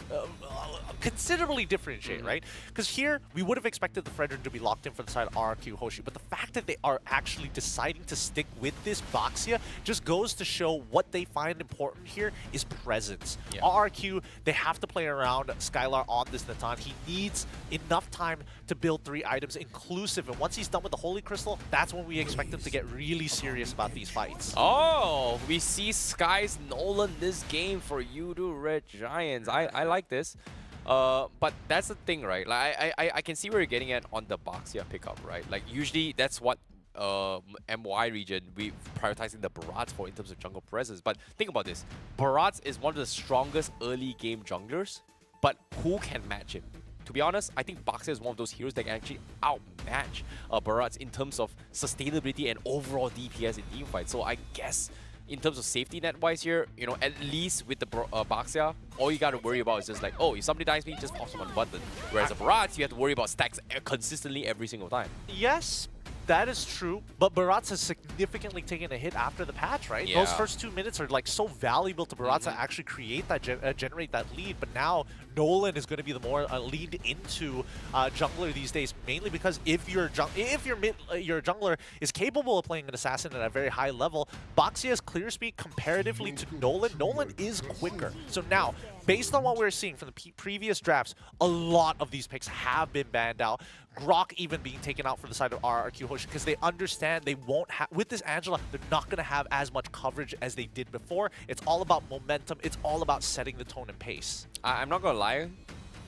considerably differentiate, right? Because here, we would have expected the Fredrin to be locked in for the side of RRQ Hoshi, but the fact that they are actually deciding to stick with this Baxia just goes to show what they find important here is presence. RRQ, they have to play around Skylar on this Natan. He needs enough time to build 3 items inclusive, and once he's done with the Holy Crystal, that's when we expect him to get really serious about these fights. Oh, we see Sky's Nolan this game for Yudu Red Giants. I like this. But that's the thing, right? Like I can see where you're getting at on the Baxia pickup, right? Like usually that's what MY region we prioritizing the Barats for in terms of jungle presence. But think about this. Barats is one of the strongest early game junglers, but who can match him? To be honest, I think Baxia is one of those heroes that can actually outmatch Barats in terms of sustainability and overall DPS in teamfights. So I guess in terms of safety net-wise here, you know, at least with the Baxia, all you got to worry about is just like, oh, if somebody dies me, just pop someone button. Whereas a Barats, you have to worry about stacks consistently every single time. Yes, that is true, but Barats has significantly taken a hit after the patch, right? Those first 2 minutes are like so valuable to Barats to actually create that, generate that lead, but now Nolan is going to be the more lead into jungler these days, mainly because if your jungler is capable of playing an assassin at a very high level, Baxia's clear speed comparatively to Nolan is quicker. So now, based on what we're seeing from the previous drafts, a lot of these picks have been banned out. Grok even being taken out for the side of RRQ Hoshi because they understand they won't have, with this Angela, they're not going to have as much coverage as they did before. It's all about momentum. It's all about setting the tone and pace. I'm not going to lie,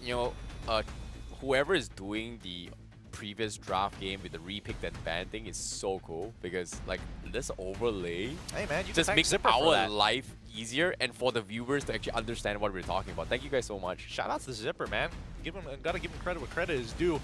you know, whoever is doing the previous draft game with the repick and ban thing is so cool because like this overlay just makes our life easier and for the viewers to actually understand what we're talking about. Thank you guys so much. Shout out to Zipper, man. Gotta give him credit where credit is due.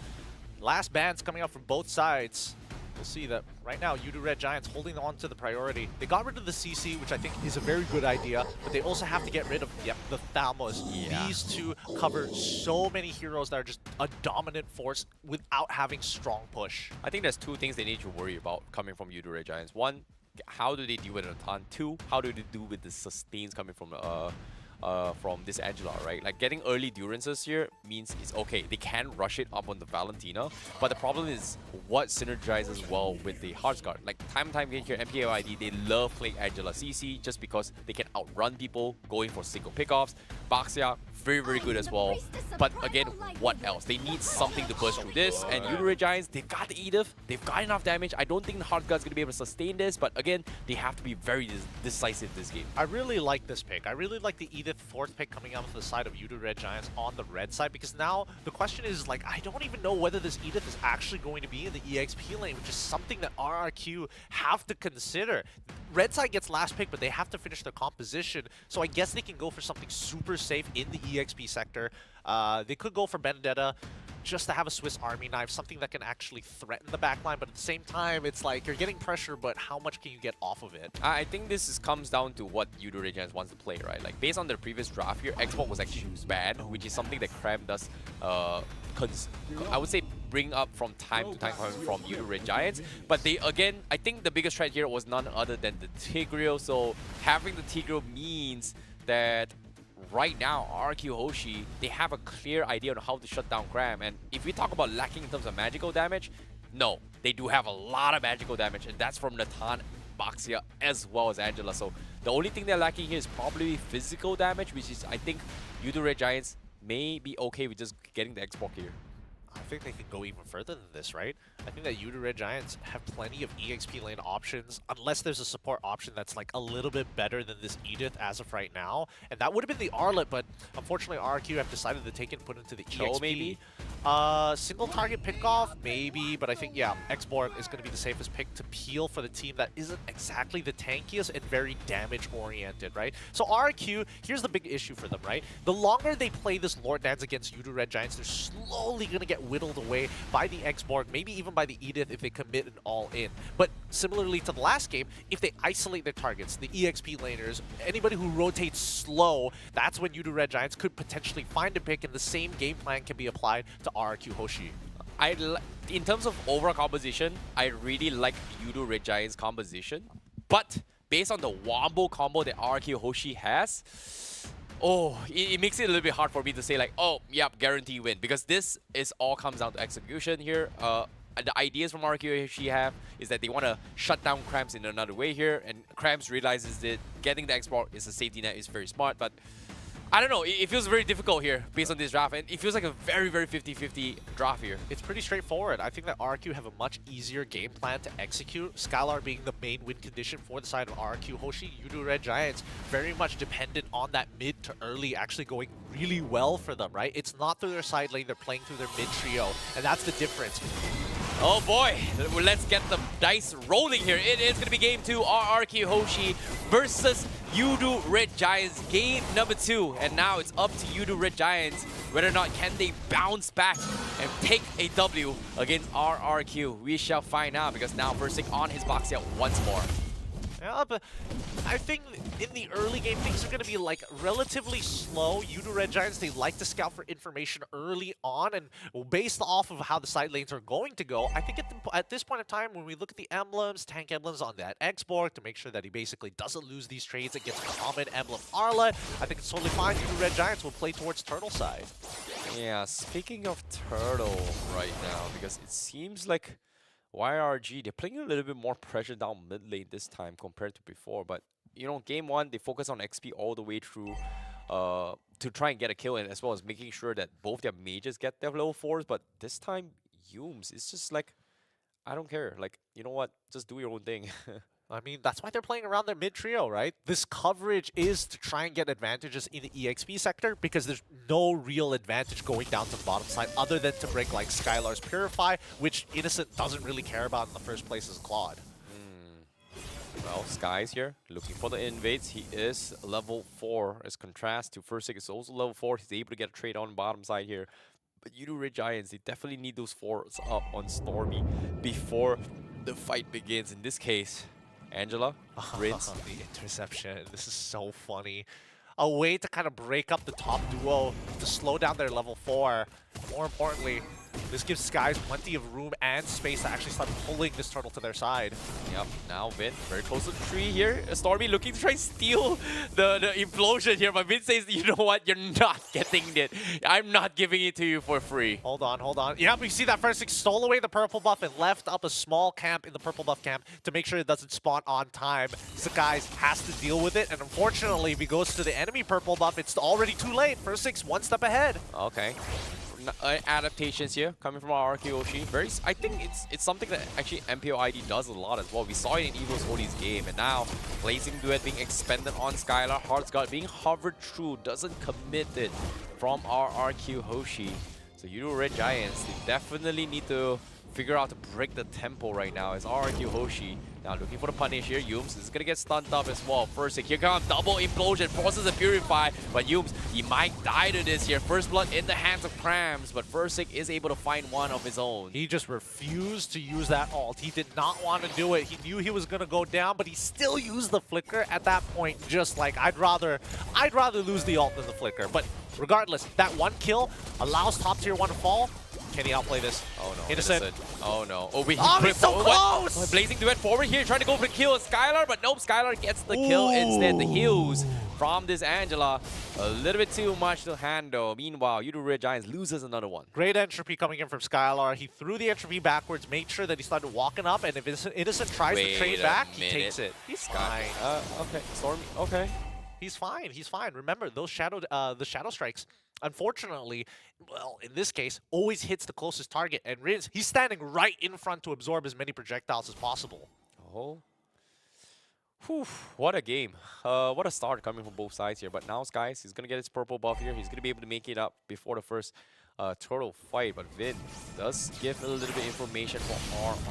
Last bans coming out from both sides. We'll see that right now, Yudu Red Giants holding on to the priority. They got rid of the CC, which I think is a very good idea, but they also have to get rid of the Thalmos. These two cover so many heroes that are just a dominant force without having strong push. I think there's 2 things they need to worry about coming from Yudu Red Giants. 1, how do they deal with a ton? 2, how do they do with the sustains coming from this Angela, right? Like getting early durances here means it's okay. They can rush it up on the Valentina, but the problem is what synergizes well with the Heartsguard. Like time and time again here, MPLID, they love playing Angela CC just because they can outrun people going for single pickoffs. Baxia, very, very good as well. But again, what else? They need something to push through this, and Yudu Red Giants, they've got the Edith, they've got enough damage. I don't think the Heartsguard's going to be able to sustain this, but again, they have to be very decisive this game. I really like this pick. I really like the Edith 4th pick coming out from the side of Yudu Red Giants on the red side, because now the question is, like, I don't even know whether this Edith is actually going to be in the EXP lane, which is something that RRQ have to consider. Red side gets last pick, but they have to finish their composition, so I guess they can go for something super super safe in the EXP sector. They could go for Vendetta just to have a Swiss Army knife, something that can actually threaten the backline, but at the same time, it's like you're getting pressure, but how much can you get off of it? I think comes down to what Yudo Red Giants wants to play, right? Like, based on their previous draft here, Xbox was actually banned, which is something that Cram does, I would say, bring up from time to time from Yudo Red Giants. But they, again, I think the biggest threat here was none other than the Tigreal, so having the Tigreal means that right now, RRQ Hoshi, they have a clear idea on how to shut down Cram. And if we talk about lacking in terms of magical damage, no, they do have a lot of magical damage, and that's from Natan, Baxia, as well as Angela. So the only thing they're lacking here is probably physical damage, which is, I think, Yudo Red Giants may be okay with just getting the Xbox here. I think they could go even further than this, right? I think that Yudo Red Giants have plenty of EXP lane options, unless there's a support option that's like a little bit better than this Edith as of right now. And that would have been the Arlet, but unfortunately RRQ have decided to take it and put it into the EXP. Maybe? Single target pickoff, maybe, but I think, yeah, Xborg is going to be the safest pick to peel for the team that isn't exactly the tankiest and very damage-oriented, right? So RRQ, here's the big issue for them, right? The longer they play this Lord Dance against Yudo Red Giants, they're slowly going to get whittled away by the Xborg, maybe even by the Edith if they commit an all-in. But similarly to the last game, if they isolate their targets, the EXP laners, anybody who rotates slow, that's when Yudo Red Giants could potentially find a pick, and the same game plan can be applied to RRQ Hoshi. In terms of overall composition, I really like Yudo Red Giants' composition, but based on the wombo combo that RRQ Hoshi has, it makes it a little bit hard for me to say like, oh, yep, guarantee win, because this is all comes down to execution here. The ideas from RRQ Hoshi have is that they want to shut down Cramps in another way here, and Cramps realizes that getting the export is a safety net is very smart, but I don't know, it feels very difficult here based on this draft, and it feels like a very, very 50-50 draft here. It's pretty straightforward. I think that RRQ have a much easier game plan to execute. Skylar being the main win condition for the side of RRQ Hoshi. Yudo Red Giants very much dependent on that mid to early actually going really well for them, right? It's not through their side lane, they're playing through their mid trio, and that's the difference. Oh boy, let's get the dice rolling here. It is going to be game 2, RRQ Hoshi versus Yudo Red Giants, game number 2. And now it's up to Yudo Red Giants whether or not can they bounce back and take a W against RRQ. We shall find out, because now Versik on his box out once more. Yeah, but I think in the early game, things are going to be like relatively slow. Yudo Red Giants, they like to scout for information early on, and based off of how the side lanes are going to go, I think at this point in time, when we look at the emblems, tank emblems on that Xborg, to make sure that he basically doesn't lose these trades against common emblem Arla, I think it's totally fine. Yudo Red Giants will play towards Turtle side. Yeah, speaking of Turtle right now, because it seems like YRG, they're playing a little bit more pressure down mid lane this time compared to before. But, you know, game 1, they focus on XP all the way through to try and get a kill, and as well as making sure that both their mages get their level 4s. But this time, Yumes, it's just like, I don't care. Like, you know what? Just do your own thing. I mean, that's why they're playing around their mid-trio, right? This coverage is to try and get advantages in the EXP sector, because there's no real advantage going down to the bottom side other than to break like Skylar's Purify, which Innocent doesn't really care about in the first place as Claude. Well, Sky's here, looking for the invades. He is level 4, as contrast to Versik is also level 4. He's able to get a trade on bottom side here. But Yudo Red Giants, they definitely need those 4s up on Stormy before the fight begins. In this case, Angela, Rinse. The interception. This is so funny. A way to kind of break up the top duo, to slow down their level 4. More importantly, this gives Skies plenty of room and space to actually start pulling this turtle to their side. Yep, now Vin very close to the tree here. Stormy looking to try and steal the implosion here, but Vin says, you know what, you're not getting it. I'm not giving it to you for free. Hold on, hold on. Yeah, we see that first stole away the purple buff and left up a small camp in the purple buff camp to make sure it doesn't spawn on time. Skies has to deal with it, and unfortunately, if he goes to the enemy purple buff, it's already too late. First 6, one step ahead. Okay. Adaptations here coming from our RRQ Hoshi. I think it's something that actually MPO ID does a lot as well. We saw it in Evil's Holy's game, and now Blazing Duet being expended on Skylar. Heartsguard being hovered through, doesn't commit it from our RRQ Hoshi. So Yudo Red Giants, they definitely need to figure out to break the tempo right now as RRQ Hoshi. Now looking for the punish here. Yums is gonna get stunned up as well. First, here comes double implosion, forces a purify, but Yums, he might die to this here. First blood in the hands of Krams, but Fursic is able to find one of his own. He just refused to use that ult. He did not want to do it. He knew he was gonna go down, but he still used the flicker at that point. Just like I'd rather lose the ult than the flicker. But regardless, that one kill allows top tier 1 to fall. Can he outplay this? Oh no, Innocent. Oh no. Oh, wait, he's so close! What? Blazing duet forward here, trying to go for the kill on Skylar, but nope, Skylar gets the kill instead. The heals from this Angela, a little bit too much to handle. Meanwhile, Yudu Red Giants loses another one. Great entropy coming in from Skylar. He threw the entropy backwards, made sure that he started walking up, and if Innocent tries to trade back, he takes it. He's fine. Okay, Stormy, okay. He's fine. He's fine. Remember, those the shadow strikes, unfortunately, well, in this case, always hits the closest target. And Riz, he's standing right in front to absorb as many projectiles as possible. Oh. Whew, what a game. What a start coming from both sides here. But now, guys, he's going to get his purple buff here. He's going to be able to make it up before the first turtle fight. But Vin does give a little bit information for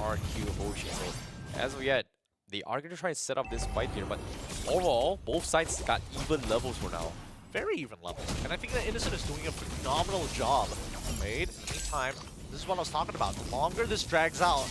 RRQ Hoshi. So, as of yet, they are going to try and set up this fight here. But overall, both sides got even levels for now. Very even levels. And I think that Innocent is doing a phenomenal job. Wade, in the meantime, this is what I was talking about. The longer this drags out,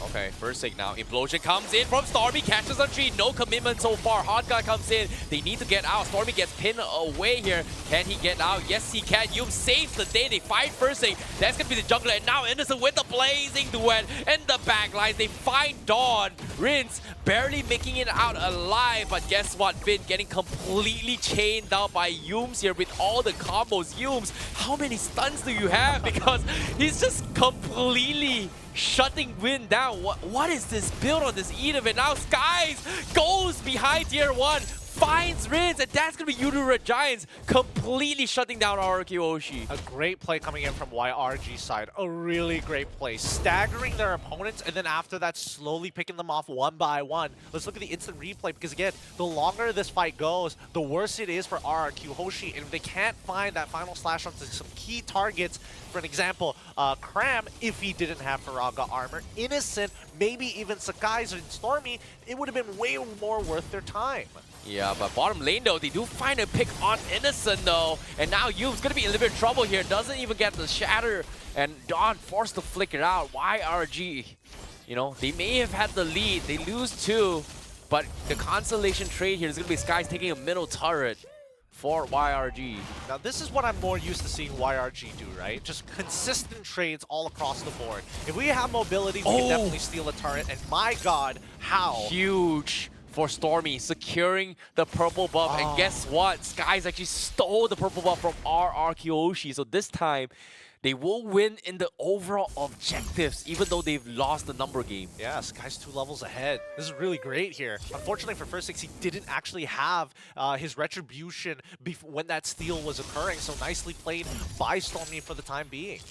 okay, first take now. Implosion comes in from Stormy, catches on tree. No commitment so far. Hot Guy comes in. They need to get out. Stormy gets pinned away here. Can he get out? Yes, he can. Yum saves the day. They fight first take. That's going to be the jungler. And now Innocent with the blazing duet in the back lines. They find Dawn. Rinse barely making it out alive. But guess what? Vin getting completely chained down by Yums here with all the combos. Yums, how many stuns do you have? Because he's just completely shutting Win down. What is this build on this Eden? And now Skies goes behind tier 1, finds Rins, and that's going to be Yudu Red Giants completely shutting down RRQ Hoshi. A great play coming in from YRG side. A really great play. Staggering their opponents, and then after that, slowly picking them off one by one. Let's look at the instant replay, because again, the longer this fight goes, the worse it is for RRQ Hoshi. And if they can't find that final slash onto some key targets, for an example, Cram, if he didn't have Faraga armor, Innocent, maybe even Sakai's and Stormy, it would have been way more worth their time. Yeah, but bottom lane though, they do find a pick on Innocent though. And now Yu's gonna be in a little bit of trouble here. Doesn't even get the shatter. And Dawn forced to flicker out. YRG, you know, they may have had the lead. They lose 2. But the consolation trade here is gonna be Skies taking a middle turret for YRG. Now this is what I'm more used to seeing YRG do, right? Just consistent trades all across the board. If we have mobility, we can definitely steal a turret. And my god, how? Huge for Stormy, securing the purple buff. And guess what? Skies actually stole the purple buff from RRQ Hoshi. So this time, they will win in the overall objectives, even though they've lost the number game. Yeah, Sky's 2 levels ahead. This is really great here. Unfortunately for First Six, he didn't actually have his retribution when that steal was occurring. So nicely played by Stormy for the time being.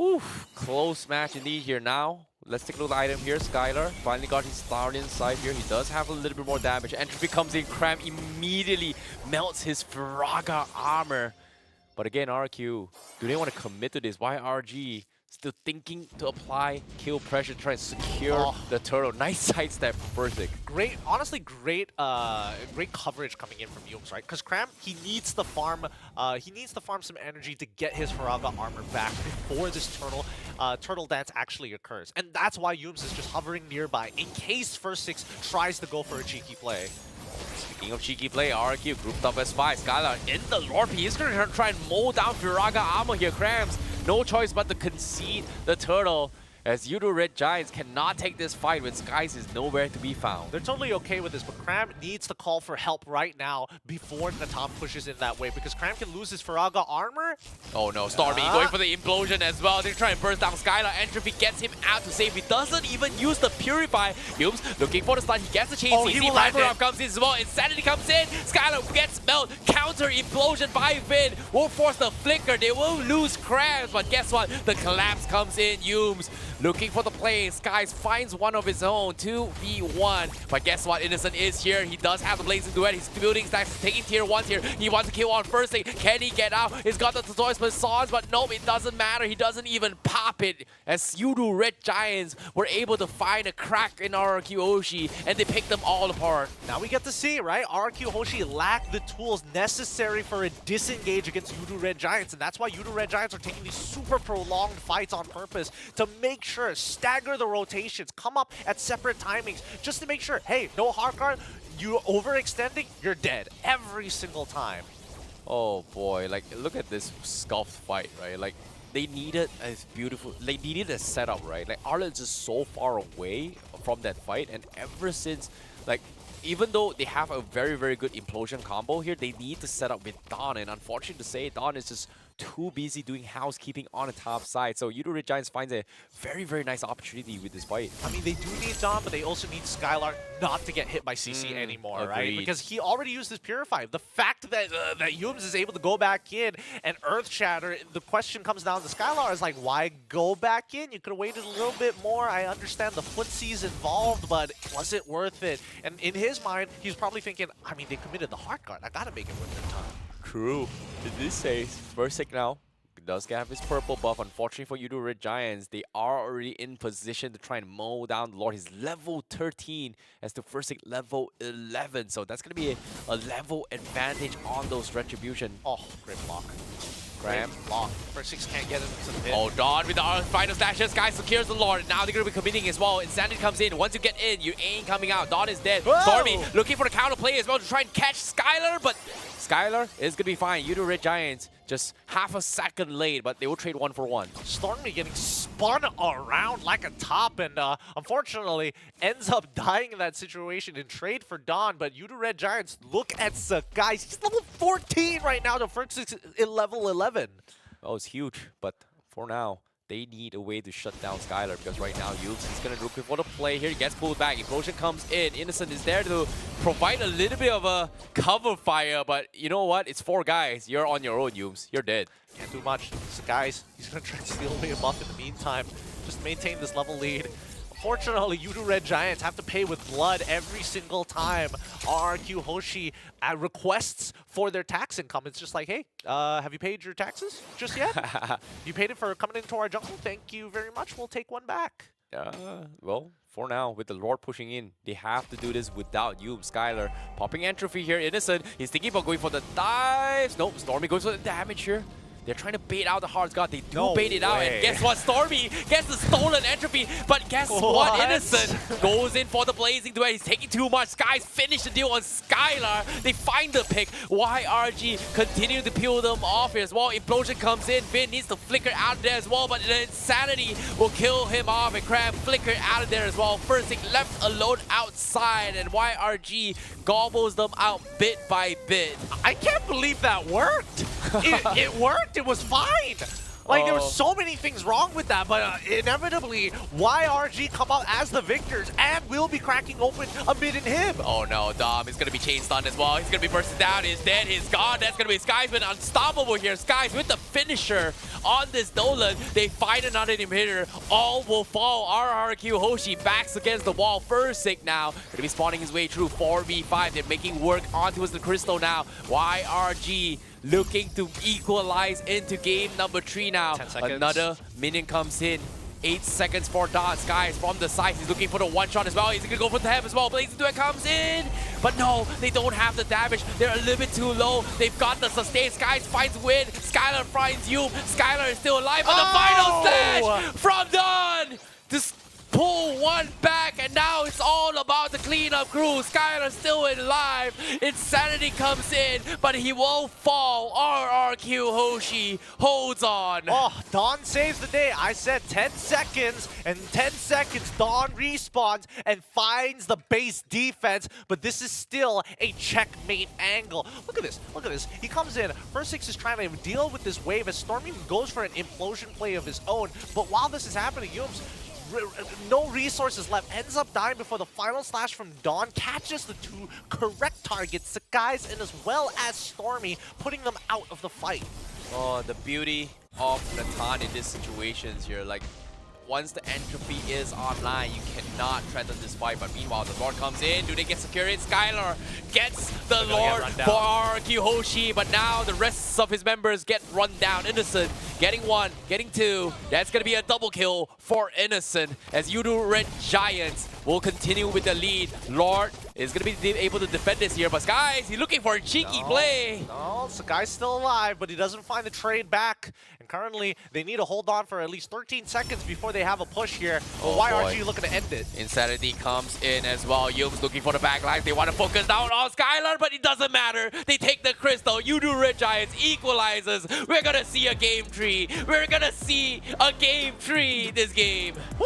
Oof, close match indeed here now. Let's take a look at the item here. Skylar finally got his star inside here. He does have a little bit more damage. Entropy comes in. Cram immediately melts his Faraga armor. But again, RQ, do they want to commit to this? YRG still thinking to apply kill pressure, try and secure the turtle. Nice sidestep from Vertic. Great, honestly, great coverage coming in from Yums, right? Because Cram, he needs to farm some energy to get his Faraga armor back before this turtle dance actually occurs. And that's why Yums is just hovering nearby in case First Six tries to go for a cheeky play. Speaking of cheeky play, RQ grouped up as 5. Skylar in the Lord P. He's going to try and mow down Faraga armor here. Krams, no choice but to concede the turtle, as Yudu Red Giants cannot take this fight when Skies is nowhere to be found. They're totally okay with this, but Cram needs to call for help right now before Natam pushes in that way, because Cram can lose his Faraga armor. Oh no, Stormy going for the implosion as well. They're trying to burst down Skylar. Entropy gets him out to save. He doesn't even use the Purify. Yums looking for the stun. He gets the chain. He will land it. Comes in as well. Insanity comes in. Skylar gets melt. Counter implosion by Vin. Will force the flicker. They will lose Krams, but guess what? The collapse comes in. Yums looking for the play. Skies finds one of his own, 2v1. But guess what? Innocent is here. He does have the blazing duet. He's building stacks, taking tier 1s here. He wants to kill on first thing. Can he get out? He's got the Tutorials Massage, but nope, it doesn't matter. He doesn't even pop it. As Yudu Red Giants were able to find a crack in RRQ Hoshi, and they picked them all apart. Now we get to see, right? RRQ Hoshi lacked the tools necessary for a disengage against Yudu Red Giants, and that's why Yudu Red Giants are taking these super prolonged fights on purpose to make sure, stagger the rotations, come up at separate timings, just to make sure, hey, no hard guard, you overextending, you're dead every single time. Oh boy, like look at this scuffed fight, right? Like they needed a beautiful, they needed a setup, right? Like Arla is just so far away from that fight, and ever since, like, even though they have a very, very good implosion combo here, they need to set up with Dawn, and unfortunate to say, Dawn is just too busy doing housekeeping on the top side. So Yudu Red Giants finds a very, very nice opportunity with this fight. I mean, they do need Dawn, but they also need Skylar not to get hit by CC anymore, right? Because he already used his Purify. The fact that that Yums is able to go back in and Earth Shatter, the question comes down to Skylar is like, why go back in? You could have waited a little bit more. I understand the footsies involved, but was it worth it? And in his mind, he's probably thinking, I mean, they committed the Heart Guard. I gotta make it worth their time. True. In this case, Versick now does have his purple buff. Unfortunately for Yudu Red Giants, they are already in position to try and mow down the Lord. He's level 13 as the Versick level 11. So that's going to be a level advantage on those Retribution. Oh, great block. Graham. Block. First 6 can't get into the pit. Oh, Dawn with the final slashes. Guys secures the Lord. Now they're going to be committing as well. Insanity comes in. Once you get in, you ain't coming out. Dawn is dead. Whoa! Stormy looking for the counter play as well to try and catch Skylar, but Skylar is going to be fine. Yudu Red Giants just half a second late, but they will trade 1 for 1. Stormy getting spun around like a top, and unfortunately ends up dying in that situation in trade for Dawn. But Yudu Red Giants, look at guys. He's level 14 right now. The first is level 11. Oh, it's huge, but for now, they need a way to shut down Skylar, because right now Yuks is going to look for the play here. He gets pulled back. Implosion comes in. Innocent is there to provide a little bit of a cover fire, but you know what? It's 4 guys. You're on your own, Yuks. You're dead. Can't do much. So guys, he's going to try to steal away a buff in the meantime. Just maintain this level lead. Unfortunately, Yudu Red Giants have to pay with blood every single time RRQ Hoshi requests for their tax income. It's just like, hey, have you paid your taxes just yet? You paid it for coming into our jungle? Thank you very much. We'll take one back. Well, for now, with the Lord pushing in, they have to do this without you. Skylar popping Entropy here. Innocent, he's thinking about going for the dives. Nope, Stormy goes for the damage here. They're trying to bait out the Hearts God. They do bait it out. And guess what? Stormy gets the stolen entropy. But guess what? Innocent goes in for the blazing duet. He's taking too much. Skies finish the deal on Skylar. They find the pick. YRG continue to peel them off here as well. Implosion comes in. Vin needs to flicker out of there as well. But the Insanity will kill him off. And Crab flicker out of there as well. First thing left alone outside. And YRG gobbles them out bit by bit. I can't believe that worked. It worked. It was fine. Like, there were so many things wrong with that, but inevitably, YRG come out as the victors and will be cracking open a mid in him. Oh no, Dom is going to be chain stunned as well. He's going to be bursting down. He's dead. He's gone. That's going to be Skies been unstoppable here. Skies with the finisher on this Dolan. They find another inhibitor. All will fall. RRQ Hoshi backs against the wall. Versick now going to be spawning his way through 4v5. They're making work onto the Crystal now. YRG looking to equalize into game number 3 now. 10 seconds. Another minion comes in. 8 seconds for Dawn. Skies from the side. He's looking for the one shot as well. He's going to go for the head as well. Blazing Duet comes in. But no, they don't have the damage. They're a little bit too low. They've got the sustain. Skies finds win. Skylar finds you. Skylar is still alive. But the final slash from Dawn. Just pull one back, and now it's all about the cleanup crew. Skylar still alive. Insanity comes in, but he won't fall. RRQ Hoshi holds on. Oh, Dawn saves the day. I said 10 seconds, and in 10 seconds, Dawn respawns and finds the base defense, but this is still a checkmate angle. Look at this. Look at this. He comes in. First Six is trying to deal with this wave as Stormy goes for an implosion play of his own, but while this is happening, Yums, no resources left, ends up dying before the final slash from Dawn catches the 2 correct targets, the guys, and as well as Stormy, putting them out of the fight. Oh, the beauty of Natan in these situations here. Like, once the entropy is online, you cannot threaten this fight. But meanwhile, the Lord comes in. Do they get secured? Skylar gets the Lord for RRQ Hoshi, but now the rest of his members get run down. Innocent getting 1, getting 2. That's going to be a double kill for Innocent as Yudu Red Giants will continue with the lead. Lord is going to be able to defend this here, but Skies, he's looking for a cheeky play. No, Sakai's still alive, but he doesn't find the trade back. And currently, they need to hold on for at least 13 seconds before they have a push here. Oh, YRG boy. looking to end it. Insanity comes in as well. Yum's looking for the backline. They want to focus down on Skylar, but it doesn't matter. They take the crystal. Yudu Red Giants equalizes. We're going to see a game tree. We're going to see a game tree this game. Woo!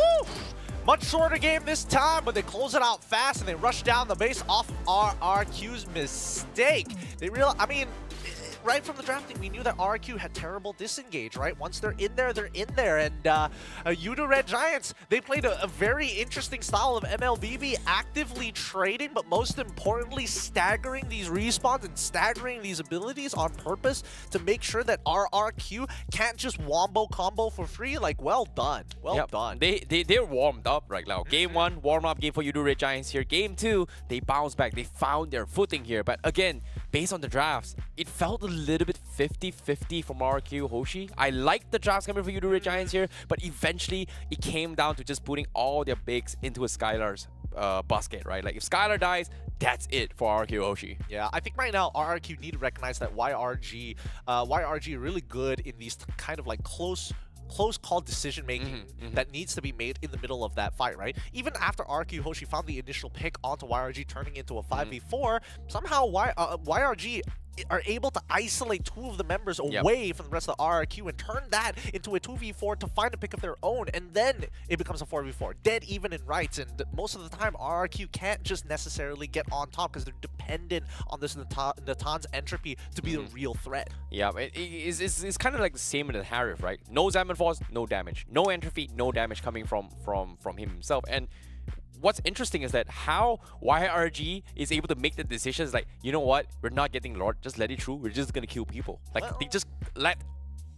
Much shorter game this time, but they close it out fast and they rush down the base off RRQ's mistake. I mean, right from the drafting, we knew that RRQ had terrible disengage, right? Once they're in there, they're in there. And Yudu Red Giants, they played a very interesting style of MLBB, actively trading, but most importantly, staggering these respawns and staggering these abilities on purpose to make sure that RRQ can't just wombo combo for free. Like, well done. Well done. They're warmed up right now. Game 1, warm-up game for Yudu Red Giants here. Game 2, they bounced back. They found their footing here. But again, based on the drafts, it felt a little bit 50-50 from RQ Hoshi. I like the drafts coming from Yudu Red Giants here, but eventually it came down to just putting all their bigs into a Skylar's basket, right? Like if Skylar dies, that's it for RQ Hoshi. Yeah, I think right now RRQ need to recognize that YRG are really good in these kind of like close call decision making that needs to be made in the middle of that fight, right? Even after RQ Hoshi found the initial pick onto YRG turning into a 5v4, somehow YRG are able to isolate 2 of the members away from the rest of the RRQ and turn that into a 2v4 to find a pick of their own, and then it becomes a 4v4. Dead even in rights, and most of the time RRQ can't just necessarily get on top because they're dependent on this Natan's entropy to be the real threat. Yeah, it's kind of like the same in the Harif, right? No Zaman Force, no damage. No entropy, no damage coming from him himself. And what's interesting is that how YRG is able to make the decisions like, you know what, we're not getting Lord, just let it through, we're just gonna kill people. Like, they just let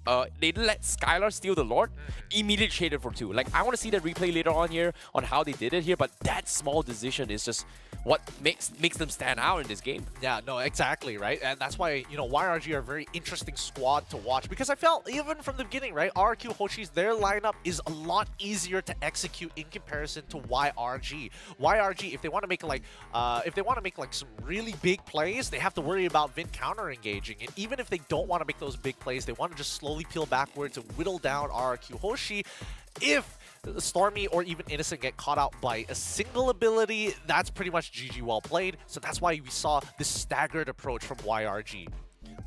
Skylar steal the Lord, immediately traded for 2. Like, I want to see that replay later on here on how they did it here, but that small decision is just what makes them stand out in this game. Yeah, no, exactly, right? And that's why, you know, YRG are a very interesting squad to watch, because I felt even from the beginning, right, RQ Hoshi's, their lineup is a lot easier to execute in comparison to YRG. YRG, if they want to make like some really big plays, they have to worry about Vin counter engaging. And even if they don't want to make those big plays, they want to just slowly peel backwards and whittle down RQ Hoshi. If Stormy or even Innocent get caught out by a single ability, that's pretty much GG well played. So that's why we saw this staggered approach from YRG.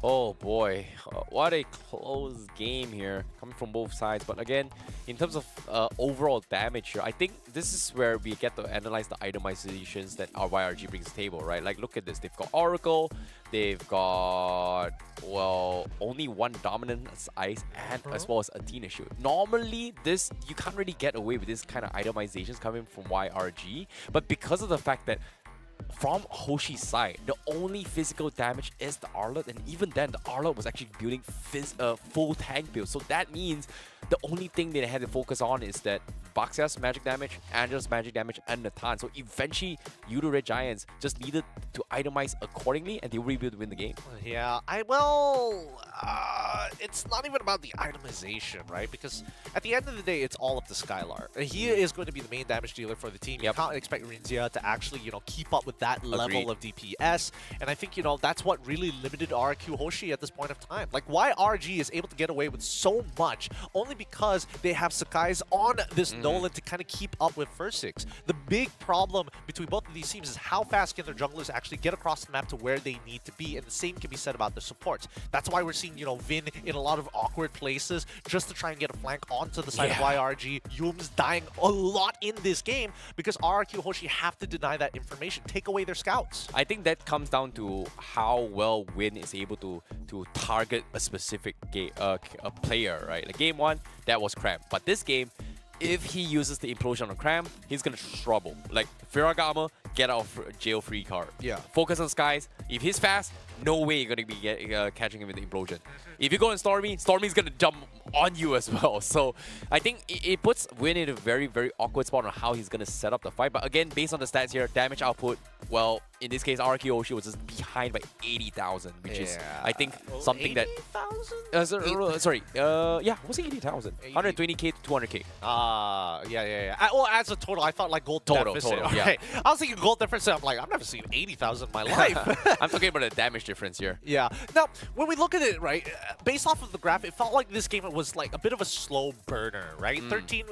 Oh boy, what a close game here coming from both sides. But again, in terms of overall damage here, I think this is where we get to analyze the itemizations that our YRG brings to the table, right? Like, look at this. They've got Oracle, they've got, well, only 1 dominant ice, and as well as Athena Shield. Normally, you can't really get away with this kind of itemizations coming from YRG, but because of the fact that from Hoshi's side, the only physical damage is the Arlet, and even then, the Arlet was actually building full tank build. So that means the only thing they had to focus on is that Baxia's magic damage, Angela's magic damage, and Natan. So eventually, Yudu Red Giants just needed to itemize accordingly, and they were able to win the game. Yeah, it's not even about the itemization, right? Because at the end of the day, it's all up to Skylar. He is going to be the main damage dealer for the team. You can't expect Rinzia to actually, you know, keep up with that level of DPS. And I think, you know, that's what really limited RQ Hoshi at this point of time. Like, why RG is able to get away with so much only because they have Sakai's on this Nolan to kind of keep up with Fursics. The big problem between both of these teams is how fast can their junglers actually get across the map to where they need to be, and the same can be said about the supports. That's why we're seeing, you know, Vin in a lot of awkward places just to try and get a flank onto the side of YRG. Yum's dying a lot in this game because RQ Hoshi have to deny that information, take away their scouts. I think that comes down to how well Win is able to target a specific a player, right? Like game 1, that was Cram. But this game, if he uses the implosion on Cram, he's gonna trouble. Like Ferragamo, get out of jail free card. Yeah. Focus on Skies. If he's fast, no way you're gonna be catching him with the implosion. If you go on Stormy, Stormy's gonna jump on you as well. So I think it puts Win in a very, very awkward spot on how he's gonna set up the fight. But again, based on the stats here, damage output, well, in this case, RQ Hoshi was just behind by 80,000, which is, I think, something that... 80,000? Sorry, yeah, was it 80,000? 120k to 200k. Yeah. Well, as a total, I thought like gold deficit. Total, yeah. Okay. I was thinking gold deficit. I'm like, I've never seen 80,000 in my life. I'm talking about the damage difference here. Yeah. Now, when we look at it, right, based off of the graph, it felt like this game was like a bit of a slow burner, right? 13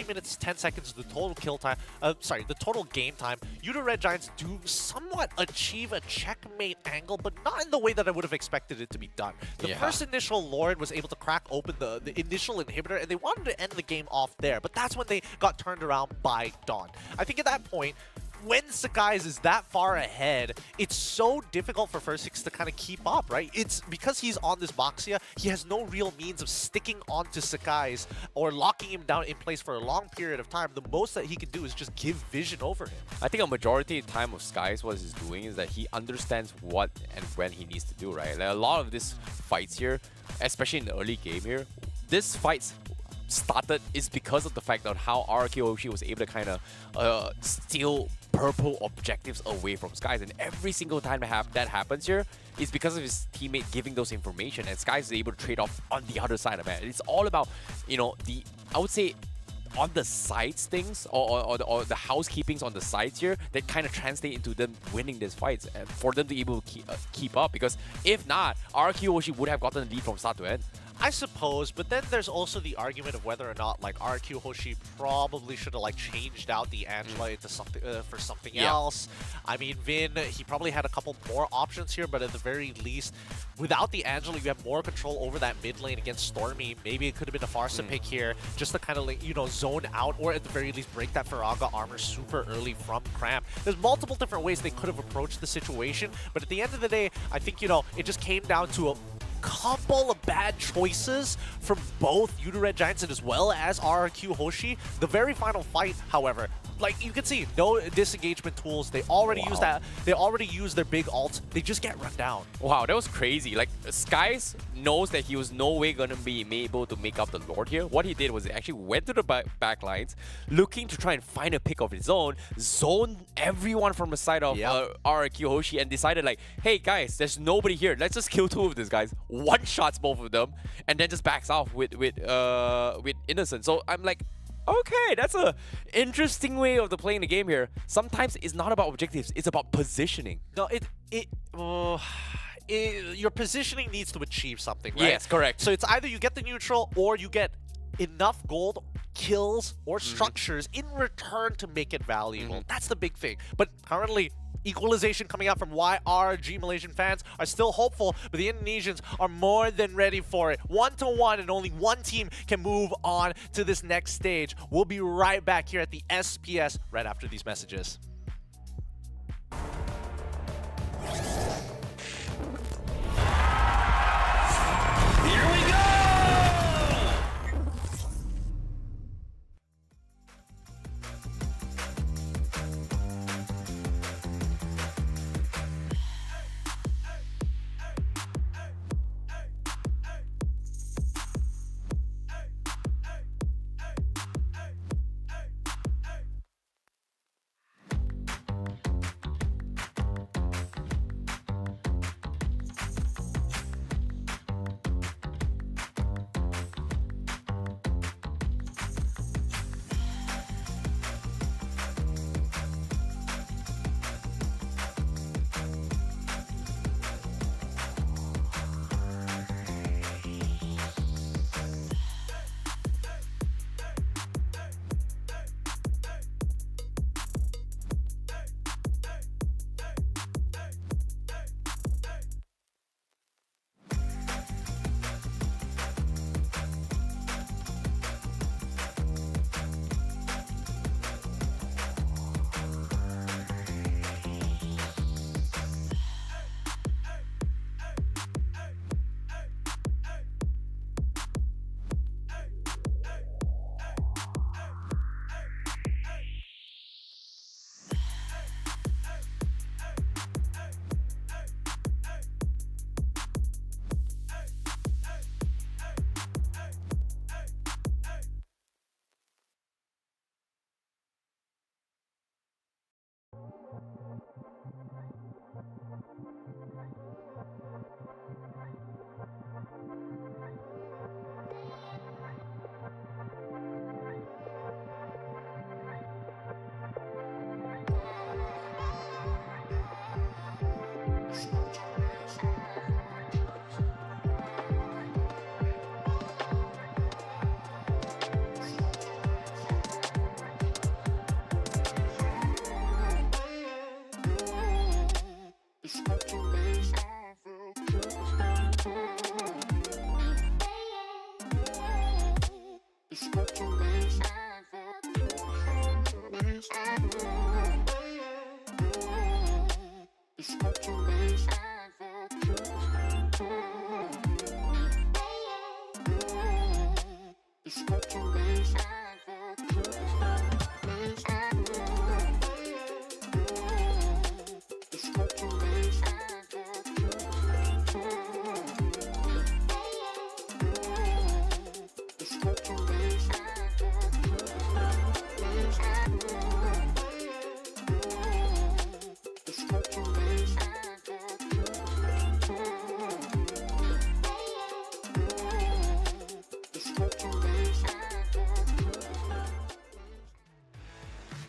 minutes, 10 seconds, the total kill time. The total game time. Yuta Red Giants do somewhat achieve a checkmate angle, but not in the way that I would have expected it to be done. The first initial Lord was able to crack open the initial inhibitor, and they wanted to end the game off there, but that's when they got turned around by Dawn. I think at that point, when Sakai's is that far ahead, it's so difficult for First Six to kind of keep up, right? It's because he's on this Boxia, he has no real means of sticking onto Sakai's or locking him down in place for a long period of time. The most that he can do is just give vision over him. I think a majority of the time of Skies, what he's doing is that he understands what and when he needs to do, right? Like a lot of these fights here, especially in the early game here, this fights started is because of the fact that how RQ Hoshi was able to kind of steal purple objectives away from Skies, and every single time that happens here is because of his teammate giving those information, and Skies is able to trade off on the other side of it. It's all about, you know, I would say on the sides things or the housekeepings on the sides here that kind of translate into them winning these fights and for them to be able to keep up, because if not, RQ Hoshi would have gotten the lead from start to end. I suppose, but then there's also the argument of whether or not like RQ Hoshi probably should have like changed out the Angela into something for something else. I mean, Vin, he probably had a couple more options here, but at the very least, without the Angela, you have more control over that mid lane against Stormy. Maybe it could have been a Farsa pick here, just to kind of like, you know, zone out, or at the very least break that Faraga armor super early from Cramp. There's multiple different ways they could have approached the situation, but at the end of the day, I think, you know, it just came down to a couple of bad choices from both Yuta Red Giants and as well as RQ Hoshi. The very final fight, however, like you can see, no disengagement tools. They already use that. They already use their big ults. They just get run down. Wow, that was crazy. Like Skies knows that he was no way gonna be able to make up the Lord here. What he did was he actually went to the back lines, looking to try and find a pick of his own, zoned everyone from the side of RQ Hoshi, and decided like, hey guys, there's nobody here. Let's just kill two of these guys. One shots both of them, and then just backs off with Innocent. So I'm like, okay, that's a interesting way of playing the game here. Sometimes it's not about objectives, it's about positioning. No, your positioning needs to achieve something, right? Yes, correct. So it's either you get the neutral or you get enough gold, kills, or structures in return to make it valuable. That's the big thing. But currently, equalization coming out from YRG Malaysian fans are still hopeful, but the Indonesians are more than ready for it. 1-1, and only one team can move on to this next stage. We'll be right back here at the SPS right after these messages. Here we go!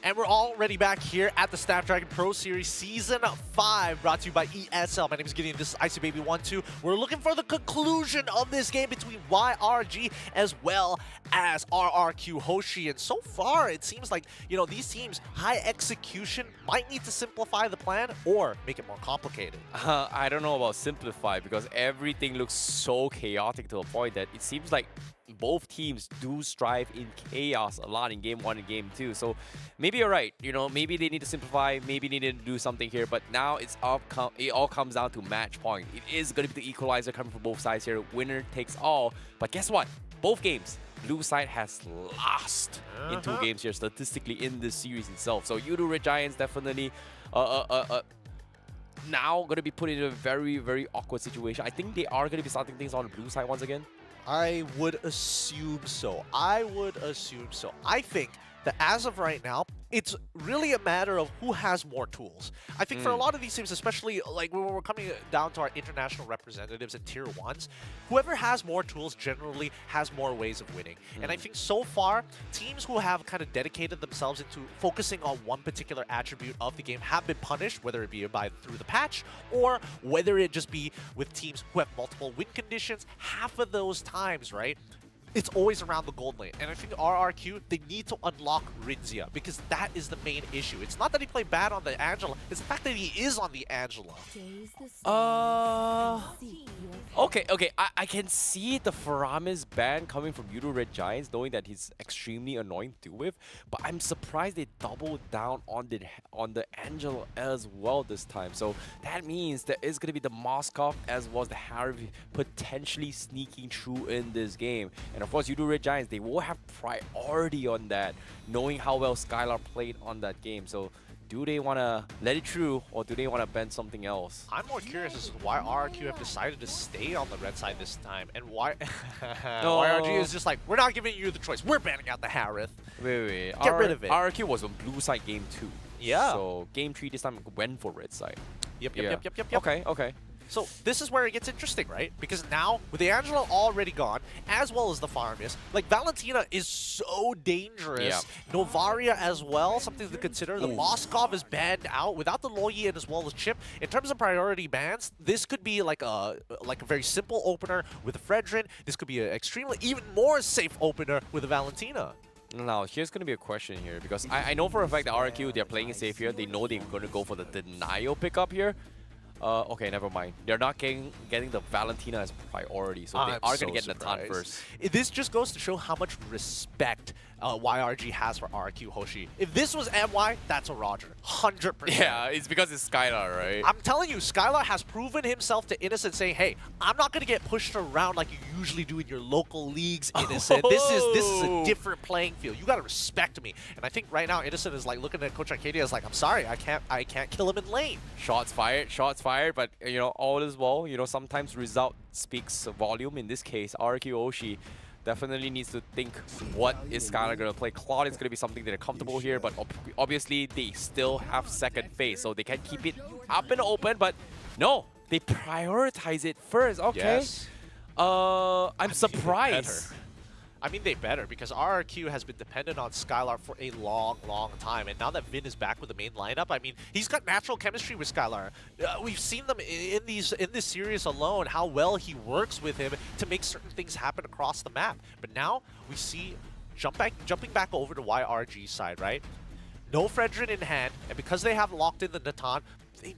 And we're already back here at the Snapdragon Pro Series Season 5, brought to you by ESL. My name is Gideon, this is Icy Baby 1-2. We're looking for the conclusion of this game between YRG as well as RRQ Hoshi. And so far, it seems like, these teams, high execution, might need to simplify the plan or make it more complicated. I don't know about simplify, because everything looks so chaotic to a point that it seems like both teams do strive in chaos a lot in Game 1 and Game 2. So maybe you're right. Maybe they need to simplify, maybe they need to do something here. But now it all comes down to match point. It is going to be the equalizer coming from both sides here. Winner takes all. But guess what? Both games, blue side has lost in 2 games here statistically in this series itself. So Yudu Red Giants definitely now going to be put in a very, very awkward situation. I think they are going to be starting things on the blue side once again. I would assume so. I think that as of right now, it's really a matter of who has more tools. I think for a lot of these teams, especially like when we're coming down to our international representatives and tier 1s, whoever has more tools generally has more ways of winning. And I think so far, teams who have kind of dedicated themselves into focusing on one particular attribute of the game have been punished, whether it be through the patch or whether it just be with teams who have multiple win conditions. Half of those times, right? It's always around the gold lane. And I think RRQ, they need to unlock Rinzia because that is the main issue. It's not that he played bad on the Angela, it's the fact that he is on the Angela. Okay. I can see the Faramis ban coming from Yudu Red Giants, knowing that he's extremely annoying to deal with. But I'm surprised they doubled down on the Angela as well this time. So that means there is going to be the Moskov as well as the Harvey potentially sneaking through in this game. And of course, Yudu Red Giants, they will have priority on that, knowing how well Skylar played on that game. So do they want to let it through, or do they want to bend something else? I'm more curious as to why RRQ have decided to stay on the red side this time, and why YRG is just like, we're not giving you the choice. We're banning out the Harith. Wait. Get rid of it. RRQ was on blue side game 2. Yeah. So game 3 this time went for red side. Yep. Okay. So this is where it gets interesting, right? Because now, with the Angela already gone, as well as the Farmius, like Valentina is so dangerous. Novaria as well, something to consider. The Moskov is banned out without the Loyi and as well as Chip. In terms of priority bans, this could be like a very simple opener with a Fredrin. This could be an extremely, even more safe opener with a Valentina. Now, here's going to be a question here, because I know for a fact that RQ, they're playing it safe here. They know they're going to go for the denial pickup here. Okay, never mind. They're not getting the Valentina as priority, so they are going to get Natan first. This just goes to show how much respect YRG has for RQ Hoshi. If this was MY, that's a Roger. 100%. Yeah, it's because it's Skylar, right? I'm telling you, Skylar has proven himself to Innocent, saying, hey, I'm not going to get pushed around like you usually do in your local leagues, Innocent. This is a different playing field. You got to respect me. And I think right now, Innocent is like looking at Coach Arcadia as like, I'm sorry, I can't kill him in lane. Shots fired, but all is well. Sometimes result speaks volume. In this case, RQ Hoshi definitely needs to think, what is Skylar going to play? Claude is going to be something that they're comfortable here, but obviously they still have second phase, so they can keep it up and open, but no, they prioritize it first. Okay. Yes. I'm surprised. I mean, they better, because RRQ has been dependent on Skylar for a long, long time. And now that Vin is back with the main lineup, I mean, he's got natural chemistry with Skylar. We've seen them in this series alone, how well he works with him to make certain things happen across the map. But now we see jumping back over to YRG's side, right? No Fredrin in hand, and because they have locked in the Natan, they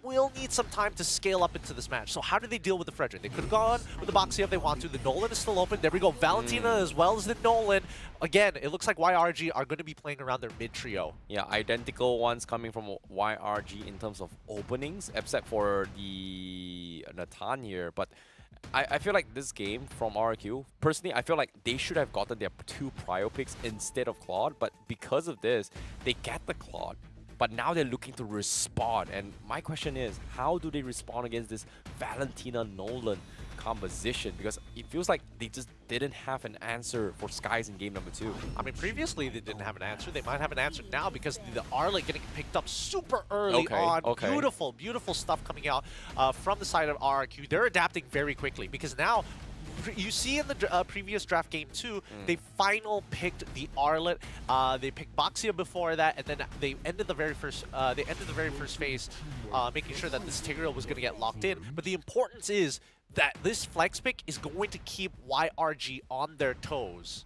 will need some time to scale up into this match. So how do they deal with the Fredrin? They could have gone with the Boxy if they want to. The Nolan is still open. There we go. Valentina as well as the Nolan. Again, it looks like YRG are going to be playing around their mid trio. Yeah, identical ones coming from YRG in terms of openings, except for the Natan here. But I feel like this game from RQ, personally, I feel like they should have gotten their 2 prio picks instead of Claude. But because of this, they get the Claude. But now they're looking to respond. And my question is, how do they respond against this Valentina Nolan composition? Because it feels like they just didn't have an answer for Skies in game number 2. I mean, previously they didn't have an answer. They might have an answer now because the Arlet getting picked up super early on. Okay. Beautiful, beautiful stuff coming out from the side of RRQ. They're adapting very quickly because now You see in the previous draft game too, they final picked the Arlet. They picked Boxia before that, and then they ended the very first. Phase, making sure that this Tigreal was going to get locked in. But the importance is that this flex pick is going to keep YRG on their toes.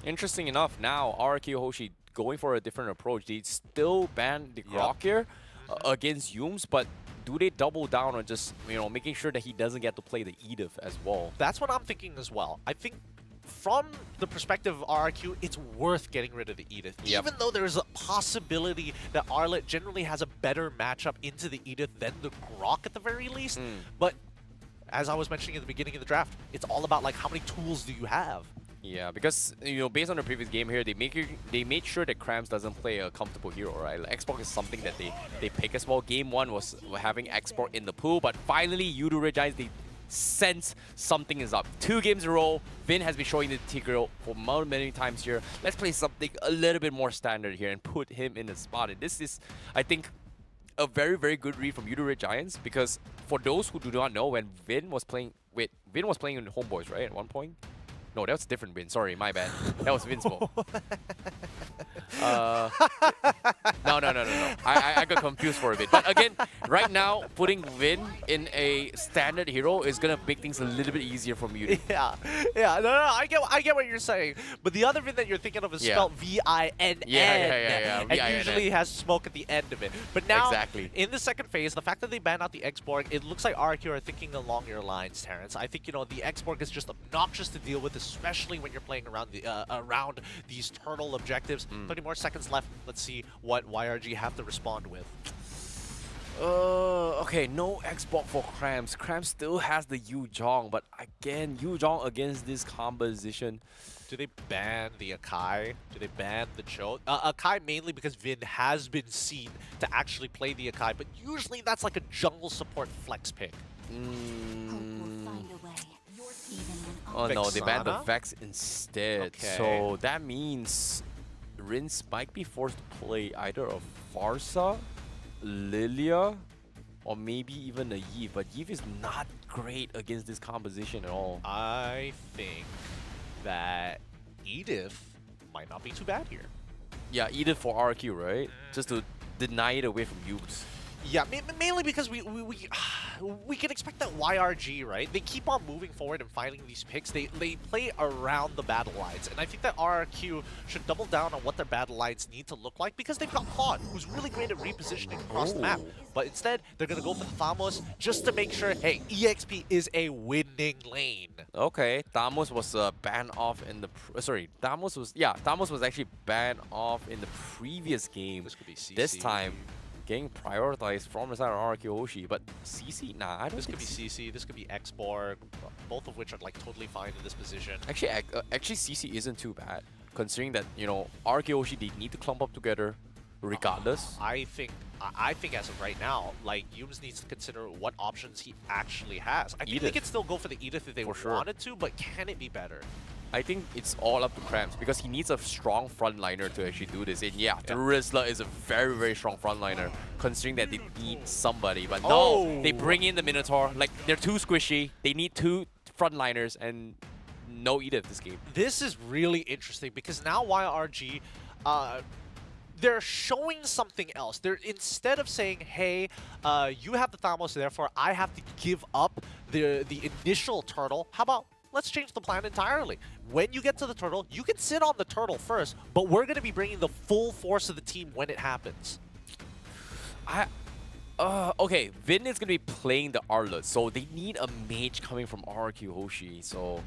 Interesting enough, now RRQ Hoshi going for a different approach. They still ban the Grok here against Yums, but do they double down on just, making sure that he doesn't get to play the Edith as well? That's what I'm thinking as well. I think from the perspective of RRQ, it's worth getting rid of the Edith. Even though there's a possibility that Arlet generally has a better matchup into the Edith than the Grok at the very least. But as I was mentioning at the beginning of the draft, it's all about like how many tools do you have? Yeah, because based on the previous game here, they made sure that Krams doesn't play a comfortable hero, right? Like, Xbox is something that they pick as well. Game 1 was having Xbox in the pool, but finally Udure Giants, they sense something is up. 2 games in a row, Vin has been showing the Tigreal for many times here. Let's play something a little bit more standard here and put him in a spot. And this is, I think, a very good read from Udure Giants, because for those who do not know, when Vin was playing in Homeboys, right, at one point? No, that was a different Vin. Sorry, my bad. That was Vin's fault. No. I got confused for a bit. But again, right now, putting Vin in a standard hero is gonna make things a little bit easier for you. Yeah. No. I get what you're saying. But the other Vin that you're thinking of is spelled V-I-N-N. Yeah. And usually has smoke at the end of it. But now, in the second phase, the fact that they banned out the X-Borg, it looks like RQ are thinking along your lines, Terrence. I think, the X-Borg is just obnoxious to deal with, especially when you're playing around these turtle objectives. 30 more seconds left. Let's see what YRG have to respond with. Okay, no Xbox for Krams. Krams still has the Yu Zhong, but again, Yu Zhong against this composition. Do they ban the Akai? Do they ban the Cho? Akai mainly because Vin has been seen to actually play the Akai, but usually that's like a jungle support flex pick. Oh no, they banned the Vex instead. Okay. So that means Rince might be forced to play either a Farsa, Lilia, or maybe even a Yve. But Yve is not great against this composition at all. I think that Edith might not be too bad here. Yeah, Edith for RQ, right? Just to deny it away from Yubes. Yeah, mainly because we can expect that YRG, right? They keep on moving forward and finding these picks. They play around the battle lines, and I think that RRQ should double down on what their battle lines need to look like, because they've got Claude, who's really great at repositioning across the map. But instead, they're gonna go for the Thamos just to make sure, hey, EXP is a winning lane. Okay, Thamos was banned off in the Thamos was actually banned off in the previous game. This could be CC. This time, getting prioritized from the side of RRQ Hoshi, but CC, nah, I don't This think could be CC, this could be X-Borg, both of which are like totally fine in this position. Actually, CC isn't too bad, considering that, RRQ Hoshi, they need to clump up together regardless. I think as of right now, like, Yums needs to consider what options he actually has. I think they could still go for the Edith if they wanted to, but can it be better? I think it's all up to Krams, because he needs a strong frontliner to actually do this. And yeah, Rizzler is a very strong frontliner, considering that they need somebody. But no, they bring in the Minotaur. Like, they're too squishy. They need 2 frontliners and no Edith this game. This is really interesting, because now YRG, they're showing something else. They're, instead of saying, hey, you have the Thamos, therefore I have to give up the initial turtle, how about let's change the plan entirely. When you get to the turtle, you can sit on the turtle first, but we're going to be bringing the full force of the team when it happens. Okay, Vin is going to be playing the Arlet, so they need a mage coming from RRQ Hoshi. So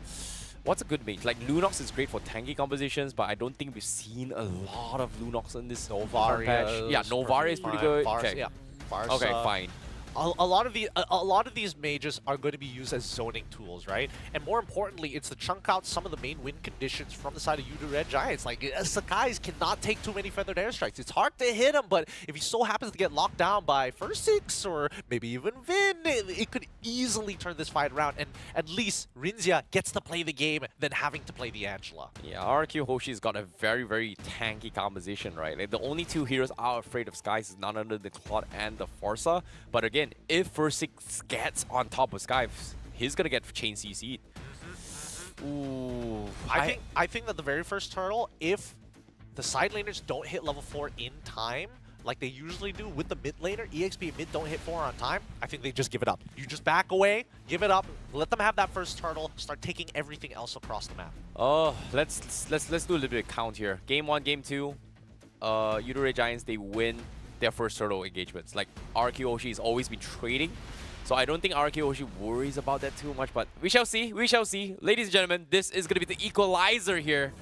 what's a good mage? Like, Lunox is great for tanky compositions, but I don't think we've seen a lot of Lunox in this Novaria patch. Yeah, Novaria is pretty good. Okay. Yeah. Farsa. Okay, fine. A lot of these mages are going to be used as zoning tools, right? And more importantly, it's to chunk out some of the main win conditions from the side of Udure Giants. Like, Sakai's cannot take too many feathered airstrikes. It's hard to hit him, but if he so happens to get locked down by first 6 or maybe even Vin, it could easily turn this fight around. And at least Rinzia gets to play the game than having to play the Angela. Yeah, RQ Hoshi's got a very tanky composition, right? Like, the only 2 heroes are afraid of Skies is none other than Claude and the Forza. But again, if first 6 gets on top of Skies, he's gonna get chain CC'd. Ooh, I think that the very first turtle, if the side laners don't hit level 4 in time, like they usually do with the mid laner, EXP and mid don't hit 4 on time, I think they just give it up. You just back away, give it up, let them have that first turtle, start taking everything else across the map. Oh, let's do a little bit of count here. Game 1, Game 2, Udare Giants, they win their first turtle engagements. Like, RQ Hoshi has always been trading, so I don't think RQ Hoshi worries about that too much, but we shall see, we shall see. Ladies and gentlemen, this is going to be the equalizer here.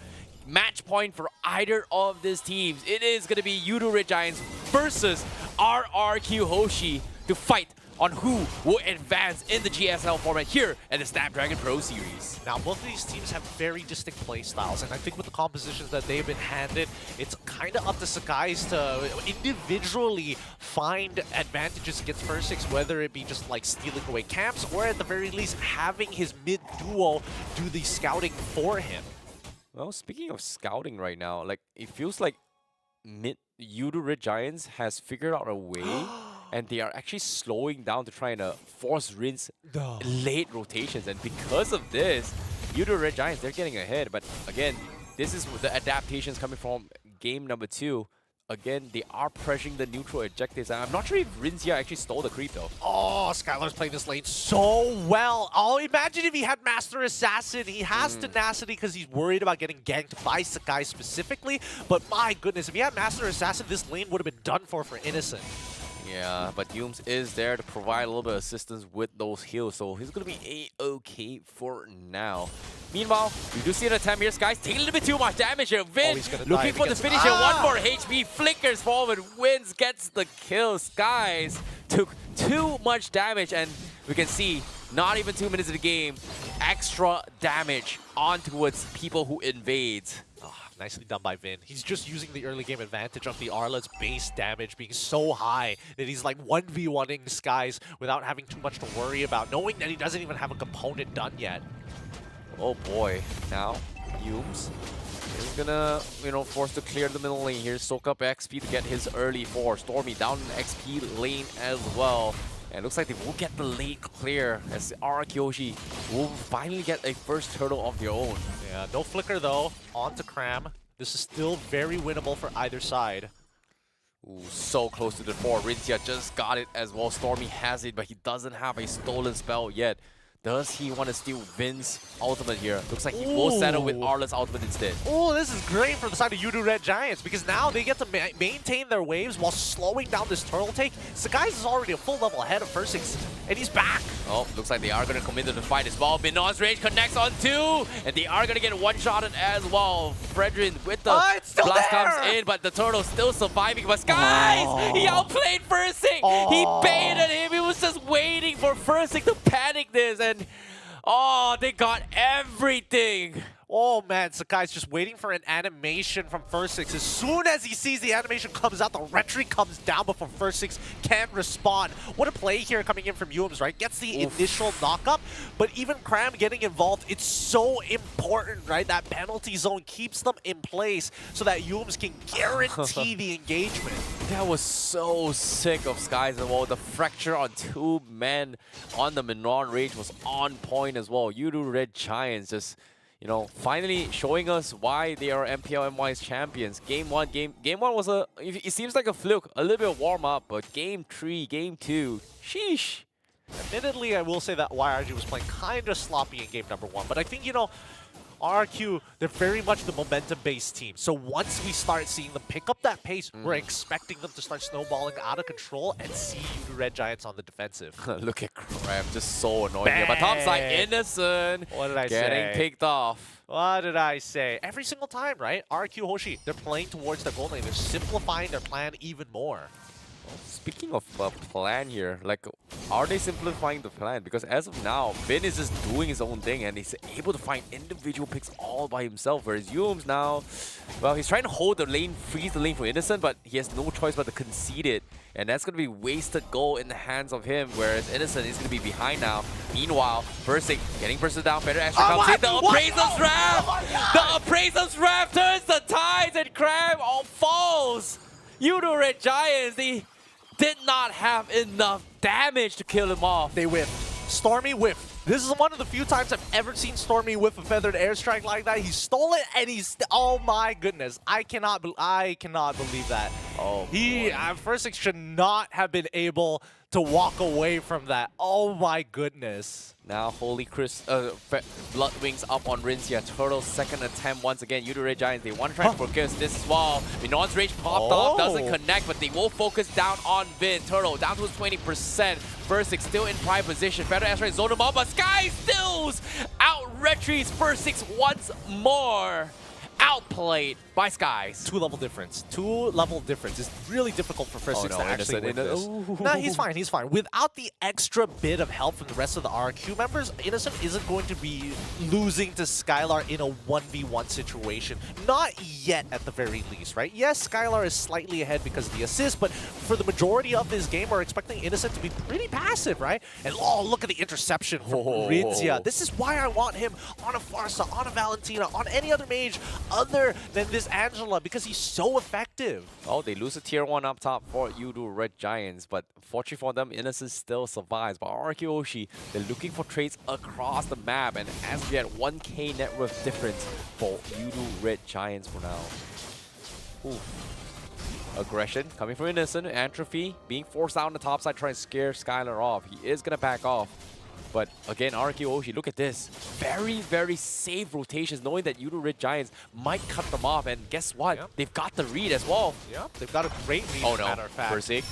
Match point for either of these teams. It is going to be Udare Giants versus RRQ Hoshi to fight on who will advance in the GSL format here at the Snapdragon Pro Series. Now, both of these teams have very distinct play styles, and I think with the compositions that they've been handed, it's kind of up to Sakai's to individually find advantages against First Six, whether it be just like stealing away camps, or at the very least having his mid duo do the scouting for him. Well, speaking of scouting right now, like it feels like Udare Giants has figured out a way and they are actually slowing down to try and force rinse late rotations. And because of this, Udare Giants, they're getting ahead. But again, this is the adaptations coming from game number 2. Again, they are pressuring the neutral objectives. And I'm not sure if Rince here actually stole the creep though. Oh, Skylar's playing this lane so well. Oh, imagine if he had Master Assassin. He has tenacity because he's worried about getting ganked by Sakai specifically. But my goodness, if he had Master Assassin, this lane would have been done for Innocent. Yeah, but Yums is there to provide a little bit of assistance with those heals, so he's going to be A-okay for now. Meanwhile, we do see an attempt here. Sky's taking a little bit too much damage here. Vin looking for the finish here. One more HP, flickers forward, wins, gets the kill. Skies took too much damage, and we can see, not even 2 minutes of the game, extra damage on towards people who invade. Nicely done by Vin. He's just using the early game advantage of the Arla's base damage being so high that he's like 1v1ing Skies without having too much to worry about, knowing that he doesn't even have a component done yet. Oh boy. Now, Yums is gonna, force to clear the middle lane here, soak up XP to get his early 4. Stormy down in XP lane as well. And it looks like they will get the lane clear as RRQ will finally get a first turtle of their own. Yeah, no flicker though. On to Cram. This is still very winnable for either side. Ooh, so close to the 4. Rincia just got it as well. Stormy has it, but he doesn't have a stolen spell yet. Does he want to steal Vin's ultimate here? Looks like he will settle with Arla's ultimate instead. Oh, this is great for the side of Udare Giants because now they get to maintain their waves while slowing down this turtle take. Sakai's is already a full level ahead of First Six, and he's back. Oh, looks like they are going to commit to the fight as well. Minon's rage connects on 2, and they are going to get one-shotted as well. Fredrin with the blast comes in, but the turtle's still surviving. But Skies, he outplayed First Six. He baited him. He was just waiting for First Six to panic this, and they got everything. Oh man, Sakai's just waiting for an animation from First Six. As soon as he sees the animation comes out, the rhetoric comes down before First Six can respond. What a play here coming in from Yums, right? Gets the initial knock-up, but even Cram getting involved, it's so important, right? That penalty zone keeps them in place so that Yums can guarantee the engagement. That was so sick of Skies as well. The fracture on 2 men on the Minon rage was on point as well. Udare Giants just, finally showing us why they are MPL MY's champions. Game 1 was it seems like a fluke, a little bit of warm-up, but Game 3, Game 2, sheesh. Admittedly, I will say that YRG was playing kind of sloppy in game number 1, but I think, RRQ, they're very much the momentum-based team. So once we start seeing them pick up that pace, we're expecting them to start snowballing out of control and see Red Giants on the defensive. Look at Cram, just so annoying here. But top side, Innocent What did I say? getting picked off. What did I say? Every single time, right? RRQ Hoshi, they're playing towards their goal lane. They're simplifying their plan even more. Well, speaking of plan here, are they simplifying the plan? Because as of now, Vin is just doing his own thing and he's able to find individual picks all by himself. Whereas Yums now, well, he's trying to hold the lane, freeze the lane for Innocent, but he has no choice but to concede it. And that's going to be wasted goal in the hands of him, whereas Innocent is going to be behind now. Meanwhile, Versik getting person down, better extra comes in. The Appraiser's Wrath! The Appraiser's Wrath turns the tides and Cram all falls! Udare Giants, they did not have enough damage to kill him off. They whiffed. Stormy whiffed. This is one of the few times I've ever seen Stormy with a feathered airstrike like that. He stole it and oh my goodness. I cannot believe that. Oh, He, boy. First should not have been able to walk away from that. Oh my goodness. Now, Holy Blood Wings up on Rinzia. Turtle's second attempt once again. Yudu Red Giants, they want to try to focus this as well. Minon's Rage popped off, doesn't connect, but they will focus down on Vin. Turtle down to 20%. First still in prime position. Feather Asteroid zone him up, but Sky stills out Retries First once more. Outplayed by Skies. 2-level difference. 2-level difference. It's really difficult for First to actually win this. No, he's fine. He's fine. Without the extra bit of help from the rest of the RQ members, Innocent isn't going to be losing to Skylar in a 1v1 situation. Not yet, at the very least, right? Yes, Skylar is slightly ahead because of the assist, but for the majority of this game, we're expecting Innocent to be pretty passive, right? And oh, look at the interception from Rinzia. This is why I want him on a Farsa, on a Valentina, on any other mage other than this Angela, because he's so effective. Oh, they lose a tier 1 up top for Yudu Red Giants, but fortunately for them, Innocent still survives. But RQOshi, they're looking for trades across the map, and as we had 1k net worth difference for Yudu Red Giants for now. Ooh. Aggression coming from Innocent, Entropy being forced out on the top side, trying to scare Skylar off. He is gonna back off. But again, RQOshi, look at this. Very, very safe rotations, knowing that Yudu Red Giants might cut them off. And guess what? Yep. They've got the read as well. Yep, they've got a great lead, Oh as a no, matter of fact. Persig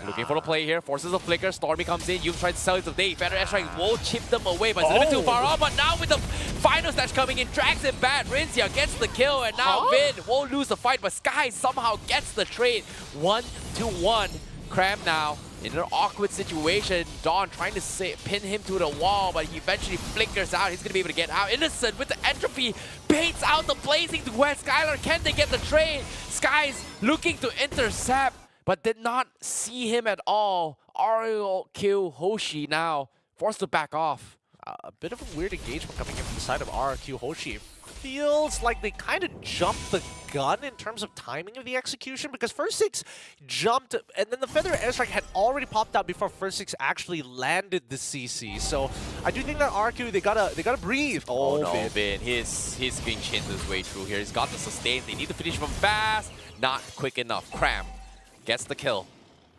looking for the play here, forces a flicker, Stormy comes in, You've tried to sell it today, Feather Airstrike will chip them away, but it's a little bit too far off, but now with the final snatch coming in, drags him back, Rinzia gets the kill, and now Vin won't lose the fight, but Sky somehow gets the trade. 1-1, Cram now in an awkward situation. Dawn trying to pin him to the wall, but he eventually flickers out. He's going to be able to get out. Innocent with the Entropy baits out the Blazing to West Skylar. Can they get the trade? Sky's looking to intercept, but did not see him at all. Ariel kill Hoshi now forced to back off. A bit of a weird engagement coming in from the side of RQ Hoshi. Feels like they kind of jumped the gun in terms of timing of the execution, because First Six jumped and then the Feather Airstrike had already popped out before First Six actually landed the CC. So I do think that RQ, they gotta breathe. Oh no, Vin, he's being chinned his way through here. He's got the sustain. They need to finish him fast. Not quick enough. Cram gets the kill.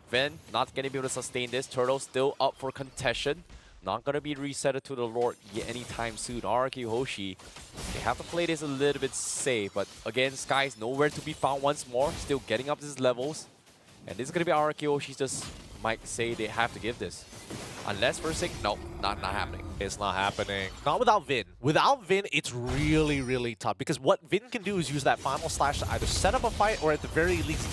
Vin not gonna be able to sustain this. Turtle still up for contention. Not gonna be resetted to the Lord anytime soon. RQ Hoshi, they have to play this a little bit safe, but again, Sky's nowhere to be found once more. Still getting up his levels, and this is gonna be RQ Hoshi. Just might say they have to give this, unless for a sec. No, not happening. It's not happening. Not without Vin. Without Vin, it's really, really tough, because what Vin can do is use that final slash to either set up a fight or at the very least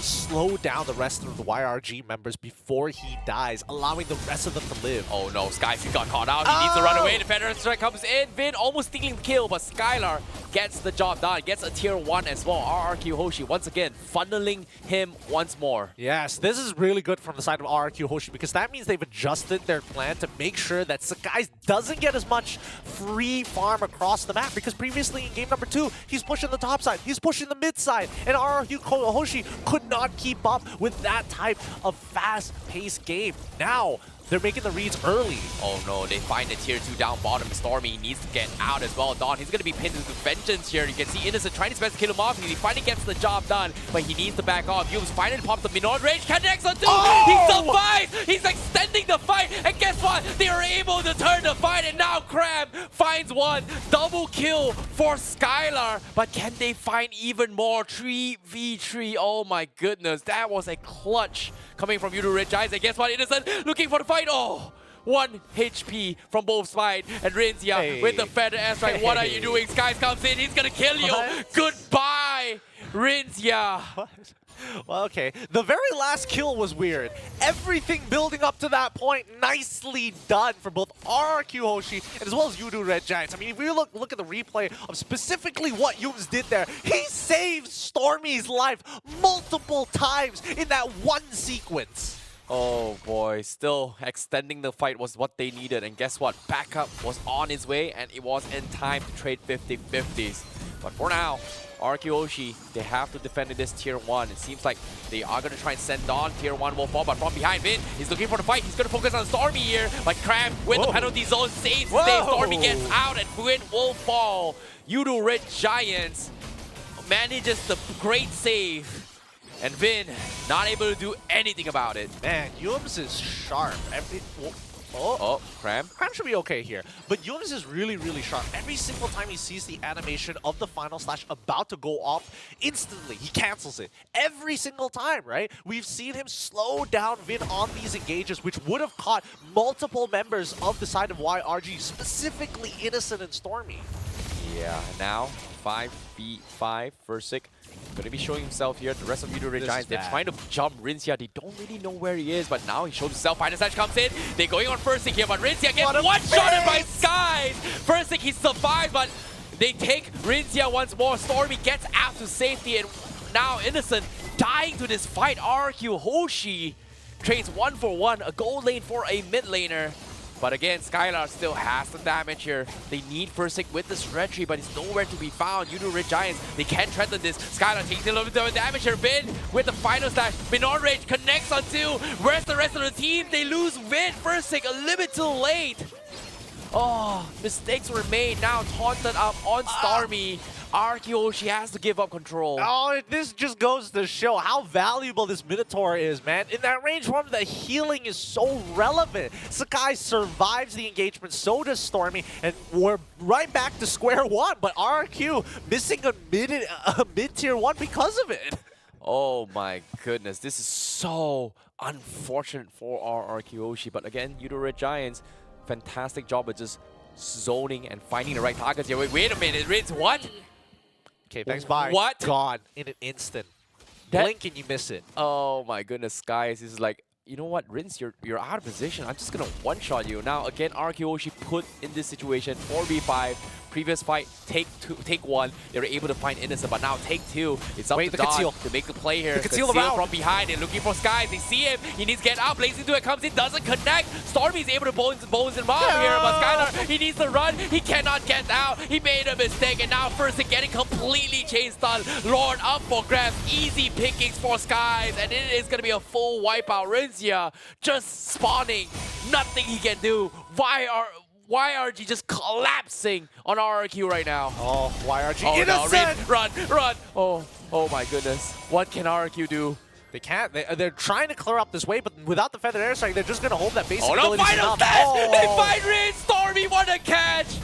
slow down the rest of the YRG members before he dies, allowing the rest of them to live. Oh no, Sky got caught out. He needs to run away. The Feather Strike comes in. Vin almost stealing the kill, but Skylar gets the job done. Gets a tier 1 as well. RRQ Hoshi once again funneling him once more. Yes, this is really good from the side of RQ Hoshi, because that means they've adjusted their plan to make sure that Sakai doesn't get as much free farm across the map, because previously in game number 2, he's pushing the top side, he's pushing the mid side, and RQ Hoshi could not keep up with that type of fast-paced game. Now, they're making the reads early. Oh no, they find the tier 2 down bottom. Stormy needs to get out as well. Dawn, he's going to be pinned into vengeance here. You can see Innocent trying his best to kill him off. He finally gets the job done, but he needs to back off. Yumes finally pops the Minor range. Connects on 2. He survives. He's extending the fight. And guess what? They are able to turn the fight. And now Cram finds 1. Double kill for Skylar. But can they find even more? 3v3. Oh my goodness. That was a clutch coming from Yudu Red Giants. And guess what? Innocent looking for the fight. Oh, 1 HP from both sides. And Rinzia with the Feather Airstrike. What are you doing? Skies comes in. He's gonna kill you. Goodbye, Rinzia. Well, okay. The very last kill was weird. Everything building up to that point, nicely done for both RRQ Hoshi and as well as Yudu Red Giants. I mean, if we look at the replay of specifically what Yumes did there, he saved Stormy's life multiple times in that one sequence. Oh boy, still extending the fight was what they needed, and guess what? Backup was on his way, and it was in time to trade 50-50s. But for now, Arkeoshi, they have to defend in this tier 1. It seems like they are going to try and send on tier 1 will fall, but from behind Vin, he's looking for the fight. He's going to focus on Stormy here, but Cram with the penalty zone saves the day. Stormy gets out and Vin will fall. Yudu Red Giants manages the great save, and Vin not able to do anything about it. Man, Yums is sharp. Cram. Cram should be okay here. But Yums is really, really sharp. Every single time he sees the animation of the final slash about to go off, instantly he cancels it. Every single time, right? We've seen him slow down Vin on these engages, which would have caught multiple members of the side of YRG, specifically Innocent and Stormy. Yeah, now 5v5 Versik gonna be showing himself here. The rest of Yudu Red Giants, they're trying to jump Rincia. They don't really know where he is, but now he shows himself. Final Slash comes in. They're going on Versik here, but Rincia gets one-shotted by Skies. Versik, he survived, but they take Rincia once more. Stormy gets out to safety, and now Innocent dying to this fight. RQ Hoshi trades 1-for-1, a gold lane for a mid laner. But again, Skylar still has the damage here. They need Versik with this red tree, but it's nowhere to be found. Yudu Red Giants, they can't threaten this. Skylar takes a little bit of damage here. Vin with the final slash. Vin on rage connects on 2. Where's the rest of the team? They lose Vin. Versik a little bit too late. Oh, mistakes were made. Now taunted up on Stormy. Arkeoshi has to give up control. Oh, this just goes to show how valuable this Minotaur is, man. In that range 1, the healing is so relevant. Sakai survives the engagement, so does Stormy, and we're right back to square one. But RQ missing a mid-tier 1 because of it. Oh my goodness, this is so unfortunate for our Arkeoshi. But again, Yudu Red Giants, fantastic job at just zoning and finding the right targets here. Wait a minute, Rinse, what? Okay, thanks, bye. What? Gone in an instant. Blink and you miss it. Oh my goodness, guys. This is like, you know what, Rinse, you're out of position. I'm just gonna one-shot you. Now, again, Arkeoshi put in this situation, 4v5. Previous fight, take 1, they were able to find Innocent, but now take 2. It's up to Don to make the play here. Conceal from behind and looking for Skies. They see him, he needs to get out. Blazing into it, comes in, doesn't connect. Stormy's able to bones him out here, but Skylar, he needs to run. He cannot get out. He made a mistake, and now first getting completely chased on. Lord up for grabs, easy pickings for Skies, and it is going to be a full wipeout. Rincia just spawning, nothing he can do. YRG just collapsing on RRQ right now. Oh, YRG innocent! No, run! Oh my goodness. What can RRQ do? They can't. They're trying to clear up this way, but without the feathered airstrike, they're just going to hold that basic ability. Final test! They find Rin! Stormy, what a catch!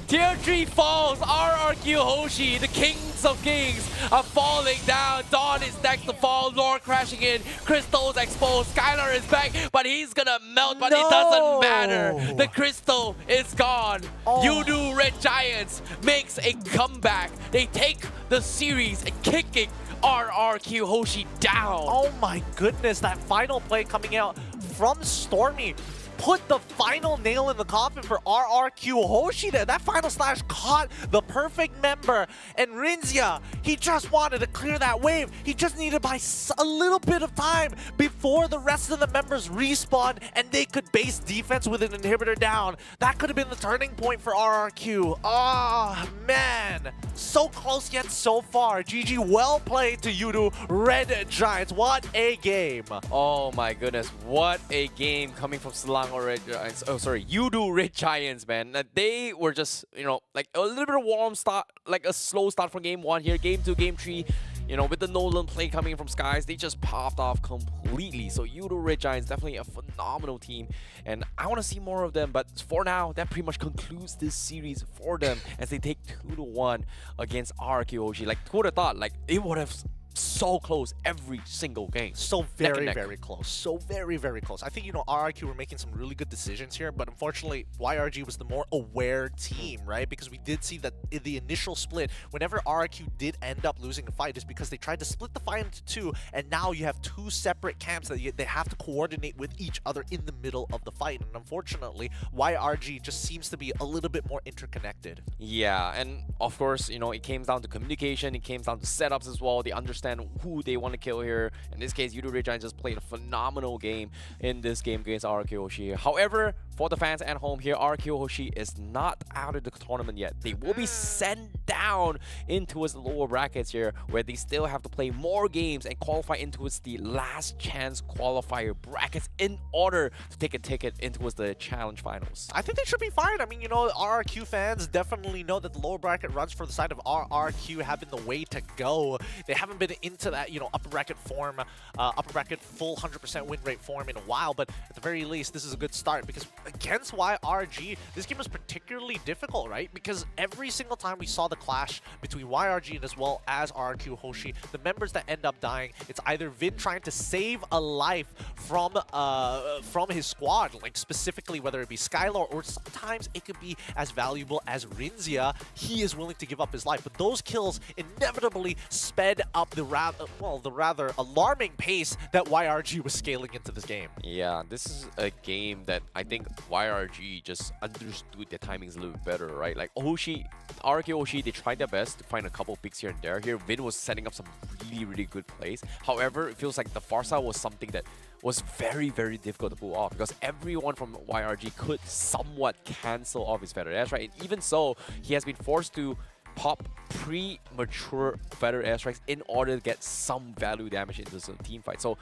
Tier 3 falls. RRQ Hoshi, the kings of kings, are falling down. Dawn is next to fall. Lord crashing in. Crystal's exposed. Skylar is back, but he's gonna melt, but it doesn't matter. The crystal is gone. Yudu Red Giants makes a comeback. They take the series and kicking RRQ Hoshi down. Oh my goodness, that final play coming out from Stormy put the final nail in the coffin for RRQ Hoshi there. That final slash caught the perfect member. And Rinzia, he just wanted to clear that wave. He just needed to buy a little bit of time before the rest of the members respawn and they could base defense with an inhibitor down. That could have been the turning point for RRQ. Oh, man. So close yet so far. GG, well played to Yudu Red Giants. What a game. Oh my goodness, what a game coming from Selangor Red Giants. Oh, sorry, Yudu Red Giants, man. They were just, you know, like a little bit of warm start, like a slow start from game 1 here. Game 2, game 3, you know, with the Nolan play coming from Skies, they just popped off completely. So Yudu Red Giants, definitely a phenomenal team. And I want to see more of them. But for now, that pretty much concludes this series for them as they take 2-1 against RRQ Hoshi. Like, who would have thought? Like, it would have so close every single game. So very close. So very close. I think, you know, RRQ were making some really good decisions here, but unfortunately, YRG was the more aware team, right? Because we did see that in the initial split, whenever RRQ did end up losing a fight, is because they tried to split the fight into 2, and now you have 2 separate camps that they have to coordinate with each other in the middle of the fight. And unfortunately, YRG just seems to be a little bit more interconnected. Yeah, and of course, you know, it came down to communication, it came down to setups as well. They understood understand who they want to kill here. In this case, Yudo Red Giants just played a phenomenal game in this game against RQ Hoshi. However, for the fans at home here, RQ Hoshi is not out of the tournament yet. They will be sent down into its lower brackets here, where they still have to play more games and qualify into the last chance qualifier brackets in order to take a ticket into the challenge finals. I think they should be fine. I mean, you know, RRQ fans definitely know that the lower bracket runs for the side of RRQ have been the way to go. They haven't been into that, you know, upper bracket form, upper bracket full 100% win rate form in a while, but at the very least, this is a good start because against YRG, this game was particularly difficult, right? Because every single time we saw the clash between YRG and as well as RRQ Hoshi, the members that end up dying, it's either Vin trying to save a life from his squad, like specifically whether it be Skylar or sometimes it could be as valuable as Rinzia. He is willing to give up his life, but those kills inevitably sped up the rather alarming pace that YRG was scaling into this game. Yeah, this is a game that I think YRG just understood their timings a little bit better, right? Like Hoshi, RK Hoshi, they tried their best to find a couple picks here and there. Here, Vin was setting up some really good plays. However, it feels like the far side was something that was very difficult to pull off because everyone from YRG could somewhat cancel off his feather airstrike. And even so, he has been forced to pop premature feather airstrikes in order to get some value damage into the team fight. So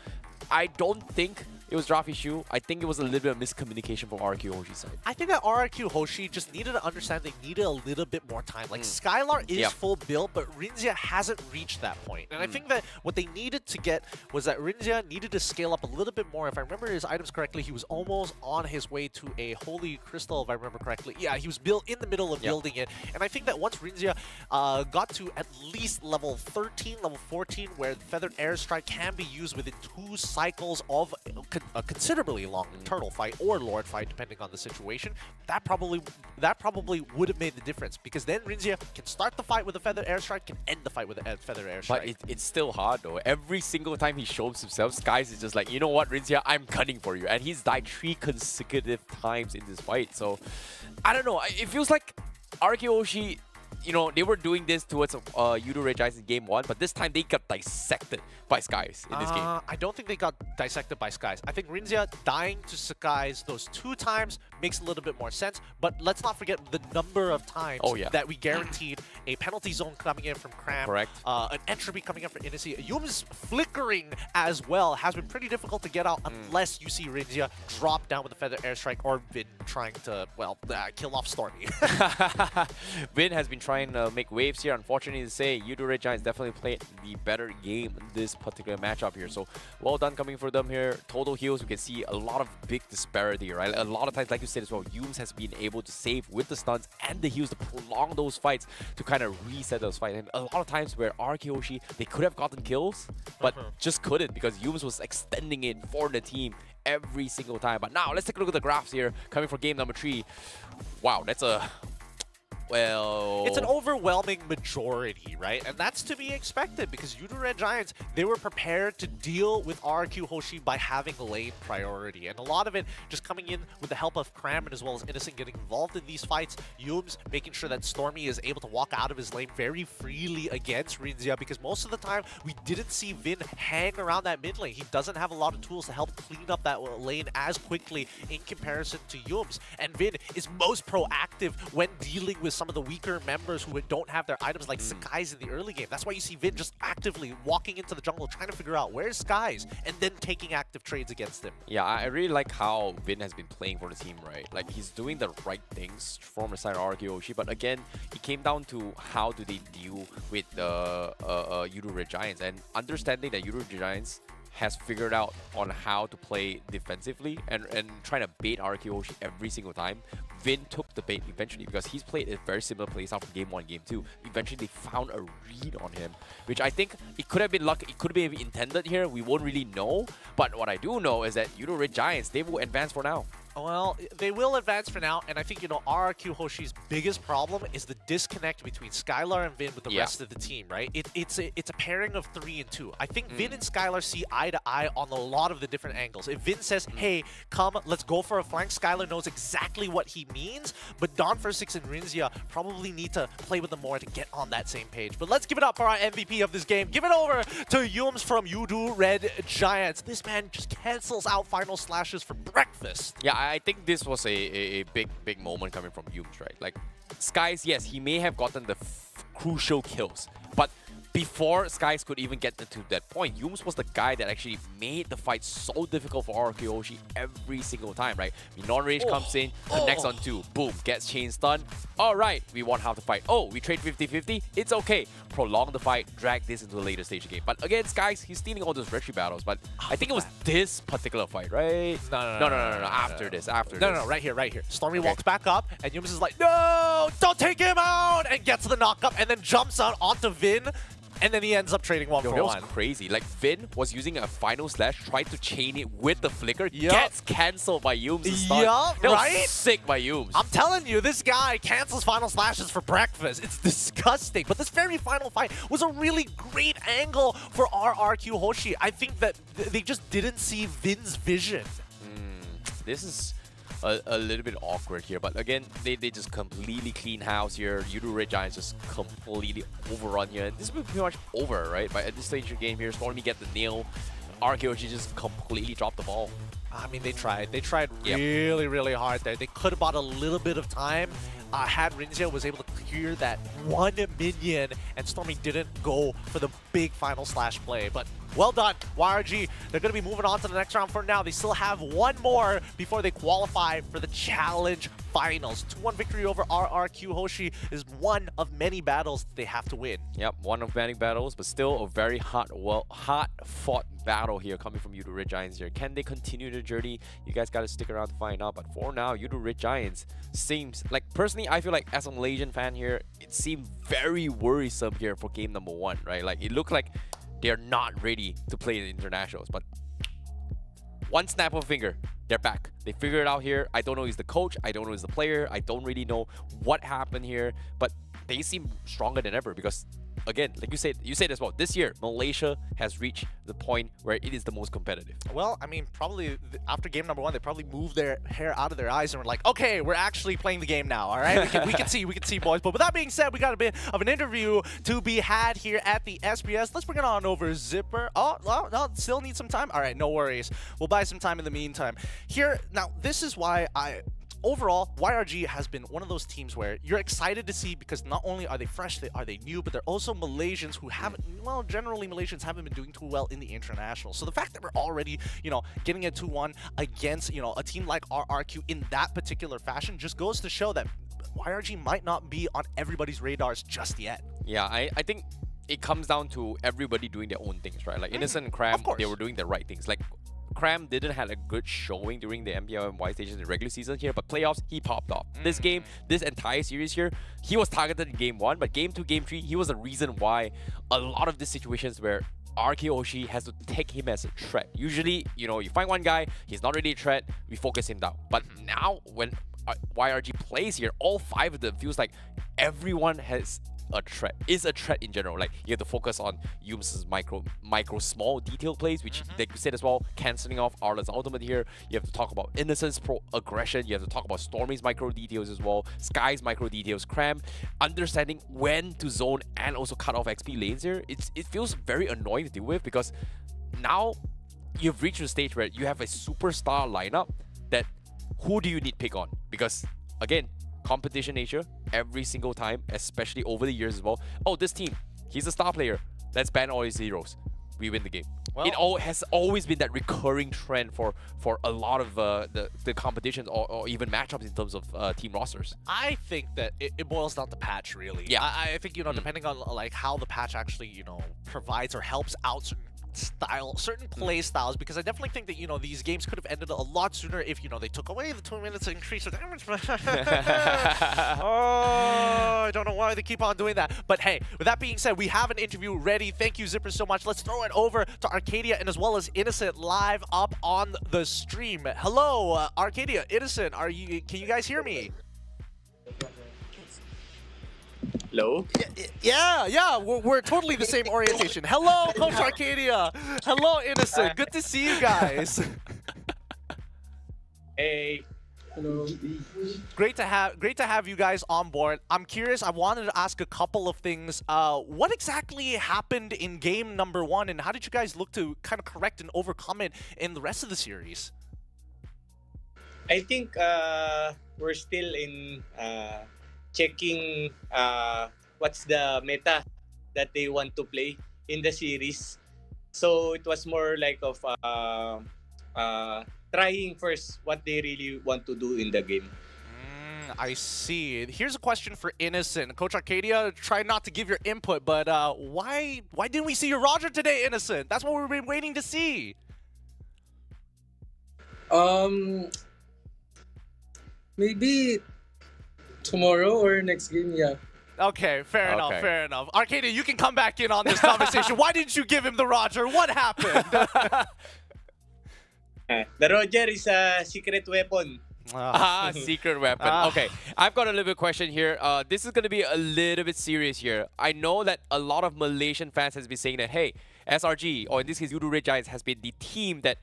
I don't think it was draft issue. I think it was a little bit of miscommunication from RQ Hoshi's side. I think that RQ Hoshi just needed to understand they needed a little bit more time. Like Skylar is full build, but Rinzia hasn't reached that point. And I think that what they needed to get was that Rinzia needed to scale up a little bit more. If I remember his items correctly, he was almost on his way to a Holy Crystal, if I remember correctly. Yeah, he was built in the middle of building it. And I think that once Rinzia got to at least level 13, level 14, where Feathered Airstrike can be used within 2 cycles of a considerably long turtle fight or lord fight, depending on the situation, that probably would have made the difference, because then Rinzia can start the fight with a Feathered Airstrike, can end the fight with a Feathered Airstrike. But it's still hard though. Every single time he shows himself, Skies is just like, you know what, Rinzia, I'm gunning for you. And he's died 3 consecutive times in this fight. So, I don't know. It feels like RK Hoshi, you know, they were doing this towards Yudo Red Giants in game 1, but this time they got dissected by Skies in this game. I don't think they got dissected by Skies. I think Rinzia dying to Skies those 2 times makes a little bit more sense, but let's not forget the number of times that we guaranteed a penalty zone coming in from Cram, correct, an entropy coming in from Inisi. Yum's flickering as well has been pretty difficult to get out unless you see Rinzia drop down with a Feather Airstrike or Vin trying to, well, kill off Stormy. Vin has been trying to make waves here. Unfortunately to say, Yudo Red Giants definitely played the better game in this particular matchup here. So well done coming for them here. Total heals, we can see a lot of big disparity, right? A lot of times, like you said as well, Yums has been able to save with the stuns and the heals to prolong those fights, to kind of reset those fights. And a lot of times where RK Hoshi, they could have gotten kills, but just couldn't, because Yums was extending it for the team every single time. But now let's take a look at the graphs here coming for game number 3. Wow, that's a... well... it's an overwhelming majority, right? And that's to be expected, because Yudo Red Giants, they were prepared to deal with RQ Hoshi by having lane priority. And a lot of it just coming in with the help of Cram and as well as Innocent getting involved in these fights. Yums making sure that Stormy is able to walk out of his lane very freely against Rinzia, because most of the time we didn't see Vin hang around that mid lane. He doesn't have a lot of tools to help clean up that lane as quickly in comparison to Yums. And Vin is most proactive when dealing with some of the weaker members who don't have their items, like Skies in the early game. That's why you see Vin just actively walking into the jungle, trying to figure out where's Skies, and then taking active trades against him. Yeah, I really like how Vin has been playing for the team, right? Like, he's doing the right things from the side of RK Hoshi, but again, it came down to how do they deal with the Yudo Red Giants, and understanding that Yudo Red Giants has figured out on how to play defensively and trying to bait RK Hoshi every single time. Vin took the bait eventually, because he's played a very similar playstyle from game 1, game 2. Eventually, they found a read on him, which I think it could have been luck. It could have been intended here. We won't really know. But what I do know is that Yudo Red Giants, they will advance for now. Well, they will advance for now, and I think, RRQ Hoshi's biggest problem is the disconnect between Skylar and Vin with the rest of the team, right? It's a pairing of 3 and 2. I think Vin and Skylar see eye to eye on a lot of the different angles. If Vin says, hey, come, let's go for a flank, Skylar knows exactly what he means, but Don Versix and Rinzia probably need to play with them more to get on that same page. But let's give it up for our MVP of this game. Give it over to Yums from Yudu Red Giants. This man just cancels out final slashes for breakfast. Yeah, I think this was a big moment coming from Yums, right? Like, Skies, yes, he may have gotten the crucial kills, but before Skies could even get to that point, Yums was the guy that actually made the fight so difficult for RRQ Hoshi every single time, right? Non-rage comes in, connects on 2, boom, gets chain stun. Alright, we won half the fight. Oh, we trade 50-50? It's okay. Prolong the fight, drag this into the later stage of the game. But again, Skies, he's stealing all those retry battles, but I think it was this particular fight, right? No. After this. No, right here. Stormy walks back up, and Yums is like, no, don't take him out, and gets the knock up, and then jumps out onto Vin. And then he ends up trading 1 for 1. That was crazy. Like, Vin was using a final slash, tried to chain it with the flicker, gets cancelled by Yums. That was sick by Yums. I'm telling you, this guy cancels final slashes for breakfast. It's disgusting. But this very final fight was a really great angle for RRQ Hoshi. I think that they just didn't see Vin's vision. This is a little bit awkward here, but again, they just completely clean house here. Yudu Red Giants just completely overrun here. And this is pretty much over, right? But at this stage of the game here, Stormy get the nail. RRQ just completely dropped the ball. I mean, they tried. They tried really, really hard there. They could have bought a little bit of time. Had Rinzia was able to clear that 1 minion, and Stormy didn't go for the big final slash play. But well done, YRG. They're going to be moving on to the next round for now. They still have 1 more before they qualify for the Challenge Finals. 2-1 victory over RRQ Hoshi is one of many battles they have to win. Yep, one of many battles, but still a very hard-fought battle here coming from Yudu Red Giants here. Can they continue the journey? You guys got to stick around to find out. But for now, Yudu Red Giants seems like, personally, I feel like as a Malaysian fan here, it seemed very worrisome here for game number 1, right? Like, it looked like they're not ready to play in the internationals, but one snap of a finger, they're back. They figured it out here. I don't know who's the coach. I don't know who's the player. I don't really know what happened here, but they seem stronger than ever because, again, like you said as well, this year, Malaysia has reached the point where it is the most competitive. Well, I mean, probably after game number 1, they probably moved their hair out of their eyes and were like, okay, we're actually playing the game now, all right? We can see, boys. But with that being said, we got a bit of an interview to be had here at the SBS. Let's bring it on over, Zipper. Oh, no, still need some time? All right, no worries. We'll buy some time in the meantime. Here, now, this is why overall, YRG has been one of those teams where you're excited to see because not only are they fresh, are they new, but they're also Malaysians who haven't, well, generally Malaysians haven't been doing too well in the international. So the fact that we're already, getting a 2-1 against, a team like RRQ in that particular fashion just goes to show that YRG might not be on everybody's radars just yet. Yeah, I think it comes down to everybody doing their own things, right? Like Innocent and Cram, they were doing the right things. Like, Cram didn't have a good showing during the MPL and Y stages in the regular season here, but playoffs, he popped off. This game, this entire series here, he was targeted in game 1, but game 2, game 3, he was the reason why a lot of these situations where RRQ Hoshi has to take him as a threat. Usually, you find one guy, he's not really a threat, we focus him down. But now, when YRG plays here, all 5 of them feels like everyone is a threat in general. Like, you have to focus on Yums' micro small detail plays, which like you said as well, cancelling off Arla's ultimate here. You have to talk about Innocent's pro aggression. You have to talk about Stormy's micro details as well, Sky's micro details, Cram understanding when to zone and also cut off XP lanes here. It feels very annoying to deal with because now you've reached a stage where you have a superstar lineup that who do you need pick on? Because again, competition nature every single time, especially over the years as well. Oh, this team, he's a star player. Let's ban all his heroes. We win the game. Well, it has always been that recurring trend for a lot of the competitions or even matchups in terms of team rosters. I think that it boils down to patch, really. Yeah. I think, depending on like how the patch actually, provides or helps out certain style, certain play styles, because I definitely think that, you know, these games could have ended a lot sooner if, you know, they took away the 2 minutes and increased the damage. Oh, I don't know why they keep on doing that. But hey, with that being said, we have an interview ready. Thank you, Zipper, so much. Let's throw it over to Arcadia and as well as Innocent live up on the stream. Hello, Arcadia, Innocent, can you guys hear me? Hello? Yeah, we're totally the same orientation. Hello, Coach Arcadia. Hello, Innocent. Good to see you guys. Hey. Hello. Great to have you guys on board. I'm curious. I wanted to ask a couple of things. What exactly happened in game number 1, and how did you guys look to kind of correct and overcome it in the rest of the series? I think we're still in checking what's the meta that they want to play in the series. So it was more like of trying first what they really want to do in the game. I see. Here's a question for Innocent. Coach Arcadia, try not to give your input, but why didn't we see your Roger today, Innocent? That's what we've been waiting to see. Maybe tomorrow or next game, yeah. Okay, fair enough. Arcadia, you can come back in on this conversation. Why didn't you give him the Roger? What happened? The Roger is a secret weapon. Secret weapon. Okay, I've got a little bit of question here. This is going to be a little bit serious here. I know that a lot of Malaysian fans has been saying that, hey, SRG, or in this case, Yudu Red Giants, has been the team that,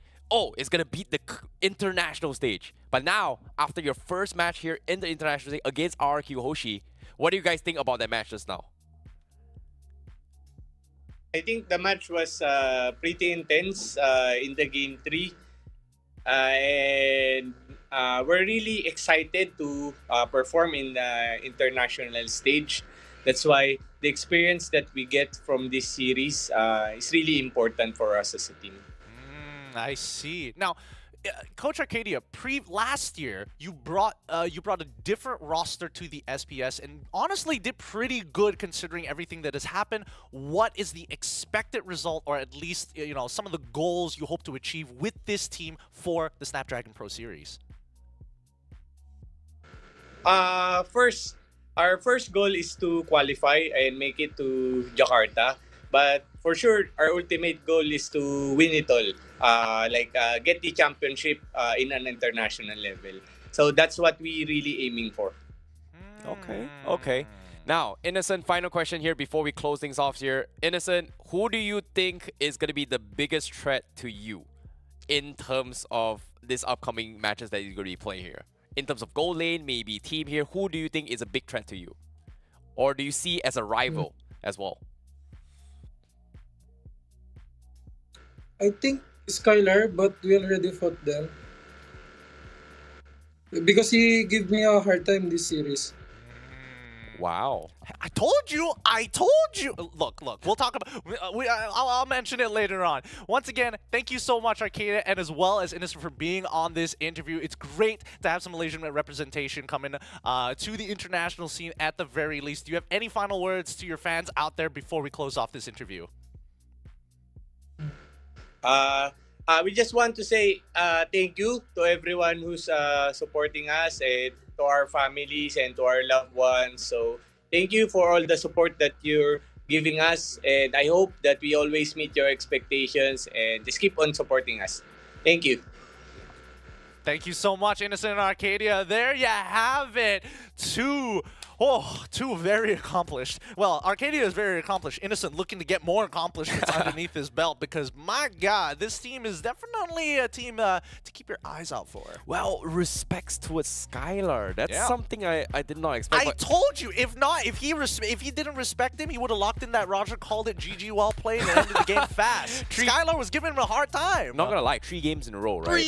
is going to beat the international stage. But now, after your first match here in the international stage against RRQ Hoshi, what do you guys think about that match just now? I think the match was pretty intense in the game 3. And we're really excited to perform in the international stage. That's why the experience that we get from this series is really important for us as a team. I see. Now, Coach Arcadia, last year you brought a different roster to the SPS and honestly did pretty good considering everything that has happened. What is the expected result, or at least some of the goals you hope to achieve with this team for the Snapdragon Pro Series? Our first goal is to qualify and make it to Jakarta. But for sure, our ultimate goal is to win it all. Get the championship in an international level. So that's what we really aiming for. Okay. Now, Innocent, final question here before we close things off here. Innocent, who do you think is going to be the biggest threat to you in terms of this upcoming matches that you're going to be playing here? In terms of goal lane, maybe team here, who do you think is a big threat to you? Or do you see as a rival as well? I think Skylar, but we already fought them. Because he gave me a hard time this series. Wow. I told you. Look. We'll talk about. I'll mention it later on. Once again, thank you so much, Arcadia, and as well as Innocent for being on this interview. It's great to have some Malaysian representation coming to the international scene at the very least. Do you have any final words to your fans out there before we close off this interview? We just want to say thank you to everyone who's supporting us, and to our families and to our loved ones. So thank you for all the support that you're giving us, and I hope that we always meet your expectations, and just keep on supporting us. Thank you. Thank you so much, Innocent and Arcadia. There you have it. Two very accomplished. Well, Arcadia is very accomplished. Innocent looking to get more accomplishments underneath his belt, because, my God, this team is definitely a team to keep your eyes out for. Well, respects towards Skylar. That's something I did not expect. I told you, if he didn't respect him, he would have locked in that Roger, called it GG, well played, and ended the game fast. Skylar was giving him a hard time. Not gonna lie, 3 games in a row, right?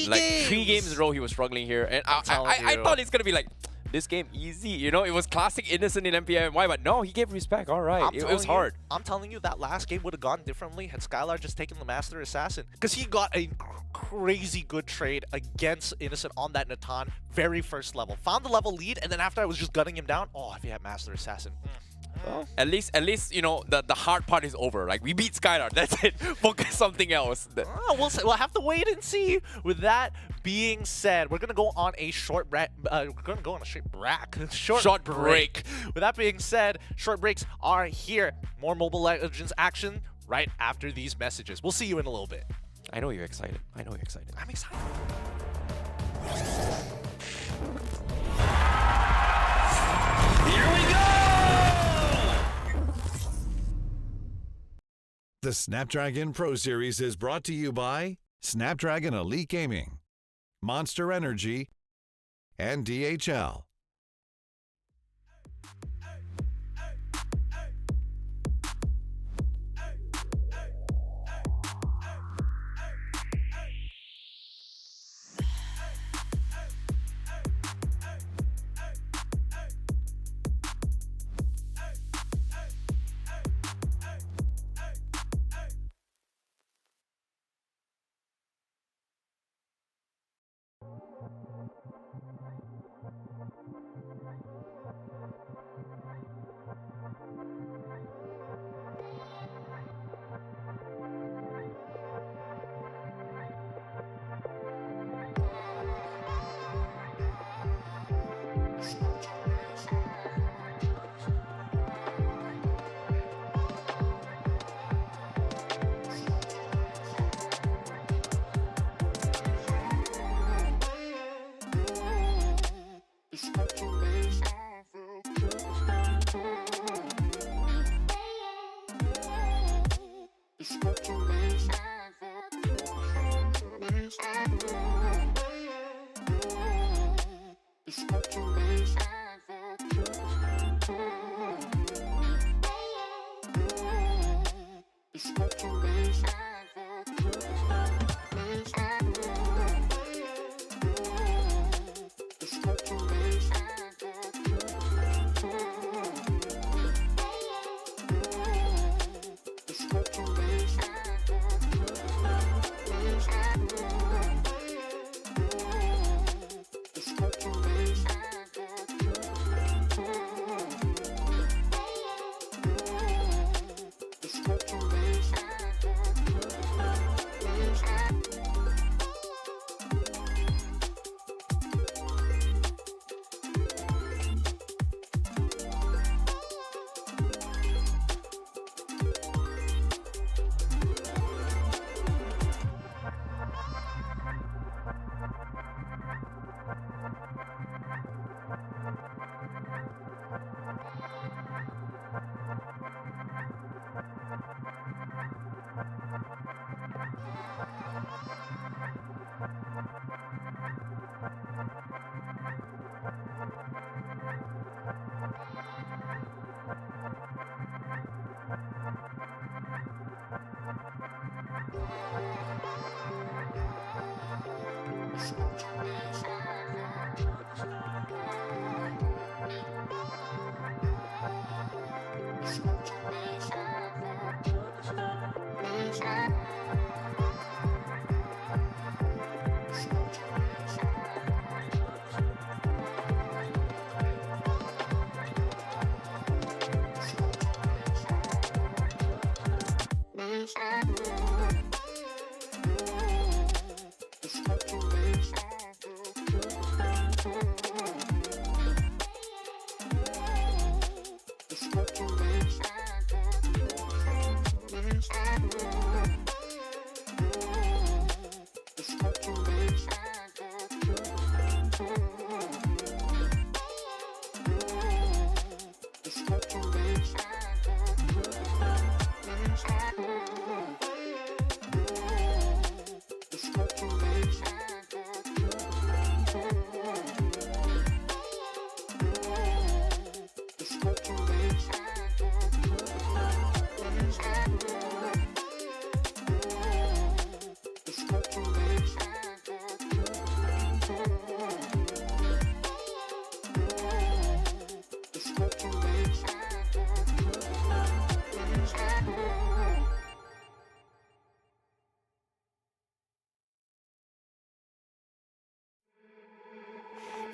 3 games in a row he was struggling here, and I thought it's gonna be like, this game easy, it was classic Innocent in MPMY, but no, he gave respect. All right, it was hard. I'm telling you, that last game would have gone differently had Skylar just taken the Master Assassin, because he got a crazy good trade against Innocent on that Natan very first level. Found the level lead, and then after I was just gunning him down, if he had Master Assassin. Well, at least you know the hard part is over. Like we beat Skylar. That's it. Focus something else. We'll have to wait and see. With that being said, we're gonna go on a short break. Short break. With that being said, short breaks are here. More Mobile Legends action right after these messages. We'll see you in a little bit. I know you're excited. I know you're excited. I'm excited. Here we go! The Snapdragon Pro Series is brought to you by Snapdragon Elite Gaming, Monster Energy, and DHL.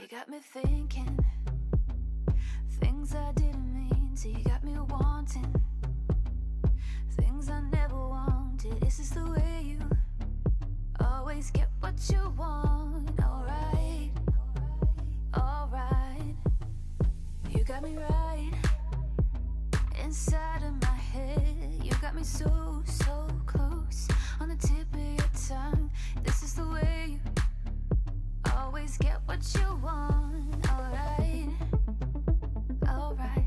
You got me thinking things I didn't mean to. You got me wanting things I never wanted. Is this the way you always get what you want? Alright, alright. You got me right inside of my head. You got me so, so close on the tip of your tongue. This is the way you always get what you want. Alright, alright.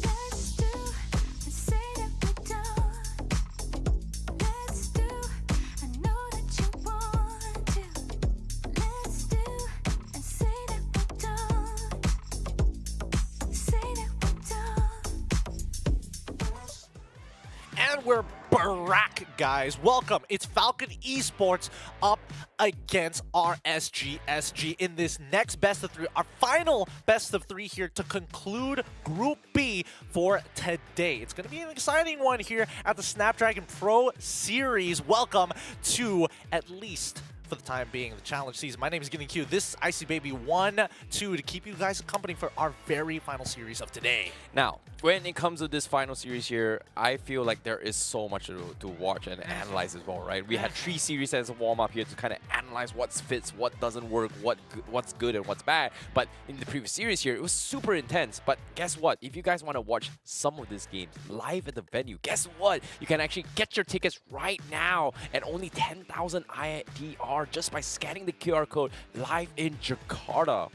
Let's do and say that we're done. Let's do, I know that you want to. Let's do and say that we're done. Say that we're done. And we're back, guys. Welcome. It's Falcon Esports up against RSGSG in this next best of three, our final best of three here to conclude Group B for today. It's going to be an exciting one here at the Snapdragon Pro Series. Welcome to, at least for the time being, the challenge season. My name is Getting Q. This is Icy Baby 1-2 to keep you guys company for our very final series of today. Now, when it comes to this final series here, I feel like there is so much to watch and analyze as well, right? We had 3 series as a warm-up here to kind of analyze what fits, what doesn't work, what's good and what's bad. But in the previous series here, it was super intense. But guess what? If you guys want to watch some of these games live at the venue, guess what? You can actually get your tickets right now at only 10,000 IDR just by scanning the QR code live in Jakarta.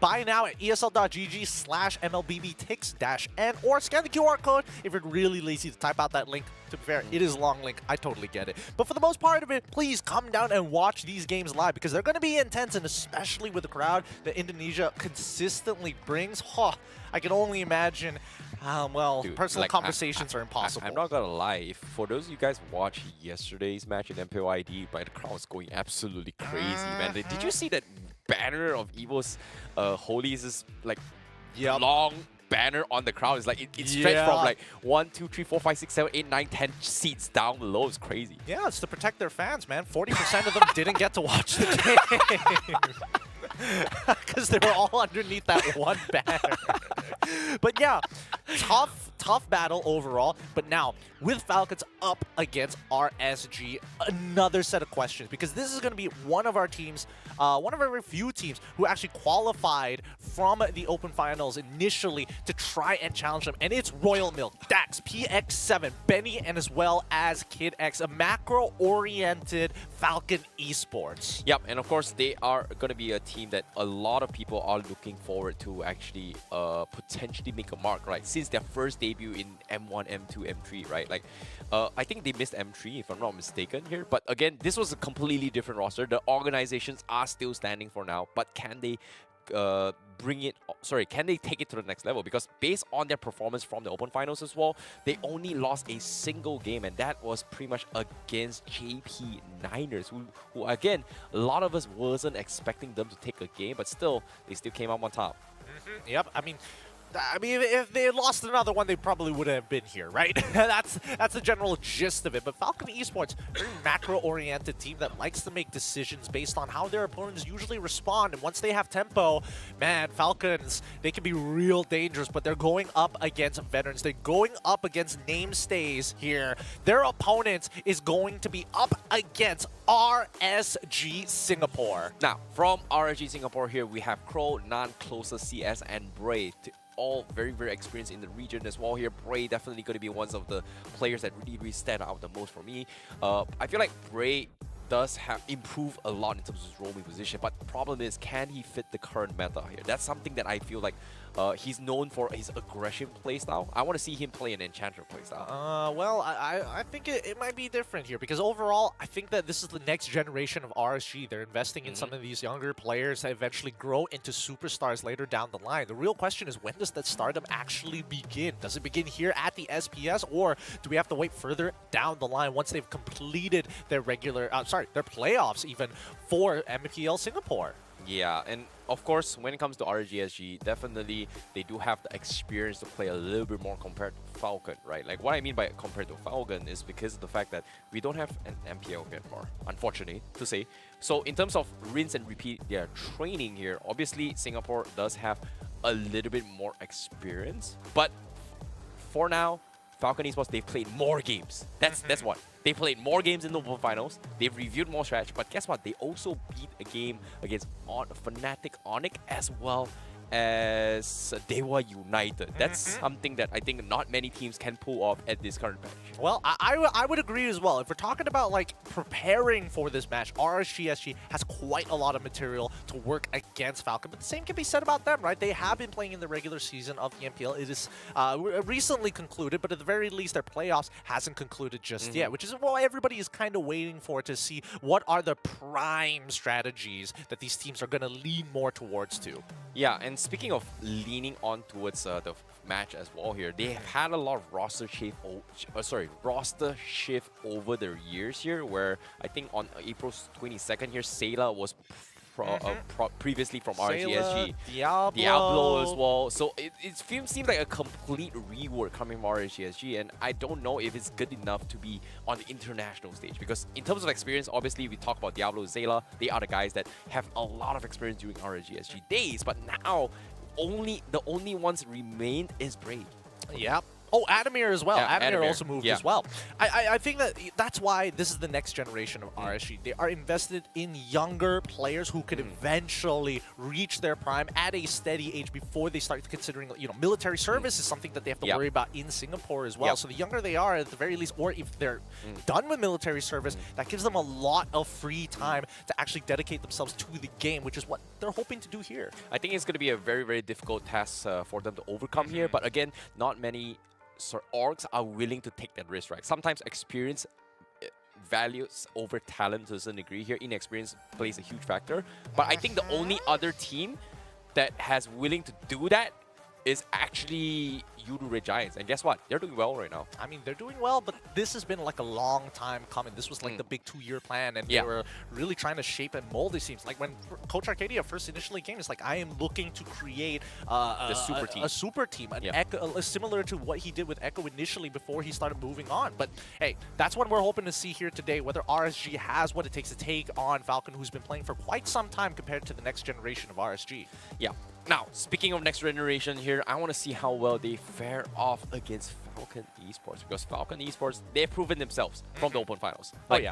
Buy now at esl.gg/MLBBTix-N or scan the QR code if you're really lazy to type out that link. To be fair, it is a long link. I totally get it. But for the most part of it, please come down and watch these games live because they're going to be intense, and especially with the crowd that Indonesia consistently brings. I can only imagine well, Dude, personal like, conversations are impossible. I'm not gonna lie, for those of you guys watch yesterday's match in MPOID, but the crowd was going absolutely crazy, man. Did you see that banner of Evo's Holies' like long banner on the crowd? It's like it stretched from like 1, 2, 3, 4, 5, 6, 7, 8, 9, 10 seats down below. It's crazy. Yeah, it's to protect their fans, man. 40% of them didn't get to watch the game. Because they were all underneath that one banner. But yeah, tough battle overall. But now, with Falcons up against RSG, another set of questions. Because this is going to be one of our teams, one of our very few teams who actually qualified from the Open Finals initially to try and challenge them. And it's Royal Milk, Dax, PX7, Benny, and as well as Kid X, a macro-oriented Falcon Esports. Yep, and of course, they are going to be a team that a lot of people are looking forward to actually potentially make a mark, right? Since their first debut in M1, M2, M3, right? Like, I think they missed M3 if I'm not mistaken here. But again, this was a completely different roster. The organizations are still standing for now, but can they can they take it to the next level? Because based on their performance from the Open Finals as well, they only lost a single game, and that was pretty much against JP Niners, who again, a lot of us wasn't expecting them to take a game, but still, they still came out on top. Yep, I mean, if they had lost another one, they probably would have been here, right? That's the general gist of it. But Falcon Esports, very macro-oriented team that likes to make decisions based on how their opponents usually respond. And once they have tempo, man, Falcons, they can be real dangerous. But they're going up against veterans. They're going up against namestays here. Their opponent is going to be up against RSG Singapore. Now, from RSG Singapore here, we have Crow, Nan, Closer, CS, and Bray. All very, very experienced in the region as well here. Bray definitely going to be one of the players that really stand out the most for me. I feel like Bray does have improved a lot in terms of his roaming position, but the problem is, can he fit the current meta here? That's something that I feel like he's known for his aggression playstyle. I want to see him play an Enchanter playstyle. Well, I think it might be different here because overall, I think that this is the next generation of RSG. They're investing in some of these younger players that eventually grow into superstars later down the line. The real question is, when does that stardom actually begin? Does it begin here at the SPS, or do we have to wait further down the line once they've completed their their playoffs even for MPL Singapore? Yeah, and of course, when it comes to RGSG, definitely they do have the experience to play a little bit more compared to Falcon, right? Like, what I mean by compared to Falcon is because of the fact that we don't have an MPL anymore, unfortunately to say. So in terms of rinse and repeat their training here, obviously Singapore does have a little bit more experience. But for now, Falcon Esports, they've played more games. That's what. They played more games in the Open Finals. They've reviewed more strategy. But guess what? They also beat a game against Fnatic Onyx as well as Dewa United. That's something that I think not many teams can pull off at this current match. Well, I would agree as well. If we're talking about like preparing for this match, RSGSG has quite a lot of material to work against Falcon. But the same can be said about them, right? They have been playing in the regular season of the MPL. It is recently concluded, but at the very least, their playoffs hasn't concluded just yet, which is what everybody is kind of waiting for to see what are the prime strategies that these teams are going to lean more towards to. Yeah, and speaking of leaning on towards the match as well here, they have had a lot of roster shift over their years here, where I think on April 22nd here, Sayla was previously from RGSG. Diablo as well. So it seems like a complete rework coming from RGSG, and I don't know if it's good enough to be on the international stage, because in terms of experience, obviously we talk about Diablo, Zayla, they are the guys that have a lot of experience during RGSG days, but now the only ones remained is Brave. Yep. Oh, Adamir as well. Yeah, Adamir Adamir. also moved Yeah. as well. I think that's why this is the next generation of RSG. They are invested in younger players who could eventually reach their prime at a steady age before they start considering, military service is something that they have to worry about in Singapore as well. So the younger they are, at the very least, or if they're done with military service, that gives them a lot of free time to actually dedicate themselves to the game, which is what they're hoping to do here. I think it's going to be a very, very difficult task for them to overcome here, but again, not many orgs are willing to take that risk, right? Sometimes experience values over talent to a certain degree here. Inexperience plays a huge factor. But I think the only other team that has willing to do that is actually Yudu Red Giants. And guess what? They're doing well right now. I mean, they're doing well, but this has been like a long time coming. This was like the big 2-year plan, and they were really trying to shape and mold these teams. Like when Coach Arcadia first initially came, it's like, I am looking to create the super team. A super team, Echo, similar to what he did with Echo initially before he started moving on. But hey, that's what we're hoping to see here today, whether RSG has what it takes to take on Falcon, who's been playing for quite some time compared to the next generation of RSG. Yeah. Now, speaking of next generation here, I want to see how well they fare off against Falcon Esports, because Falcon Esports, they've proven themselves from the Open Finals. Like,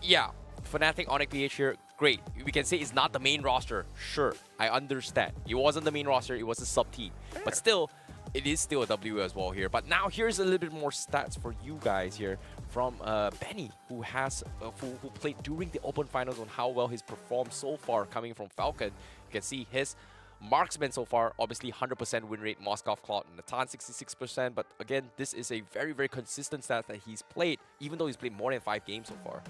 yeah, Fnatic Onyx PH here, great. We can say it's not the main roster. Sure, I understand. It wasn't the main roster, it was a sub-team. But still, it is still a W as well here. But now here's a little bit more stats for you guys here from Benny, who has who played during the Open Finals, on how well he's performed so far coming from Falcon. You can see his marksman so far, obviously 100% win rate, Moskov, Cloud, and Natan 66%. But again, this is a very, very consistent stat that he's played, even though he's played more than 5 games so far.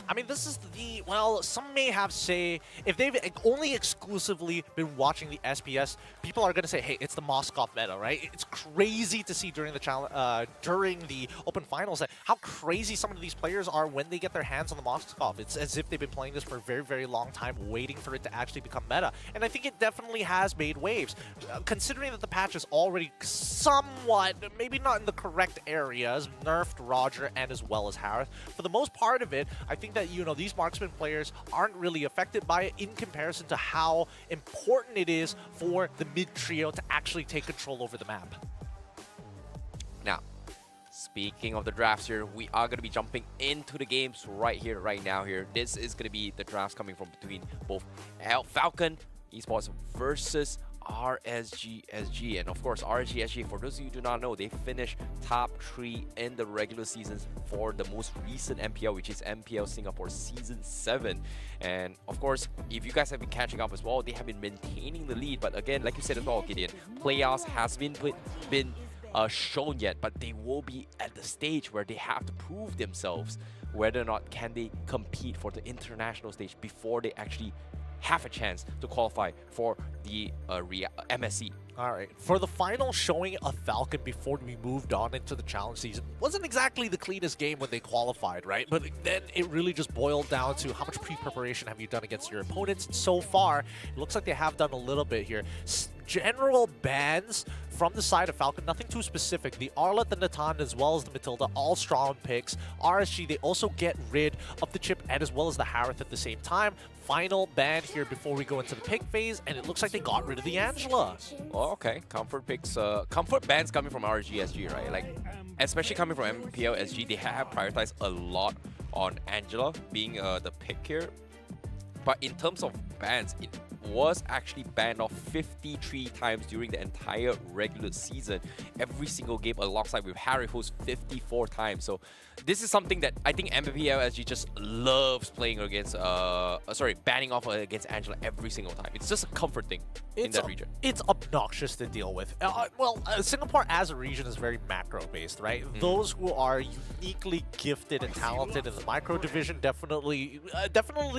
I mean, this is well, some may have say, if they've only exclusively been watching the SPS, people are going to say, hey, it's the Moskov meta, right? It's crazy to see during the during the Open Finals that how crazy some of these players are when they get their hands on the Moskov. It's as if they've been playing this for a very, very long time, waiting for it to actually become meta. And I think it definitely has made waves, considering that the patch is already somewhat, maybe not in the correct areas, nerfed Roger and as well as Harith. For the most part of it, I think that, these marksman players aren't really affected by it in comparison to how important it is for the mid trio to actually take control over the map. Now, speaking of the drafts here, we are going to be jumping into the games right here, right now here. This is going to be the drafts coming from between both Falcon Esports versus RSGSG. And of course, RSGSG, for those of you who do not know, they finished top 3 in the regular seasons for the most recent MPL, which is MPL Singapore Season 7. And of course, if you guys have been catching up as well, they have been maintaining the lead. But again, like you said as well, Gideon, playoffs has been shown yet, but they will be at the stage where they have to prove themselves whether or not can they compete for the international stage before they actually have a chance to qualify for the MSC. All right, for the final showing of Falcon before we moved on into the challenge season, wasn't exactly the cleanest game when they qualified, right? But then it really just boiled down to how much pre-preparation have you done against your opponents. So far, it looks like they have done a little bit here. general bans from the side of Falcon, nothing too specific. The Arlet, the Natan, as well as the Matilda, all strong picks. RSG, they also get rid of the Chip and as well as the Harith at the same time. Final ban here before we go into the pick phase, and it looks like they got rid of the Angela. Oh, okay. Comfort picks, comfort bans coming from RGSG, right? Like, especially coming from MPL SG, they have prioritized a lot on Angela being the pick here. But in terms of bans, it was actually banned off 53 times during the entire regular season. Every single game alongside with Harry, who's 54 times. So this is something that I think MPL SG just loves playing against, banning off against Angela every single time. It's just a comfort thing in that region. It's obnoxious to deal with. Singapore as a region is very macro-based, right? Those who are uniquely gifted and talented in the micro division definitely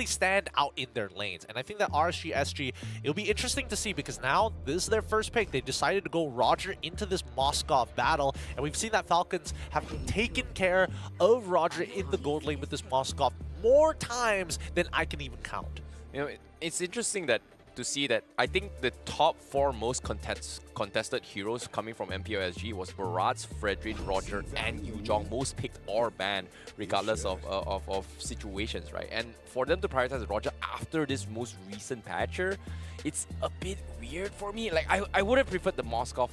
stand out in their lanes. And I think that RSG SG, it'll be interesting to see because now this is their first pick. They decided to go Roger into this Moskov battle, and we've seen that Falcons have taken care of Roger in the gold lane with this Moskov more times than I can even count. You know, it's interesting that to see that I think the top 4 most contested heroes coming from MPOSG was Barats, Fredrin, Roger, and Yujong, most picked or banned regardless of situations, right? And for them to prioritize Roger after this most recent patcher, it's a bit weird for me. Like, I would have preferred the Moskov,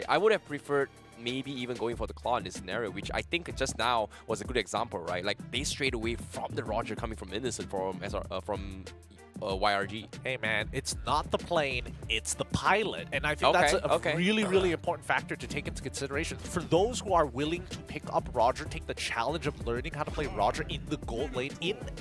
I would have preferred maybe even going for the Claw in this scenario, which I think just now was a good example, right? Like, they strayed away from the Roger coming from Innocent from YRG. Hey man, it's not the plane, it's the pilot. And I think that's a really, really important factor to take into consideration. For those who are willing to pick up Roger, take the challenge of learning how to play Roger in the gold lane,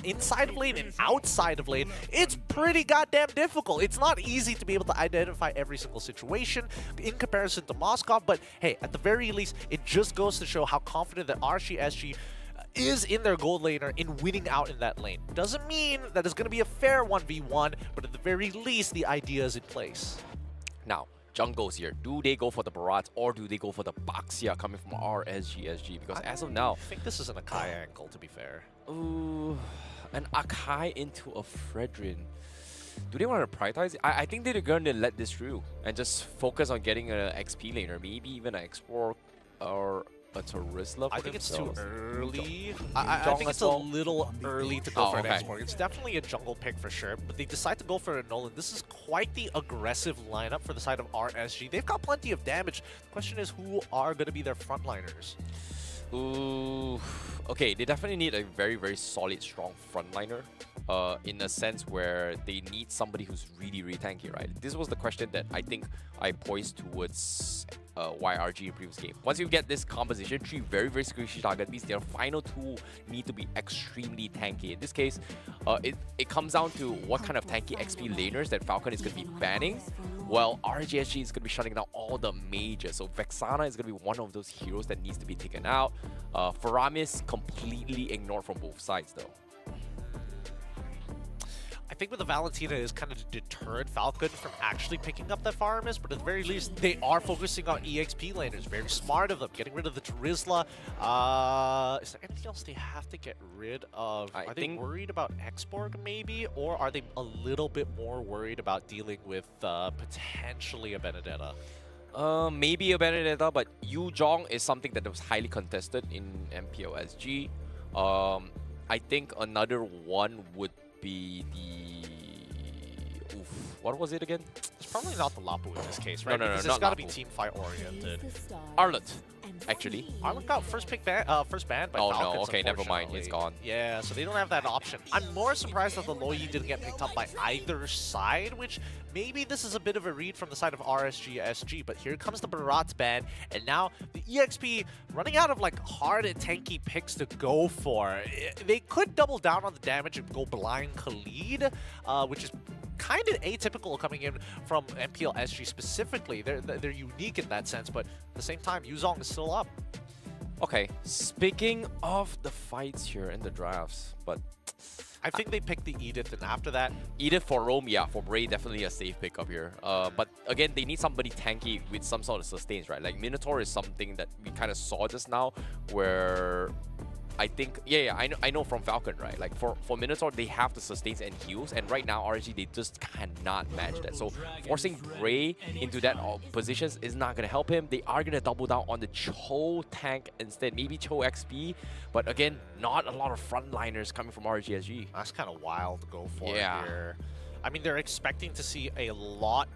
inside of lane and outside of lane, it's pretty goddamn difficult. It's not easy to be able to identify every single situation in comparison to Moskov, but hey, at the very least, it just goes to show how confident that RSG is in their gold laner in winning out in that lane. Doesn't mean that it's going to be a fair 1v1, but at the very least, the idea is in place. Now, jungles here. Do they go for the Barat or do they go for the Baxia coming from RSGSG? Because as of now, I think this is an Akai angle, to be fair. Ooh, an Akai into a Fredrin. Do they want to prioritize it? I think they're going to let this through and just focus on getting an XP laner, maybe even an Export or a Terizla. I think it's too early. I think it's a little early to go for an Export. It's definitely a jungle pick for sure, but they decide to go for a Nolan. This is quite the aggressive lineup for the side of RSG. They've got plenty of damage. The question is, who are going to be their frontliners? Ooh, okay, they definitely need a very, very solid, strong frontliner. In a sense where they need somebody who's really, really tanky, right? This was the question that I think I poised towards YRG in previous game. Once you get this composition, 3 very, very squishy target means their final 2 need to be extremely tanky. In this case, it comes down to what kind of tanky XP laners that Falcon is going to be banning. Well, RGSG is going to be shutting down all the mages. So Vexana is going to be one of those heroes that needs to be taken out. Faramis completely ignored from both sides though. I think with the Valentina is kind of deterred Falcon from actually picking up that Faramis, but at the very least, they are focusing on EXP laners. Very smart of them, getting rid of the Terizla. Is there anything else they have to get rid of? Are they worried about Exborg maybe? Or are they a little bit more worried about dealing with potentially a Benedetta? Maybe a Benedetta, but Yujong is something that was highly contested in MPOSG. I think another one would be the... what was it again? It's probably not the Lapu in this case, right? No, because it's got to be team fight oriented. Arlet, actually. Arlet got first ban by Falcons, no, okay, never mind, it's gone. Yeah, so they don't have that option. I'm more surprised that the Loyi didn't get picked up by either side, which maybe this is a bit of a read from the side of RSG-SG, but here comes the Barat's ban, and now the EXP running out of like hard and tanky picks to go for. They could double down on the damage and go blind Khalid, which is kind of atypical coming in from MPL SG specifically. They're unique in that sense, but at the same time, Yuzong is still up. Okay, speaking of the fights here in the drafts, but I think they picked the Edith, and after that, Edith for Rome, yeah, for Bray, definitely a safe pick up here. But again, they need somebody tanky with some sort of sustains, right? Like Minotaur is something that we kind of saw just now, where I think, I know from Falcon, right? Like for Minotaur, they have the sustains and heals, and right now RSG they just cannot match that. So forcing Bray into that positions is not gonna help him. They are gonna double down on the Cho tank instead, maybe Cho XP, but again, not a lot of frontliners coming from RGSG. That's kind of wild to go for Yeah. here. I mean, they're expecting to see a lot.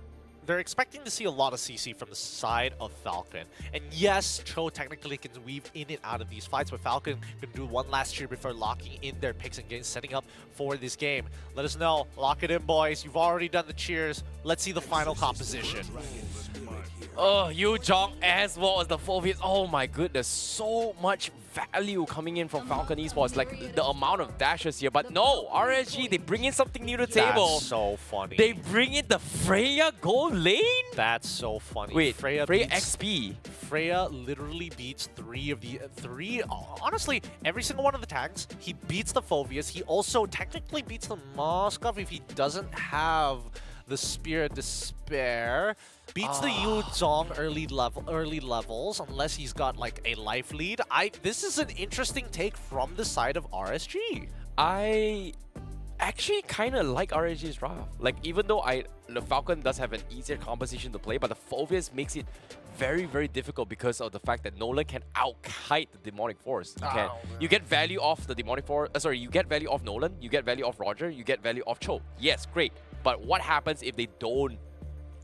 They're expecting to see a lot of CC from the side of Falcon. And yes, Cho technically can weave in and out of these fights, but Falcon can do one last cheer before locking in their picks and getting setting up for this game. Let us know. Lock it in, boys. You've already done the cheers. Let's see the final composition. Oh, Yu Jong as well as the Phobias. Oh my goodness, so much value coming in from Falcon Esports. Like the amount of dashes here. But no, RSG, they bring in something new to the table. That's so funny. They bring in the Freya gold lane? That's so funny. Wait, Freya beats, XP. Freya literally beats honestly, every single one of the tanks. He beats the Phobias. He also technically beats the Moskov if he doesn't have the Spear of Despair. Beats the Yu Zhong early levels, unless he's got like a life lead. This is an interesting take from the side of RSG. I actually kind of like RSG's draft. Like, even though the Falcon does have an easier composition to play, but the Phobias makes it very, very difficult because of the fact that Nolan can out-kite the Demonic Force. You get value off the Demonic Force. You get value off Nolan, you get value off Roger, you get value off Cho. Yes, great. But what happens if they don't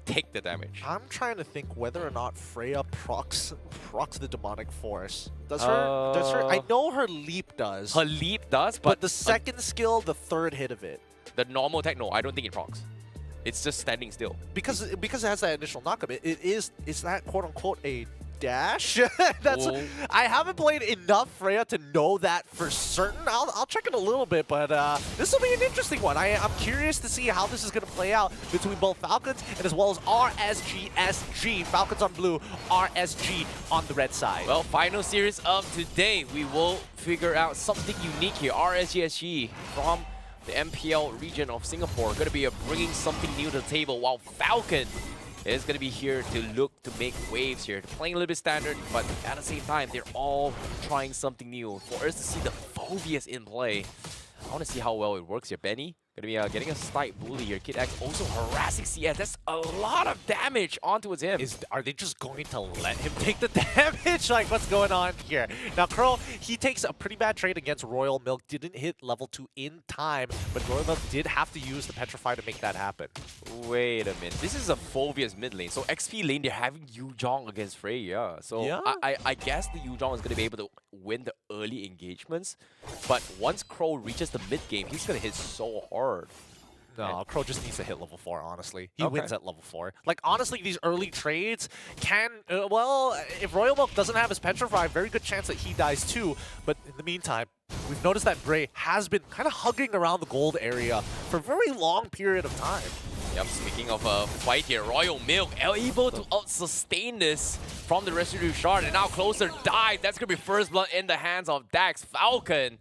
take the damage? I'm trying to think whether or not Freya procs the Demonic Force. Does her? I know her leap does. Her leap does, but the second skill, the third hit of it. The normal attack, no, I don't think it procs. It's just standing still. Because it has that initial knockup. Is that quote unquote a dash? I haven't played enough Freya to know that for certain. I'll check it a little bit, but this will be an interesting one. I'm curious to see how this is going to play out between both Falcons and as well as RSGSG. Falcons on blue, RSG on the red side. Well, final series of today, we will figure out something unique here. RSGSG from the MPL region of Singapore going to be bringing something new to the table, while Falcon is going to be here to look to make waves here. Playing a little bit standard, but at the same time, they're all trying something new. For us to see the Phobias in play, I want to see how well it works here. Benny going to be getting a slight bully here. Kid X also harassing CS. That's a lot of damage onto him. Are they just going to let him take the damage? Like, what's going on here? Now, Curl, he takes a pretty bad trade against Royal Milk. Didn't hit level 2 in time, but Royal Milk did have to use the Petrify to make that happen. Wait a minute. This is a Phobias mid lane. So XP lane, they're having Yu Jong against Freya. So yeah. I guess the Yu Jong is going to be able to win the early engagements. But once Crow reaches the mid game, he's going to hit so hard. No, Crow just needs to hit level 4, honestly. He wins at level 4. Like, honestly, these early trades can... well, if Royal Milk doesn't have his Petrify, very good chance that he dies too. But in the meantime, we've noticed that Bray has been kind of hugging around the gold area for a very long period of time. Yep, speaking of a fight here, Royal Milk able to sustain this from the Residue Shard, and now Closer dies. That's going to be first blood in the hands of Dax. Falcon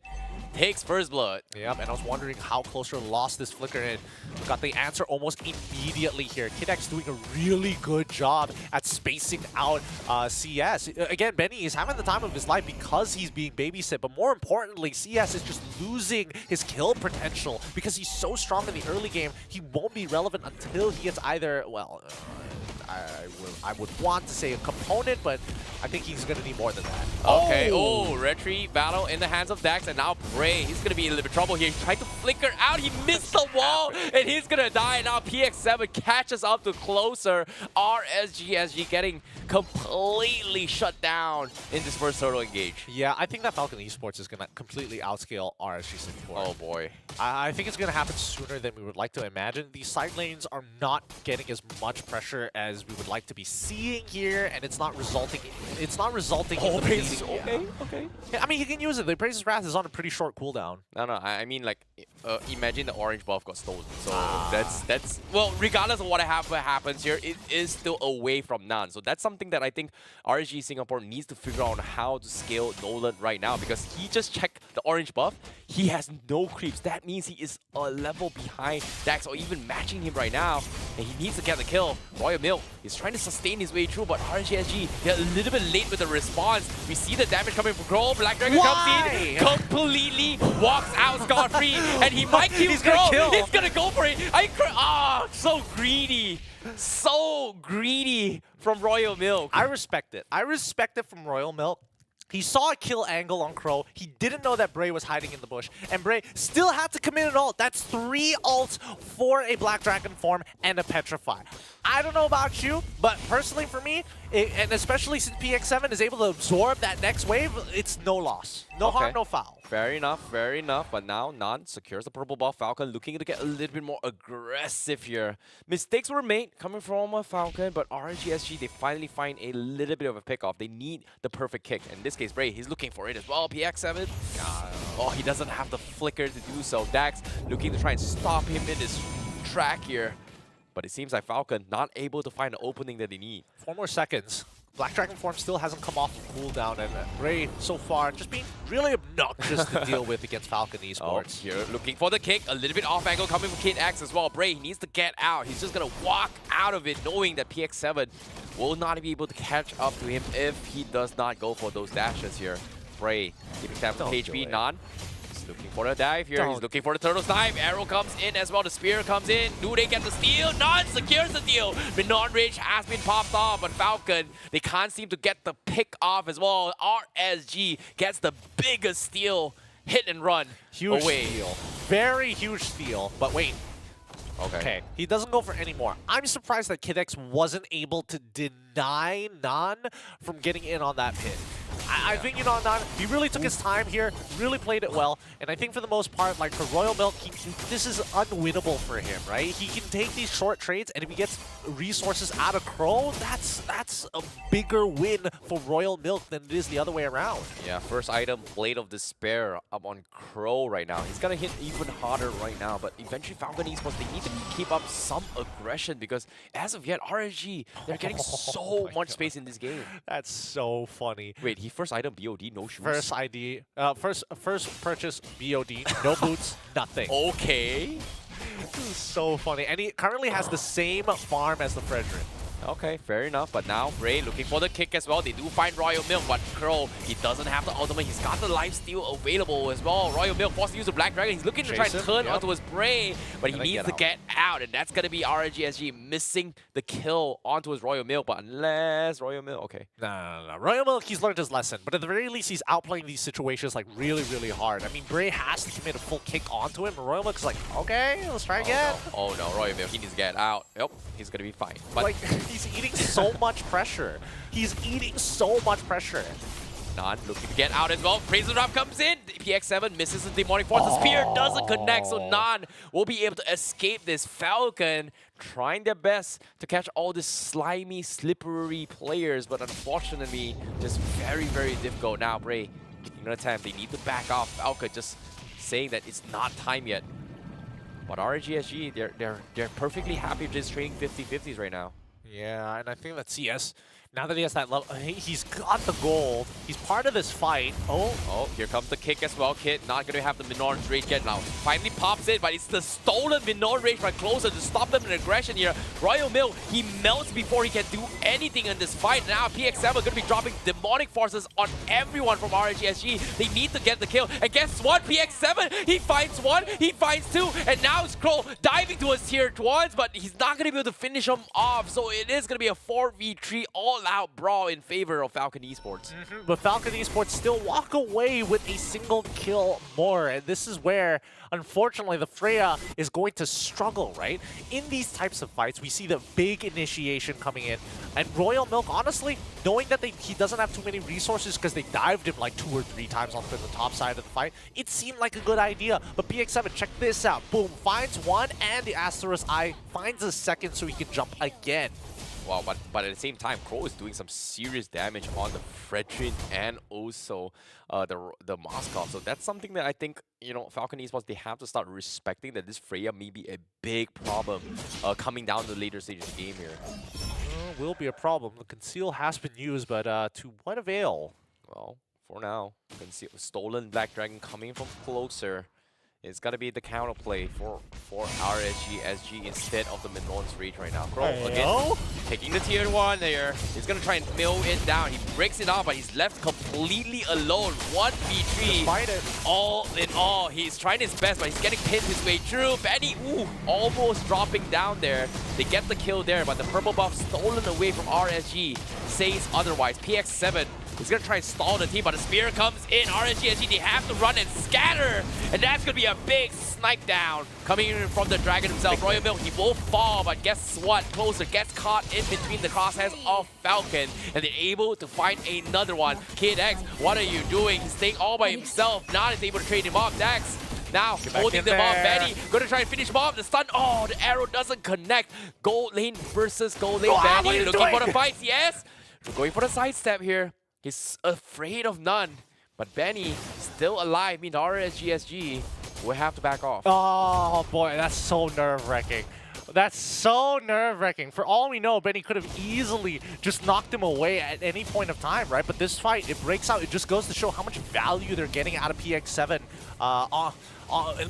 takes first blood. Yep, and I was wondering how Closer lost this flicker, and got the answer almost immediately here. Kid X doing a really good job at spacing out CS. Again, Benny is having the time of his life because he's being babysit, but more importantly, CS is just losing his kill potential because he's so strong in the early game. He won't be relevant until he gets either, well, I would want to say a component, but I think he's going to need more than that. Okay, retreat battle in the hands of Dax, and now Bray, he's going to be in a little bit of trouble here. He tried to flicker out, he missed the wall, and he's going to die. Now PX7 catches up to Closer. RSGSG getting completely shut down in this first turtle engage. Yeah, I think that Falcon Esports is going to completely outscale RSG64. Oh boy. I think it's going to happen sooner than we would like to imagine. These side lanes are not getting as much pressure as we would like to be seeing here, and it's not resulting in the Praise, bleeding. Okay. Yeah, I mean, he can use it. The Praise's Wrath is on a pretty short cooldown. No, I mean, like, imagine the orange buff got stolen. So that's well, regardless of what happens here, it is still away from none. So that's something that I think RSG Singapore needs to figure out how to scale Nolan right now, because he just checked the orange buff. He has no creeps. That means he is a level behind Dax, or even matching him right now. and he needs to get the kill. Royal Milk is trying to sustain his way through, but RGSG, they're a little bit late with the response. We see the damage coming from Crow. Black Dragon comes in, completely walks out scot-free, and he might kill Crow. He's gonna go for it. So greedy. So greedy from Royal Milk. I respect it. I respect it from Royal Milk. He saw a kill angle on Crow. He didn't know that Bray was hiding in the bush. And Bray still had to commit an ult. That's 3 ults for a Black Dragon form and a Petrify. I don't know about you, but personally for me, and especially since PX7 is able to absorb that next wave, it's no loss. No harm, no foul. Fair enough, fair enough. But now, Nan secures the purple buff. Falcon looking to get a little bit more aggressive here. Mistakes were made coming from a Falcon, but RGSG, they finally find a little bit of a pick-off. They need the perfect kick. In this case, Bray, he's looking for it as well. PX7, oh, he doesn't have the flicker to do so. Dax looking to try and stop him in his track here. But it seems like Falcon not able to find the opening that they need. 4 more seconds. Black Dragon form still hasn't come off the cooldown, and Bray so far just being really obnoxious to deal with against Falcon Esports. Here looking for the kick, a little bit off angle coming from Kid X as well. Bray needs to get out. He's just gonna walk out of it, knowing that PX7 will not be able to catch up to him if he does not go for those dashes here. Bray giving time for HP. Nan looking for the dive here. He's looking for the turtle snipe. Arrow comes in as well. The spear comes in. Do they get the steal? Nan secures the deal. Mignon Rage has been popped off, but Falcon, they can't seem to get the pick off as well. RSG gets the biggest steal. Hit and run Huge away. steal. Very huge steal. But wait. Okay. He doesn't go for any more. I'm surprised that Kid X wasn't able to deny Nan from getting in on that pit. I think, you know, Nan, he really took his time here, really played it well, and I think for the most part, like for Royal Milk, this is unwinnable for him, right? He can take these short trades, and if he gets resources out of Crow, that's a bigger win for Royal Milk than it is the other way around. Yeah, first item, Blade of Despair up on Crow right now. He's gonna hit even harder right now, but eventually Falcon Esports, they need to keep up some aggression because as of yet, RSG, they're getting so much space in this game. That's so funny. Wait, he first item BOD, no shoes. First purchase BOD, no boots, nothing. Okay. This is so funny. And he currently has the same farm as the Frederick. Okay, fair enough. But now Bray looking for the kick as well. They do find Royal Milk, but Crow, he doesn't have the ultimate. He's got the lifesteal available as well. Royal Milk forced to use the Black Dragon. He's looking to try and turn onto his Bray, but he needs to get out, and that's going to be RGSG missing the kill onto his Royal Milk. But unless Royal Milk, okay. No. Royal Milk, he's learned his lesson, but at the very least, he's outplaying these situations like really, really hard. I mean, Bray has to commit a full kick onto him, and Royal Milk is like, okay, let's try again. Oh no, Royal Milk, he needs to get out. Yep, he's going to be fine. But like, he's eating so much pressure. He's eating so much pressure. Nan looking to get out as well. Razor Drop comes in. PX7 misses the Demonic Force. The spear doesn't connect, so Nan will be able to escape this. Falcon trying their best to catch all these slimy, slippery players, but unfortunately, just very, very difficult. Now, Bray getting another time. They need to back off. Falcon just saying that it's not time yet. But RGSG, they're perfectly happy just trading 50-50s right now. Yeah, and I think that CS, now that he has that level, he's got the gold. He's part of this fight. Oh, here comes the kick as well. Kid not going to have the Minor's Rage get now. Finally pops it, but it's the stolen Minor Rage right closer to stop them in aggression here. Royal Milk, he melts before he can do anything in this fight. Now PX7 are going to be dropping Demonic Forces on everyone from RGSG. They need to get the kill. And guess what? PX7, he finds one, he finds two, and now Scroll diving to his tier 1s, but he's not going to be able to finish him off. So it is going to be a 4v3 all-out brawl in favor of Falcon Esports. But Falcon Esports still walk away with a single kill more, and this is where, unfortunately, the Freya is going to struggle, right? In these types of fights, we see the big initiation coming in, and Royal Milk, honestly, knowing that he doesn't have too many resources because they dived him like 2 or 3 times onto the top side of the fight, it seemed like a good idea. But PX7, check this out. Boom, finds one, and the Asterisk Eye finds a second so he can jump again. Wow, but at the same time, Crow is doing some serious damage on the Fredrin and also the Moskov. So that's something that I think, you know, Falcon Esports, they have to start respecting that this Freya may be a big problem coming down the later stage of the game here. Will be a problem. The Conceal has been used, but to what avail? Well, for now, Stolen Black Dragon coming from closer. It's gotta be the counterplay for RSG SG instead of the Minon's Rage right now. Crow again taking the tier 1 there. He's gonna try and mill it down. He breaks it off, but he's left completely alone. 1v3. Fight it. All in all, he's trying his best, but he's getting pinned his way through. Benny, almost dropping down there. They get the kill there, but the purple buff stolen away from RSG says otherwise. PX7 is going to try and stall the team, but the spear comes in. RSG, they have to run and scatter, and that's going to be a big snipe down coming in from the Dragon himself. Royal Milk, he will fall, but guess what? Closer gets caught in between the crosshairs of Falcon, and they're able to find another one. Kid X, what are you doing? He's staying all by himself. Not is able to trade him off. Dax now holding them off. Benny going to try and finish him off. The stun. Oh, the arrow doesn't connect. Gold lane versus gold lane. Benny looking for the fights. Yes, we're going for the sidestep here. He's afraid of none, but Benny still alive. Means RSGSG will have to back off. Oh boy, that's so nerve-wracking. That's so nerve-wracking. For all we know, Benny could have easily just knocked him away at any point of time, right? But this fight, it breaks out. It just goes to show how much value they're getting out of PX7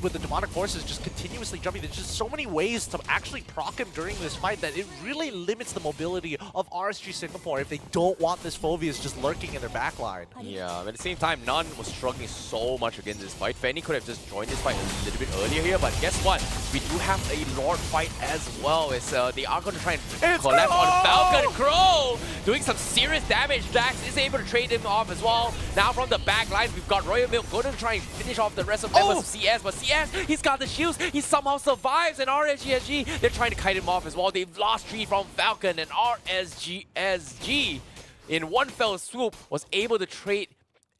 with the demonic forces just continuously jumping. There's just so many ways to actually proc him during this fight that it really limits the mobility of RSG Singapore if they don't want this Phoveus just lurking in their backline. Yeah, but at the same time, Nun was struggling so much against this fight. Fanny could have just joined this fight a little bit earlier here, but guess what? We do have a Lord fight as well. It's, they are going to try and collapse on Falcon. Crow doing some serious damage. Dax is able to trade him off as well. Now from the back line, we've got Royal Milk going to try and finish off the rest of members of CS, but CS, he's got the shields. He somehow survives, and RSGSG, they're trying to kite him off as well. They've lost 3 from Falcon, and RSGSG, in one fell swoop, was able to trade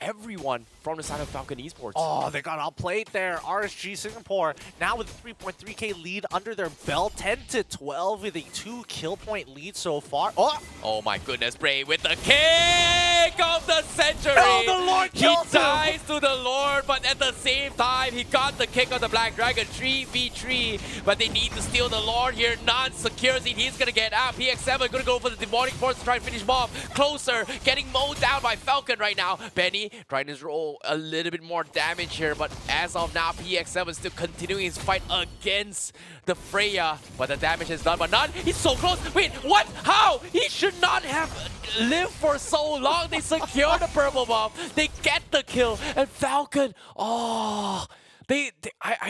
everyone from the side of Falcon Esports. Oh, they got outplayed there. RSG Singapore now with a 3.3k lead under their belt. 10-12 with a 2 kill point lead so far. Oh my goodness, Bray with the kick of the century. Oh, the Lord he kills dies to the Lord, but at the same time, he got the kick of the Black Dragon. 3v3, but they need to steal the Lord here. Nun secures it. He's going to get out. PX7 going to go for the demonic force to try and finish him off. Closer, getting mowed down by Falcon right now. Benny trying to roll a little bit more damage here, but as of now, PX7 still continuing his fight against the Freya, but the damage is done. But Nun, he's so close. Wait, what? How? He should not have lived for so long. They secure the purple buff. They get the kill, and Falcon, I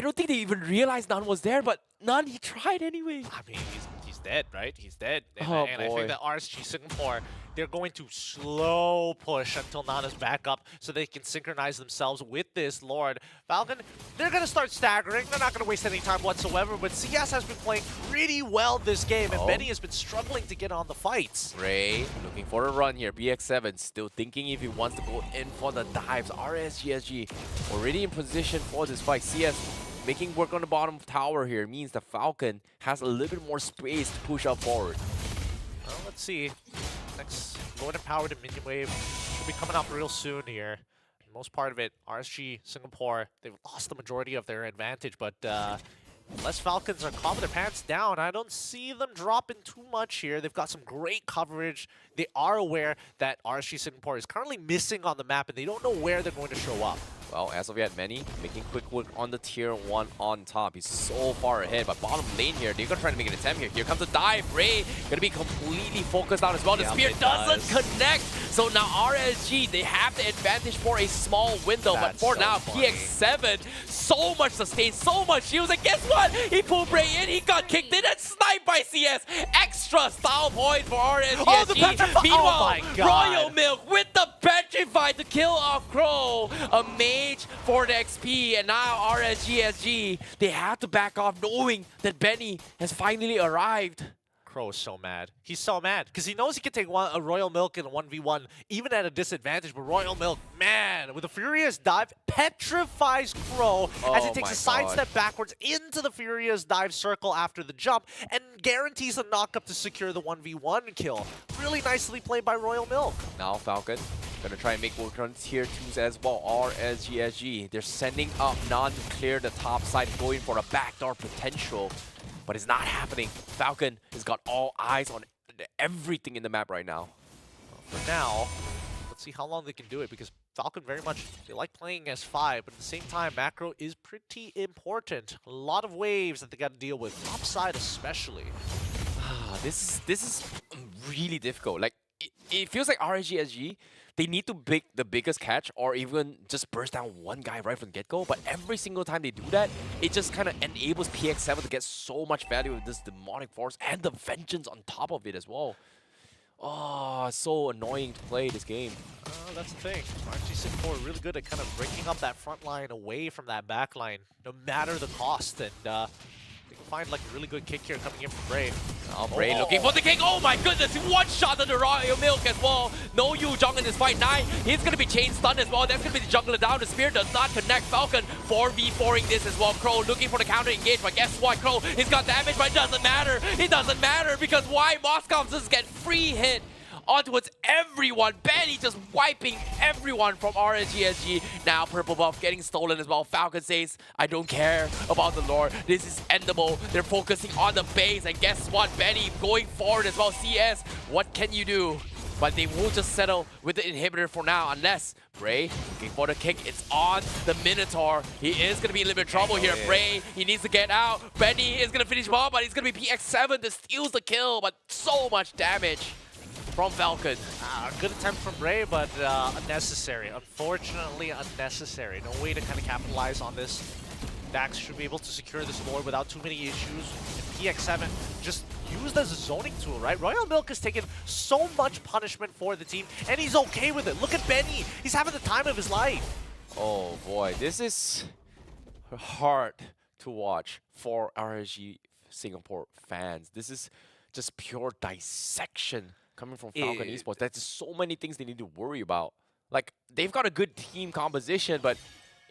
don't think they even realized Nun was there, but Nun, he tried anyway. I mean, he's dead, right? He's dead. And, Oh, and I boy. think that RSG Singapore, they're going to slow push until Nana's back up so they can synchronize themselves with this Lord. Falcon, they're going to start staggering. They're not going to waste any time whatsoever, but CS has been playing pretty well this game, and Benny has been struggling to get on the fights. Ray looking for a run here. BX7 still thinking if he wants to go in for the dives. RSGSG already in position for this fight. CS making work on the bottom tower here means the Falcon has a little bit more space to push up forward. Well, let's see. Next Lord Empowered and Minion Wave should be coming up real soon here. Most part of it, RSG Singapore, they've lost the majority of their advantage, but unless Falcons are calming their pants down, I don't see them dropping too much here. They've got some great coverage. They are aware that RSG Singapore is currently missing on the map, and they don't know where they're going to show up. Well, as of yet, Manny making quick work on the tier 1 on top. He's so far ahead, but bottom lane here, they're gonna try to make an attempt here. Here comes the dive. Ray gonna be completely focused out as well. The spear doesn't connect. So now RSG, they have the advantage for a small window, but for now, PX7, so much sustain, so much shields, and guess what? He pulled Bray in, he got kicked in and sniped by CS. Extra style point for RSG. Oh, the petrify! Meanwhile, Oh my God. Royal Milk with the petrify to kill off Crow. A mage for the XP, and now RSGSG, they have to back off knowing that Benny has finally arrived. Crow is so mad. He's so mad because he knows he can take a Royal Milk in a 1v1 even at a disadvantage, but Royal Milk, man, with a Furious Dive, petrifies Crow as he takes a sidestep backwards into the Furious Dive circle after the jump and guarantees a knockup to secure the 1v1 kill. Really nicely played by Royal Milk. Now Falcon gonna try and make work on tier 2s as well. RSGSG, they're sending up Nan to clear the top side, going for a backdoor potential. But it's not happening. Falcon has got all eyes on everything in the map right now. For now, let's see how long they can do it because Falcon very much, they like playing as 5, but at the same time, macro is pretty important. A lot of waves that they got to deal with, top side especially. This is really difficult. Like it feels like RSG, they need to make the biggest catch or even just burst down one guy right from the get-go. But every single time they do that, it just kind of enables PX7 to get so much value with this demonic force and the vengeance on top of it as well. Oh, so annoying to play this game. That's the thing. RNG Singapore are really good at kind of breaking up that front line away from that back line, no matter the cost. And they can find like a really good kick here coming in from Bray. Oh, Bray looking for the kick. Oh my goodness, one shot on the Royal Milk as well. No Yu Jung in this fight. 9, he's going to be chain stunned as well. That's going to be the jungler down. The spear does not connect. Falcon 4v4ing this as well. Crow looking for the counter engage, but guess what? Crow, he's got damage, but it doesn't matter. It doesn't matter because why? Moscow just get free hit onto everyone. Benny just wiping everyone from RSG. Now purple buff getting stolen as well. Falcon says, I don't care about the lore. This is endable. They're focusing on the base. And guess what? Benny going forward as well. CS, what can you do? But they will just settle with the inhibitor for now unless Bray looking for the kick. It's on the Minotaur. He is going to be in a little bit of trouble here. Bray, he needs to get out. Benny is going to finish him off, but he's going to be PX7 that steals the kill. But so much damage from Falcon. Good attempt from Bray, but unnecessary. Unfortunately, unnecessary. No way to kind of capitalize on this. Dax should be able to secure this lore without too many issues. And PX7 just used as a zoning tool, right? Royal Milk has taken so much punishment for the team, and he's okay with it. Look at Benny. He's having the time of his life. Oh boy, this is hard to watch for RSG Singapore fans. This is just pure dissection coming from Falcon Esports. There's just so many things they need to worry about. Like, they've got a good team composition, but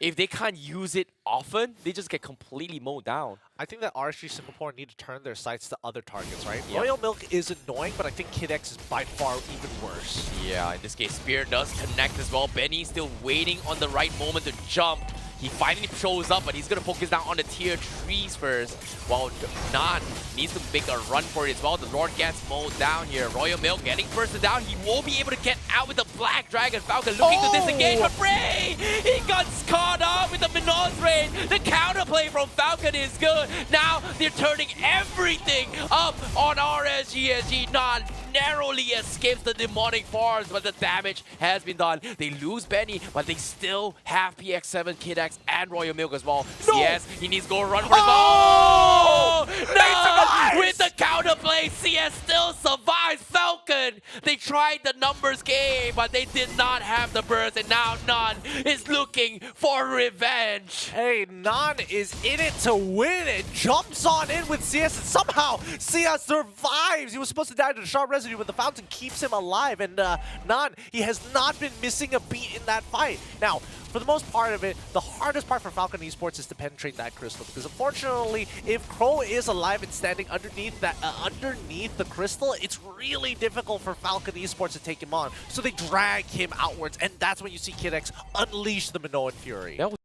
if they can't use it often, they just get completely mowed down. I think that RSG Singapore need to turn their sights to other targets, right? Yep. Royal Milk is annoying, but I think Kid X is by far even worse. Yeah, in this case, Spear does connect as well. Benny still waiting on the right moment to jump. He finally shows up, but he's going to focus down on the tier 3s first. While Nan needs to make a run for it as well. The Lord gets mowed down here. Royal Milk getting first down. He won't be able to get out with the Black Dragon. Falcon looking to disengage, but Bray! He got caught up with the Minot's Raid. The counterplay from Falcon is good. Now they're turning everything up on RSG. Nan narrowly escapes the demonic force, but the damage has been done. They lose Benny, but they still have PX7, Kid X, and Royal Milk as well. No. CS, he needs to go run for his ball. No! With the counterplay, CS still survives. Falcon, they tried the numbers game, but they did not have the burst, and now Nan is looking for revenge. Hey, Nan is in it to win it. Jumps on in with CS, and somehow CS survives. He was supposed to die to the sharp residue, but the fountain keeps him alive. And Nan, he has not been missing a beat in that fight. Now, for the most part of it, the hardest part for Falcon Esports is to penetrate that crystal, because unfortunately, if Crow is alive and standing underneath that underneath the crystal, it's really difficult for Falcon Esports to take him on. So they drag him outwards, and that's when you see Kid X unleash the Minoan Fury. That was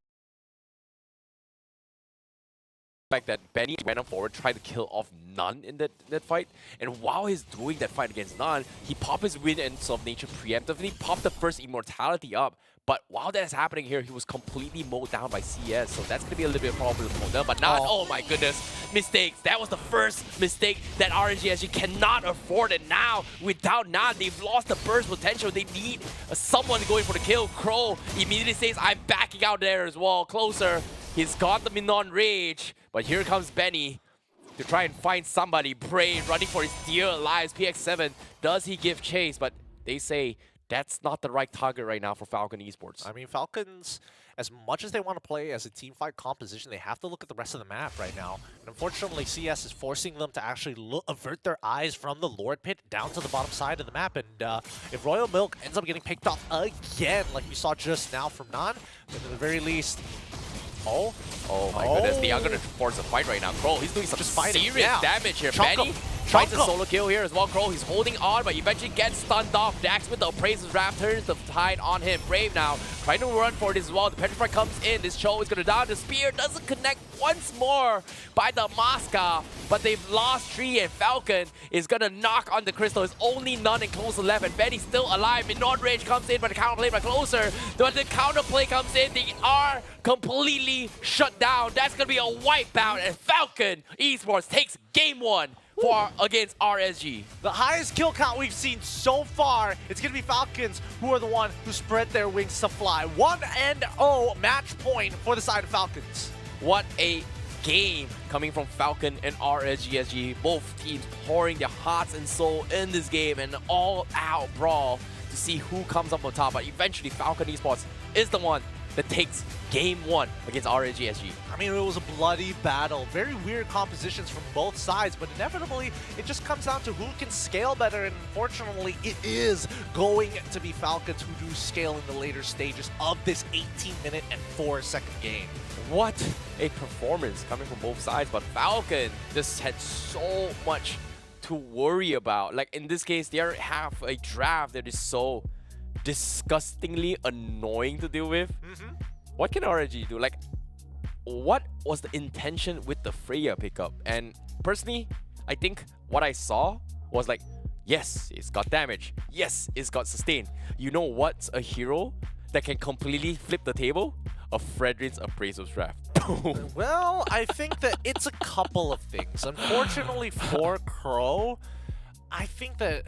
fact that Benny went on forward, tried to kill off Nun in that fight, and while he's doing that fight against Nun, he popped his Wind and of Nature preemptively, popped the first Immortality up. But while that's happening here, he was completely mowed down by CS, so that's going to be a little bit of a problem for them. But not, oh my goodness, mistakes. That was the first mistake that RNG cannot afford, and now, without Nan, they've lost the burst potential. They need someone going for the kill. Crow immediately says, I'm backing out there as well. Closer, he's got the Minon Rage, but here comes Benny to try and find somebody. Bray running for his dear lives. PX7, does he give chase? But they say, that's not the right target right now for Falcon Esports. I mean, Falcons, as much as they want to play as a team fight composition, they have to look at the rest of the map right now. And unfortunately, CS is forcing them to actually avert their eyes from the Lord Pit down to the bottom side of the map. And if Royal Milk ends up getting picked off again, like we saw just now from Nan, then at the very least... Oh my goodness, they are going to force a fight right now. Crow, he's doing some serious damage here. Benny Finds a solo kill here as well. Crow, he's holding on, but eventually gets stunned off. Dax with the Appraiser's Wrath turns the tide on him. Brave now, trying to run for it as well. The Petrify comes in. This Cho is going to down. The Spear doesn't connect once more by the Maska, but they've lost Tree, and Falcon is going to knock on the Crystal. It's only none and Closer left, and Benny's still alive. Mid-Nord Rage comes in, but the counterplay by Closer. But the counterplay comes in. They are completely shut down. That's going to be a wipeout, and Falcon Esports takes game 1 against RSG. The highest kill count we've seen so far. It's going to be Falcons who are the one who spread their wings to fly. 1-0 match point for the side of Falcons. What a game coming from Falcon and RSGSG. Both teams pouring their hearts and soul in this game, and all-out brawl to see who comes up on top. But eventually, Falcon Esports is the one that takes game 1 against RSGSG. I mean, it was a bloody battle. Very weird compositions from both sides, but inevitably, it just comes down to who can scale better, and unfortunately, it is going to be Falcons who do scale in the later stages of this 18-minute and 4-second game. What a performance coming from both sides, but Falcon just had so much to worry about. Like in this case, they have a draft that is so disgustingly annoying to deal with. What can RNG do? Like, what was the intention with the Freya pickup? And personally, I think what I saw was like, yes, it's got damage. Yes, it's got sustain. You know what's a hero that can completely flip the table? A Fredrin's Appraiser's Draft. Well, I think that it's a couple of things. Unfortunately for Crow, I think that...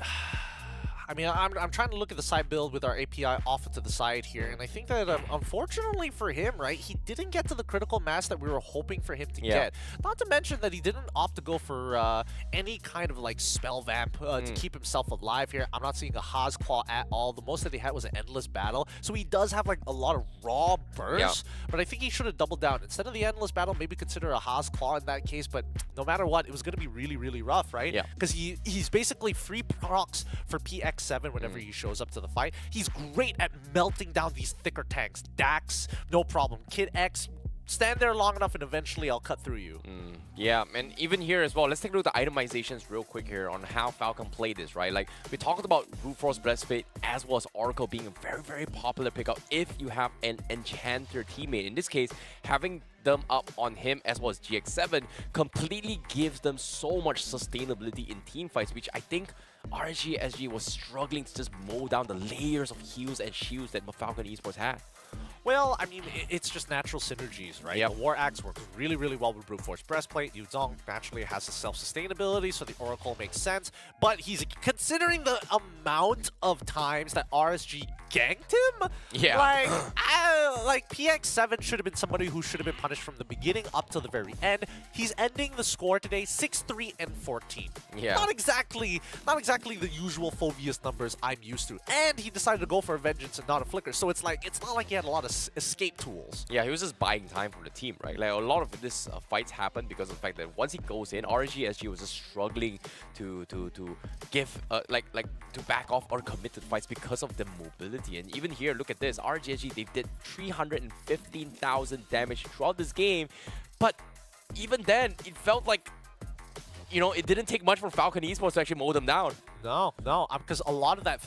I mean, I'm trying to look at the side build with our API off to the side here, and I think that unfortunately for him, right, he didn't get to the critical mass that we were hoping for him to get. Not to mention that he didn't opt to go for any kind of like spell vamp to keep himself alive here. I'm not seeing a Haas Claw at all. The most that he had was an Endless Battle, so he does have like a lot of raw bursts, but I think he should have doubled down. Instead of the Endless Battle, maybe consider a Haas Claw in that case, but no matter what, it was going to be really, really rough, right? Because he's basically free procs for PX7 whenever he shows up to the fight. He's great at melting down these thicker tanks. Dax, no problem. Kid X, stand there long enough and eventually I'll cut through you. Yeah, and even here as well, let's take a look at the itemizations real quick here on how Falcon played this, right? Like, we talked about Brute Force Breastplate as well as Oracle being a very, very popular pickup if you have an Enchanter teammate. In this case, having them up on him as well as GX7 completely gives them so much sustainability in team fights, which I think RSG was struggling to just mow down the layers of heals and shields that Falcon Esports had. Well, I mean, it's just natural synergies, right? The War Axe works really, really well with Brute Force Breastplate. Yuzong naturally has the self-sustainability, so the Oracle makes sense. But he's considering the amount of times that RSG ganked him. Like PX7 should have been somebody who should have been punished from the beginning up to the very end. He's ending the score today 6-3 and 14. Not exactly the usual Phobius numbers I'm used to. And he decided to go for a Vengeance and not a Flicker. So it's not like he had a lot of escape tools. Yeah, he was just buying time from the team, right? Like, a lot of this fights happen because of the fact that once he goes in, RSG was just struggling to give to back off or commit to the fights because of the mobility. And even here, look at this, RSG, they did 315,000 damage throughout this game, but even then, it felt like, you know, it didn't take much for Falcon Esports to actually mow them down. No, because a lot of that,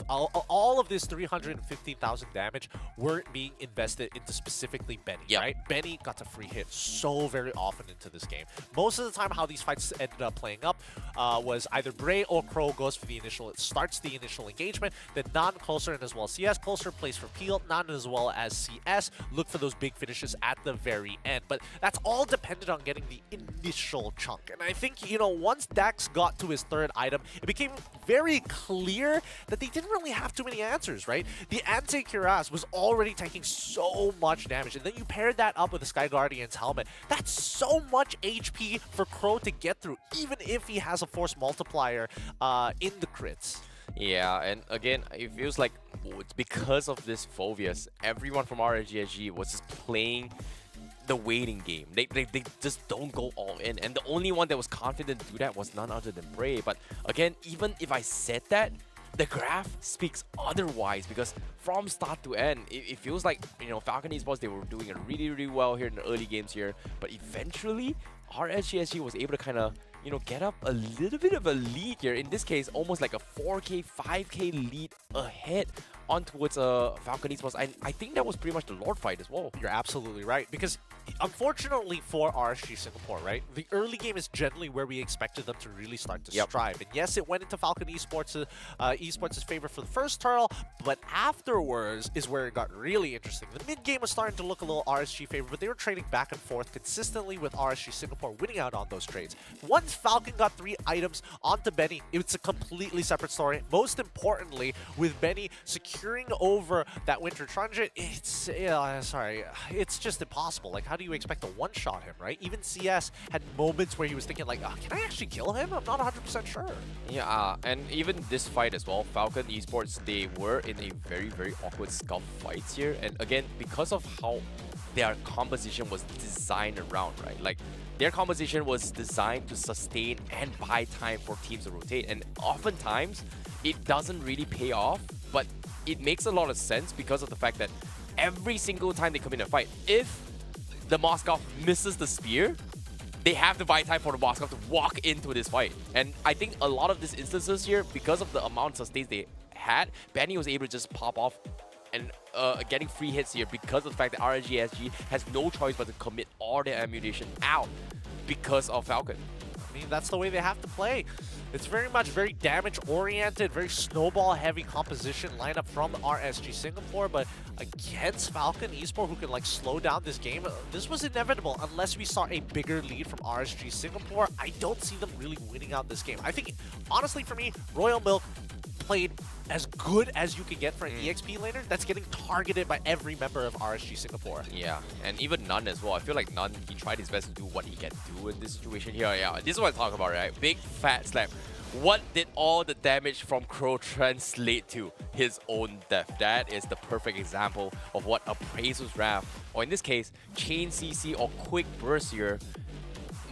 all of this 315,000 damage weren't being invested into specifically Benny, right? Benny got to free hit so very often into this game. Most of the time, how these fights ended up playing up was either Bray or Crow goes for the initial, it starts the initial engagement, then Nan, Closer, and as well as CS. Closer plays for Peel, Nan as well as CS, look for those big finishes at the very end. But that's all dependent on getting the initial chunk. And I think, you know, once Dax got to his third item, it became very clear that they didn't really have too many answers, right? The Anti-Cuirass was already taking so much damage, and then you paired that up with the Sky Guardian's helmet. That's so much HP for Crow to get through, even if he has a force multiplier in the crits. Yeah, and again, it feels like it's because of this Phobius, everyone from RSG was just playing the waiting game. They just don't go all in, and the only one that was confident to do that was none other than Bray. But again, even if I said that, the graph speaks otherwise, because from start to end, it feels like, you know, Falcon Esports, they were doing it really, really well here in the early games here, but eventually RSG was able to kind of, you know, get up a little bit of a lead here. In this case, almost like a 4K, 5K lead ahead on towards Falcon Esports. I think that was pretty much the Lord fight as well. You're absolutely right, because unfortunately for RSG Singapore, right, the early game is generally where we expected them to really start to strive. And yes, it went into Falcon Esports' favor for the first turtle, but afterwards is where it got really interesting. The mid game was starting to look a little RSG favor, but they were trading back and forth consistently with RSG Singapore winning out on those trades. Once Falcon got 3 items onto Benny, it's a completely separate story. Most importantly, with Benny securing over that Winter Transit, it's just impossible. Like, how do you expect to one-shot him, right? Even CS had moments where he was thinking like, can I actually kill him? I'm not 100% sure. Yeah, and even this fight as well, Falcon Esports, they were in a very, very awkward scuff fights here. And again, because of how their composition was designed around, right? Like, their composition was designed to sustain and buy time for teams to rotate. And oftentimes, it doesn't really pay off, but it makes a lot of sense because of the fact that every single time they come in a fight, if the Moskov misses the spear, they have to buy time for the Moskov to walk into this fight. And I think a lot of these instances here, because of the amount of sustains they had, Benny was able to just pop off and getting free hits here because of the fact that RNGSG has no choice but to commit all their ammunition out because of Falcon. I mean, that's the way they have to play. It's very much very damage-oriented, very snowball-heavy composition lineup from RSG Singapore, but against Falcon Esports, who can like slow down this game, this was inevitable. Unless we saw a bigger lead from RSG Singapore, I don't see them really winning out this game. I think, honestly, for me, Royal Milk played as good as you can get for an EXP laner that's getting targeted by every member of RSG Singapore. Yeah, and even Nun as well. I feel like Nun, he tried his best to do what he can do in this situation here. Yeah, this is what I'm talking about, right? Big fat slap. What did all the damage from Crow translate to? His own death. That is the perfect example of what Appraiser's Wrath, or in this case, Chain CC or Quick Burst here,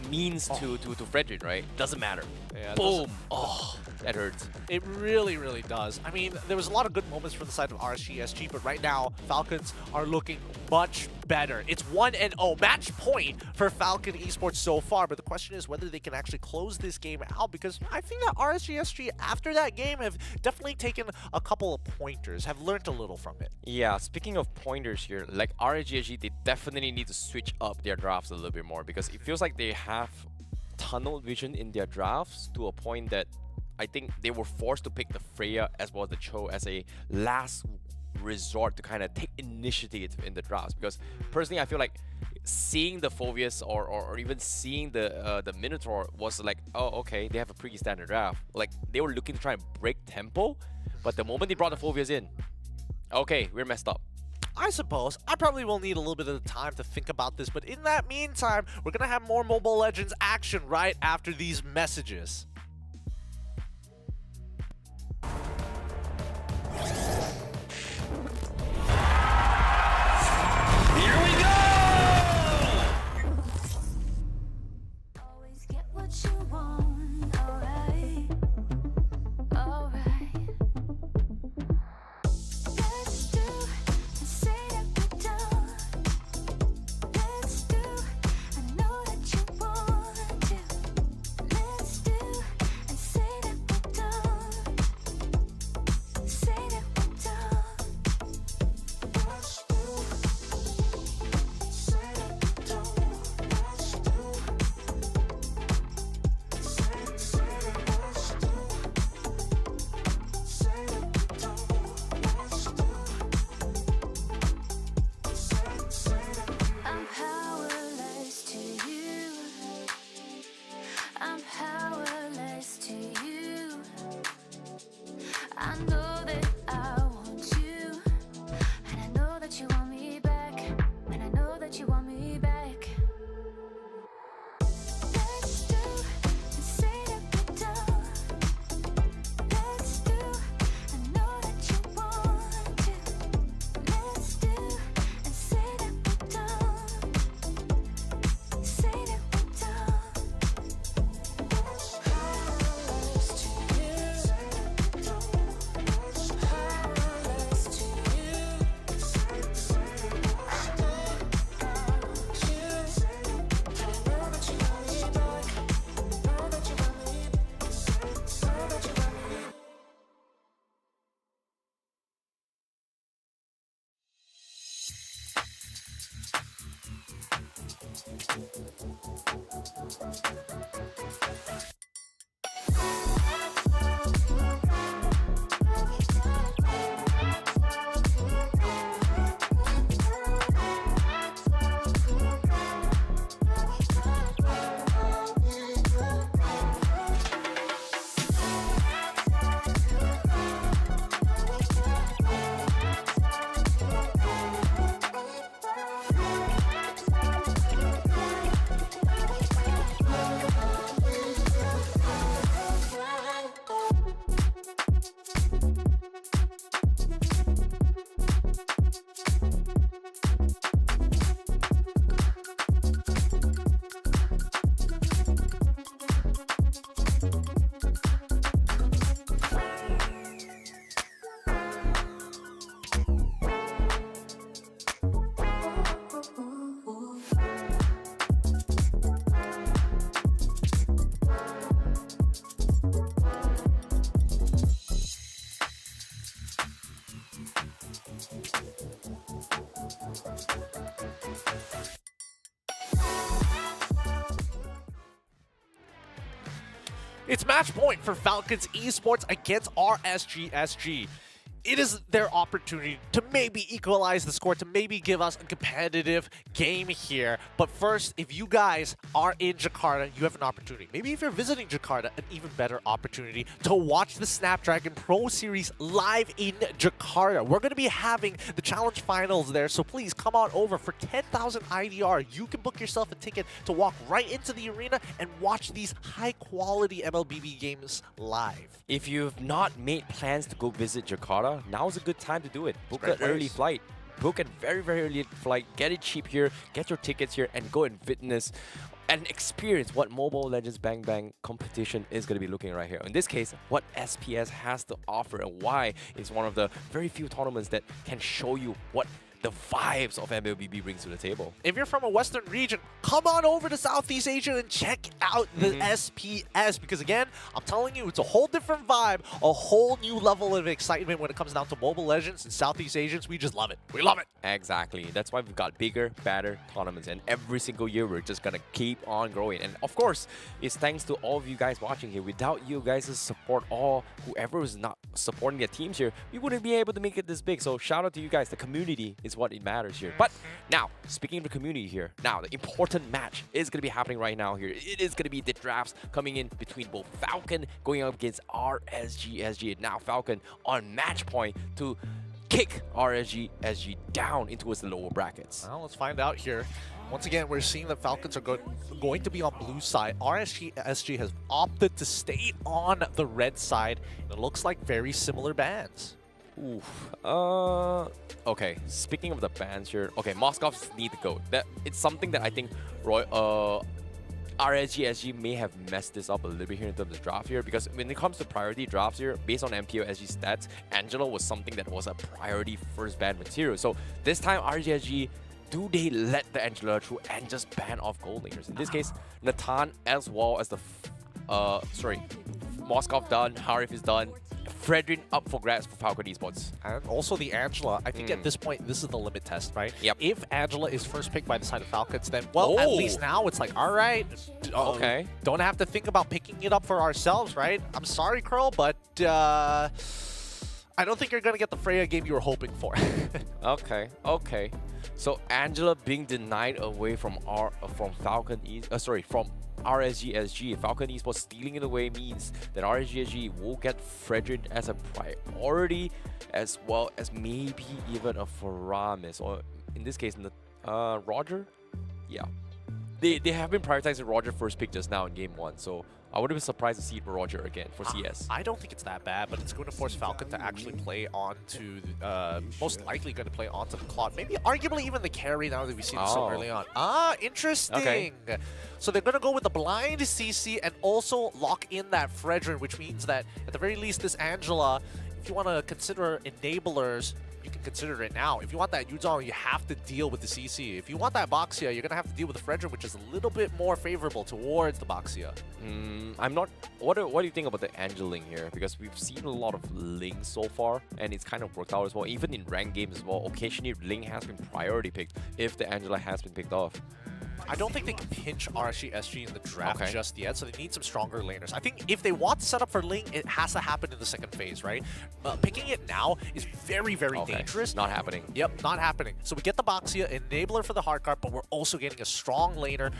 means to Fredrin, right? Doesn't matter. Yeah, boom! Oh, that hurts. It really, really does. I mean, there was a lot of good moments from the side of RSGSG, but right now, Falcons are looking much better. It's 1-0 match point for Falcon Esports so far, but the question is whether they can actually close this game out, because I think that RSGSG, after that game, have definitely taken a couple of pointers, have learned a little from it. Yeah, speaking of pointers here, like RSGSG, they definitely need to switch up their drafts a little bit more, because it feels like they have tunnel vision in their drafts to a point that I think they were forced to pick the Freya as well as the Cho as a last resort to kind of take initiative in the drafts. Because personally, I feel like seeing the Phoveus or even seeing the Minotaur was like, oh, okay, they have a pretty standard draft. Like, they were looking to try and break tempo, but the moment they brought the Phoveus in, okay, we're messed up. I suppose. I probably will need a little bit of time to think about this, but in that meantime, we're going to have more Mobile Legends action right after these messages. Here we go! Always get what you want, alright, alright. Let's do and say that we're done. Let's do, I know that you want to. Let's do It's match point for Falcons Esports against RSGSG. It is their opportunity to maybe equalize the score, to maybe give us a competitive game here. But first, if you guys are in Jakarta, you have an opportunity. Maybe if you're visiting Jakarta, an even better opportunity to watch the Snapdragon Pro Series live in Jakarta. We're going to be having the challenge finals there, so please come on over for 10,000 IDR. You can book yourself a ticket to walk right into the arena and watch these high-quality MLBB games live. If you've not made plans to go visit Jakarta, now's a good time to do it. Book an early flight. Book a very, very early flight. Get it cheap here. Get your tickets here and go and witness and experience what Mobile Legends Bang Bang competition is going to be looking right here. In this case, what SPS has to offer and why it's one of the very few tournaments that can show you what the vibes of MLBB brings to the table. If you're from a Western region, come on over to Southeast Asia and check out the SPS, because again, I'm telling you, it's a whole different vibe, a whole new level of excitement when it comes down to Mobile Legends and Southeast Asians. We just love it. We love it. Exactly. That's why we've got bigger, better tournaments, and every single year we're just gonna keep on growing. And of course, it's thanks to all of you guys watching here. Without you guys' support, whoever is not supporting their teams here, we wouldn't be able to make it this big. So shout out to you guys. The community is what it matters here. But now, speaking of the community here, now the important match is going to be happening right now here. It is going to be the drafts coming in between both Falcon going up against RSGSG, and now Falcon on match point to kick RSGSG down into its lower brackets. Well, let's find out here. Once again, we're seeing that Falcons are going to be on blue side. RSGSG has opted to stay on the red side. It looks like very similar bans. Oof. Okay, speaking of the bans here, okay, Moscovs need to go. It's something that I think RSGSG may have messed this up a little bit here in terms of draft here, because when it comes to priority drafts here, based on MPOSG stats, Angela was something that was a priority first ban material. So this time, RSGSG, do they let the Angela through and just ban off gold laners? In this case, Natan as well as the Moskov done, Harif is done. Fredrin up for grabs for Falcon Esports. And also the Angela. I think at this point, this is the limit test, right? Yep. If Angela is first picked by the side of Falcons, then, well, at least now it's like, all right. Okay. Don't have to think about picking it up for ourselves, right? I'm sorry, Curl, but I don't think you're going to get the Freya game you were hoping for. Okay. So Angela being denied away from from RSGSG. Falcon Esports stealing it away means that RSGSG will get Fredrin as a priority, as well as maybe even a Faramis, or in this case, Roger. Yeah, they have been prioritizing Roger first pick just now in game 1, so I wouldn't be surprised to see it for Roger again for CS. I don't think it's that bad, but it's going to force Falcon to actually play onto, most likely going to play onto the Claude. Maybe arguably even the carry now that we've seen so early on. Interesting. Okay. So they're going to go with the blind CC and also lock in that Fredrin, which means that at the very least this Angela, if you want to consider enablers, you can consider it now. If you want that Yuzong, you have to deal with the CC. If you want that Boxia, you're gonna have to deal with the Frederick, which is a little bit more favorable towards the Boxia. I'm not. What do you think about the Angel Ling here? Because we've seen a lot of Ling so far, and it's kind of worked out as well. Even in ranked games as well, occasionally Ling has been priority picked if the Angela has been picked off. I don't think they can pinch RSG SG in the draft just yet, so they need some stronger laners. I think if they want to set up for Ling, it has to happen in the second phase, right? Picking it now is very, very dangerous. Not happening. Yep, not happening. So we get the Boxia, enabler for the hard card, but we're also getting a strong laner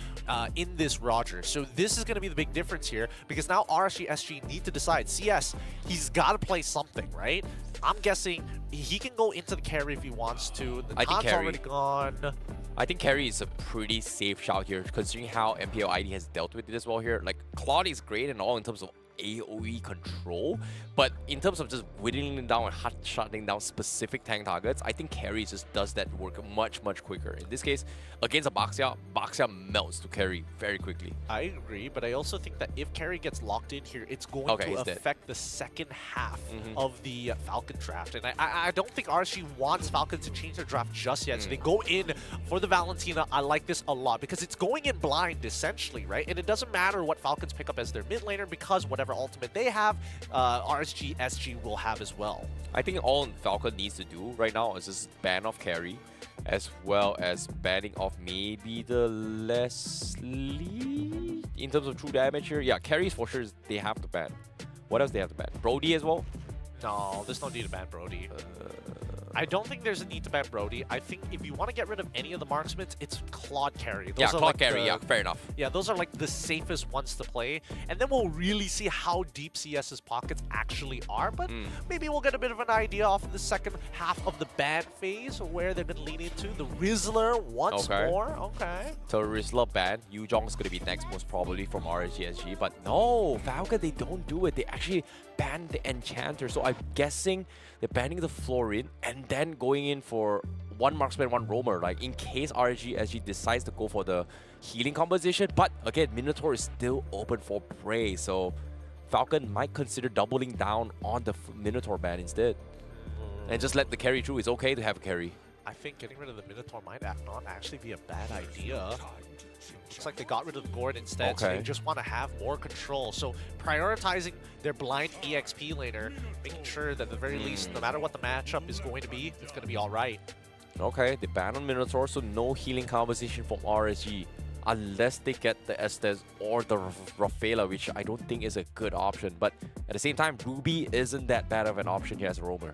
in this Roger. So this is going to be the big difference here, because now RSG SG need to decide. CS, he's got to play something, right? I'm guessing he can go into the carry if he wants to. The Khan's already gone. I think carry is a pretty safe shout here, considering how MPL ID has dealt with it as well here. Like, Claude is great and all in terms of AoE control, but in terms of just whittling down and shutting down specific tank targets, I think carry just does that work much, much quicker. In this case, against a Boxia, Boxia melts to carry very quickly. I agree, but I also think that if carry gets locked in here, it's going to affect the second half of the Falcon draft. And I don't think RSG wants Falcon to change their draft just yet, so they go in for the Valentina. I like this a lot, because it's going in blind, essentially, right? And it doesn't matter what Falcons pick up as their mid laner, because whatever ultimate they have, RSG SG will have as well. I think all Falcon needs to do right now is just ban off carry, as well as banning off maybe the Leslie in terms of true damage here. Yeah, carries for sure they have to ban. What else they have to ban? Brody as well? No, there's no need to ban Brody. I don't think there's a need to ban Brody. I think if you want to get rid of any of the marksmen, it's Claude carry. Those Claude carry, fair enough. Yeah, those are like the safest ones to play. And then we'll really see how deep CS's pockets actually are. But maybe we'll get a bit of an idea off the second half of the ban phase, where they're going to lean into. The Rizzler once more. Okay. So Rizzler ban. Yuzong's going to be next most probably from RSGSG. But no, Falcon, they don't do it. They actually ban the Enchanter. So I'm guessing they're banning the Florin and then going in for one marksman, one roamer, like in case RSG decides to go for the healing composition. But again, Minotaur is still open for prey, so Falcon might consider doubling down on the Minotaur ban instead. And just let the carry through. It's okay to have a carry. I think getting rid of the Minotaur might not actually be a bad idea. Looks like they got rid of the Gord instead, so they just want to have more control. So prioritizing their blind EXP laner, making sure that at the very least, no matter what the matchup is going to be, it's going to be all right. Okay, they ban on Minotaur, so no healing composition from RSG. Unless they get the Estes or the Rafaela, which I don't think is a good option. But at the same time, Ruby isn't that bad of an option here as a roamer,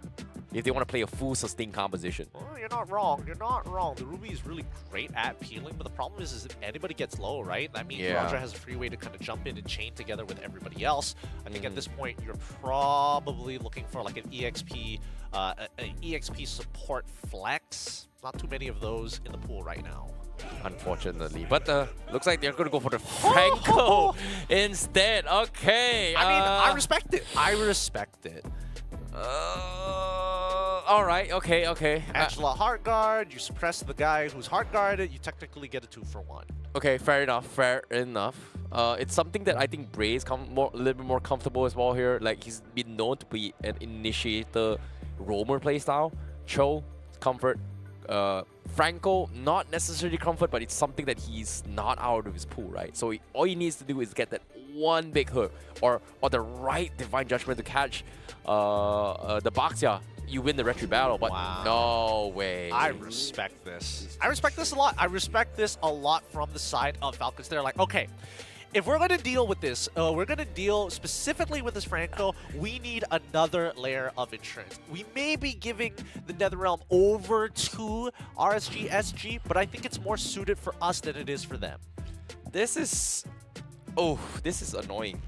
if they want to play a full sustain composition. Well, you're not wrong. You're not wrong. The Ruby is really great at peeling, but the problem is if anybody gets low, right? That means Roger has a free way to kind of jump in and chain together with everybody else. I think at this point, you're probably looking for like an EXP, EXP support flex. Not too many of those in the pool right now, unfortunately. But looks like they're going to go for the Franco instead. Okay. I mean, I respect it. I respect it. All right. Okay. Angela hard guard. You suppress the guy who's hard guarded. You technically get a 2-for-1. Okay, fair enough. It's something that I think Bray is a little bit more comfortable as well here. Like, he's been known to be an initiator roamer playstyle. Cho, comfort. Franco, not necessarily comfort, but it's something that he's not out of his pool, right? So all he needs to do is get that one big hook or the right divine judgment to catch the Boxia. You win the retry battle, but no way. I respect this. I respect this a lot. I respect this a lot from the side of Falcons. They're like, okay, if we're going to deal with this, we're going to deal specifically with this Franco, we need another layer of insurance. We may be giving the Netherrealm over to RSG SG, but I think it's more suited for us than it is for them. This is annoying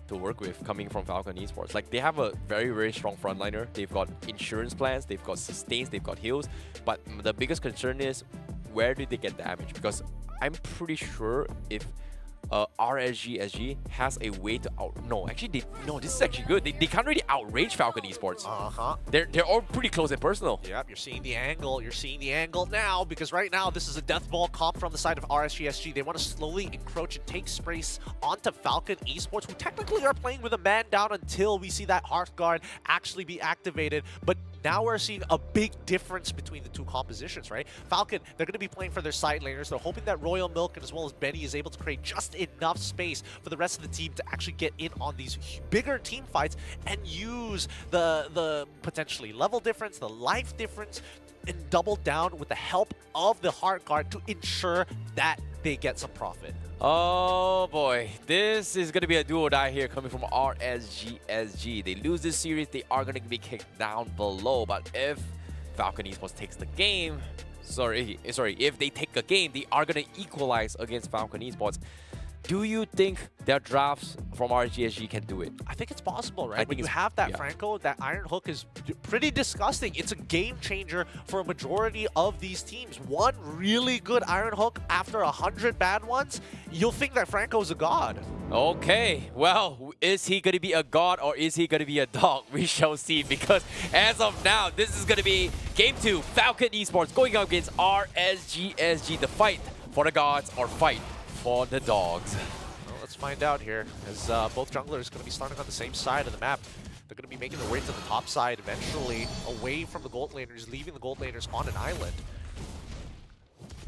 to work with coming from Falcon Esports. Like, they have a very, very strong frontliner. They've got insurance plans, they've got sustains, they've got heals. But the biggest concern is, where did they get damage? Because I'm pretty sure if RSG has a way to this is actually good. They can't really outrage Falcon Esports. They're all pretty close and personal. Yep, you're seeing the angle. You're seeing the angle now, because right now this is a death ball comp from the side of RSG. They want to slowly encroach and take space onto Falcon Esports, who technically are playing with a man down until we see that Hearthguard actually be activated. But now we're seeing a big difference between the two compositions, right? Falcon, they're going to be playing for their side laners. They're hoping that Royal Milk and as well as Benny is able to create just enough space for the rest of the team to actually get in on these bigger team fights and use the potentially level difference, the life difference, and double down with the help of the Heart Guard to ensure that they get some profit. Oh boy, this is going to be a do or die here coming from RSGSG. They lose this series, they are going to be kicked down below. But if Falcon Esports takes the game, if they take a game, they are going to equalize against Falcon Esports. Do you think their drafts from RSGSG can do it? I think it's possible, right? When you have that Franco, that Iron Hook is pretty disgusting. It's a game changer for a majority of these teams. One really good Iron Hook after 100 bad ones, you'll think that Franco's a god. Okay, well, is he going to be a god or is he going to be a dog? We shall see, because as of now, this is going to be Game 2, Falcon Esports going up against RSGSG. The fight for the gods or fight for the dogs. Well, let's find out here, as both junglers going to be starting on the same side of the map. They're going to be making their way to the top side eventually, away from the gold laners, leaving the gold laners on an island.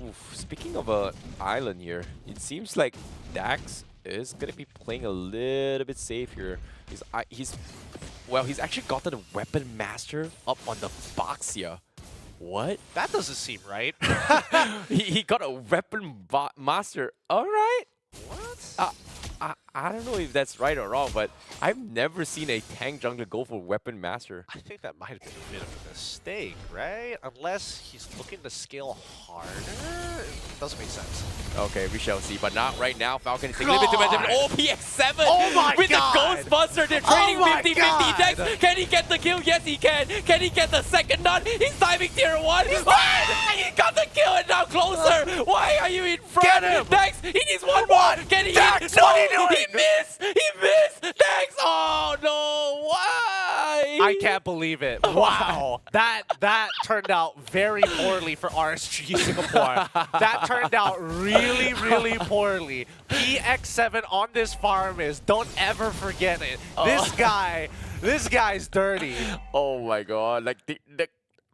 Oof, speaking of an island here, it seems like Dax is going to be playing a little bit safe here. He's actually gotten a Weapon Master up on the box here. What? That doesn't seem right. he got a Weapon Master. All right. What? I don't know if that's right or wrong, but I've never seen a tank jungler go for Weapon Master. I think that might have been a bit of a mistake, right? Unless he's looking to scale harder. It doesn't make sense. Okay, we shall see. But not right now. Falcon is taking a little bit too much. Oh, PX7 with God. the Ghostbuster. They're trading 50-50 God. decks. Can he get the kill? Yes, he can. Can he get the second nut? He's diving tier 1. Ah, he got the kill and now closer. Why are you in front? Get him. Dex, he needs one more. Can he Dex, hit? No, what are you doing? he missed. He missed. Dex, oh no. Why? I can't believe it. Wow. that turned out very poorly for RSG Singapore. That turned out really, really poorly. PX7 on this farm is, don't ever forget it. This guy's dirty. Oh my god. Like the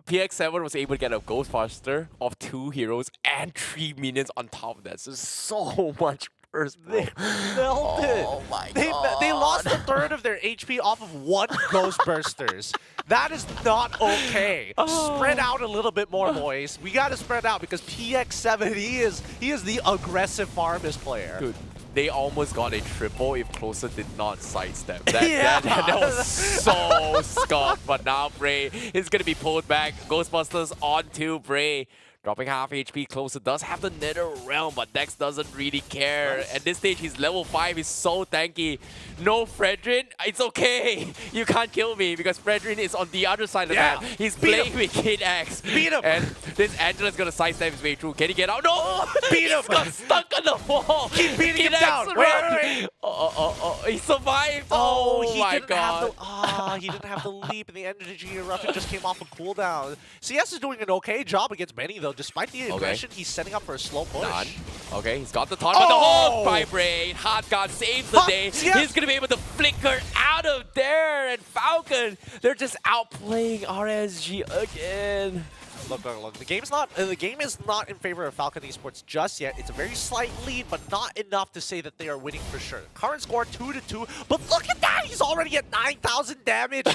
PX7 was able to get a Ghostbuster of 2 heroes and 3 minions on top of that. So much burst, bro. They melted. Oh my god. They lost a third of their HP off of 1 Ghostbursters. That is not okay. Spread out a little bit more, boys. We got to spread out because PX7, he is the aggressive farmist player. Dude, they almost got a triple if Closer did not sidestep. That was so scuffed. But now Bray is going to be pulled back. Ghostbusters onto Bray. Dropping half HP, Closer does have the Nether Realm, but Dex doesn't really care. Nice. At this stage, he's level 5, he's so tanky. No Fredrin, it's okay. You can't kill me because Fredrin is on the other side of the map. He's playing with Kid X. Beat him! And this Angela's gonna sidestep his way through. Can he get out? No! Beat him! He's got stuck on the wall. Keep beating Kid him down. Wait. He survived. Oh my god. He didn't have the leap, and the energy eruption just came off a cooldown. CS is doing an okay job against Benny, though. Despite the aggression, he's setting up for a slow push. Done. Okay, he's got the taunt, but the whole vibrate. Hot God saves the day. Yes. He's going to be able to flicker out of there. And Falcon, they're just outplaying RSG again. Look. The game is not in favor of Falcon Esports just yet. It's a very slight lead, but not enough to say that they are winning for sure. Current score 2-2, but look at that! He's already at 9,000 damage.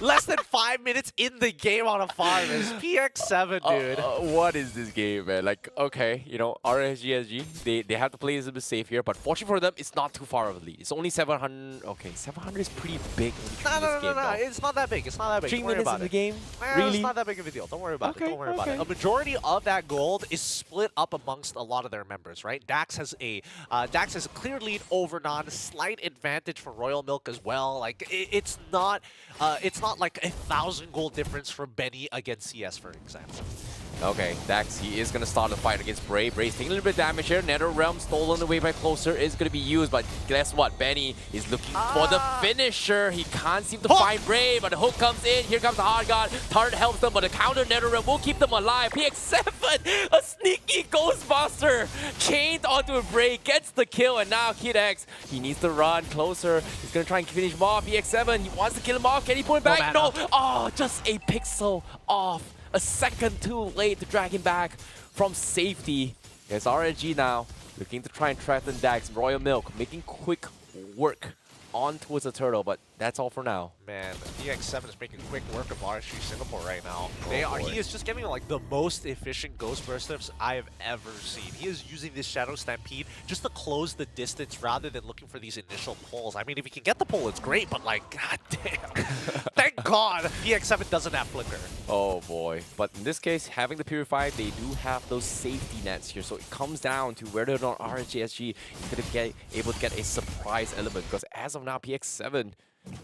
Less than 5 minutes in the game on a farm is PX7, dude. What is this game, man? Like, okay, you know, RSGSG, they have to play a little bit safe here, but fortunately for them, it's not too far of a lead. It's only 700. Okay, 700 is pretty big. No, it's not that big. It's not that big. 3 minutes in the game? Really? It's not that big of a deal. Don't worry about it. Don't worry about it. A majority of that gold is split up amongst a lot of their members, right? Dax has a clear lead over Non, slight advantage for Royal Milk as well. Like it's not like 1,000 gold difference from Benny against CS, for example. Okay, Dax, he is going to start the fight against Bray. Bray's taking a little bit of damage here. Nether Realm stolen away by Closer is going to be used, but guess what? Benny is looking for the finisher. He can't seem to find Bray, but the hook comes in. Here comes the Hard Guard. Turret helps them, but the counter Nether Realm will keep them alive. PX7, a sneaky Ghostbuster, chained onto a Bray, gets the kill, and now Kid X, he needs to run closer. He's going to try and finish him off. PX7, he wants to kill him off. Can he pull him back? No. Oh, just a pixel off. A second too late to drag him back from safety. There's RNG now, looking to try and threaten Dax. Royal Milk making quick work on towards the turtle, but that's all for now. Man, DX7 is making quick work of RSG Singapore right now. He is just getting like the most efficient Ghost Bursters I have ever seen. He is using this Shadow Stampede just to close the distance rather than looking for these initial pulls. I mean, if he can get the pull, it's great, but like, god damn. Thank God DX7 doesn't have Flicker. Oh boy. But in this case, having the Purify, they do have those safety nets here. So it comes down to whether or not RNGSG is going to be able to get a surprise element. Because as of now, PX7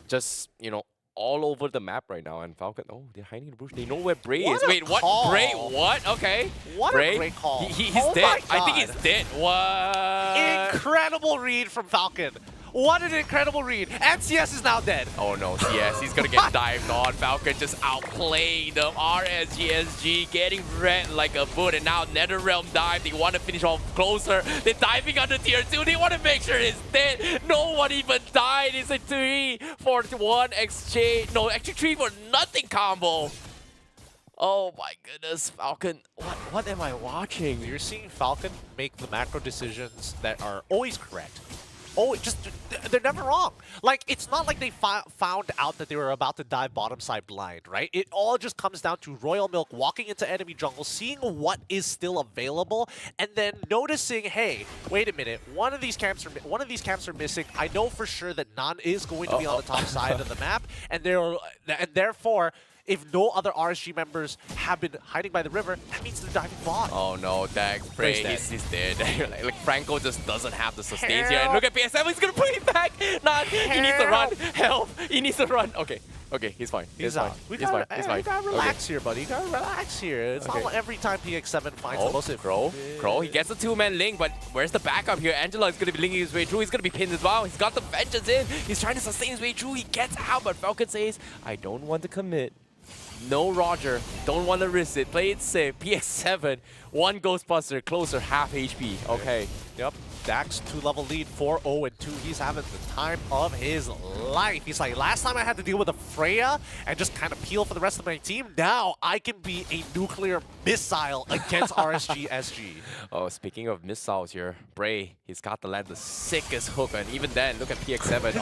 just, you know, all over the map right now. And Falcon, oh, they're hiding in the bush. They know where Bray is. Wait, what? Call. Bray, what? Okay. What Bray, a great call. He's Oh dead. my I think God. he's dead. What? Incredible read from Falcon. What an incredible read. And CS is now dead. Oh no, CS, he's gonna get dived on. Falcon just outplayed them. RSGSG getting red like a boot, and now NetherRealm dive. They want to finish off Closer. They're diving under tier 2. They want to make sure it's dead. No one even died. It's a 3 for 1 exchange. No, actually 3 for nothing combo. Oh my goodness, Falcon. What am I watching? You're seeing Falcon make the macro decisions that are always correct. Oh, they're never wrong. Like, it's not like they found out that they were about to dive bottom side blind, right? It all just comes down to Royal Milk walking into enemy jungle, seeing what is still available, and then noticing, hey, wait a minute, one of these camps are missing. I know for sure that none is going to be on the top side of the map, and therefore, if no other RSG members have been hiding by the river, that means they're diving bot. Oh no, Dax, Bray, he's dead. like Franco just doesn't have the sustains here. And look at PSM, he's gonna put him back. He needs to run. Help! He needs to run. Okay, he's fine. He's out. He's fine. You gotta relax here, buddy. You gotta relax here. It's not every time PX7 finds the most Crow, he gets a 2-man link, but where's the backup here? Angela is gonna be linking his way through. He's gonna be pinned as well. He's got the vengeance in. He's trying to sustain his way through. He gets out, but Falcon says, I don't want to commit. No, Roger. Don't want to risk it. Play it safe. PX7, 1 Ghostbuster, Closer, half HP. Okay. Yep. Dax 2-level lead, 4-0-2. He's having the time of his life. He's like, last time I had to deal with a Freya and just kind of peel for the rest of my team. Now I can be a nuclear missile against RSG SG. Oh, speaking of missiles here, Bray, he's got to land the sickest hook, and even then, look at PX7.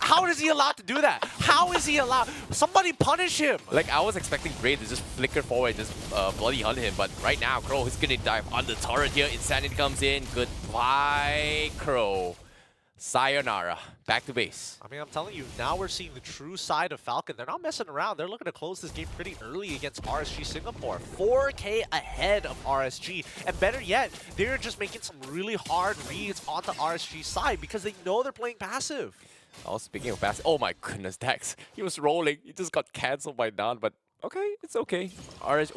How is he allowed to do that? How is he allowed? Somebody punish him. Like, I was expecting Bray to just flicker forward and just bloody hunt him, but right now, Crow is going to dive on the turret here. Insanity comes in. Goodbye, Crow. Sayonara. Back to base. I mean, I'm telling you, now we're seeing the true side of Falcon. They're not messing around. They're looking to close this game pretty early against RSG Singapore. 4K ahead of RSG. And better yet, they're just making some really hard reads onto RSG's side because they know they're playing passive. Oh, speaking of passive, oh my goodness, Dax. He was rolling. He just got cancelled by Nan, but okay, it's okay.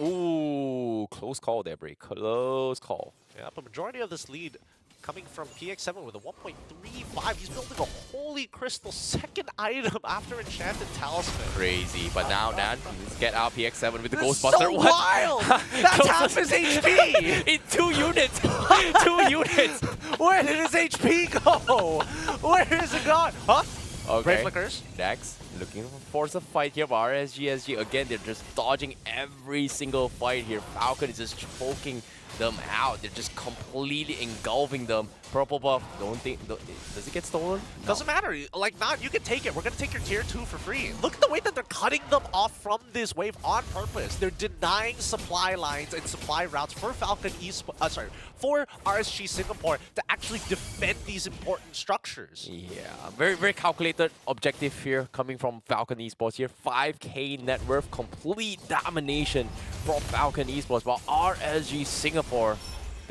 Ooh, close call there, Bray. Close call. Yeah, but majority of this lead coming from PX7 with a 1.35. He's building a Holy Crystal second item after Enchanted Talisman. Crazy. But now, Nan, let's get out PX7 with the This Ghostbuster. So wild! That's half his HP! In 2 units! 2 units! Where did his HP go? Where is it gone? Huh? Okay. Brave Flickers. Dax looking for a fight here. RSGSG, again, they're just dodging every single fight here. Falcon is just choking them out. They're just completely engulfing them. Purple buff, does it get stolen? No. Doesn't matter. Like, you can take it. We're going to take your tier 2 for free. Look at the way that they're cutting them off from this wave on purpose. They're denying supply lines and supply routes for Falcon for RSG Singapore to actually defend these important structures. Yeah, very, very calculated objective here coming from Falcon Esports here. 5K net worth, complete domination from Falcon Esports, while RSG Singapore,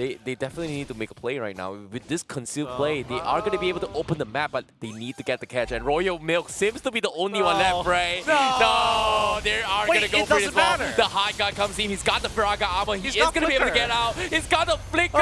They definitely need to make a play right now. With this concealed play, they are going to be able to open the map, but they need to get the catch. And Royal Milk seems to be the only one left, right? No, they are going to go for it as well. The high guy comes in. He's got the Firaga armor. He is going to be able to get out. He's got the flicker.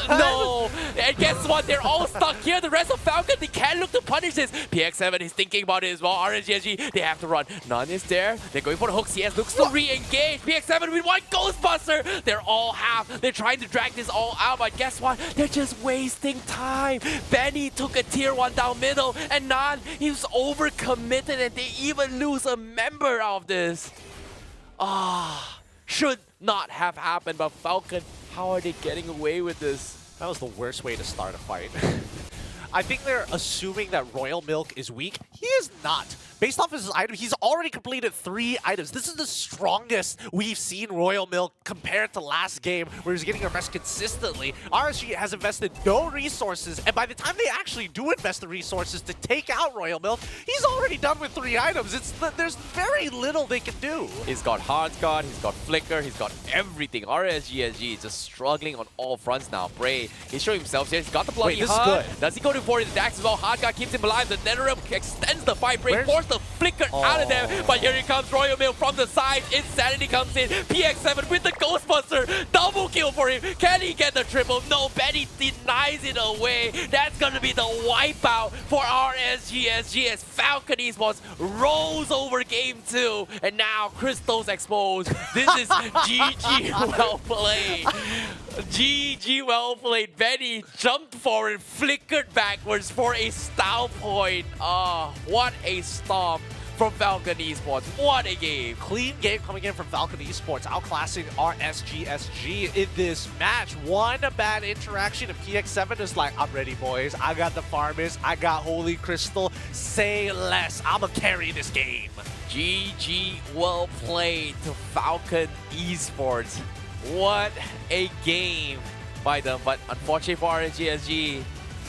No. And guess what? They're all stuck here. The rest of Falcon, they can't look to punish this. PX7 is thinking about it as well. RNGSG, they have to run. None is there. They're going for the hook. CS looks to re-engage. PX7 with one Ghostbuster. They're all half. They're trying to drag this all out, but guess what? They're just wasting time. Benny took a tier 1 down middle, and Nan, he was overcommitted, and they even lose a member of this. Should not have happened, but Falcon, how are they getting away with this? That was the worst way to start a fight. I think they're assuming that Royal Milk is weak. He is not. Based off his item, he's already completed 3 items. This is the strongest we've seen Royal Milk compared to last game, where he's getting arrested consistently. RSG has invested no resources, and by the time they actually do invest the resources to take out Royal Milk, he's already done with 3 items. There's very little they can do. He's got Hard Guard, he's got Flicker, he's got everything. RSGSG is just struggling on all fronts now. Bray, he's showing himself here. He's got the Bloody Wait, this is Heart. good. Does he go to 40 the Dax as well? Hard Guard keeps him alive. The Netherrealm extends the fight. Bray forced the Flicker out of them. But here he comes, Royal Milk from the side. Insanity comes in. PX7 with the Ghostbuster. Double kill for him. Can he get the triple? No, Benny denies it away. That's going to be the wipeout for RSGSG as Falcon Esports rolls over game 2. And now Crystal's exposed. This is GG well played. GG well played. Benny jumped forward, flickered backwards for a style point. What a stomp from Falcon Esports. What a game. Clean game coming in from Falcon Esports, outclassing RSGSG in this match. One bad interaction, and PX7 is like, I'm ready, boys. I got the Farmers. I got Holy Crystal. Say less. I'ma carry this game. GG well played to Falcon Esports. What a game by them, but unfortunately for RNGSG,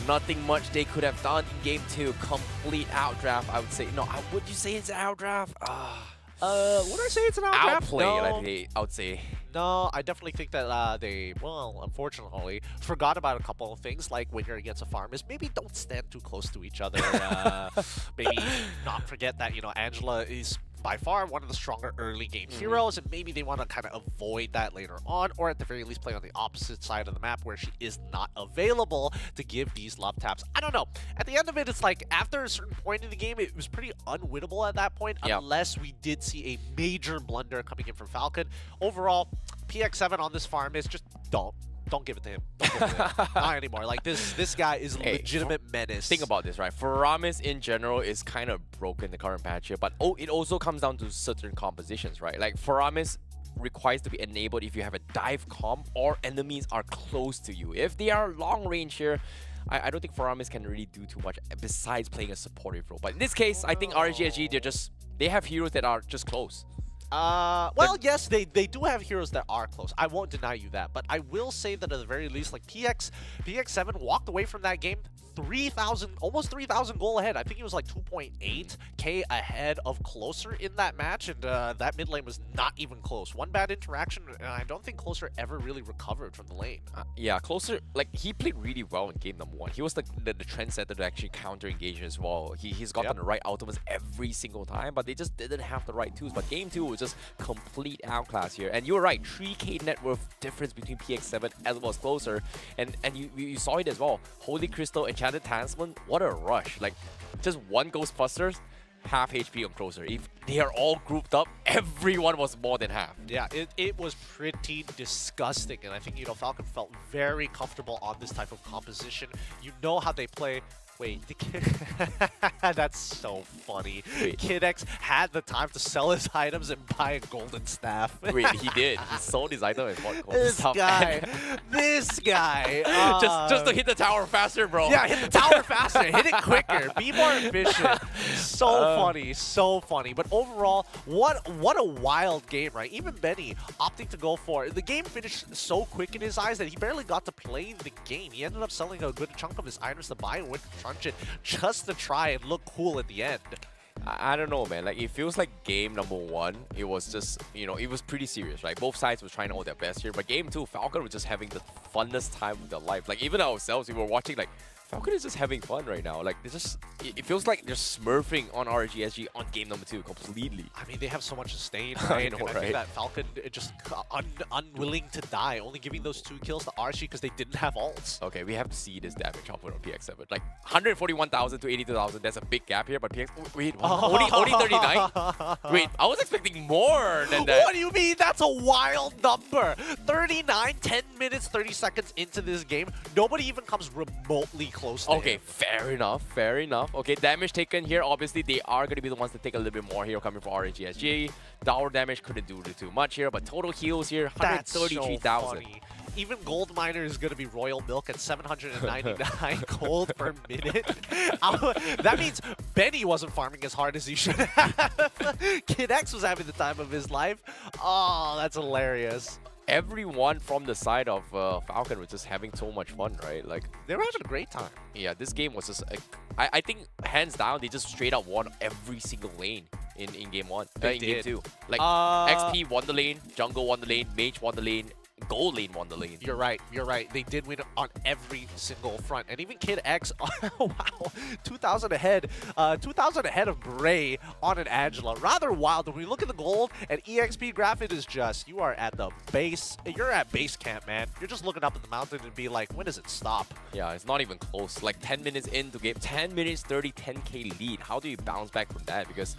nothing much they could have done in game 2. Complete outdraft, I would say. No, would you say it's an outdraft? Would I say it's an outdraft? Outplay, No. I would say. No, I definitely think that they, well, unfortunately, forgot about a couple of things, like when you're against a farmers, maybe don't stand too close to each other. Maybe not forget that, you know, Angela is by far one of the stronger early game heroes, and maybe they want to kind of avoid that later on, or at the very least play on the opposite side of the map where she is not available to give these love taps. I don't know. At the end of it, it's like after a certain point in the game, it was pretty unwinnable at that point, unless we did see a major blunder coming in from Falcon. Overall, PX7 on this farm is just don't give it to him. Don't give it to him. Not anymore. Like this guy is a legitimate menace. Think about this, right? Faramis in general is kind of broken the current patch here, but it also comes down to certain compositions, right? Like Faramis requires to be enabled if you have a dive comp or enemies are close to you. If they are long range here, I don't think Faramis can really do too much besides playing a supportive role. But in this case, I think RGSG, they have heroes that are just close. Well, yes, they do have heroes that are close. I won't deny you that, but I will say that at the very least, like PX7 walked away from that game 3,000, almost 3,000 goal ahead. I think he was like 2.8k ahead of Closer in that match, and that mid lane was not even close. One bad interaction, and I don't think Closer ever really recovered from the lane. Yeah, Closer, like, he played really well in game number 1. He was the trendsetter to actually counter engage as well. He's gotten the right ultimates every single time, but they just didn't have the right tools. But game 2 was just complete outclass here. And you're right, 3k net worth difference between PX7 as well as Closer. And you saw it as well. Holy Crystal, Enchanted Talisman, what a rush. Like, just one Ghostbusters, half HP on Closer. If they are all grouped up, everyone was more than half. Yeah, it was pretty disgusting. And I think, you know, Falcon felt very comfortable on this type of composition. You know how they play. Wait, that's so funny. KidX had the time to sell his items and buy a golden staff. Wait, he did. He sold his item and bought golden This staff. guy. This guy. Just to hit the tower faster, bro. Yeah, hit the tower faster. Hit it quicker. Be more efficient. So funny. So funny. But overall, what a wild game, right? Even Benny opting to go for it. The game finished so quick in his eyes that he barely got to play the game. He ended up selling a good chunk of his items to buy and win it just to try and look cool at the end. I don't know, man. Like, it feels like game number 1, it was just, you know, it was pretty serious, right? Both sides were trying all their best here. But game 2, Falcon was just having the funnest time of their life. Like, even ourselves, we were watching, like, Falcon is just having fun right now. Like, it feels like they're smurfing on RGSG on game number 2 completely. I mean, they have so much to sustain, I right? know, And I right? think that Falcon just unwilling to die, only giving those 2 kills to RSG because they didn't have ults. Okay, we have to see this damage output on PX7. Like, 141,000 to 82,000, that's a big gap here, but PX... Wait, only 39? Wait, I was expecting more than that. What do you mean? That's a wild number. 39, 10 minutes, 30 seconds into this game. Nobody even comes remotely close to Okay, him. fair enough, fair enough. Okay, damage taken here. Obviously, they are going to be the ones that take a little bit more here coming from RNGSG. Tower damage couldn't do too much here, but total heals here, That's so 133,000. funny. Even Gold Miner is going to be Royal Milk at 799 gold per minute. That means Benny wasn't farming as hard as he should have. Kid X was having the time of his life. Oh, that's hilarious. Everyone from the side of Falcon was just having so much fun, right? Like, They were having a great time. yeah, this game was just... I think, hands down, they just straight up won every single lane in game 1. They in game did. 2. Like, XP won the lane, Jungle won the lane, Mage won the lane, Gold lane won the lane. You're right. You're right. They did win on every single front. And even Kid X, wow, 2,000 ahead. 2,000 ahead of Gray on an Angela. Rather wild. When we look at the gold and EXP graph, it is just, you are at the base. You're at base camp, man. You're just looking up at the mountain and be like, when does it stop? Yeah, it's not even close. Like 10 minutes into game, 10 minutes, 30, 10k lead. How do you bounce back from that? Because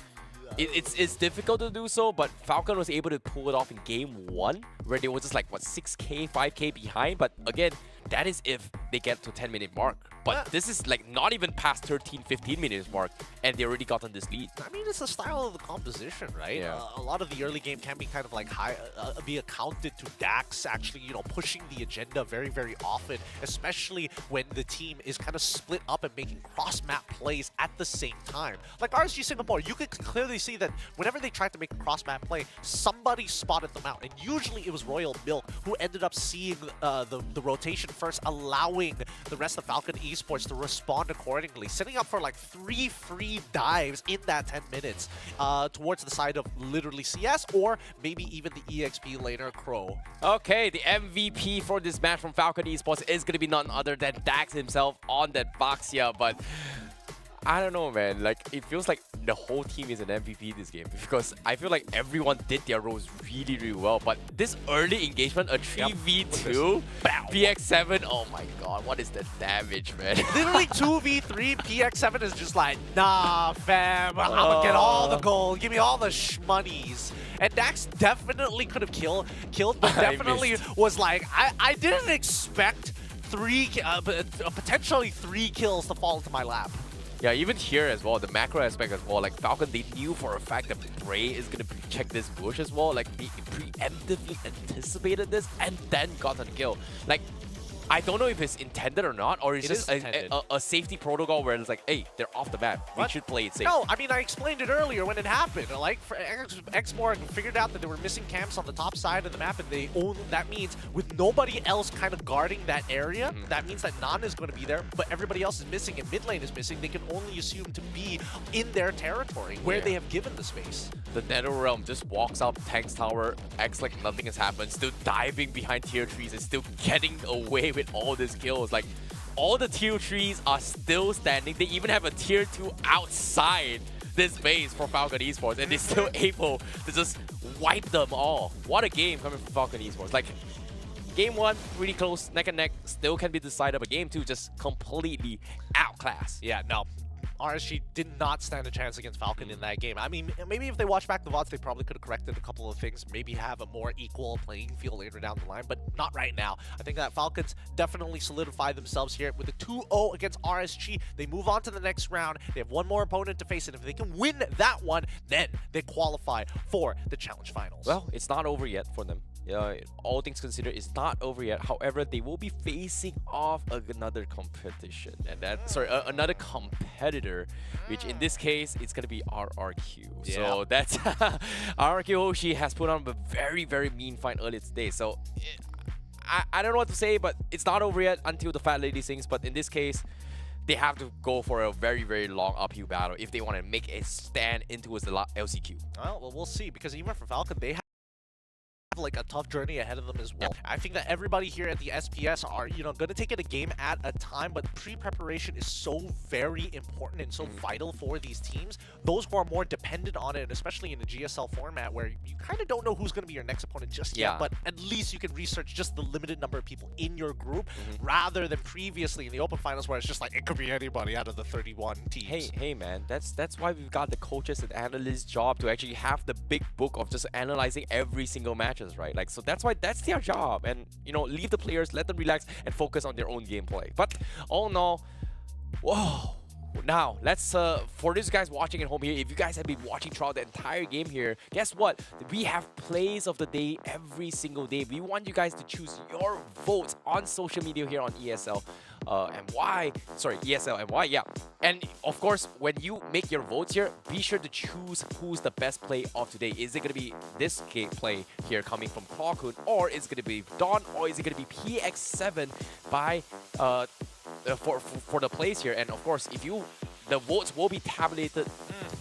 it's difficult to do so, but Falcon was able to pull it off in game 1, where they were just like, what, 6k, 5k behind? But again, that is if they get to 10-minute mark. But this is like not even past 13, 15 minutes mark, and they already gotten this lead. I mean, it's the style of the composition, right? Yeah. A lot of the early game can be kind of like be accounted to Dax actually, you know, pushing the agenda very, very often, especially when the team is kind of split up and making cross-map plays at the same time. Like RSG Singapore, you could clearly see that whenever they tried to make a cross-map play, somebody spotted them out, and usually it was Royal Milk who ended up seeing the rotation first, allowing the rest of Falcon Esports to respond accordingly, setting up for like 3 free dives in that 10 minutes towards the side of literally CS or maybe even the EXP laner Crow. Okay, the MVP for this match from Falcon Esports is going to be none other than Dax himself on that Baxia, but I don't know, man. Like, it feels like the whole team is an MVP this game because I feel like everyone did their roles really, really well. But this early engagement, a 3v2, PX7, oh my god, what is the damage, man? Literally 2v3, PX7 is just like, nah, fam, I'm gonna get all the gold, give me all the shmoney's. And Dax definitely could have killed, but definitely was like, I didn't expect potentially 3 kills to fall into my lap. Yeah, even here as well, the macro aspect as well, like Falcon, they knew for a fact that Bray is going to check this bush as well, like they preemptively anticipated this and then got the kill. Like, I don't know if it's intended or not, or it's just a safety protocol where it's like, hey, they're off the map. We should play it safe. No, I mean, I explained it earlier when it happened. Like, Xmore figured out that there were missing camps on the top side of the map, and that means with nobody else kind of guarding that area, that means that Nan is going to be there, but everybody else is missing and mid lane is missing. They can only assume to be in their territory where they have given the space. The NetherRealm just walks up, tanks tower, acts like nothing has happened, still diving behind tier 3s and still getting away with all these kills. Like, all the tier 3s are still standing. They even have a tier 2 outside this base for Falcon Esports, and they're still able to just wipe them all. What a game coming from Falcon Esports. Like, game 1, really close, neck and neck, still can be decided, but game 2 just completely outclassed. Yeah, no. RSG did not stand a chance against Falcon in that game. I mean, maybe if they watch back the VODs, they probably could have corrected a couple of things, maybe have a more equal playing field later down the line, but not right now. I think that Falcons definitely solidify themselves here with a 2-0 against RSG. They move on to the next round. They have one more opponent to face, and if they can win that one, then they qualify for the Challenge Finals. Well, it's not over yet for them. All things considered, it's not over yet. However, they will be facing off another competition, and another competitor, which in this case, it's gonna be RRQ. Yeah. So that's RRQ Hoshi has put on a very, very mean fight earlier today. So I don't know what to say, but it's not over yet until the fat lady sings. But in this case, they have to go for a very, very long uphill battle if they want to make a stand into the LCQ. Well, we'll see, because even for Falcon, they have like a tough journey ahead of them as well. I think that everybody here at the SPS are, going to take it a game at a time, but pre-preparation is so very important and so vital for these teams. Those who are more dependent on it, especially in the GSL format where you kind of don't know who's going to be your next opponent just yet, but at least you can research just the limited number of people in your group rather than previously in the open finals where it's just like it could be anybody out of the 31 teams. Hey man, that's why we've got the coaches and analysts' job to actually have the big book of just analyzing every single matches, right? Like, so that's why that's their job, and leave the players, let them relax and focus on their own gameplay. But all in all, whoa. Now, let's, for these guys watching at home here, if you guys have been watching throughout the entire game here, guess what? We have plays of the day every single day. We want you guys to choose your votes on social media here on ESL and why. Sorry, ESL and why, yeah. And of course, when you make your votes here, be sure to choose who's the best play of today. Is it going to be this play here coming from Clockhood, or is it going to be Dawn, or is it going to be PX7 by for the plays here? And of course, the votes will be tabulated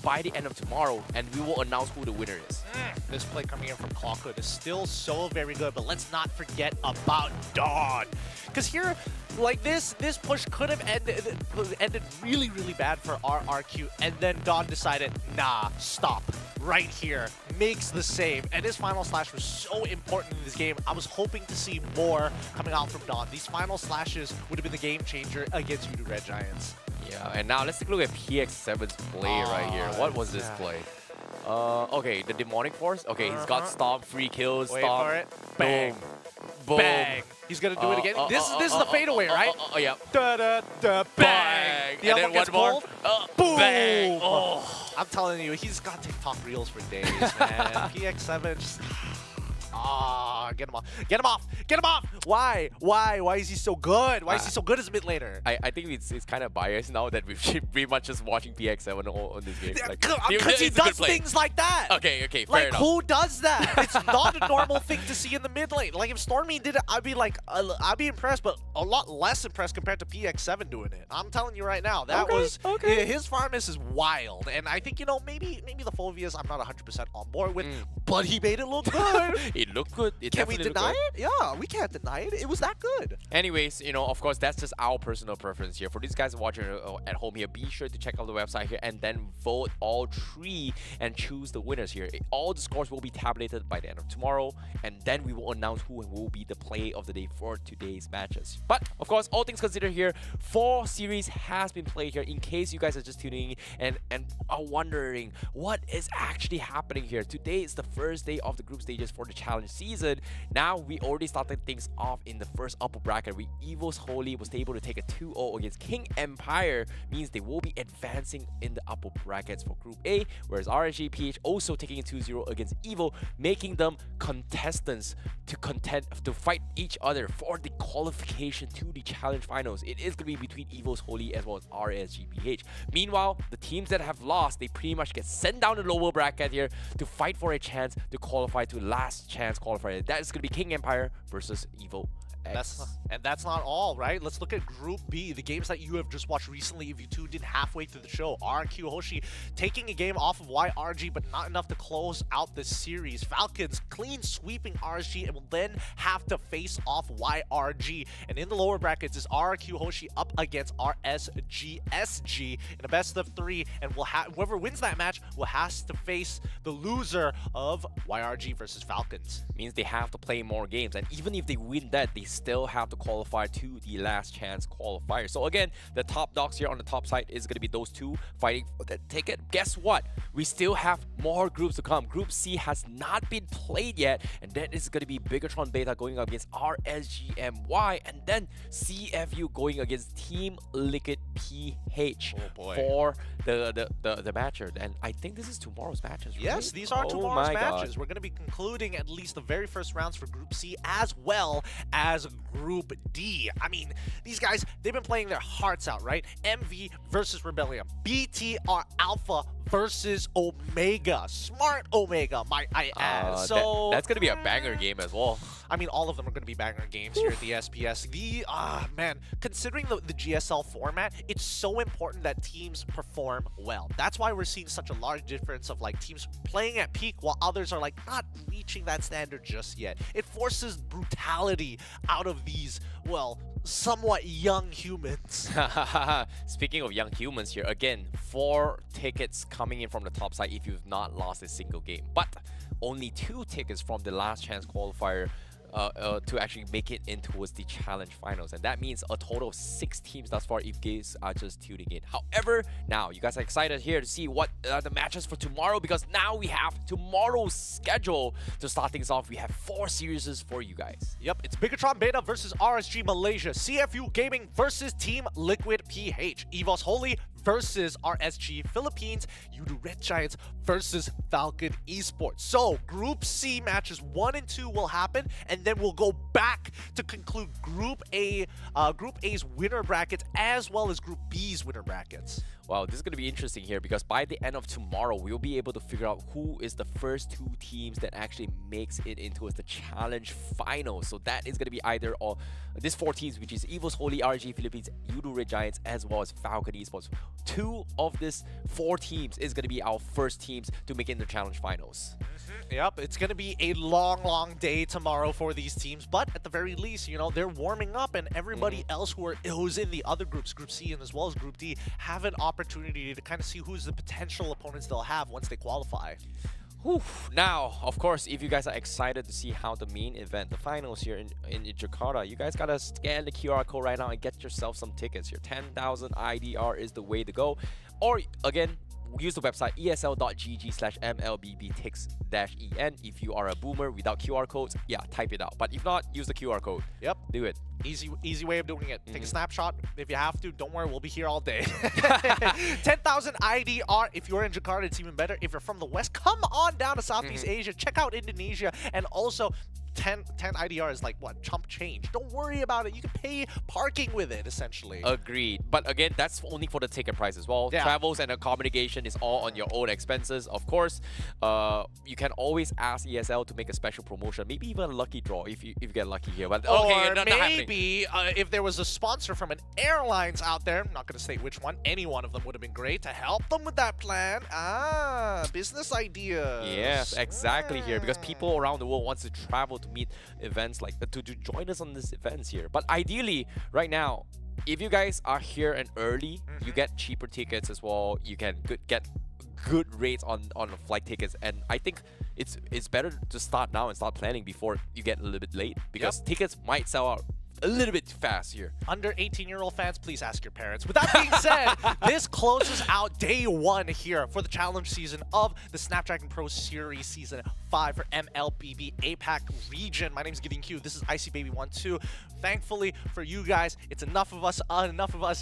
by the end of tomorrow, and we will announce who the winner is. This play coming in from Clockhood is still so very good, but let's not forget about Dawn. Because here, like this push could have ended really, really bad for RRQ, and then Dawn decided, nah, stop. Right here, makes the save, and his final slash was so important in this game. I was hoping to see more coming out from Dawn. These final slashes would have been the game changer against you Red Giants. Yeah, and now let's take a look at PX7's play right here. What was this play? Okay, the Demonic Force. Okay, he's got Stomp, free kills, Wait Stomp. for it. Bang. Boom. Bang. He's gonna do it again. This is the fadeaway, right? Yeah. Da da da. Bang. The other one gets pulled. Boom. Bang. Oh. I'm telling you, he's got TikTok reels for days, man. PX7 just. Get him off. Get him off. Get him off. Why? Why is he so good? Why is he so good as a mid laner? I think it's kind of biased now that we've pretty much just watching PX7 on this game. Because he does things like that. Okay, fair enough. Who does that? It's not a normal thing to see in the mid lane. Like, if Stormy did it, I'd be like, I'd be impressed, but a lot less impressed compared to PX7 doing it. I'm telling you right now, that was his farmness is wild, and I think maybe the Phobias I'm not 100% on board with, but he made it look good. It looked good. Can we deny it? Yeah, we can't deny it. It was that good. Anyways, of course, that's just our personal preference here. For these guys watching at home here, be sure to check out the website here and then vote all three and choose the winners here. All the scores will be tabulated by the end of tomorrow, and then we will announce who will be the play of the day for today's matches. But of course, all things considered here, 4 series has been played here. In case you guys are just tuning in and are wondering what is actually happening here, today is the first day of the group stages for the challenge season. Now we already started things off in the first upper bracket where Evo's Holy was able to take a 2-0 against King Empire, means they will be advancing in the upper brackets for Group A, whereas RNG PH also taking a 2-0 against Evo, making them contestants to fight each other for the qualification to the challenge finals. It is going to be between Evo's Holy as well as RSGPH. Meanwhile, the teams that have lost, they pretty much get sent down the lower bracket here to fight for a chance to qualify to last chance qualifier. That is going to be King Empire versus Evo X. That's not all, right? Let's look at Group B, the games that you have just watched recently if you tuned in halfway through the show. RQ Hoshi taking a game off of YRG, but not enough to close out the series. Falcons clean sweeping RSG and will then have to face off YRG. And in the lower brackets is RQ Hoshi up against RSGSG in a best of 3, and whoever wins that match will have to face the loser of YRG versus Falcons. Means they have to play more games, and even if they win that, they still have to qualify to the last chance qualifier. So again, the top dogs here on the top side is going to be those two fighting for the ticket. Guess what? We still have more groups to come. Group C has not been played yet, and that is going to be Bigatron Beta going up against RSGMY, and then CFU going against Team Liquid PH for the matcher. And I think this is tomorrow's matches, right? Yes, these are tomorrow's matches. We're going to be concluding at least the very first rounds for Group C as well as Group D. I mean, these guys, they've been playing their hearts out, right? MV versus Rebellion, BTR Alpha versus Omega. Smart Omega, might I add. So that's gonna be a banger game as well. I mean, all of them are going to be banger games here at the SPS. Man, considering the GSL format, it's so important that teams perform well. That's why we're seeing such a large difference of like teams playing at peak while others are like not reaching that standard just yet. It forces brutality out of these, well, somewhat young humans. Speaking of young humans here, again, 4 tickets coming in from the top side if you've not lost a single game, but only 2 tickets from the last chance qualifier to actually make it in towards the challenge finals, and that means a total of 6 teams thus far if you guys are just tuning in. However, now you guys are excited here to see what the matches for tomorrow, because now we have tomorrow's schedule to start things off. We have 4 series for you guys. Yep, it's Bigatron Beta versus RSG Malaysia, CFU Gaming versus Team Liquid PH, EVOS Holy versus RSG Philippines, Yudu Red Giants versus Falcon Esports. So Group C matches 1 and 2 will happen, and then we'll go back to conclude Group A's winner brackets as well as Group B's winner brackets. Wow, this is going to be interesting here, because by the end of tomorrow, we'll be able to figure out who is the first 2 teams that actually makes it into the challenge final. So that is going to be either or these 4 teams, which is EVOS Holy, RG Philippines, Yudu Red Giants, as well as Falcon Esports. 2 of these 4 teams is going to be our first teams to make it in the challenge finals. Yep, it's going to be a long day tomorrow for these teams, but at the very least, you know, they're warming up, and everybody else who's in the other groups, Group C and as well as Group D, have an opportunity to kind of see who's the potential opponents they'll have once they qualify. Whew. Now, of course, if you guys are excited to see how the main event, the finals here in Jakarta, you guys gotta scan the QR code right now and get yourself some tickets here. 10,000 IDR is the way to go. Or, again, use the website esl.gg/mlbbtix-en. If you are a boomer without QR codes, yeah, type it out. But if not, use the QR code. Yep. Do it. Easy way of doing it. Take a snapshot if you have to. Don't worry, we'll be here all day. 10,000 IDR. If you're in Jakarta, it's even better. If you're from the West, come on down to Southeast Asia. Check out Indonesia. And also, 10 IDR is like, what, chump change. Don't worry about it. You can pay parking with it, essentially. Agreed. But again, that's only for the ticket price as well. Yeah. Travels and accommodation is all on your own expenses. Of course, you can always ask ESL to make a special promotion, maybe even a lucky draw if you get lucky here. But okay, or not happening. maybe if there was a sponsor from an airlines out there, I'm not going to state which one, any one of them would have been great to help them with that plan. Business ideas. Yes, exactly here, because people around the world wants to travel to meet events like to join us on these events here. But ideally, right now, if you guys are here and early, you get cheaper tickets as well. You can get good rates on the flight tickets, and I think it's better to start now and start planning before you get a little bit late, because tickets might sell out a little bit too fast here. Under 18-year-old fans, please ask your parents. With that being said, this closes out day 1 here for the challenge season of the Snapdragon Pro Series Season 5 for MLBB APAC region. My name is Gideon Q. This is Icy Baby 1-2. Thankfully for you guys, it's enough of us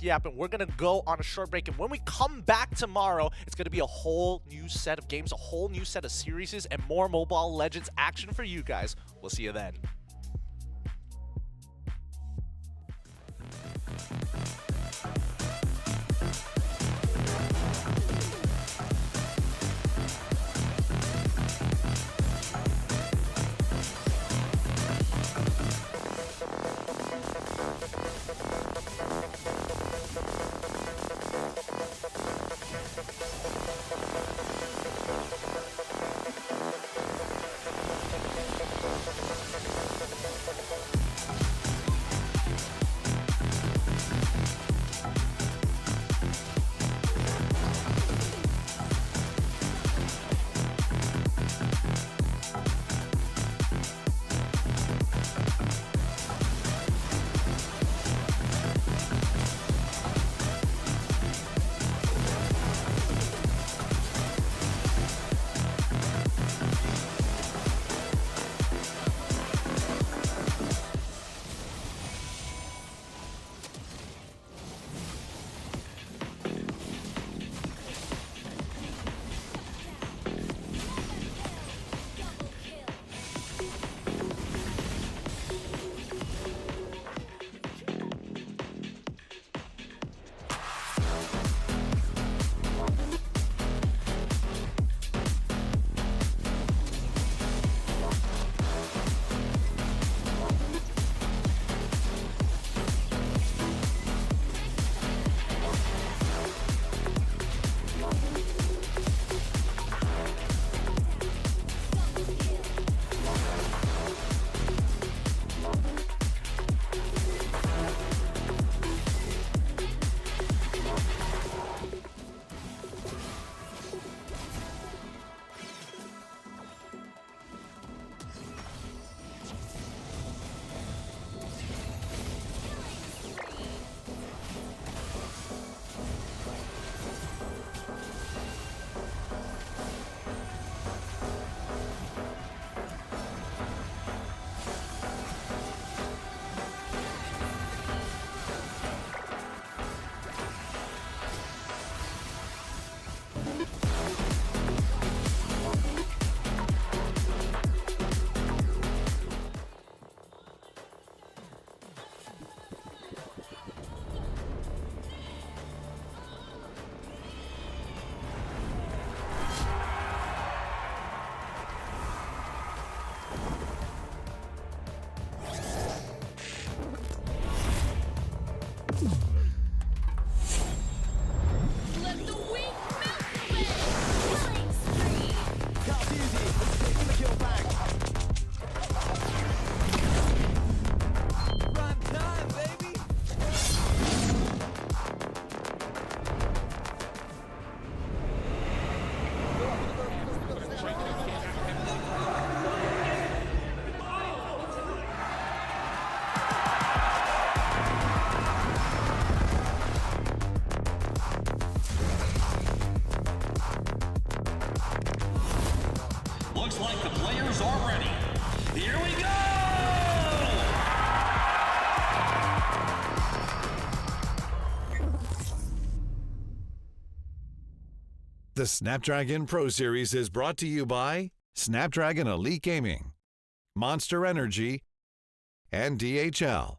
yapping. We're gonna go on a short break, and when we come back tomorrow, it's gonna be a whole new set of games, a whole new set of series, and more Mobile Legends action for you guys. We'll see you then. The Snapdragon Pro Series is brought to you by Snapdragon Elite Gaming, Monster Energy, and DHL.